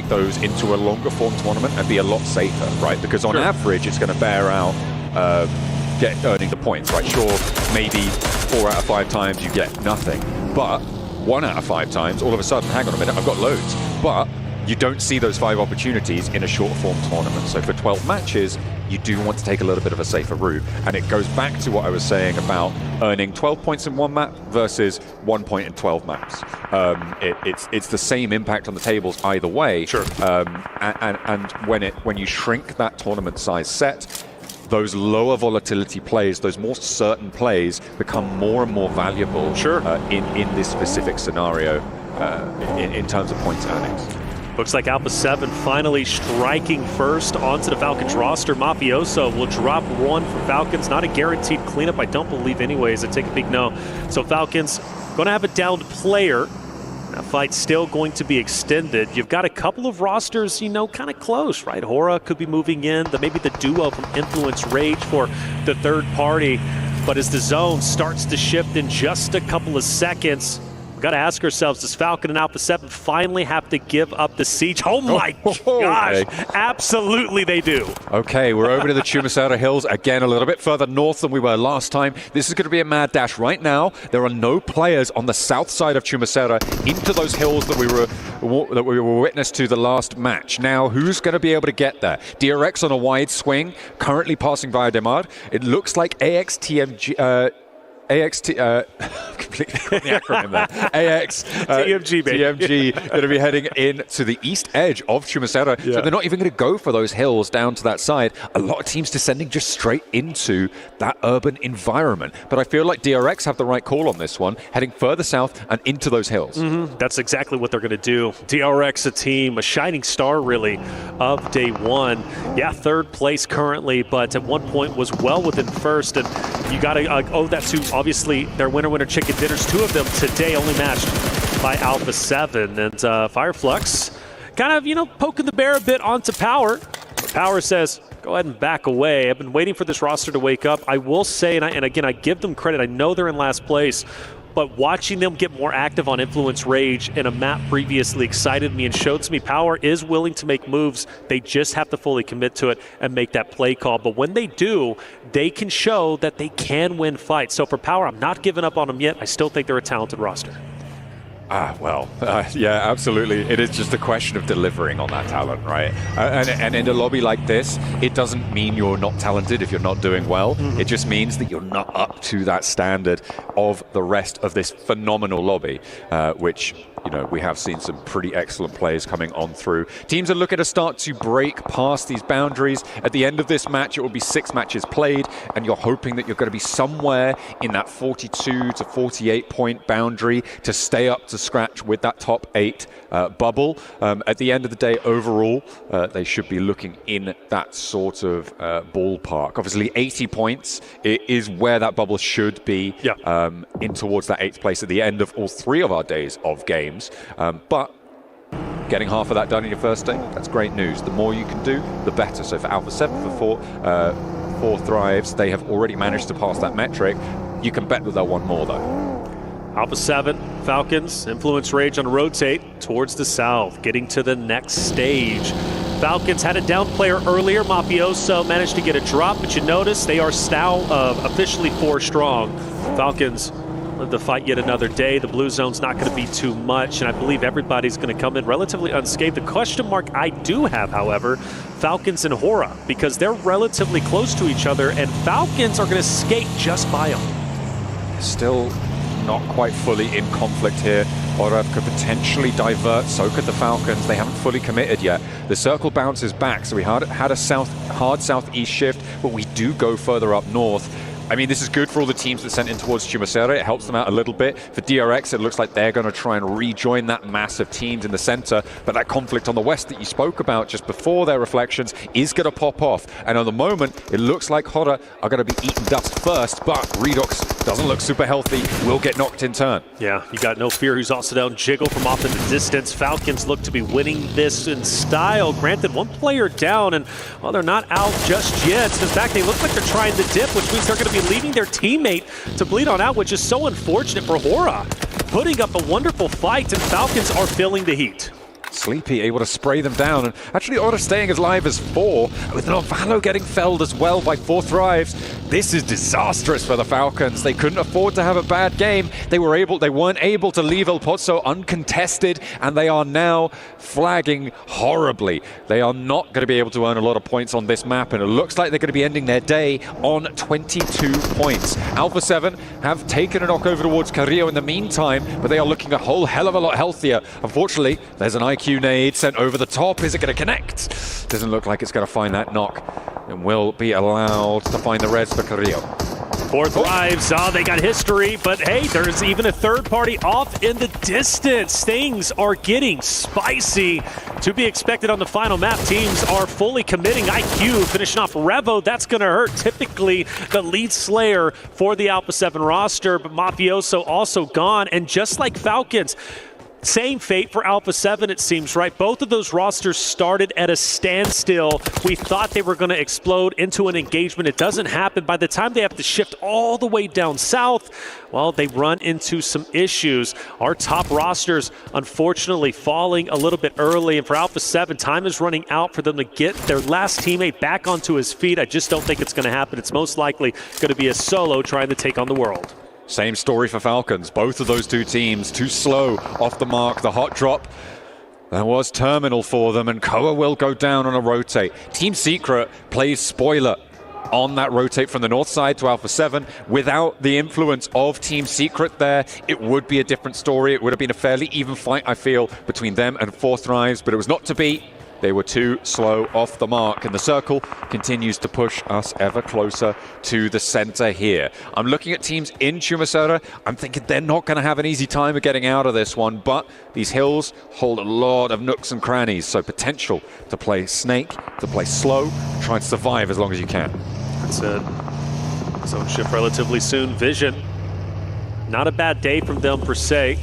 those into a longer form tournament and be a lot safer, right? Because on average, it's going to bear out earning the points, right? Sure, maybe 4 out of 5 times you get nothing, but 1 out of 5 times, all of a sudden, hang on a minute, I've got loads. But you don't see those 5 opportunities in a short form tournament. So for 12 matches, you do want to take a little bit of a safer route. And it goes back to what I was saying about earning 12 points in one map versus 1 point in 12 maps. It's the same impact on the tables either way. Sure. And when you shrink that tournament size set, those lower volatility plays, those more certain plays, become more and more valuable. Sure. In this specific scenario, in terms of points earnings. Looks like Alpha 7 finally striking first onto the Falcons roster. Mafioso will drop one for Falcons. Not a guaranteed cleanup, I don't believe anyways. I take a peek, no. So Falcons going to have a downed player. That fight's still going to be extended. You've got a couple of rosters, kind of close, right? Hora could be moving in. Maybe the duo from Influence Rage for the third party. But as the zone starts to shift in just a couple of seconds, we've got to ask ourselves, does Falcon and Alpha 7 finally have to give up the siege? Oh my gosh, okay. Absolutely they do. Okay, we're over to the Chumasera Hills, again a little bit further north than we were last time. This is going to be a mad dash. Right now, there are no players on the south side of Chumasera into those hills that we were witness to the last match. Now, who's going to be able to get there? DRX on a wide swing, currently passing via Demar. It looks like AXTMG... completely forgot the acronym there. AX TMG, baby. TMG going to be heading in to the east edge of Chumasera. Yeah. So they're not even going to go for those hills down to that side. A lot of teams descending just straight into that urban environment. But I feel like DRX have the right call on this one, heading further south and into those hills. Mm-hmm. That's exactly what they're going to do. DRX, a team, a shining star really of day one. Yeah, third place currently, but at one point was well within first. And you got to owe that to obviously their winner chicken dinners. Two of them today only matched by Alpha 7. And Fireflux kind of, poking the bear a bit onto Power. Power says, go ahead and back away. I've been waiting for this roster to wake up. I will say, and again, I give them credit. I know they're in last place, but watching them get more active on Influence Rage in a map previously excited me and showed to me Power is willing to make moves. They just have to fully commit to it and make that play call. But when they do, they can show that they can win fights. So for Power, I'm not giving up on them yet. I still think they're a talented roster. Yeah, absolutely. It is just a question of delivering on that talent, right? And in a lobby like this, it doesn't mean you're not talented if you're not doing well. It just means that you're not up to that standard of the rest of this phenomenal lobby, which, we have seen some pretty excellent players coming on through. Teams are looking to start to break past these boundaries. At the end of this match, it will be 6 matches played, and you're hoping that you're going to be somewhere in that 42 to 48 point boundary to stay up to scratch with that top 8 bubble. At the end of the day, overall, they should be looking in that sort of ballpark. Obviously, 80 points is where that bubble should be, in towards that 8th place at the end of all 3 of our days of games. But getting half of that done in your first day, that's great news. The more you can do, the better. So for Alpha 7, for 4 thrives, they have already managed to pass that metric. You can bet that they'll want more, though. Alpha 7, Falcons, Influence Rage on a rotate towards the south, getting to the next stage. Falcons had a down player earlier. Mafioso managed to get a drop, but you notice they are now officially 4 strong. Falcons live to fight yet another day. The blue zone's not going to be too much, and I believe everybody's going to come in relatively unscathed. The question mark I do have, however, Falcons and Hora, because they're relatively close to each other, and Falcons are going to skate just by them. Still not quite fully in conflict here. Hora could potentially divert, so could the Falcons. They haven't fully committed yet. The circle bounces back, so we had a hard southeast shift, but we do go further up north. I mean, this is good for all the teams that sent in towards Chumasera. It helps them out a little bit. For DRX, it looks like they're going to try and rejoin that mass of teams in the center. But that conflict on the west that you spoke about just before their reflections is going to pop off. And at the moment, it looks like Hora are going to be eating dust first. But Redox doesn't look super healthy. Will get knocked in turn. Yeah, you got No Fear, who's also down. Jiggle from off in the distance. Falcons look to be winning this in style. Granted, 1 player down, and well, they're not out just yet. In fact, they look like they're trying to dip, which means they're going to be leaving their teammate to bleed on out, which is so unfortunate for Hora. Putting up a wonderful fight, and Falcons are feeling the heat. Sleepy able to spray them down, and actually Hora staying as live as 4, with Novalo getting felled as well by 4 thrives. This is disastrous for the Falcons. They couldn't afford to have a bad game. They weren't able to leave El Pozo uncontested, and they are now flagging horribly. They are not going to be able to earn a lot of points on this map, and it looks like they're going to be ending their day on 22 points. Alpha 7 have taken a knock over towards Carrillo in the meantime, but they are looking a whole hell of a lot healthier. Unfortunately, there's an IQ nade sent over the top. Is it going to connect? Doesn't look like it's going to find that knock, and will be allowed to find the reds for Carrillo. 4th Lives, they got history, but hey, there's even a third party off in the distance. Things are getting spicy. To be expected on the final map, teams are fully committing. IQ finishing off Revo, that's going to hurt. Typically the lead slayer for the Alpha 7 roster, but Mafioso also gone, and just like Falcons, same fate for Alpha 7, it seems, right? Both of those rosters started at a standstill. We thought they were going to explode into an engagement. It doesn't happen. By the time they have to shift all the way down south, well, they run into some issues. Our top rosters, unfortunately, falling a little bit early. And for Alpha 7, time is running out for them to get their last teammate back onto his feet. I just don't think it's going to happen. It's most likely going to be a solo trying to take on the world. Same story for Falcons. Both of those two teams too slow off the mark. The hot drop, that was terminal for them, and Koa will go down on a rotate. Team Secret plays spoiler on that rotate from the north side to Alpha 7. Without the influence of Team Secret there, it would be a different story. It would have been a fairly even fight, I feel, between them and 4th Lives, but it was not to be. They were too slow off the mark, and the circle continues to push us ever closer to the center here. I'm looking at teams in Chumacera. I'm thinking they're not going to have an easy time of getting out of this one, but these hills hold a lot of nooks and crannies, so potential to play Snake, to play slow, try and survive as long as you can. That's it. Zone shift relatively soon. Vision, not a bad day from them per se.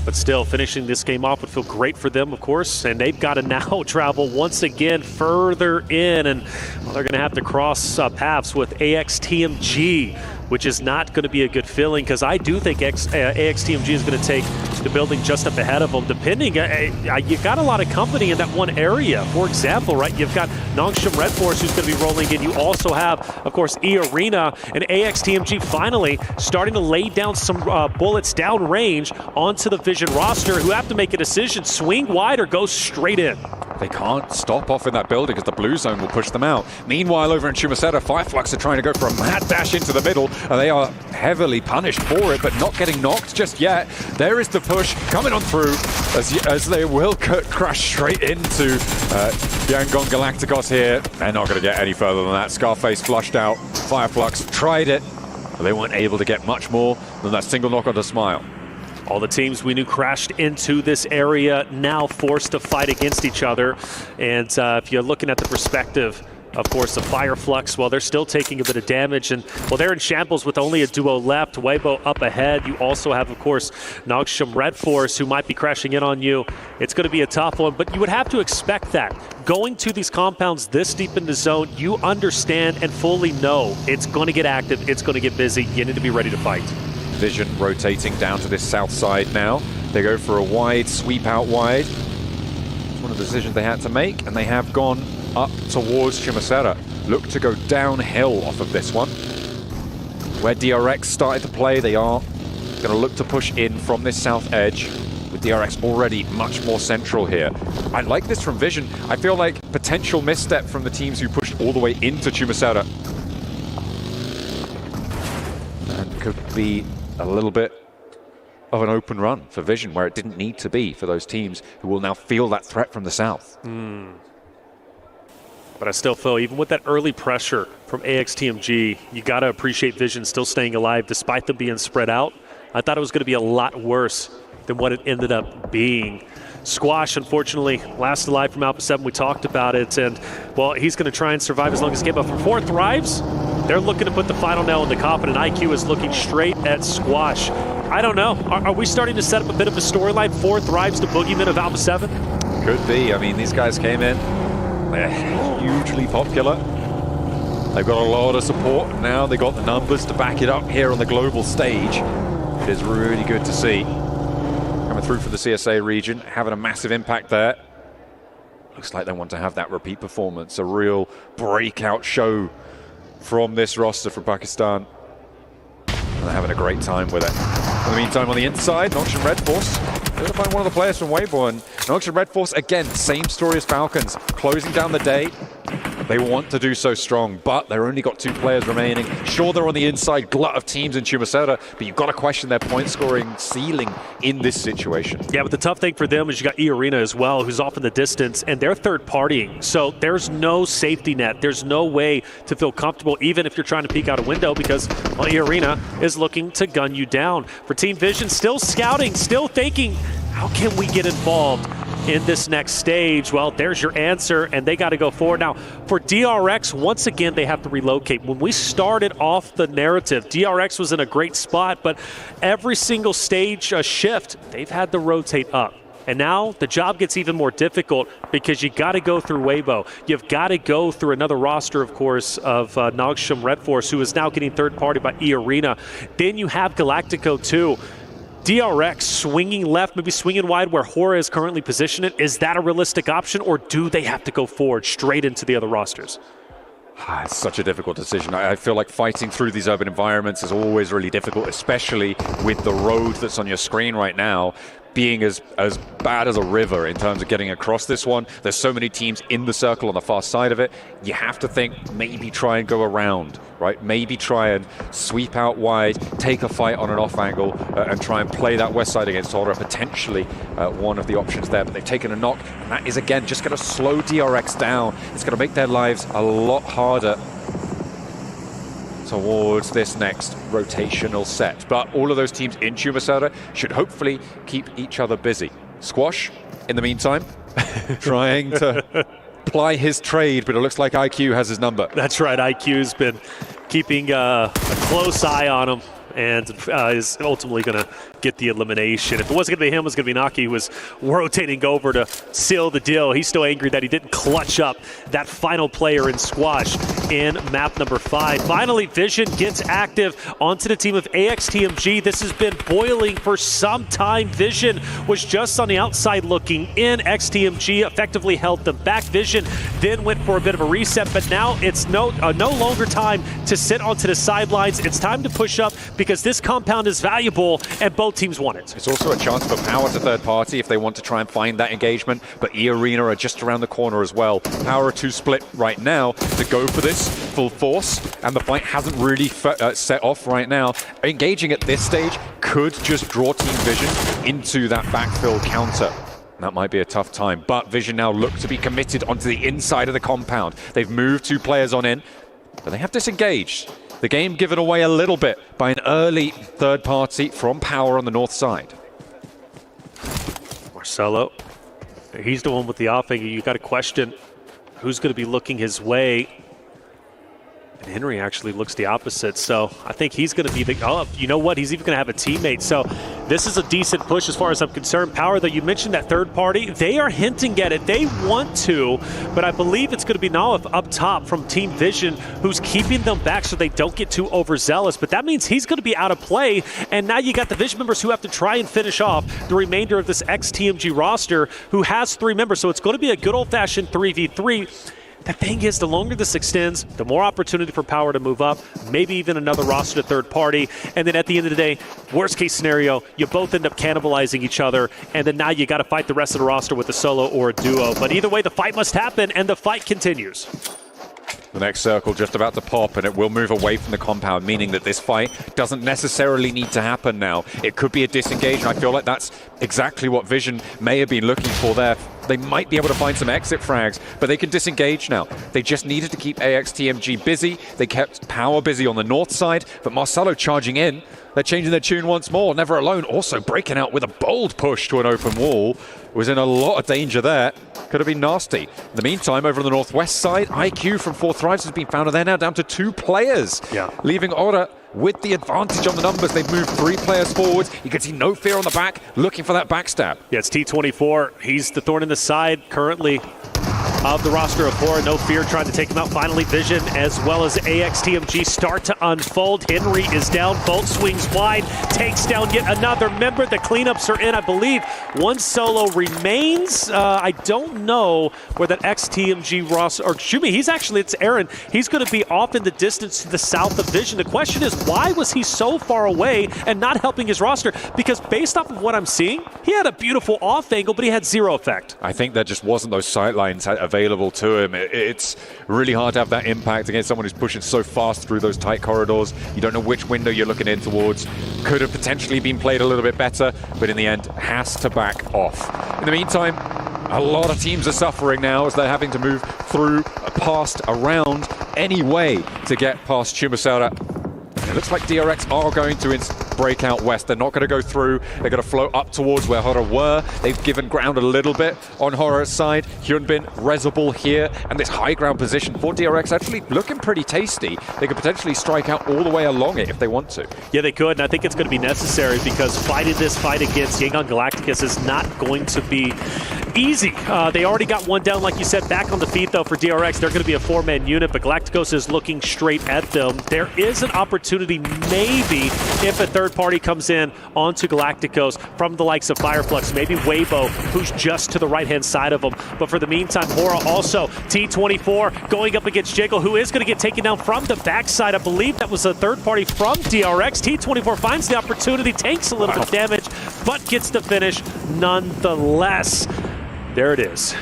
But still, finishing this game off would feel great for them, of course. And they've got to now travel once again further in. And well, they're going to have to cross paths with AXTMG, which is not going to be a good feeling, because I do think AXTMG is going to take the building just up ahead of them. Depending, you've got a lot of company in that one area. For example, right, you've got Nongshim Red Force who's going to be rolling in. You also have, of course, E-Arena, and AXTMG finally starting to lay down some bullets downrange onto the Vision roster, who have to make a decision, swing wide or go straight in. They can't stop off in that building because the blue zone will push them out. Meanwhile, over in Chumacera, Fireflux are trying to go for a mad dash into the middle. They are heavily punished for it, but not getting knocked just yet. There is the push coming on through as they will crash straight into Yangon Galacticos here. They're not going to get any further than that. Scarface flushed out. Fireflux tried it, but they weren't able to get much more than that single knock on the Smile. All the teams we knew crashed into this area, now forced to fight against each other. And if you're looking at the perspective, of course, the Fireflux, well, they're still taking a bit of damage. And, well, they're in shambles with only a duo left. Weibo up ahead. You also have, of course, Nongshim Red Force, who might be crashing in on you. It's going to be a tough one, but you would have to expect that. Going to these compounds this deep in the zone, you understand and fully know it's going to get active, it's going to get busy. You need to be ready to fight. Vision rotating down to this south side now. They go for a wide sweep out wide. It's one of the decisions they had to make, and they have gone up towards Chumacera. Look to go downhill off of this one. Where DRX started to play, they are going to look to push in from this south edge, with DRX already much more central here. I like this from Vision. I feel like potential misstep from the teams who pushed all the way into Chumacera. And could be a little bit of an open run for Vision, where it didn't need to be for those teams who will now feel that threat from the south. But I still feel, even with that early pressure from AXTMG, you got to appreciate Vision still staying alive despite them being spread out. I thought it was going to be a lot worse than what it ended up being. Squash, unfortunately, last alive from Alpha 7. We talked about it, and, well, he's going to try and survive as long as he can. But for 4th Thrives, they're looking to put the final nail in the coffin, and IQ is looking straight at Squash. I don't know. Are we starting to set up a bit of a storyline? 4th Thrives, the boogeyman of Alpha 7? Could be. I mean, these guys came in. They're hugely popular. They've got a lot of support. Now they've got the numbers to back it up here on the global stage. It is really good to see. Coming through for the CSA region, having a massive impact there. Looks like they want to have that repeat performance, a real breakout show from this roster from Pakistan. And they're having a great time with it. In the meantime, on the inside, Nox and Red Force, they're going to find one of the players from Weibo. Nox and Red Force, again, same story as Falcons, closing down the day. They want to do so strong, but they've only got 2 players remaining. Sure, they're on the inside glut of teams in Chumacera, but you've got to question their point scoring ceiling in this situation. Yeah, but the tough thing for them is you got E-Arena as well, who's off in the distance, and they're third partying. So there's no safety net. There's no way to feel comfortable, even if you're trying to peek out a window, because well, E-Arena is looking to gun you down. For Team Vision, still scouting, still thinking, how can we get involved in this next stage? Well, there's your answer, and they got to go forward. Now, for DRX, once again, they have to relocate. When we started off the narrative, DRX was in a great spot, but every single stage shift, they've had to rotate up. And now the job gets even more difficult because you got to go through Weibo. You've got to go through another roster, of course, of Nogsham Red Force, who is now getting third party by E-Arena. Then you have Galactico, too. DRX swinging left, maybe swinging wide where Hora is currently positioned. Is that a realistic option, or do they have to go forward straight into the other rosters? It's such a difficult decision. I feel like fighting through these urban environments is always really difficult, especially with the road that's on your screen right now being as bad as a river in terms of getting across this one. There's so many teams in the circle on the far side of it. You have to think, maybe try and go around, right? Maybe try and sweep out wide, take a fight on an off angle, and try and play that west side against Hora. Potentially one of the options there, but they've taken a knock, and that is, again, just going to slow DRX down. It's going to make their lives a lot harder towards this next rotational set. But all of those teams in Chumacera should hopefully keep each other busy. Squash, in the meantime, trying to ply his trade, but it looks like IQ has his number. That's right, IQ's been keeping a close eye on him, and is ultimately going to get the elimination. If it wasn't going to be him, it was going to be Naki, who was rotating over to seal the deal. He's still angry that he didn't clutch up that final player in Squash in map number 5. Finally, Vision gets active onto the team of AXTMG. This has been boiling for some time. Vision was just on the outside looking in. XTMG effectively held them back. Vision then went for a bit of a reset, but now it's no longer time to sit onto the sidelines. It's time to push up because this compound is valuable and both teams want it. It's also a chance for Power to third party if they want to try and find that engagement, but E-Arena are just around the corner as well. Power are 2 split right now to go for this full force, and the fight hasn't really set off right now. Engaging at this stage could just draw Team Vision into that backfill counter. That might be a tough time, but Vision now look to be committed onto the inside of the compound. They've moved 2 players on in, but they have disengaged. The game given away a little bit by an early third party from Power on the north side. Marcelo, he's the one with the off angle. You got to question who's going to be looking his way. And Henry actually looks the opposite, so I think he's going to be the... Oh, you know what? He's even going to have a teammate. So this is a decent push as far as I'm concerned. Power, though, you mentioned that third party. They are hinting at it. They want to, but I believe it's going to be Nawaf up top from Team Vision who's keeping them back so they don't get too overzealous. But that means he's going to be out of play, and now you got the Vision members who have to try and finish off the remainder of this XTMG roster who has 3 members. So it's going to be a good old-fashioned 3v3. The thing is, the longer this extends, the more opportunity for Power to move up, maybe even another roster to third party. And then at the end of the day, worst case scenario, you both end up cannibalizing each other. And then now you got to fight the rest of the roster with a solo or a duo. But either way, the fight must happen, and the fight continues. The next circle just about to pop, and it will move away from the compound, meaning that this fight doesn't necessarily need to happen now. It could be a disengage, and I feel like that's exactly what Vision may have been looking for there. They might be able to find some exit frags, but they can disengage now. They just needed to keep AXTMG busy. They kept Power busy on the north side, but Marcelo charging in. They're changing their tune once more. Never Alone also breaking out with a bold push to an open wall. Was in a lot of danger there. Could have been nasty. In the meantime, over on the northwest side, IQ from 4 Thrives has been found, and they're now down to 2 players. Yeah. Leaving Ora with the advantage on the numbers. They've moved 3 players forwards. You can see No Fear on the back, looking for that backstab. Yeah, it's T24. He's the thorn in the side currently. of the roster of four. No Fear trying to take him out. Finally, Vision as well as AXTMG start to unfold. Henry is down. Bolt swings wide, takes down yet another member. The cleanups are in, I believe. One solo remains. I don't know where that XTMG roster, or excuse me, it's Aaron. He's going to be off in the distance to the south of Vision. The question is, why was he so far away and not helping his roster? Because based off of what I'm seeing, he had a beautiful off angle, but he had zero effect. I think there just wasn't those sight lines available to him. It's really hard to have that impact against someone who's pushing so fast through those tight corridors. You don't know which window you're looking in towards. Could have potentially been played a little bit better, but in the end, has to back off. In the meantime, a lot of teams are suffering now as they're having to move through, past, around, any way to get past Chumasaura. It looks like DRX are going to break out west. They're not going to go through. They're going to flow up towards where Horror were. They've given ground a little bit on Horror's side. Hyunbin, Rezable here, and this high ground position for DRX actually looking pretty tasty. They could potentially strike out all the way along it if they want to. Yeah, they could, and I think it's going to be necessary because fighting this fight against Yangon Galacticus is not going to be easy. They already got one down, like you said, back on the feet, though, for DRX. They're going to be a four-man unit, but Galacticos is looking straight at them. There is an opportunity, maybe, if a third party comes in onto Galacticos from the likes of Fireflux, maybe Weibo, who's just to the right-hand side of them. But for the meantime, Hora also, T24 going up against Jiggle, who is going to get taken down from the backside. I believe that was a third party from DRX. T24 finds the opportunity, takes a little bit of damage, but gets the finish nonetheless. There it is.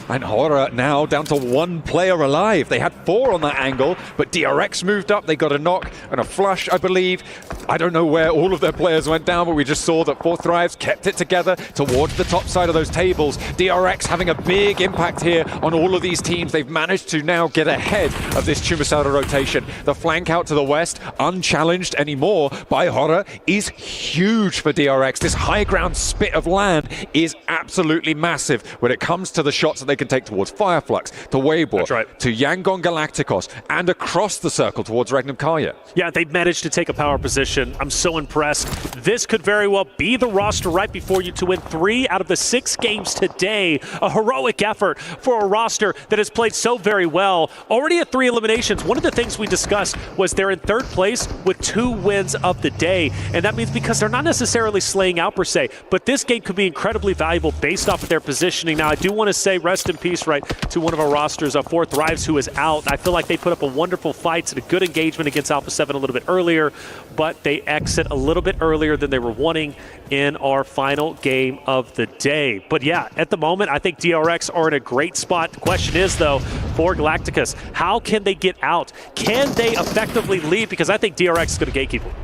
And Horror now down to one player alive. They had four on that angle, but DRX moved up. They got a knock and a flush, I believe. I don't know where all of their players went down, but we just saw that Four Thrives kept it together towards the top side of those tables. DRX having a big impact here on all of these teams. They've managed to now get ahead of this Chumasaura rotation. The flank out to the west, unchallenged anymore by Horror, is huge for DRX. This high ground spit of land is absolutely massive when it comes to the shots that they can take towards Fireflux, to Weibo, to Yangon Galacticos, and across the circle towards Regnum Karya. Yeah, they've managed to take a power position. I'm so impressed. This could very well be the roster right before you to win 3 out of the 6 games today. A heroic effort for a roster that has played so very well. Already at 3 eliminations. One of the things we discussed was they're in 3rd place with 2 wins of the day. And that means because they're not necessarily slaying out per se, but this game could be incredibly valuable based off of their positioning. Now, I do want to say rest in peace, right, to one of our rosters, Four Thrives, who is out. I feel like they put up a wonderful fight and a good engagement against Alpha 7 a little bit earlier, but they exit a little bit earlier than they were wanting in our final game of the day. But yeah, at the moment, I think DRX are in a great spot. The question is, though, for Galacticus, how can they get out? Can they effectively lead? Because I think DRX is going to gatekeep them.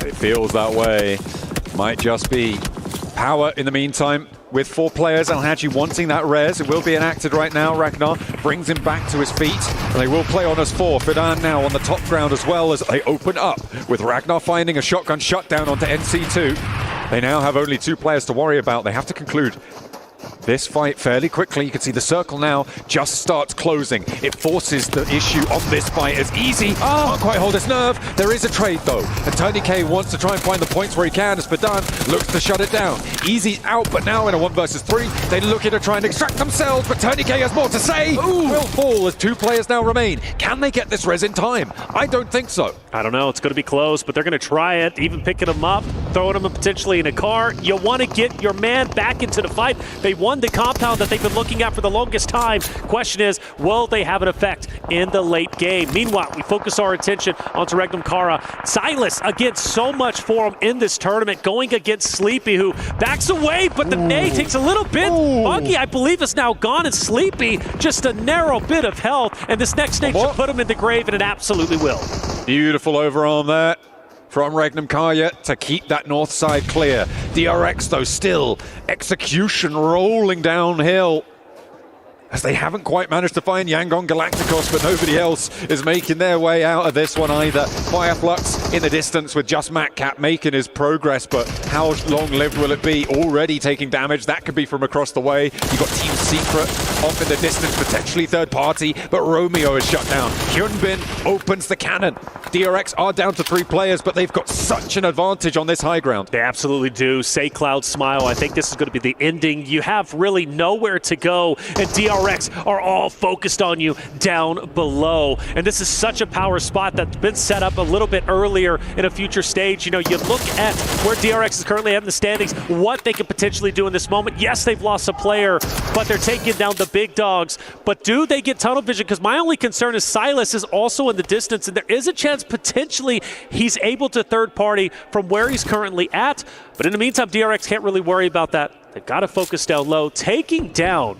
It feels that way. Might just be power in the meantime. With 4 players, Alhaji wanting that res. It will be enacted right now. Ragnar brings him back to his feet. And they will play on us 4. Fidan now on the top ground as well as they open up. With Ragnar finding a shotgun shutdown onto NC2. They now have only 2 players to worry about. They have to conclude this fight fairly quickly. You can see the circle now just starts closing. It forces the issue on this fight as easy. Can't quite hold his nerve. There is a trade though. And Tony K wants to try and find the points where he can as Fadan looks to shut it down. Easy out, but now in a 1 versus 3, they look to try and extract themselves, but Tony K has more to say. Will fall as 2 players now remain. Can they get this res in time? I don't think so. I don't know. It's going to be close, but they're going to try it, even picking them up, throwing them potentially in a car. You want to get your man back into the fight. They won the compound that they've been looking at for the longest time. Question is, will they have an effect in the late game? Meanwhile, we focus our attention onto Regnum Kara. Silas, again, so much for him in this tournament, going against Sleepy, who backs away, but the nade takes a little bit. Buggy, I believe, is now gone, and Sleepy, just a narrow bit of health, and this next stage should put him in the grave, and it absolutely will. Beautiful overarm there from Regnum Karya to keep that north side clear. DRX, though, still execution rolling downhill as they haven't quite managed to find Yangon Galacticos, but nobody else is making their way out of this one either. Fireflux in the distance with just Matcat making his progress, but how long-lived will it be? Already taking damage. That could be from across the way. You've got Team Secret off in the distance, potentially third party, but Romeo is shut down. Hyunbin opens the cannon. DRX are down to 3 players, but they've got such an advantage on this high ground. They absolutely do. Say Cloud Smile. I think this is going to be the ending. You have really nowhere to go, and DRX DRX are all focused on you down below. And this is such a power spot that's been set up a little bit earlier in a future stage. You know, you look at where DRX is currently at in the standings, what they could potentially do in this moment. Yes, they've lost a player, but they're taking down the big dogs. But do they get tunnel vision? Because my only concern is Silas is also in the distance, and there is a chance potentially he's able to third party from where he's currently at. But in the meantime, DRX can't really worry about that. They've got to focus down low. Taking down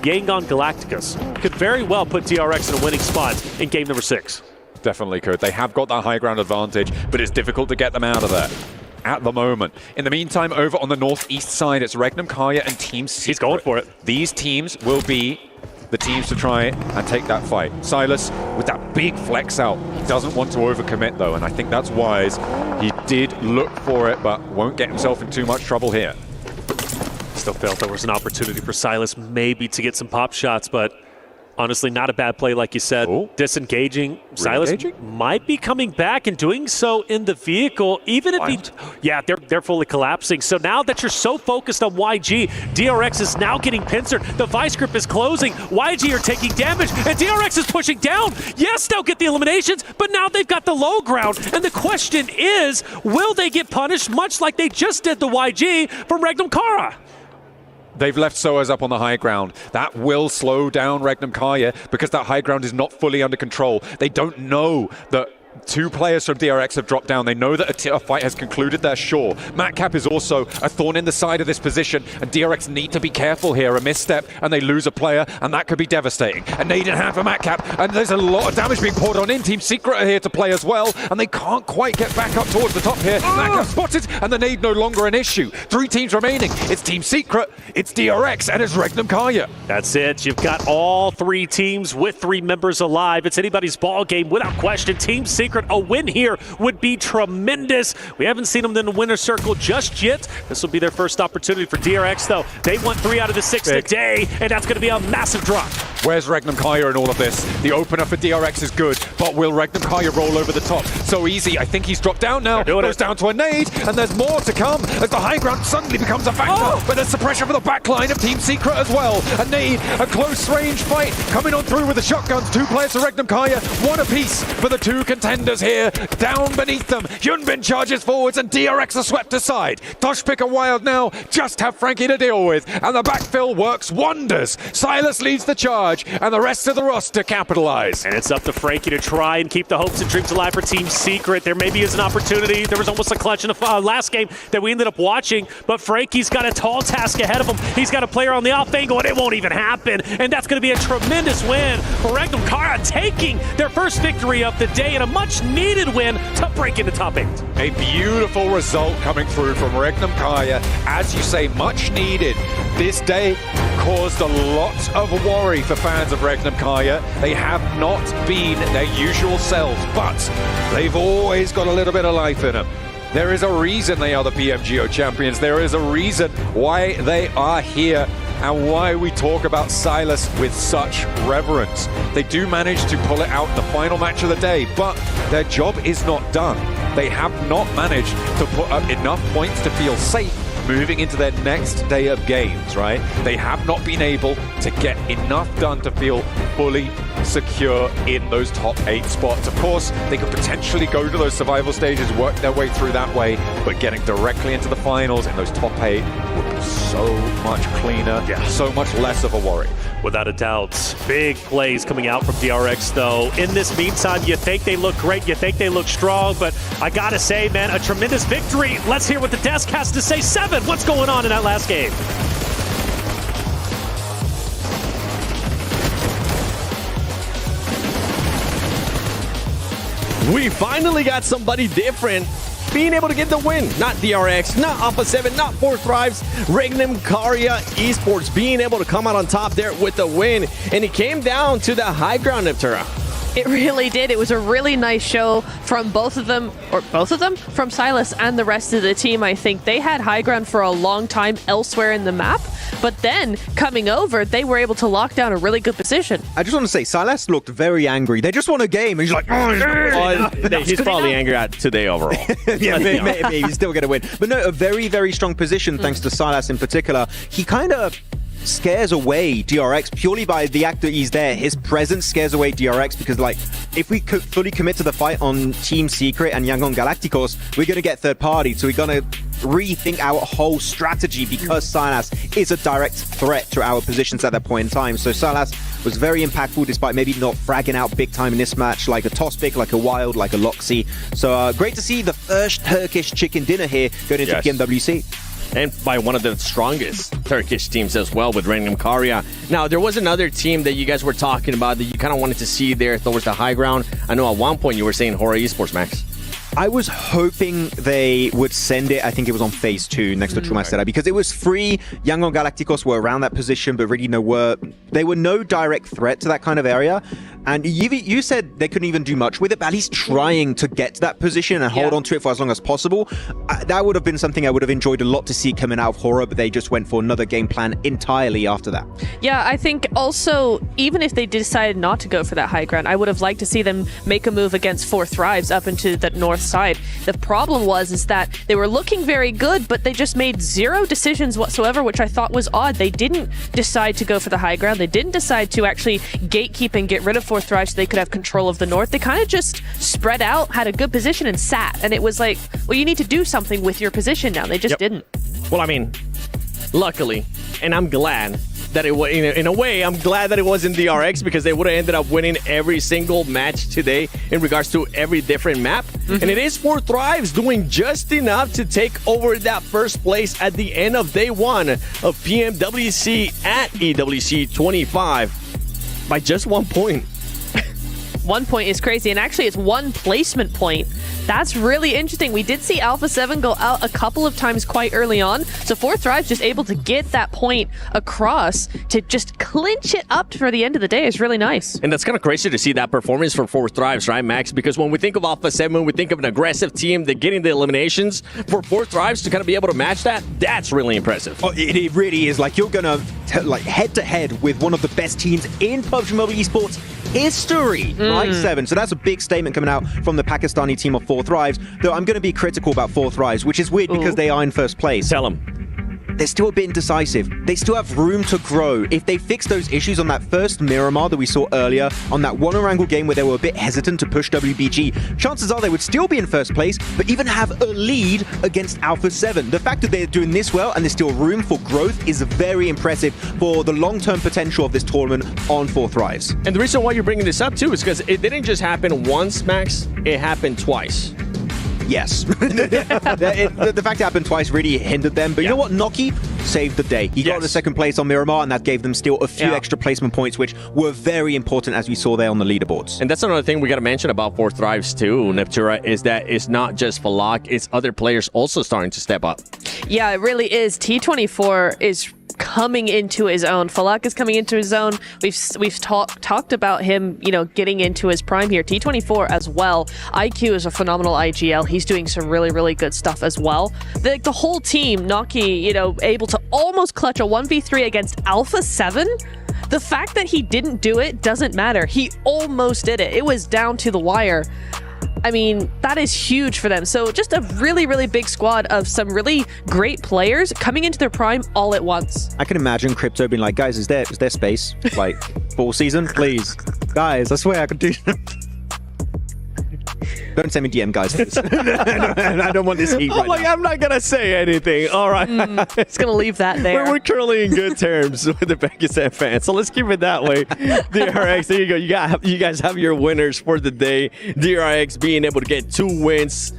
Yangon Galacticus could very well put DRX in a winning spot in game number 6. Definitely could. They have got that high ground advantage, but it's difficult to get them out of there at the moment. In the meantime, over on the northeast side, it's Regnum Karya and Team Secret. He's going for it. These teams will be the teams to try and take that fight. Silas, with that big flex out, he doesn't want to overcommit though, and I think that's wise. He did look for it, but won't get himself in too much trouble here. Still felt there was an opportunity for Silas maybe to get some pop shots, but honestly, not a bad play, like you said. Ooh. Disengaging. Silas might be coming back and doing so in the vehicle, even if he... Yeah, they're fully collapsing. So now that you're so focused on YG, DRX is now getting pincered. The vice grip is closing. YG are taking damage, and DRX is pushing down. Yes, they'll get the eliminations, but now they've got the low ground. And the question is, will they get punished much like they just did the YG from Regnum Karya? They've left Soaz up on the high ground. That will slow down Regnum Karya because that high ground is not fully under control. They don't know that 2 players from DRX have dropped down. They know that a fight has concluded there, sure. Matcap is also a thorn in the side of this position, and DRX need to be careful here. A misstep, and they lose a player, and that could be devastating. A nade in hand for Matcap, and there's a lot of damage being poured on in. Team Secret are here to play as well, and they can't quite get back up towards the top here. Matcap spotted, and the nade no longer an issue. 3 teams remaining. It's Team Secret, it's DRX, and it's Regnum Karya. That's it. You've got all 3 teams with 3 members alive. It's anybody's ball game without question. Team Secret, a win here would be tremendous. We haven't seen them in the winner's circle just yet. This will be their first opportunity for DRX, though. They won 3 out of the 6 today, and that's going to be a massive drop. Where's Regnum Karya in all of this? The opener for DRX is good, but will Regnum Karya roll over the top? So easy. I think he's dropped down now. Goes down to a nade, and there's more to come as the high ground suddenly becomes a factor. But there's the pressure for the backline of Team Secret as well. A nade, a close range fight coming on through with the shotguns. 2 players for Regnum Karya, 1 apiece for the 2 contenders here. Down beneath them, Yunbin charges forwards and DRX are swept aside. Toshpick are wild now, just have Frankie to deal with, and the backfill works wonders. Silas leads the charge, and the rest of the roster capitalize. And it's up to Frankie to try and keep the hopes and dreams alive for Team Secret. There maybe is an opportunity. There was almost a clutch in the last game that we ended up watching, but Frankie's got a tall task ahead of him. He's got a player on the off angle, and it won't even happen. And that's going to be a tremendous win for Regnum Karya, taking their first victory of the day and a much needed win to break into top 8. A beautiful result coming through from Regnum Karya. As you say, much needed. This day caused a lot of worry for fans of Regnum Karya. They have not been their usual selves, but they've always got a little bit of life in them. There is a reason they are the PMGO champions. There is a reason why they are here and why we talk about Silas with such reverence. They do manage to pull it out in the final match of the day, but their job is not done. They have not managed to put up enough points to feel safe moving into their next day of games, right? They have not been able to get enough done to feel fully secure in those top 8 spots. Of course, they could potentially go to those survival stages, work their way through that way, but getting directly into the finals in those top 8 would be so much cleaner, so much less of a worry. Without a doubt. Big plays coming out from DRX, though. In this meantime, you think they look great, you think they look strong, but I gotta say, man, a tremendous victory. Let's hear what the desk has to say. 7, what's going on in that last game? We finally got somebody different being able to get the win. Not DRX, not Alpha 7, not 4 Thrives. Regnum Karya Esports being able to come out on top there with the win. And it came down to the high ground, Neptura. It really did. It was a really nice show from both of them, from Silas and the rest of the team. I think they had high ground for a long time elsewhere in the map, but then coming over, they were able to lock down a really good position. I just want to say, Silas looked very angry. They just won a game, and he's like, he's probably angry at today overall. Yeah, maybe he's still going to win. But no, a very, very strong position thanks to Silas in particular. He kind of scares away DRX purely by the act that he's there. His presence scares away DRX because, like, if we could fully commit to the fight on Team Secret and Yangon Galacticos, we're going to get third party. So we're going to rethink our whole strategy because Silas is a direct threat to our positions at that point in time. So Silas was very impactful despite maybe not fragging out big time in this match, like a Toss Pick, like a Wild, like a Loxy. So great to see the first Turkish chicken dinner here going into PMWC. And by one of the strongest Turkish teams as well with Random Karya. Now, there was another team that you guys were talking about that you kind of wanted to see there towards the high ground. I know at one point you were saying Hora Esports, Max. I was hoping they would send it. I think it was on phase 2 next to Truma Setup because it was free. Yangon Galacticos were around that position, but really they were no direct threat to that kind of area. And you said they couldn't even do much with it, but at least trying to get to that position and hold on to it for as long as possible. That would have been something I would have enjoyed a lot to see coming out of Hora, but they just went for another game plan entirely after that. Yeah, I think also, even if they decided not to go for that high ground, I would have liked to see them make a move against 4 Thrives up into the north side. The problem is that they were looking very good, but they just made 0 decisions whatsoever, which I thought was odd. They didn't decide to go for the high ground. They didn't decide to actually gatekeep and get rid of 4 Thrives so they could have control of the north. They kind of just spread out, had a good position, and sat. And it was like, well, you need to do something with your position now. They just didn't. Well, I mean, luckily, and I'm glad that it was, in a way, I'm glad that it wasn't DRX because they would have ended up winning every single match today in regards to every different map. And it is 4 Thrives doing just enough to take over that first place at the end of day 1 of PMWC at EWC 25 by just 1 point. 1 point is crazy, and actually it's 1 placement point. That's really interesting. We did see Alpha 7 go out a couple of times quite early on, so 4 Thrives just able to get that point across to just clinch it up for the end of the day is really nice. And that's kind of crazy to see that performance for 4 Thrives, right, Max? Because when we think of Alpha 7, we think of an aggressive team that getting the eliminations. For 4 Thrives to kind of be able to match that, that's really impressive. Oh, it really is. Like, you're gonna head-to-head with one of the best teams in PUBG Mobile Esports history, right, 7. So that's a big statement coming out from the Pakistani team of 4 Thrives, though I'm going to be critical about 4 Thrives, which is weird because they are in first place. Tell them. They're still a bit indecisive. They still have room to grow. If they fix those issues on that first Miramar that we saw earlier, on that one Erangel game where they were a bit hesitant to push WBG, chances are they would still be in first place, but even have a lead against Alpha 7. The fact that they're doing this well and there's still room for growth is very impressive for the long-term potential of this tournament on 4 Thrives. And the reason why you're bringing this up, too, is because it didn't just happen once, Max. It happened twice. Yes. The fact it happened twice really hindered them. But you know what? Noki saved the day. He got the second place on Miramar, and that gave them still a few extra placement points, which were very important, as we saw there on the leaderboards. And that's another thing we got to mention about 4 Thrives, too, Neptura, is that it's not just Falak, it's other players also starting to step up. Yeah, it really is. T24 is coming into his own. Falak is coming into his own. We've talked about him, getting into his prime here. T24 as well. IQ is a phenomenal IGL. He's doing some really, really good stuff as well. The whole team, Naki, able to almost clutch a 1v3 against Alpha 7. The fact that he didn't do it doesn't matter. He almost did it. It was down to the wire. I mean, that is huge for them. So just a really, really big squad of some really great players coming into their prime all at once. I can imagine Crypto being like, guys, is there space? Like, full season? Please. Guys, I swear I could do Don't send me DM, guys. I don't want this heat right now. I'm not going to say anything. All right. It's going to leave that there. We're currently in good terms with the Pakistan fans, so let's keep it that way. DRX, there you go. You guys have your winners for the day. DRX being able to get 2 wins.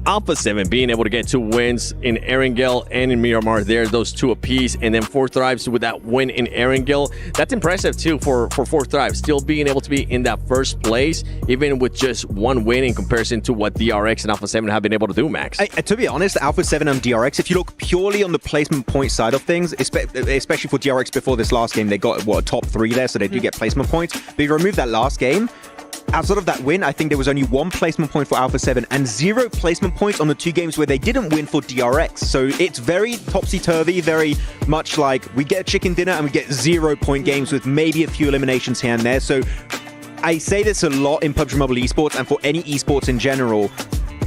Alpha 7 being able to get 2 wins in Erangel and in Miramar there, those 2 apiece, and then 4 Thrives with that win in Erangel. That's impressive too for 4 Thrives, still being able to be in that first place, even with just 1 win in comparison to what DRX and Alpha 7 have been able to do, Max. To be honest, Alpha 7 and DRX, if you look purely on the placement point side of things, especially for DRX before this last game, they got, a top 3 there, so they do get placement points. But if you remove that last game, outside of that win, I think there was only 1 placement point for Alpha 7 and 0 placement points on the 2 games where they didn't win for DRX. So it's very topsy-turvy, very much like we get a chicken dinner and we get 0-point games with maybe a few eliminations here and there. So I say this a lot in PUBG Mobile Esports and for any esports in general.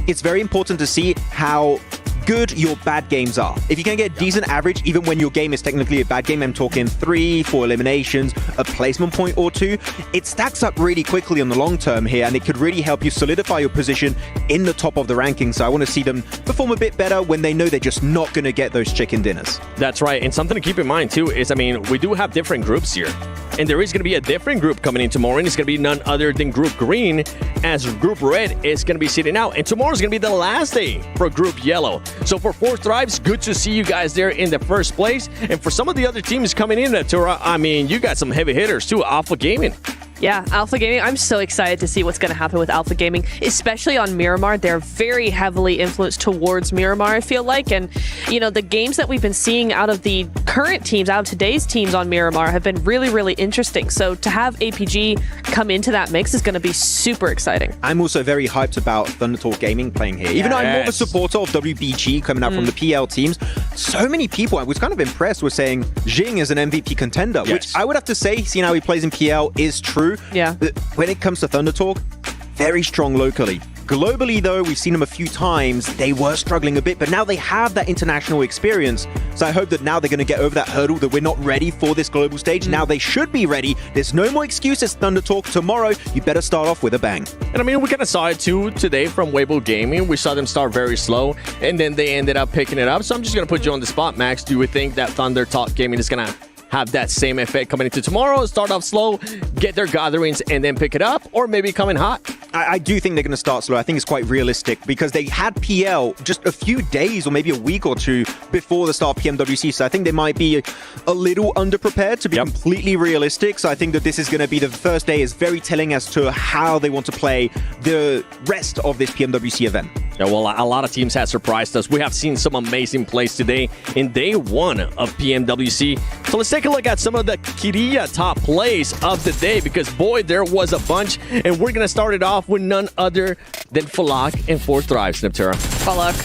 It's very important to see how good your bad games are. If you can get a decent average, even when your game is technically a bad game, I'm talking 3, 4 eliminations, a placement point or 2, it stacks up really quickly on the long term here, and it could really help you solidify your position in the top of the rankings. So I want to see them perform a bit better when they know they're just not going to get those chicken dinners. That's right. And something to keep in mind, too, is, I mean, we do have different groups here. And there is going to be a different group coming in tomorrow, and it's going to be none other than Group Green, as Group Red is going to be sitting out. And tomorrow's going to be the last day for Group Yellow. So for Four Thrives, good to see you guys there in the first place. And for some of the other teams coming in, Natura, I mean, you got some heavy hitters too. Alpha Gaming. Yeah, Alpha Gaming. I'm so excited to see what's going to happen with Alpha Gaming, especially on Miramar. They're very heavily influenced towards Miramar, I feel like. And, you know, the games that we've been seeing out of the current teams, out of today's teams on Miramar, have been really, really interesting. So to have APG come into that mix is going to be super exciting. I'm also very hyped about Thundertalk Gaming playing here. Even though I'm more of a supporter of WBG coming out from the PL teams, so many people, I was kind of impressed with saying Jing is an MVP contender, which I would have to say, seeing how he plays in PL, is true. Yeah. But when it comes to Thundertalk, very strong locally. Globally, though, we've seen them a few times. They were struggling a bit, but now they have that international experience. So I hope that now they're going to get over that hurdle that we're not ready for this global stage. Now they should be ready. There's no more excuses, Thundertalk. Tomorrow, you better start off with a bang. And I mean, we kind of saw it too today from Weibo Gaming. We saw them start very slow, and then they ended up picking it up. So I'm just going to put you on the spot, Max. Do you think that Thundertalk Gaming is going to have that same effect coming into tomorrow, start off slow, get their gatherings, and then pick it up, or maybe come in hot? I do think they're going to start slow. I think it's quite realistic because they had PL just a few days or maybe a week or two before the start of PMWC. So I think they might be a little underprepared, to be completely realistic. So I think that this is going to be the first day is very telling as to how they want to play the rest of this PMWC event. Yeah, well, a lot of teams have surprised us. We have seen some amazing plays today in day 1 of PMWC. So let's take a look at some of the Kiria top plays of the day, because boy, there was a bunch. And we're going to start it off with none other than Falak and Four Thrives, Neptura. Falak,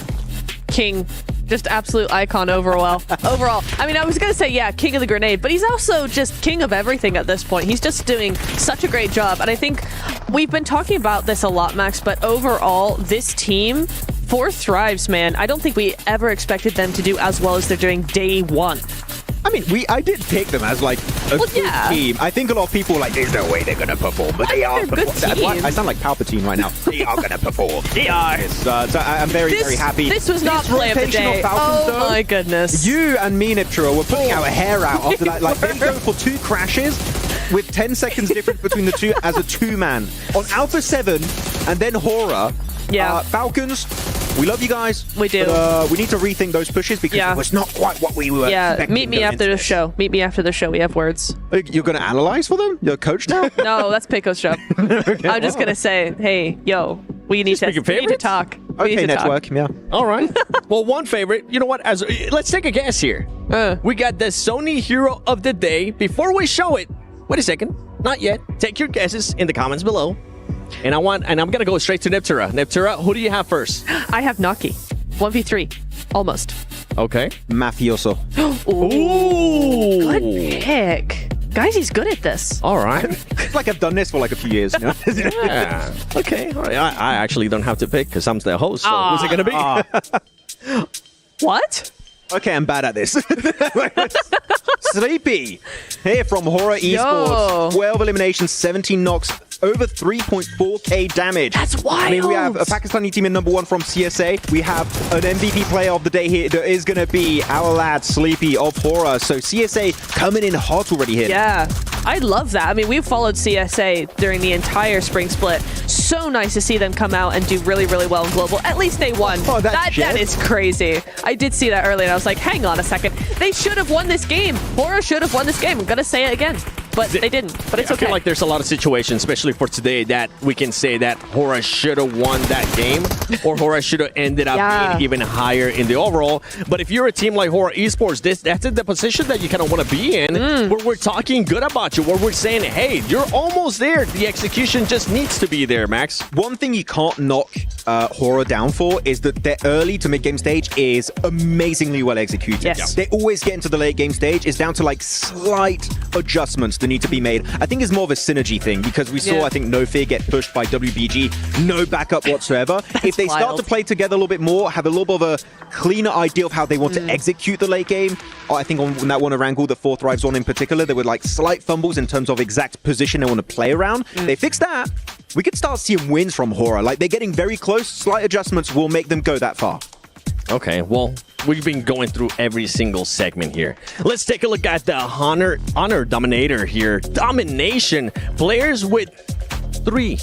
king, just absolute icon overall. I mean, I was going to say, yeah, king of the grenade, but he's also just king of everything at this point. He's just doing such a great job. And I think we've been talking about this a lot, Max, but overall, this team, Four Thrives, man, I don't think we ever expected them to do as well as they're doing day 1. I mean, I did pick them as like a good team. I think a lot of people were like, there's no way they're going to perform, but they are. I sound like Palpatine right now. They are going to perform. They are. So I'm very, very happy. This was not play of the day. Oh my goodness. You and me, Niptro, were putting our hair out after that. Like, they go for 2 crashes with 10 seconds difference between the two as a 2-man. On Alpha 7 and then Horror, Falcons, we love you guys. We do. But, we need to rethink those pushes because it was not quite what we were expecting. Meet me after the show. Meet me after the show. We have words. You're going to analyze for them? You're a coach now? No, that's Pico's job. Okay. I'm just going to say, hey, yo, we need to talk. Okay, network, yeah. All right. Well, one favorite. You know what? Let's take a guess here. We got the Sony Hero of the Day. Before we show it, wait a second. Not yet. Take your guesses in the comments below. And I'm gonna go straight to Neptura. Neptura, who do you have first? I have Naki. 1v3. Almost. Okay. Mafioso. Ooh. Good pick. Guys, he's good at this. All right. It's like I've done this for like a few years. You know? Yeah. Okay. All right. I actually don't have to pick because I'm the host. So who's it gonna be? What? Okay, I'm bad at this. Sleepy. Here from Horror Esports. 12 eliminations, 17 knocks, over 3.4k damage. That's wild. I mean, we have a Pakistani team in number 1 from CSA. We have an MVP player of the day here. There is going to be our lad, Sleepy of Horror. So CSA coming in hot already here. Yeah, I love that. I mean, we've followed CSA during the entire spring split. So nice to see them come out and do really, really well in Global. At least they won. Oh, that is crazy. I did see that earlier and I was like, hang on a second. They should have won this game. Horror should have won this game. I'm going to say it again. But they didn't. But it's okay. I feel like there's a lot of situations, especially for today, that we can say that Horror should have won that game or Horror should have ended up being even higher in the overall. But if you're a team like Horror Esports, that's the position that you kind of want to be in, where we're talking good about you, where we're saying, hey, you're almost there. The execution just needs to be there, Max. One thing you can't knock Horror downfall is that their early to mid game stage is amazingly well executed. Yes. They always get into the late game stage. It's down to like slight adjustments that need to be made. I think it's more of a synergy thing because we saw, I think, No Fear get pushed by WBG, no backup whatsoever. If they start to play together a little bit more, have a little bit of a cleaner idea of how they want to execute the late game. I think on that one Erangel, the 4th Thrives on in particular, there were like slight fumbles in terms of exact position they want to play around. They fix that, we could start seeing wins from Horror. Like, they're getting very close. Slight adjustments will make them go that far. Okay, well, we've been going through every single segment here. Let's take a look at the Honor Dominator here. Domination. Players with 3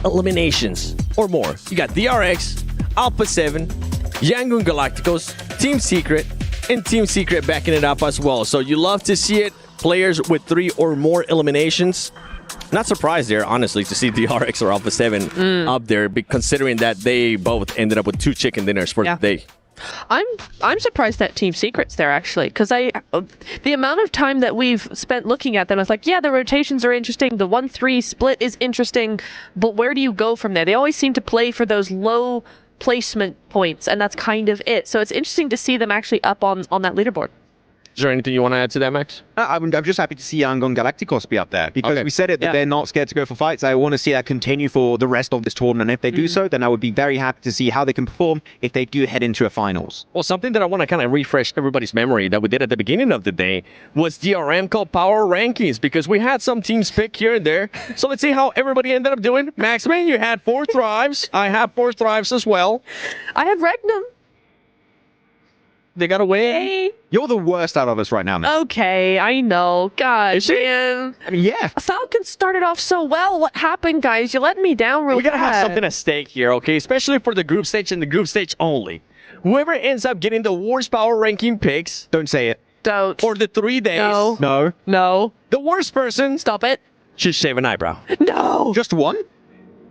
eliminations or more. You got DRX, Alpha 7, Yangon Galacticos, Team Secret, and Team Secret backing it up as well. So you love to see it. Players with 3 or more eliminations. Not surprised there, honestly, to see DRX or Alpha 7 up there, considering that they both ended up with 2 chicken dinners for the day. I'm surprised that Team Secret's there, actually, because the amount of time that we've spent looking at them, I was like, yeah, the rotations are interesting, the 1-3 split is interesting, but where do you go from there? They always seem to play for those low placement points, and that's kind of it. So it's interesting to see them actually up on that leaderboard. Is there anything you want to add to that, Max? I'm just happy to see Yangon Galacticos be up there because we said it that they're not scared to go for fights. I want to see that continue for the rest of this tournament. And if they do so, then I would be very happy to see how they can perform if they do head into a finals. Well, something that I want to kind of refresh everybody's memory that we did at the beginning of the day was the Aramco Power Rankings, because we had some teams pick here and there. So let's see how everybody ended up doing. Maxman, you had 4 Thrives. I have 4 Thrives as well. I had Regnum. They got away. Hey. You're the worst out of us right now, man. Okay, I know. God, man. I mean, yeah. Falcon started off so well. What happened, guys? You let me down real We gotta have bad. something at stake here, okay? Especially for the group stage and the group stage only. Whoever ends up getting the worst power ranking picks. Don't say it. Don't. For the 3 days. No. No. No. The worst person. Stop it. Should shave an eyebrow. No. Just one?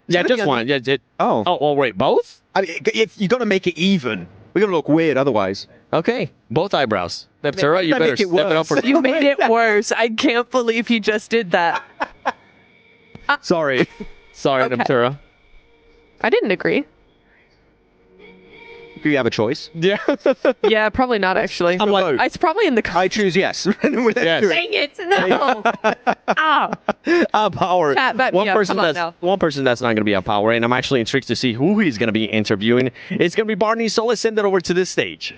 Yeah, just one. Yeah. Oh, wait, both? I mean, if you got to make it even, we're gonna look weird otherwise. Okay, both eyebrows. Neptera, you better step it up. You made it worse. I can't believe you just did that. Sorry. Sorry, Okay. Neptera. I didn't agree. Do you have a choice? Yeah. Yeah, probably not actually. I'm like, It's probably in the. I choose yes. Yes. Dang it! No. Power. Chat, back me up. Come on now. One person that's not going to be a power, and I'm actually intrigued to see who he's going to be interviewing. It's going to be Barney, so let's send it over to this stage.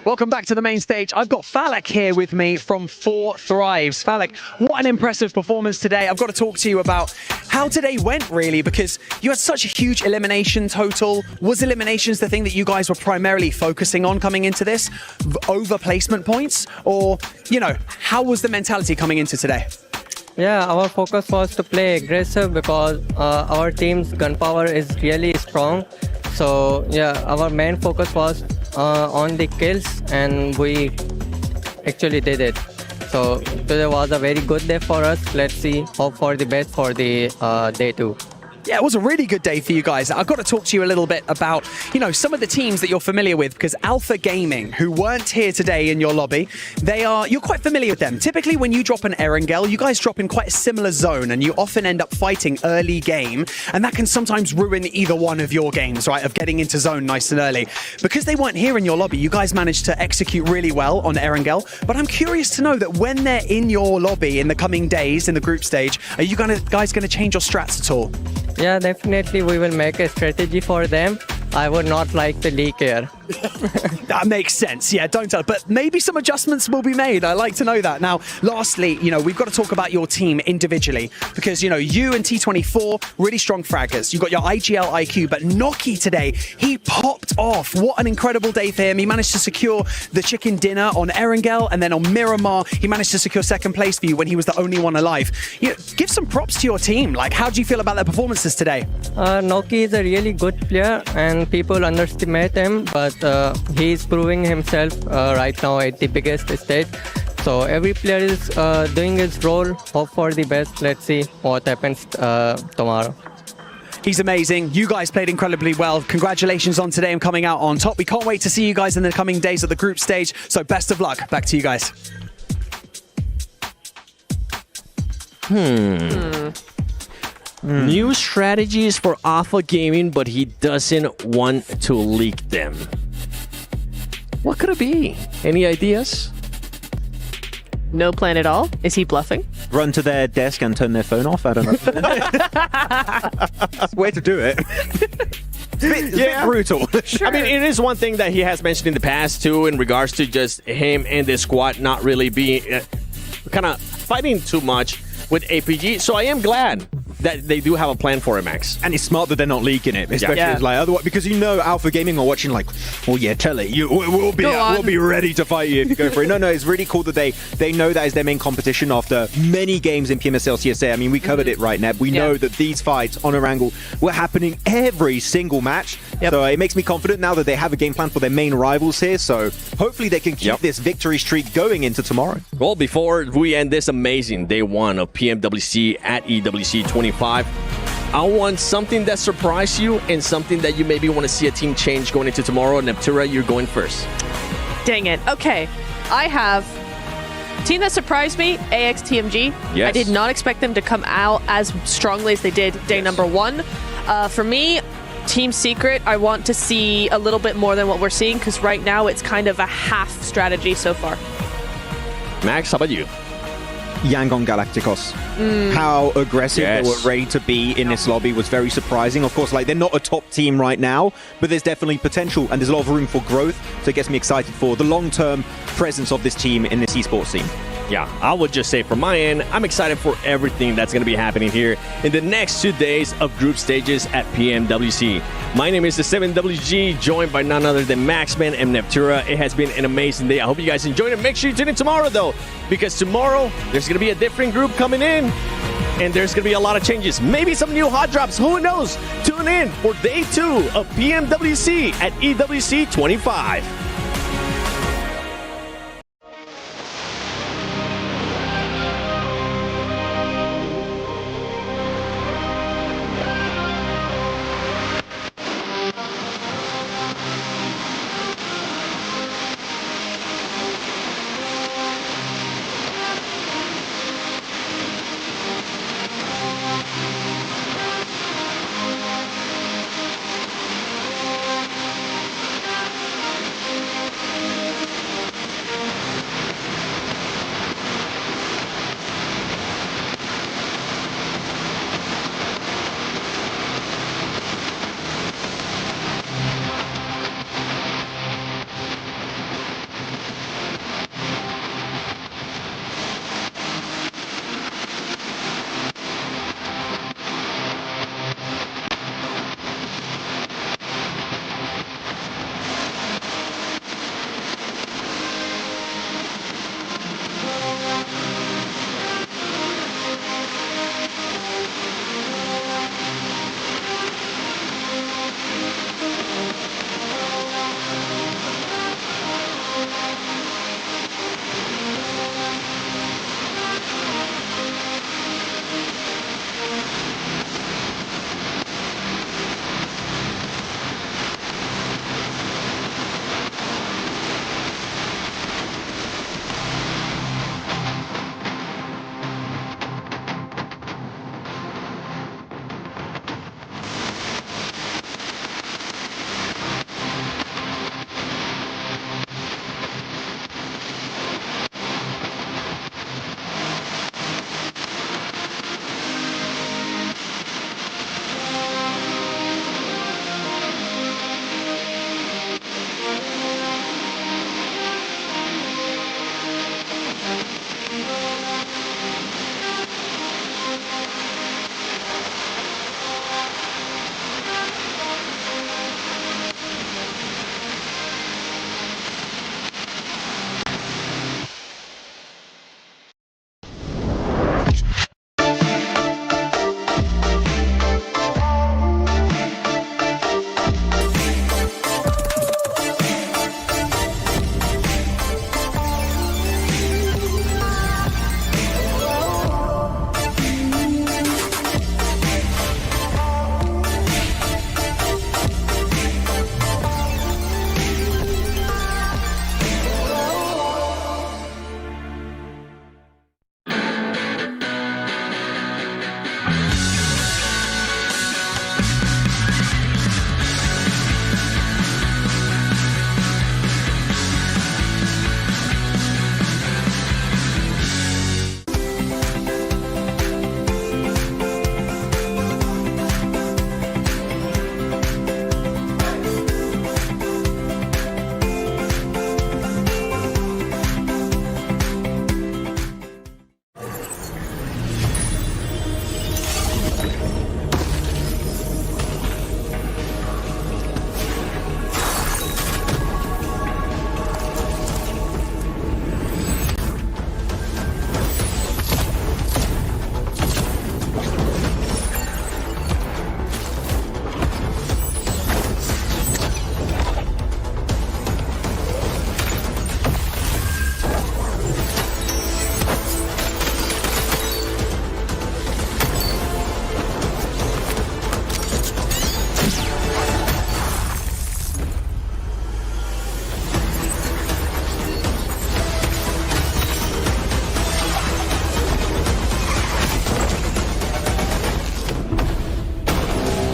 Welcome back to the main stage. I've got Falak here with me from 4 Thrives. Falak, what an impressive performance today. I've got to talk to you about how today went, really, because you had such a huge elimination total. Was eliminations the thing that you guys were primarily focusing on coming into this? Over placement points? Or, you know, how was the mentality coming into today? Yeah, our focus was to play aggressive because our team's gunpowder is really strong. So, yeah, our main focus was on the kills, and we actually did it. So today was a very good day for us. Let's see, hope for the best for the day 2. Yeah, it was a really good day for you guys. I've got to talk to you a little bit about, you know, some of the teams that you're familiar with, because Alpha Gaming, who weren't here today in your lobby, you're quite familiar with them. Typically, when you drop an Erangel, you guys drop in quite a similar zone, and you often end up fighting early game, and that can sometimes ruin either one of your games, right, of getting into zone nice and early. Because they weren't here in your lobby, you guys managed to execute really well on Erangel, but I'm curious to know that when they're in your lobby in the coming days in the group stage, are you guys going to change your strats at all? Yeah, definitely we will make a strategy for them. I would not like to leak here. That makes sense. Yeah, don't tell. But maybe some adjustments will be made. I like to know that. Now, lastly, you know, we've got to talk about your team individually because, you know, you and T24, really strong fraggers. You've got your IGL IQ, but Noki today, he popped off. What an incredible day for him. He managed to secure the chicken dinner on Erangel, and then on Miramar, he managed to secure second place for you when he was the only one alive. You know, give some props to your team. Like, how do you feel about their performances today? Noki is a really good player, and people underestimate him, but he's proving himself right now at the biggest stage. So every player is doing his role. Hope for the best. Let's see what happens tomorrow. He's amazing. You guys played incredibly well. Congratulations on today and coming out on top. We can't wait to see you guys in the coming days at the group stage. So best of luck. Back to you guys. New strategies for Alpha Gaming, but he doesn't want to leak them. What could it be? Any ideas? No plan at all? Is he bluffing? Run to their desk and turn their phone off? I don't know. Way to do it. It's a bit brutal. I mean, it is one thing that he has mentioned in the past, too, in regards to just him and the squad not really being kind of fighting too much with APG. So I am glad that they do have a plan for it, Max. And it's smart that they're not leaking it, especially like otherwise, because you know Alpha Gaming are watching like, oh yeah, tell it, we'll be ready to fight you if you go for it. No, it's really cool that they know that is their main competition after many games in PMSL CSA. I mean, we covered it right now. We know that these fights on Erangel were happening every single match. So it makes me confident now that they have a game plan for their main rivals here. So hopefully they can keep this victory streak going into tomorrow. Well, before we end this amazing day one of PMWC at EWC 25, I want something that surprised you and something that you maybe want to see a team change going into tomorrow. Neptura, you're going first. Dang it. Okay. I have team that surprised me, AXTMG. Yes. I did not expect them to come out as strongly as they did day number one. For me, Team Secret, I want to see a little bit more than what we're seeing because right now it's kind of a half strategy so far. Max, how about you? Yangon Galacticos. How aggressive they were ready to be in this lobby was very surprising. Of course, like they're not a top team right now, but there's definitely potential and there's a lot of room for growth. So it gets me excited for the long-term presence of this team in this esports scene. Yeah, I would just say from my end, I'm excited for everything that's going to be happening here in the next 2 days of group stages at PMWC. My name is the 7WG, joined by none other than Maxman and Neptura. It has been an amazing day. I hope you guys enjoyed it. Make sure you tune in tomorrow, though, because tomorrow there's going to be a different group coming in, and there's going to be a lot of changes. Maybe some new hot drops. Who knows? Tune in for day 2 of PMWC at EWC 25.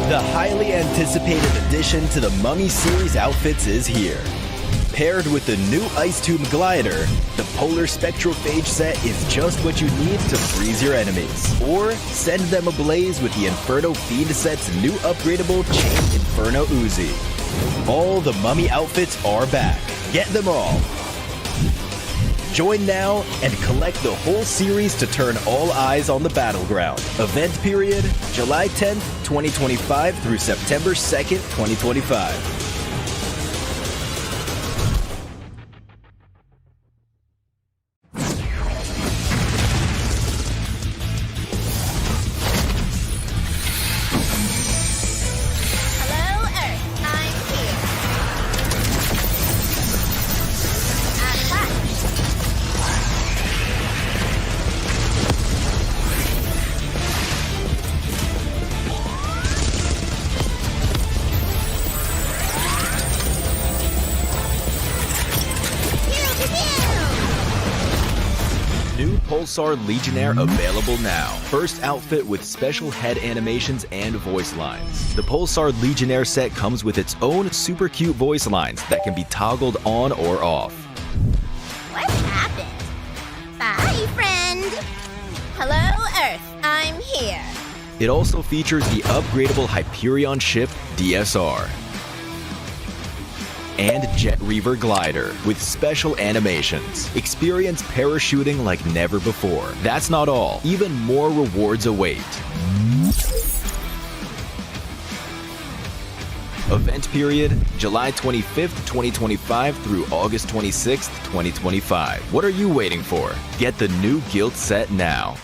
The highly anticipated addition to the Mummy Series outfits is here. Paired with the new Ice Tomb Glider, the Polar Spectrophage set is just what you need to freeze your enemies. Or send them ablaze with the Inferno Fiend set's new upgradable Chain Inferno Uzi. All the Mummy outfits are back. Get them all. Join now and collect the whole series to turn all eyes on the battleground. Event period, July 10th, 2025 through September 2nd, 2025. Pulsar Legionnaire available now. First outfit with special head animations and voice lines. The Pulsar Legionnaire set comes with its own super cute voice lines that can be toggled on or off. What happened? Bye, friend. Hello, Earth. I'm here. It also features the upgradable Hyperion ship DSR and Jet Reaver glider with special animations. Experience parachuting like never before. That's not all. Even more rewards await. Event period, July 25th, 2025 through August 26th, 2025. What are you waiting for? Get the new Guild set now.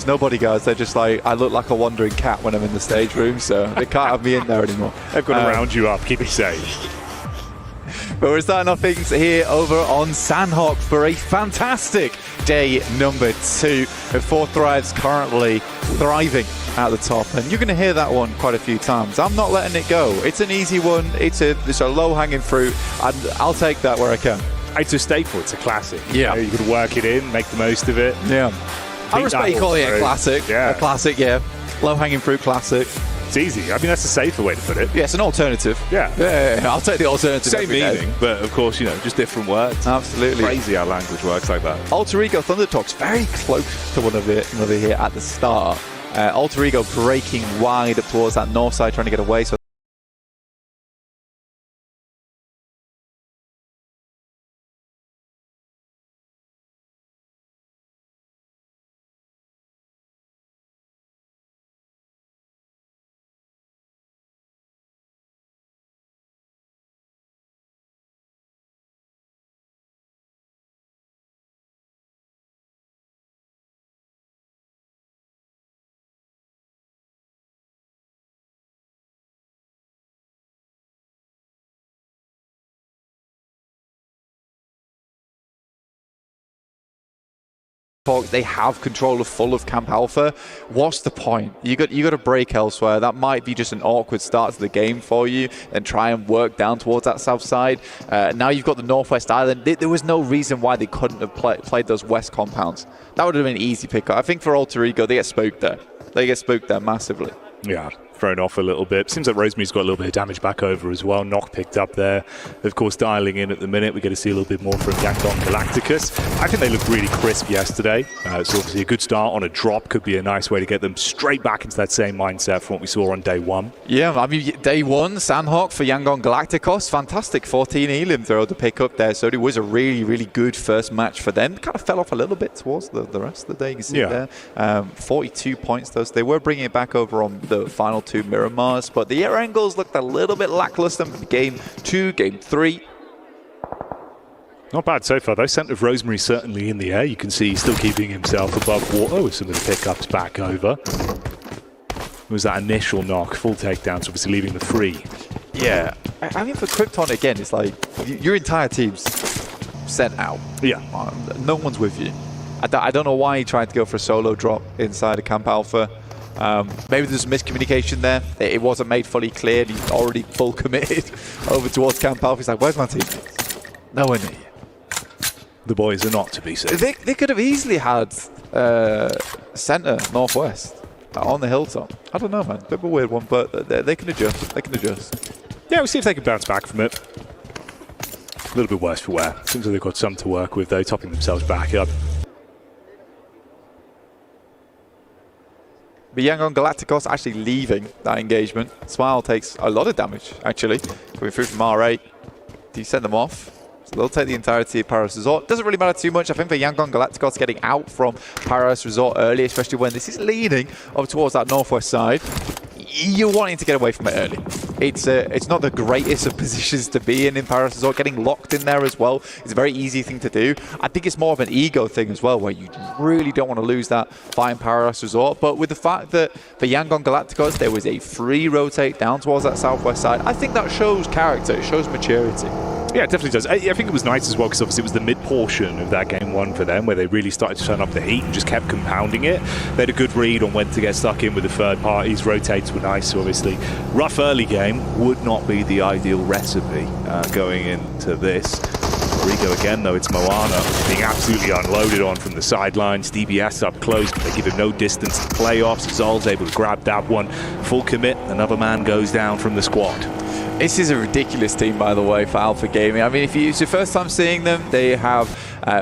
no bodyguards. They're just like, I look like a wandering cat when I'm in the stage room, so they can't have me in there anymore. They've got to round you up, keep you safe. But we're starting off things here over on Sanok for a fantastic day number 2. With 4 Thrives currently thriving at the top, and you're going to hear that one quite a few times. I'm not letting it go. It's an easy one. It's a low-hanging fruit, and I'll take that where I can. It's a staple. It's a classic. Yeah. You can work it in, make the most of it. Yeah. I respect you calling it a classic. Yeah. A classic, yeah. Low-hanging fruit classic. It's easy. I mean, that's a safer way to put it. Yeah, it's an alternative. Yeah. Yeah, I'll take the alternative. Same meaning, but of course, just different words. Absolutely. Crazy how language works like that. Alter Ego Thunder Talk's very close to one of here at the start. Alter Ego breaking wide up towards that north side, trying to get away. So they have control of full of Camp Alpha. What's the point? You got to break elsewhere. That might be just an awkward start to the game for you, and try and work down towards that south side. Now you've got the Northwest Island. There was no reason why they couldn't have played those west compounds. That would have been an easy pickup. I think for Alter Ego, they get spooked there. They get spooked there massively. Yeah, thrown off a little bit. Seems like Rosemary's got a little bit of damage back over as well. Knock picked up there. Of course, dialing in at the minute. We get to see a little bit more from Yangon Galacticus. I think they looked really crisp yesterday. It's obviously a good start on a drop. Could be a nice way to get them straight back into that same mindset from what we saw on day 1. Yeah, I mean, day 1, Sanhok for Yangon Galacticos. Fantastic 14 Elim throw to pick up there. So it was a really, really good first match for them. Kind of fell off a little bit towards the rest of the day. You can see there. 42 points, though. So they were bringing it back over on the final 2 Miramars, but the Erangels looked a little bit lackluster for game 2, game 3. Not bad so far, though. Scent of Rosemary certainly in the air. You can see he's still keeping himself above water with some of the pickups back over. It was that initial knock, full takedowns, obviously leaving the free. Yeah, I mean, for Krypton, again, it's like your entire team's sent out. Yeah. No one's with you. I don't know why he tried to go for a solo drop inside of Camp Alpha. Maybe there's miscommunication there. It wasn't made fully clear. He's already full committed over towards Camp Alpha. He's like, where's my teammates? Nowhere near. The boys are not to be seen. They could have easily had center northwest on the hilltop. I don't know, man. Bit of a weird one, but they can adjust. They can adjust. Yeah, we'll see if they can bounce back from it. A little bit worse for wear. Seems like they've got some to work with, though, topping themselves back up. But Yangon Galacticos actually leaving that engagement. Smile takes a lot of damage, actually. Coming through from R8. Do you send them off? So they'll take the entirety of Paradise Resort. Doesn't really matter too much. I think for Yangon Galacticos getting out from Paradise Resort early, especially when this is leading up towards that northwest side, you're wanting to get away from it early. It's not the greatest of positions to be in Paradise Resort. Getting locked in there as well is a very easy thing to do. I think it's more of an ego thing as well, where you really don't want to lose that fight in Paradise Resort. But with the fact that for Yangon Galacticos, there was a free rotate down towards that southwest side, I think that shows character. It shows maturity. Yeah, it definitely does. I think it was nice as well because obviously it was the mid-portion of that game 1 for them where they really started to turn up the heat and just kept compounding it. They had a good read on when to get stuck in with the third parties. Rotates were nice, obviously. Rough early game would not be the ideal recipe going into this. Rigo again, though, it's Moana being absolutely unloaded on from the sidelines. DBS up close, but they give him no distance to playoffs. Zol's able to grab that one. Full commit, another man goes down from the squad. This is a ridiculous team, by the way, for Alpha Gaming. I mean, if it's your first time seeing them, they have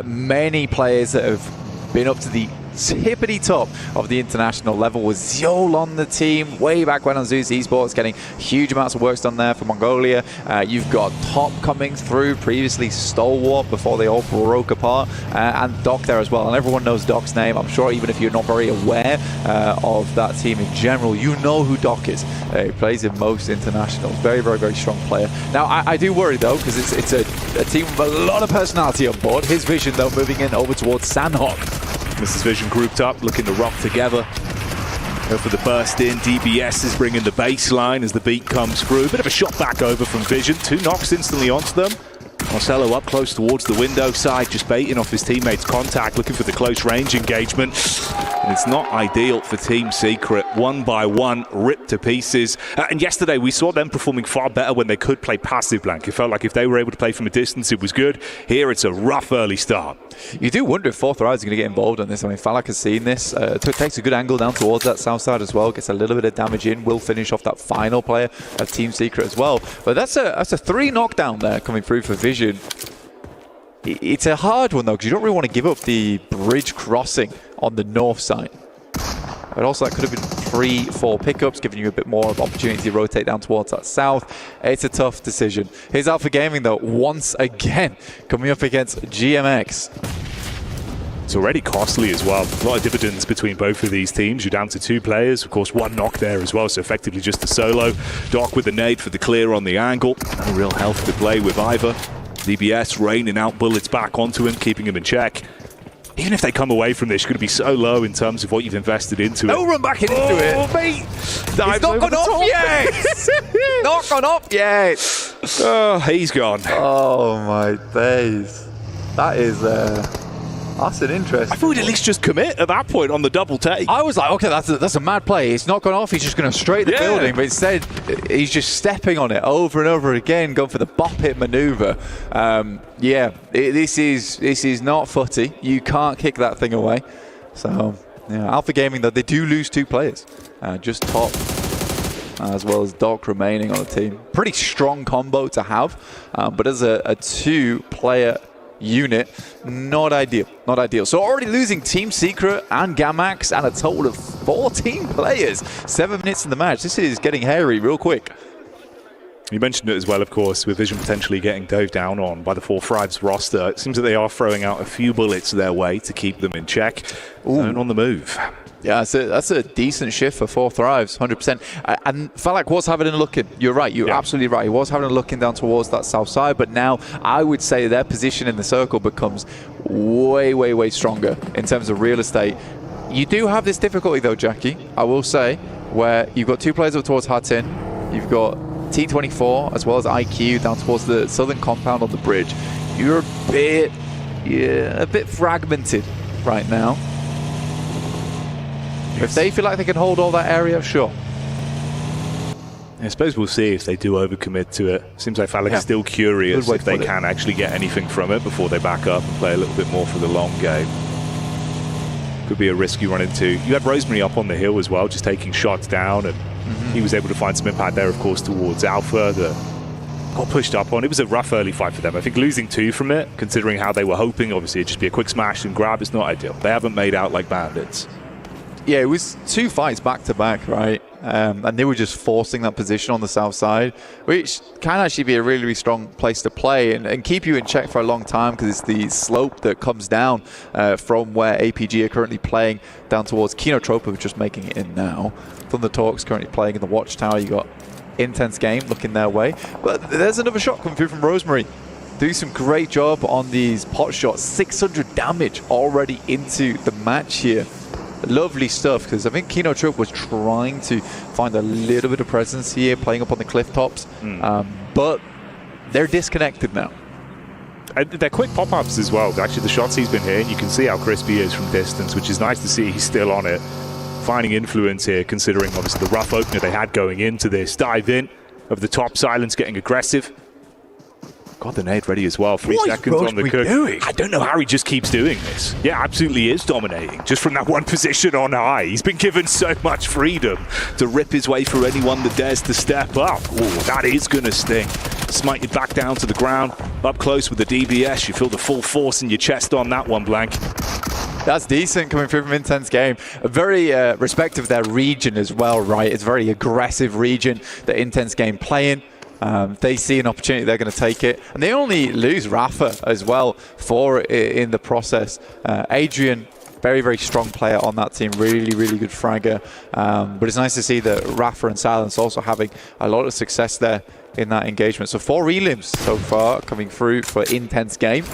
many players that have been up to the hippity top of the international level. With Ziol on the team way back when on Zeus Esports, getting huge amounts of work done there for Mongolia. You've got Top coming through, previously Stalwart before they all broke apart, and Doc there as well. And everyone knows Doc's name. I'm sure even if you're not very aware of that team in general, you know who Doc is. He plays in most internationals. Very, very, very strong player. Now, I do worry though, because it's a team with a lot of personality on board. His vision though, moving in over towards Sanhok. Mrs. Vision grouped up, looking to rock together. Go for the burst in. DBS is bringing the baseline as the beat comes through. Bit of a shot back over from Vision. 2 knocks instantly onto them. Marcelo up close towards the window side, just baiting off his teammates' contact, looking for the close range engagement. And it's not ideal for Team Secret. 1 by 1, ripped to pieces. And yesterday we saw them performing far better when they could play passive blank. It felt like if they were able to play from a distance, it was good. Here it's a rough early start. You do wonder if 4th Rise are going to get involved on this. I mean, Falak has seen this. Takes a good angle down towards that south side as well. Gets a little bit of damage in. Will finish off that final player of Team Secret as well. But that's a 3 knockdown there coming through for Vision. It's a hard one, though, because you don't really want to give up the bridge crossing on the north side. But also, that could have been 3-4 pickups, giving you a bit more of opportunity to rotate down towards that south. It's a tough decision. Here's Alpha Gaming, though, once again, coming up against GMX. It's already costly as well. A lot of dividends between both of these teams. You're down to 2 players. Of course, 1 knock there as well, so effectively just a solo. Doc with the nade for the clear on the angle. No real health to play with either. DBS raining out bullets back onto him, keeping him in check. Even if they come away from this, you're going to be so low in terms of what you've invested into it. They'll run back into it. Mate. It's not gone off yet. Not gone off yet. Oh, he's gone. Oh, my days. That is... That's an interest. I thought we'd at least just commit at that point on the double take. I was like, okay, that's a mad play. It's not gone off. He's just going to straight the building. But instead, he's just stepping on it over and over again, going for the bop hit maneuver. This is not footy. You can't kick that thing away. So, yeah, Alpha Gaming, though, they do lose 2 players. Just Top, as well as Doc remaining on the team. Pretty strong combo to have. But as a 2-player unit, not ideal. So already losing Team Secret and Gamax and a total of 14 players. 7 minutes in the match. This is getting hairy real quick. You mentioned it as well, of course, with Vision potentially getting dove down on by the 4th Rise roster. It seems that they are throwing out a few bullets their way to keep them in check. And on the move. Yeah, that's a decent shift for 4th Thrives, 100%. And Falak was having a look in. You're right. You're absolutely right. He was having a look in down towards that south side. But now I would say their position in the circle becomes way, way, way stronger in terms of real estate. You do have this difficulty, though, Jackie, I will say, where you've got 2 players up towards Hatin. You've got T24 as well as IQ down towards the southern compound on the bridge. You're a bit fragmented right now. If they feel like they can hold all that area, sure. I suppose we'll see if they do overcommit to it. Seems like Falak is still curious if they can actually get anything from it before they back up and play a little bit more for the long game. Could be a risk you run into. You had Rosemary up on the hill as well, just taking shots down, and he was able to find some impact there, of course, towards Alpha that got pushed up on. It was a rough early fight for them. I think losing 2 from it, considering how they were hoping, obviously it'd just be a quick smash and grab, is not ideal. They haven't made out like bandits. Yeah, it was 2 fights back-to-back, right? And they were just forcing that position on the south side, which can actually be a really, really strong place to play and keep you in check for a long time, because it's the slope that comes down from where APG are currently playing down towards Kinotropa, who's just making it in now. Thunder Talks currently playing in the Watchtower. You got Intense Game looking their way. But there's another shot coming through from Rosemary. Doing some great job on these pot shots. 600 damage already into the match here. Lovely stuff, because I think Kino Troop was trying to find a little bit of presence here, playing up on the cliff tops, but they're disconnected now. And they're quick pop-ups as well. Actually, the shots he's been hitting, you can see how crisp he is from distance, which is nice to see he's still on it. Finding influence here, considering obviously the rough opener they had going into this. Dive in of the top, Silence getting aggressive. Got the nade ready as well. 3 seconds on the cook. I don't know how he just keeps doing this. Yeah, absolutely is dominating. Just from that one position on high. He's been given so much freedom to rip his way through anyone that dares to step up. Oh, that is going to sting. Smited back down to the ground. Up close with the DBS. You feel the full force in your chest on that one, Blank. That's decent coming through from Intense Game. Very respective of their region as well, right? It's a very aggressive region that Intense Game playing. They see an opportunity, they're going to take it. And they only lose Rafa as well for it in the process. Adrian, very, very strong player on that team. Really, really good fragger. But it's nice to see that Rafa and Silence also having a lot of success there in that engagement. So 4 elims so far coming through for Intense Game.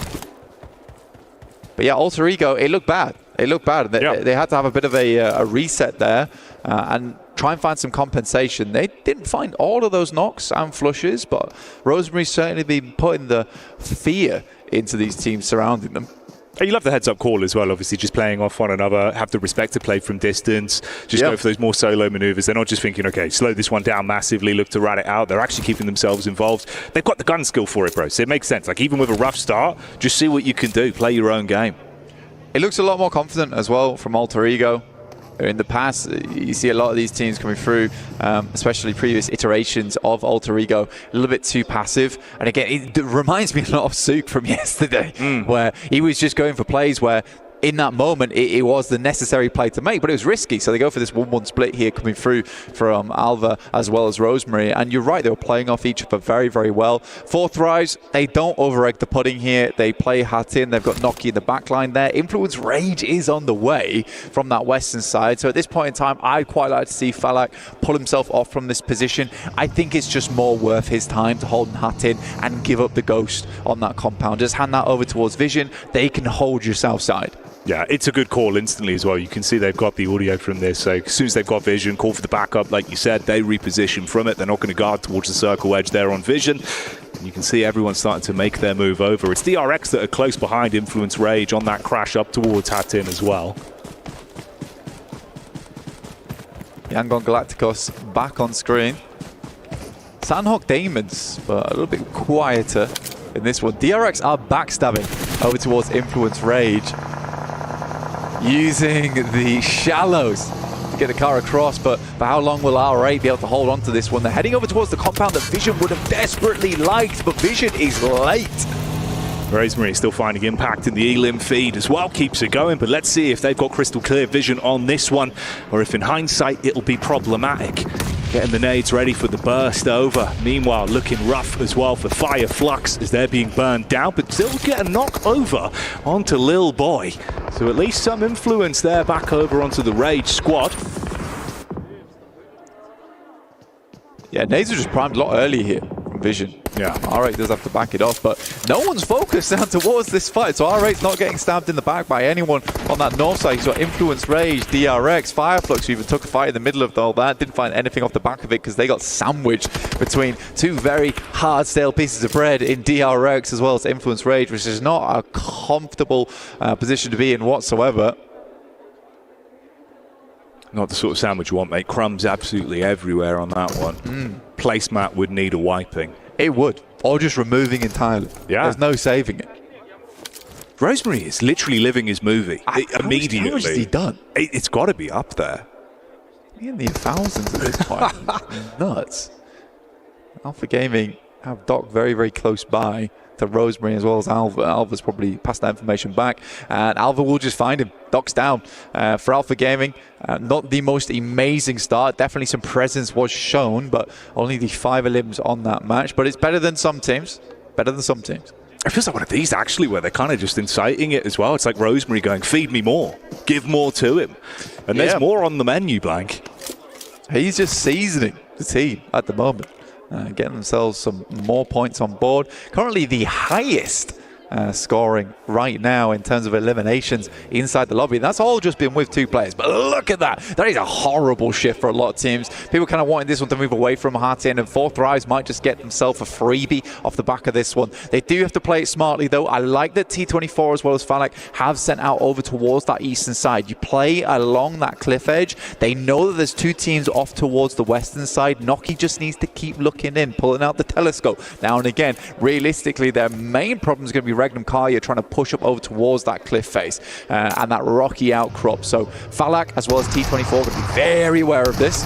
But yeah, Alter Ego, it looked bad. It looked bad. They had to have a bit of a reset there and try and find some compensation. They didn't find all of those knocks and flushes, but Rosemary's certainly been putting the fear into these teams surrounding them. You love the heads-up call as well, obviously, just playing off one another, have the respect to play from distance, just go for those more solo maneuvers. They're not just thinking, okay, slow this one down massively, look to rat it out. They're actually keeping themselves involved. They've got the gun skill for it, bro, so it makes sense. Like, even with a rough start, just see what you can do, play your own game. It looks a lot more confident as well from Alter Ego. In the past, you see a lot of these teams coming through, especially previous iterations of Alter Ego, a little bit too passive. And again, it reminds me a lot of Sook from yesterday, where he was just going for plays where in that moment, it was the necessary play to make, but it was risky. So they go for this 1-1 split here coming through from Alva as well as Rosemary. And you're right, they were playing off each other very, very well. Fourth Rise, they don't over-egg the pudding here. They play Hat in. They've got Noki in the back line there. Influence Rage is on the way from that western side. So at this point in time, I'd quite like to see Falak pull himself off from this position. I think it's just more worth his time to hold Hat in and give up the ghost on that compound. Just hand that over towards Vision. They can hold your south side. Yeah, it's a good call instantly as well. You can see they've got the audio from this. So as soon as they've got Vision, call for the backup, like you said, they reposition from it. They're not going to guard towards the circle edge there on Vision. And you can see everyone starting to make their move over. It's DRX that are close behind Influence Rage on that crash up towards Hatin as well. Yangon Galacticos back on screen. Sanok Demons, but a little bit quieter in this one. DRX are backstabbing over towards Influence Rage, using the shallows to get the car across, but for how long will RA be able to hold on to this one? They're heading over towards the compound that Vision would have desperately liked, but Vision is late. Rosemary still finding impact in the Elim feed as well, keeps it going, but let's see if they've got crystal clear vision on this one, or if in hindsight it'll be problematic. Getting the nades ready for the burst over. Meanwhile, looking rough as well for Fire Flux as they're being burned down, but still get a knock over onto Lil Boy. So at least some influence there back over onto the Rage squad. Yeah, nades are just primed a lot earlier here from Vision. Yeah, R8 does have to back it off, but no one's focused down towards this fight, so R8's not getting stabbed in the back by anyone on that north side. So Influence Rage, DRX, Fireflux, who even took a fight in the middle of all that, didn't find anything off the back of it because they got sandwiched between two very hard stale pieces of bread in DRX as well as Influence Rage, which is not a comfortable position to be in whatsoever. Not the sort of sandwich you want, mate. Crumbs absolutely everywhere on that one. Placemat would need a wiping. It would. Or just removing entirely. Yeah. There's no saving it. Rosemary is literally living his movie immediately. How much has he done? It's got to be up there. In the thousands at this point. Nuts. Alpha Gaming have Doc very, very close by to Rosemary as well as Alva. Alva's probably passed that information back, and Alva will just find him. Doc's down for Alpha Gaming. Not the most amazing start. Definitely some presence was shown, but only the 5 elims on that match. But it's better than some teams. Better than some teams. It feels like one of these actually where they're kind of just inciting it as well. It's like Rosemary going, feed me more. Give more to him. And there's more on the menu, Blank. He's just seasoning the team at the moment. Getting themselves some more points on board. Currently the highest scoring right now in terms of eliminations inside the lobby. That's all just been with 2 players. But look at that. That is a horrible shift for a lot of teams. People kind of wanting this one to move away from Hatin, and Fourth Rise might just get themselves a freebie off the back of this one. They do have to play it smartly, though. I like that T24 as well as Falak have sent out over towards that eastern side. You play along that cliff edge. They know that there's 2 teams off towards the western side. Noki just needs to keep looking in, pulling out the telescope now and again. Realistically, their main problem is going to be Regnum Karya trying to push up over towards that cliff face and that rocky outcrop. So Falak as well as T24 going to be very aware of this.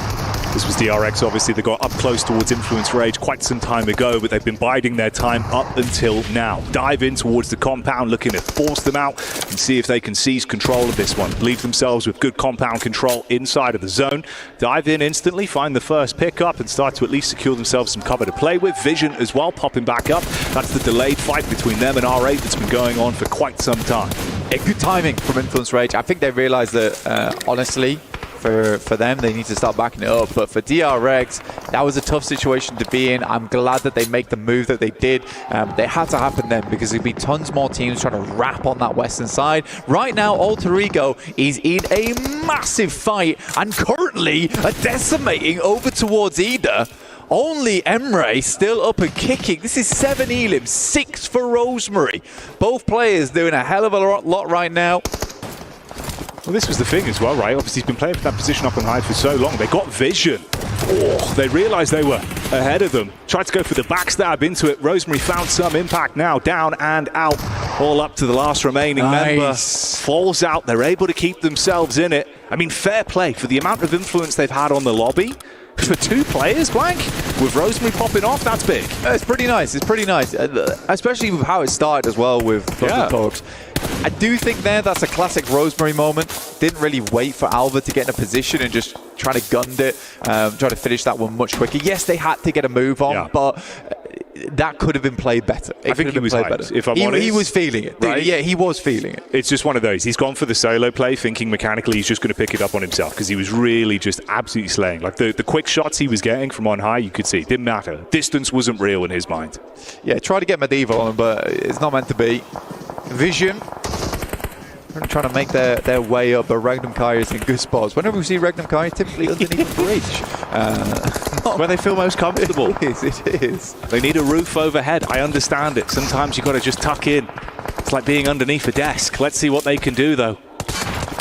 This was DRX, obviously. They got up close towards Influence Rage quite some time ago, but they've been biding their time up until now. Dive in towards the compound, looking to force them out and see if they can seize control of this one. Leave themselves with good compound control inside of the zone. Dive in instantly, find the first pickup, and start to at least secure themselves some cover to play with. Vision as well, popping back up. That's the delayed fight between them and R8 that's been going on for quite some time. Good timing from Influence Rage. I think they realized that, honestly, for them. They need to start backing it up. But for DRX, that was a tough situation to be in. I'm glad that they make the move that they did. They had to happen then because there'd be tons more teams trying to wrap on that western side. Right now, Alter Ego is in a massive fight and currently are decimating over towards Ida. Only Emre still up and kicking. This is 7 Elim, 6 for Rosemary. Both players doing a hell of a lot right now. Well, this was the thing as well, right? Obviously, he's been playing for that position up and high for so long. They got vision. Oh, they realized they were ahead of them. Tried to go for the backstab into it. Rosemary found some impact now. Down and out. All up to the last remaining member. Falls out. They're able to keep themselves in it. I mean, fair play for the amount of influence they've had on the lobby. For 2 players, Blank, with Rosemary popping off, that's big. It's pretty nice. It's pretty nice, especially with how it started as well with Bugs. I do think that's a classic Rosemary moment. Didn't really wait for Alva to get in a position and just try to gun it, try to finish that one much quicker. Yes, they had to get a move on, but that could have been played better. I think he was hyped, if I'm honest. He was feeling it, right? Yeah, he was feeling it. It's just one of those. He's gone for the solo play, thinking mechanically he's just going to pick it up on himself because he was really just absolutely slaying. Like the quick shots he was getting from on high, you could see. It didn't matter. Distance wasn't real in his mind. Yeah, try to get Medieval on him, but it's not meant to be. Vision. Trying to make their way up, but Regnum Kai is in good spots. Whenever we see Regnum Kai, typically underneath the bridge. Where they feel most comfortable. It is. They need a roof overhead. I understand it. Sometimes you've got to just tuck in. It's like being underneath a desk. Let's see what they can do, though.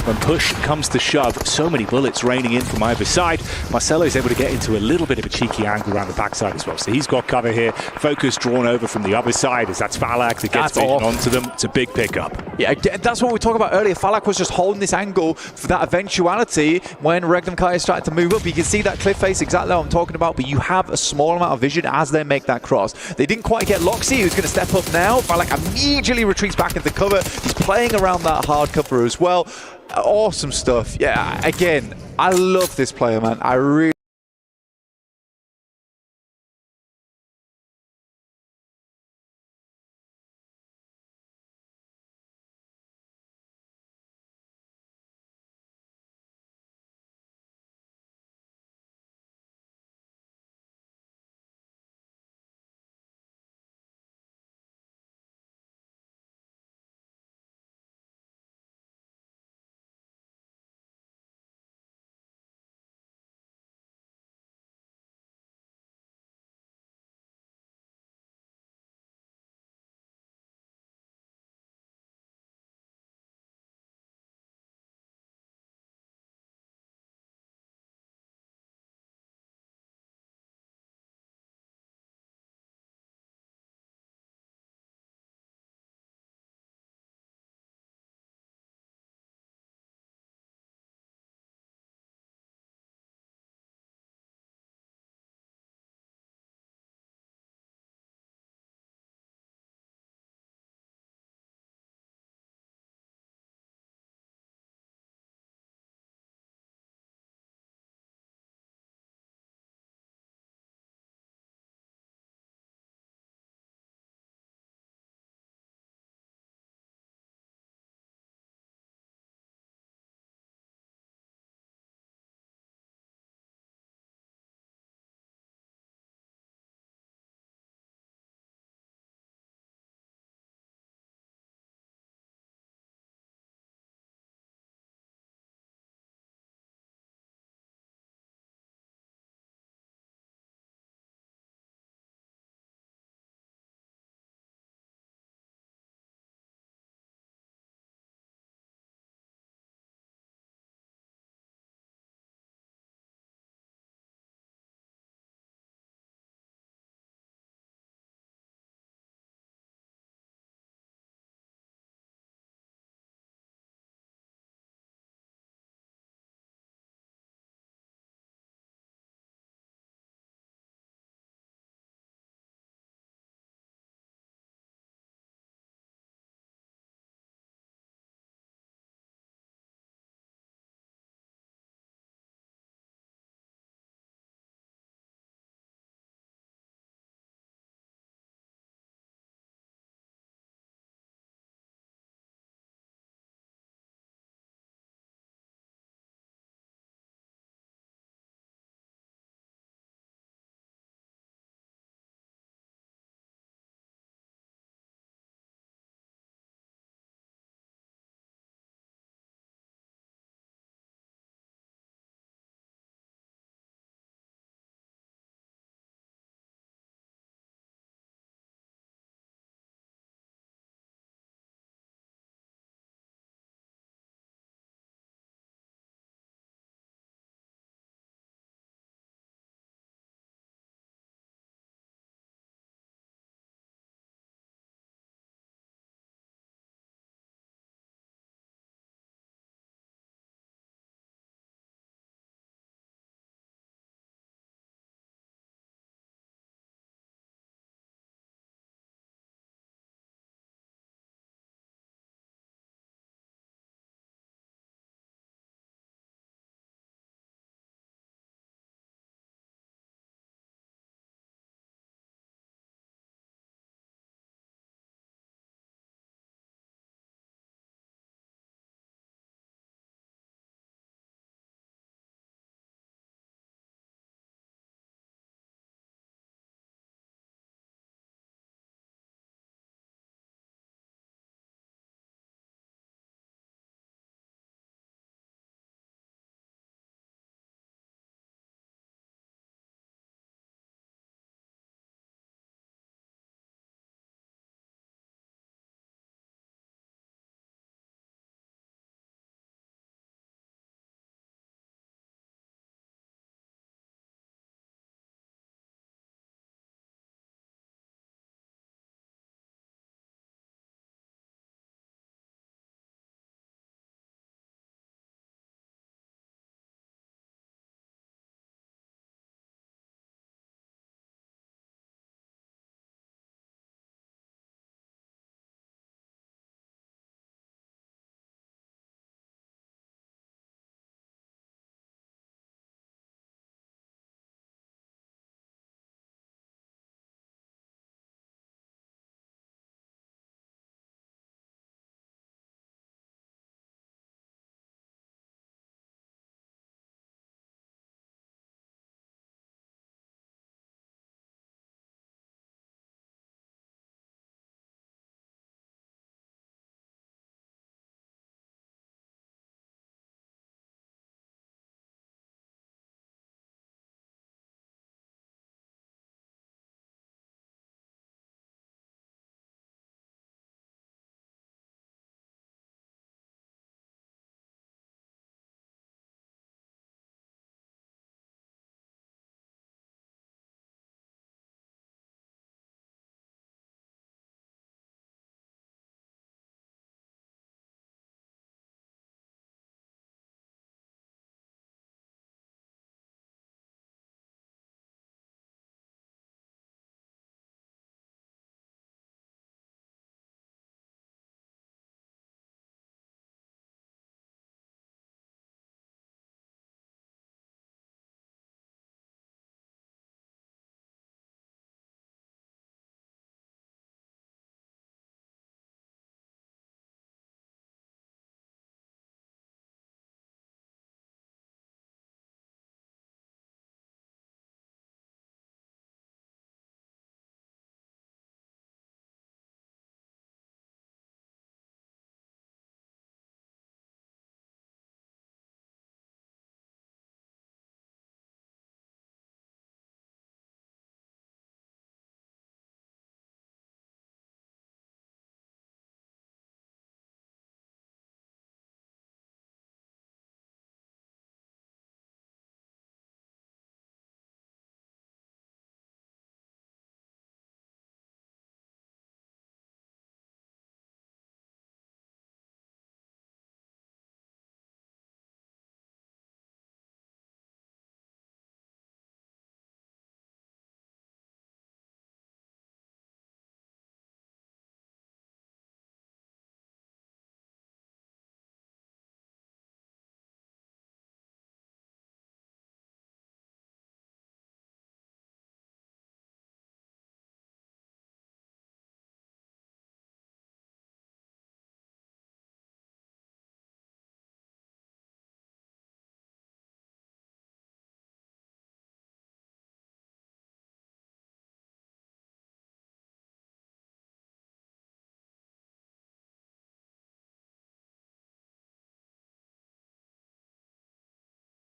When push comes to shove, so many bullets raining in from either side. Marcelo is able to get into a little bit of a cheeky angle around the backside as well. So he's got cover here. Focus drawn over from the other side as that's Falak that gets beaten onto them. It's a big pickup. Yeah, that's what we talked about earlier. Falak was just holding this angle for that eventuality when Regnum Kai is starting to move up. You can see that cliff face exactly what I'm talking about, but you have a small amount of vision as they make that cross. They didn't quite get Loxy, who's going to step up now. Falak immediately retreats back into cover. He's playing around that hard cover as well. Awesome stuff. Yeah, again, I love this player, man. I really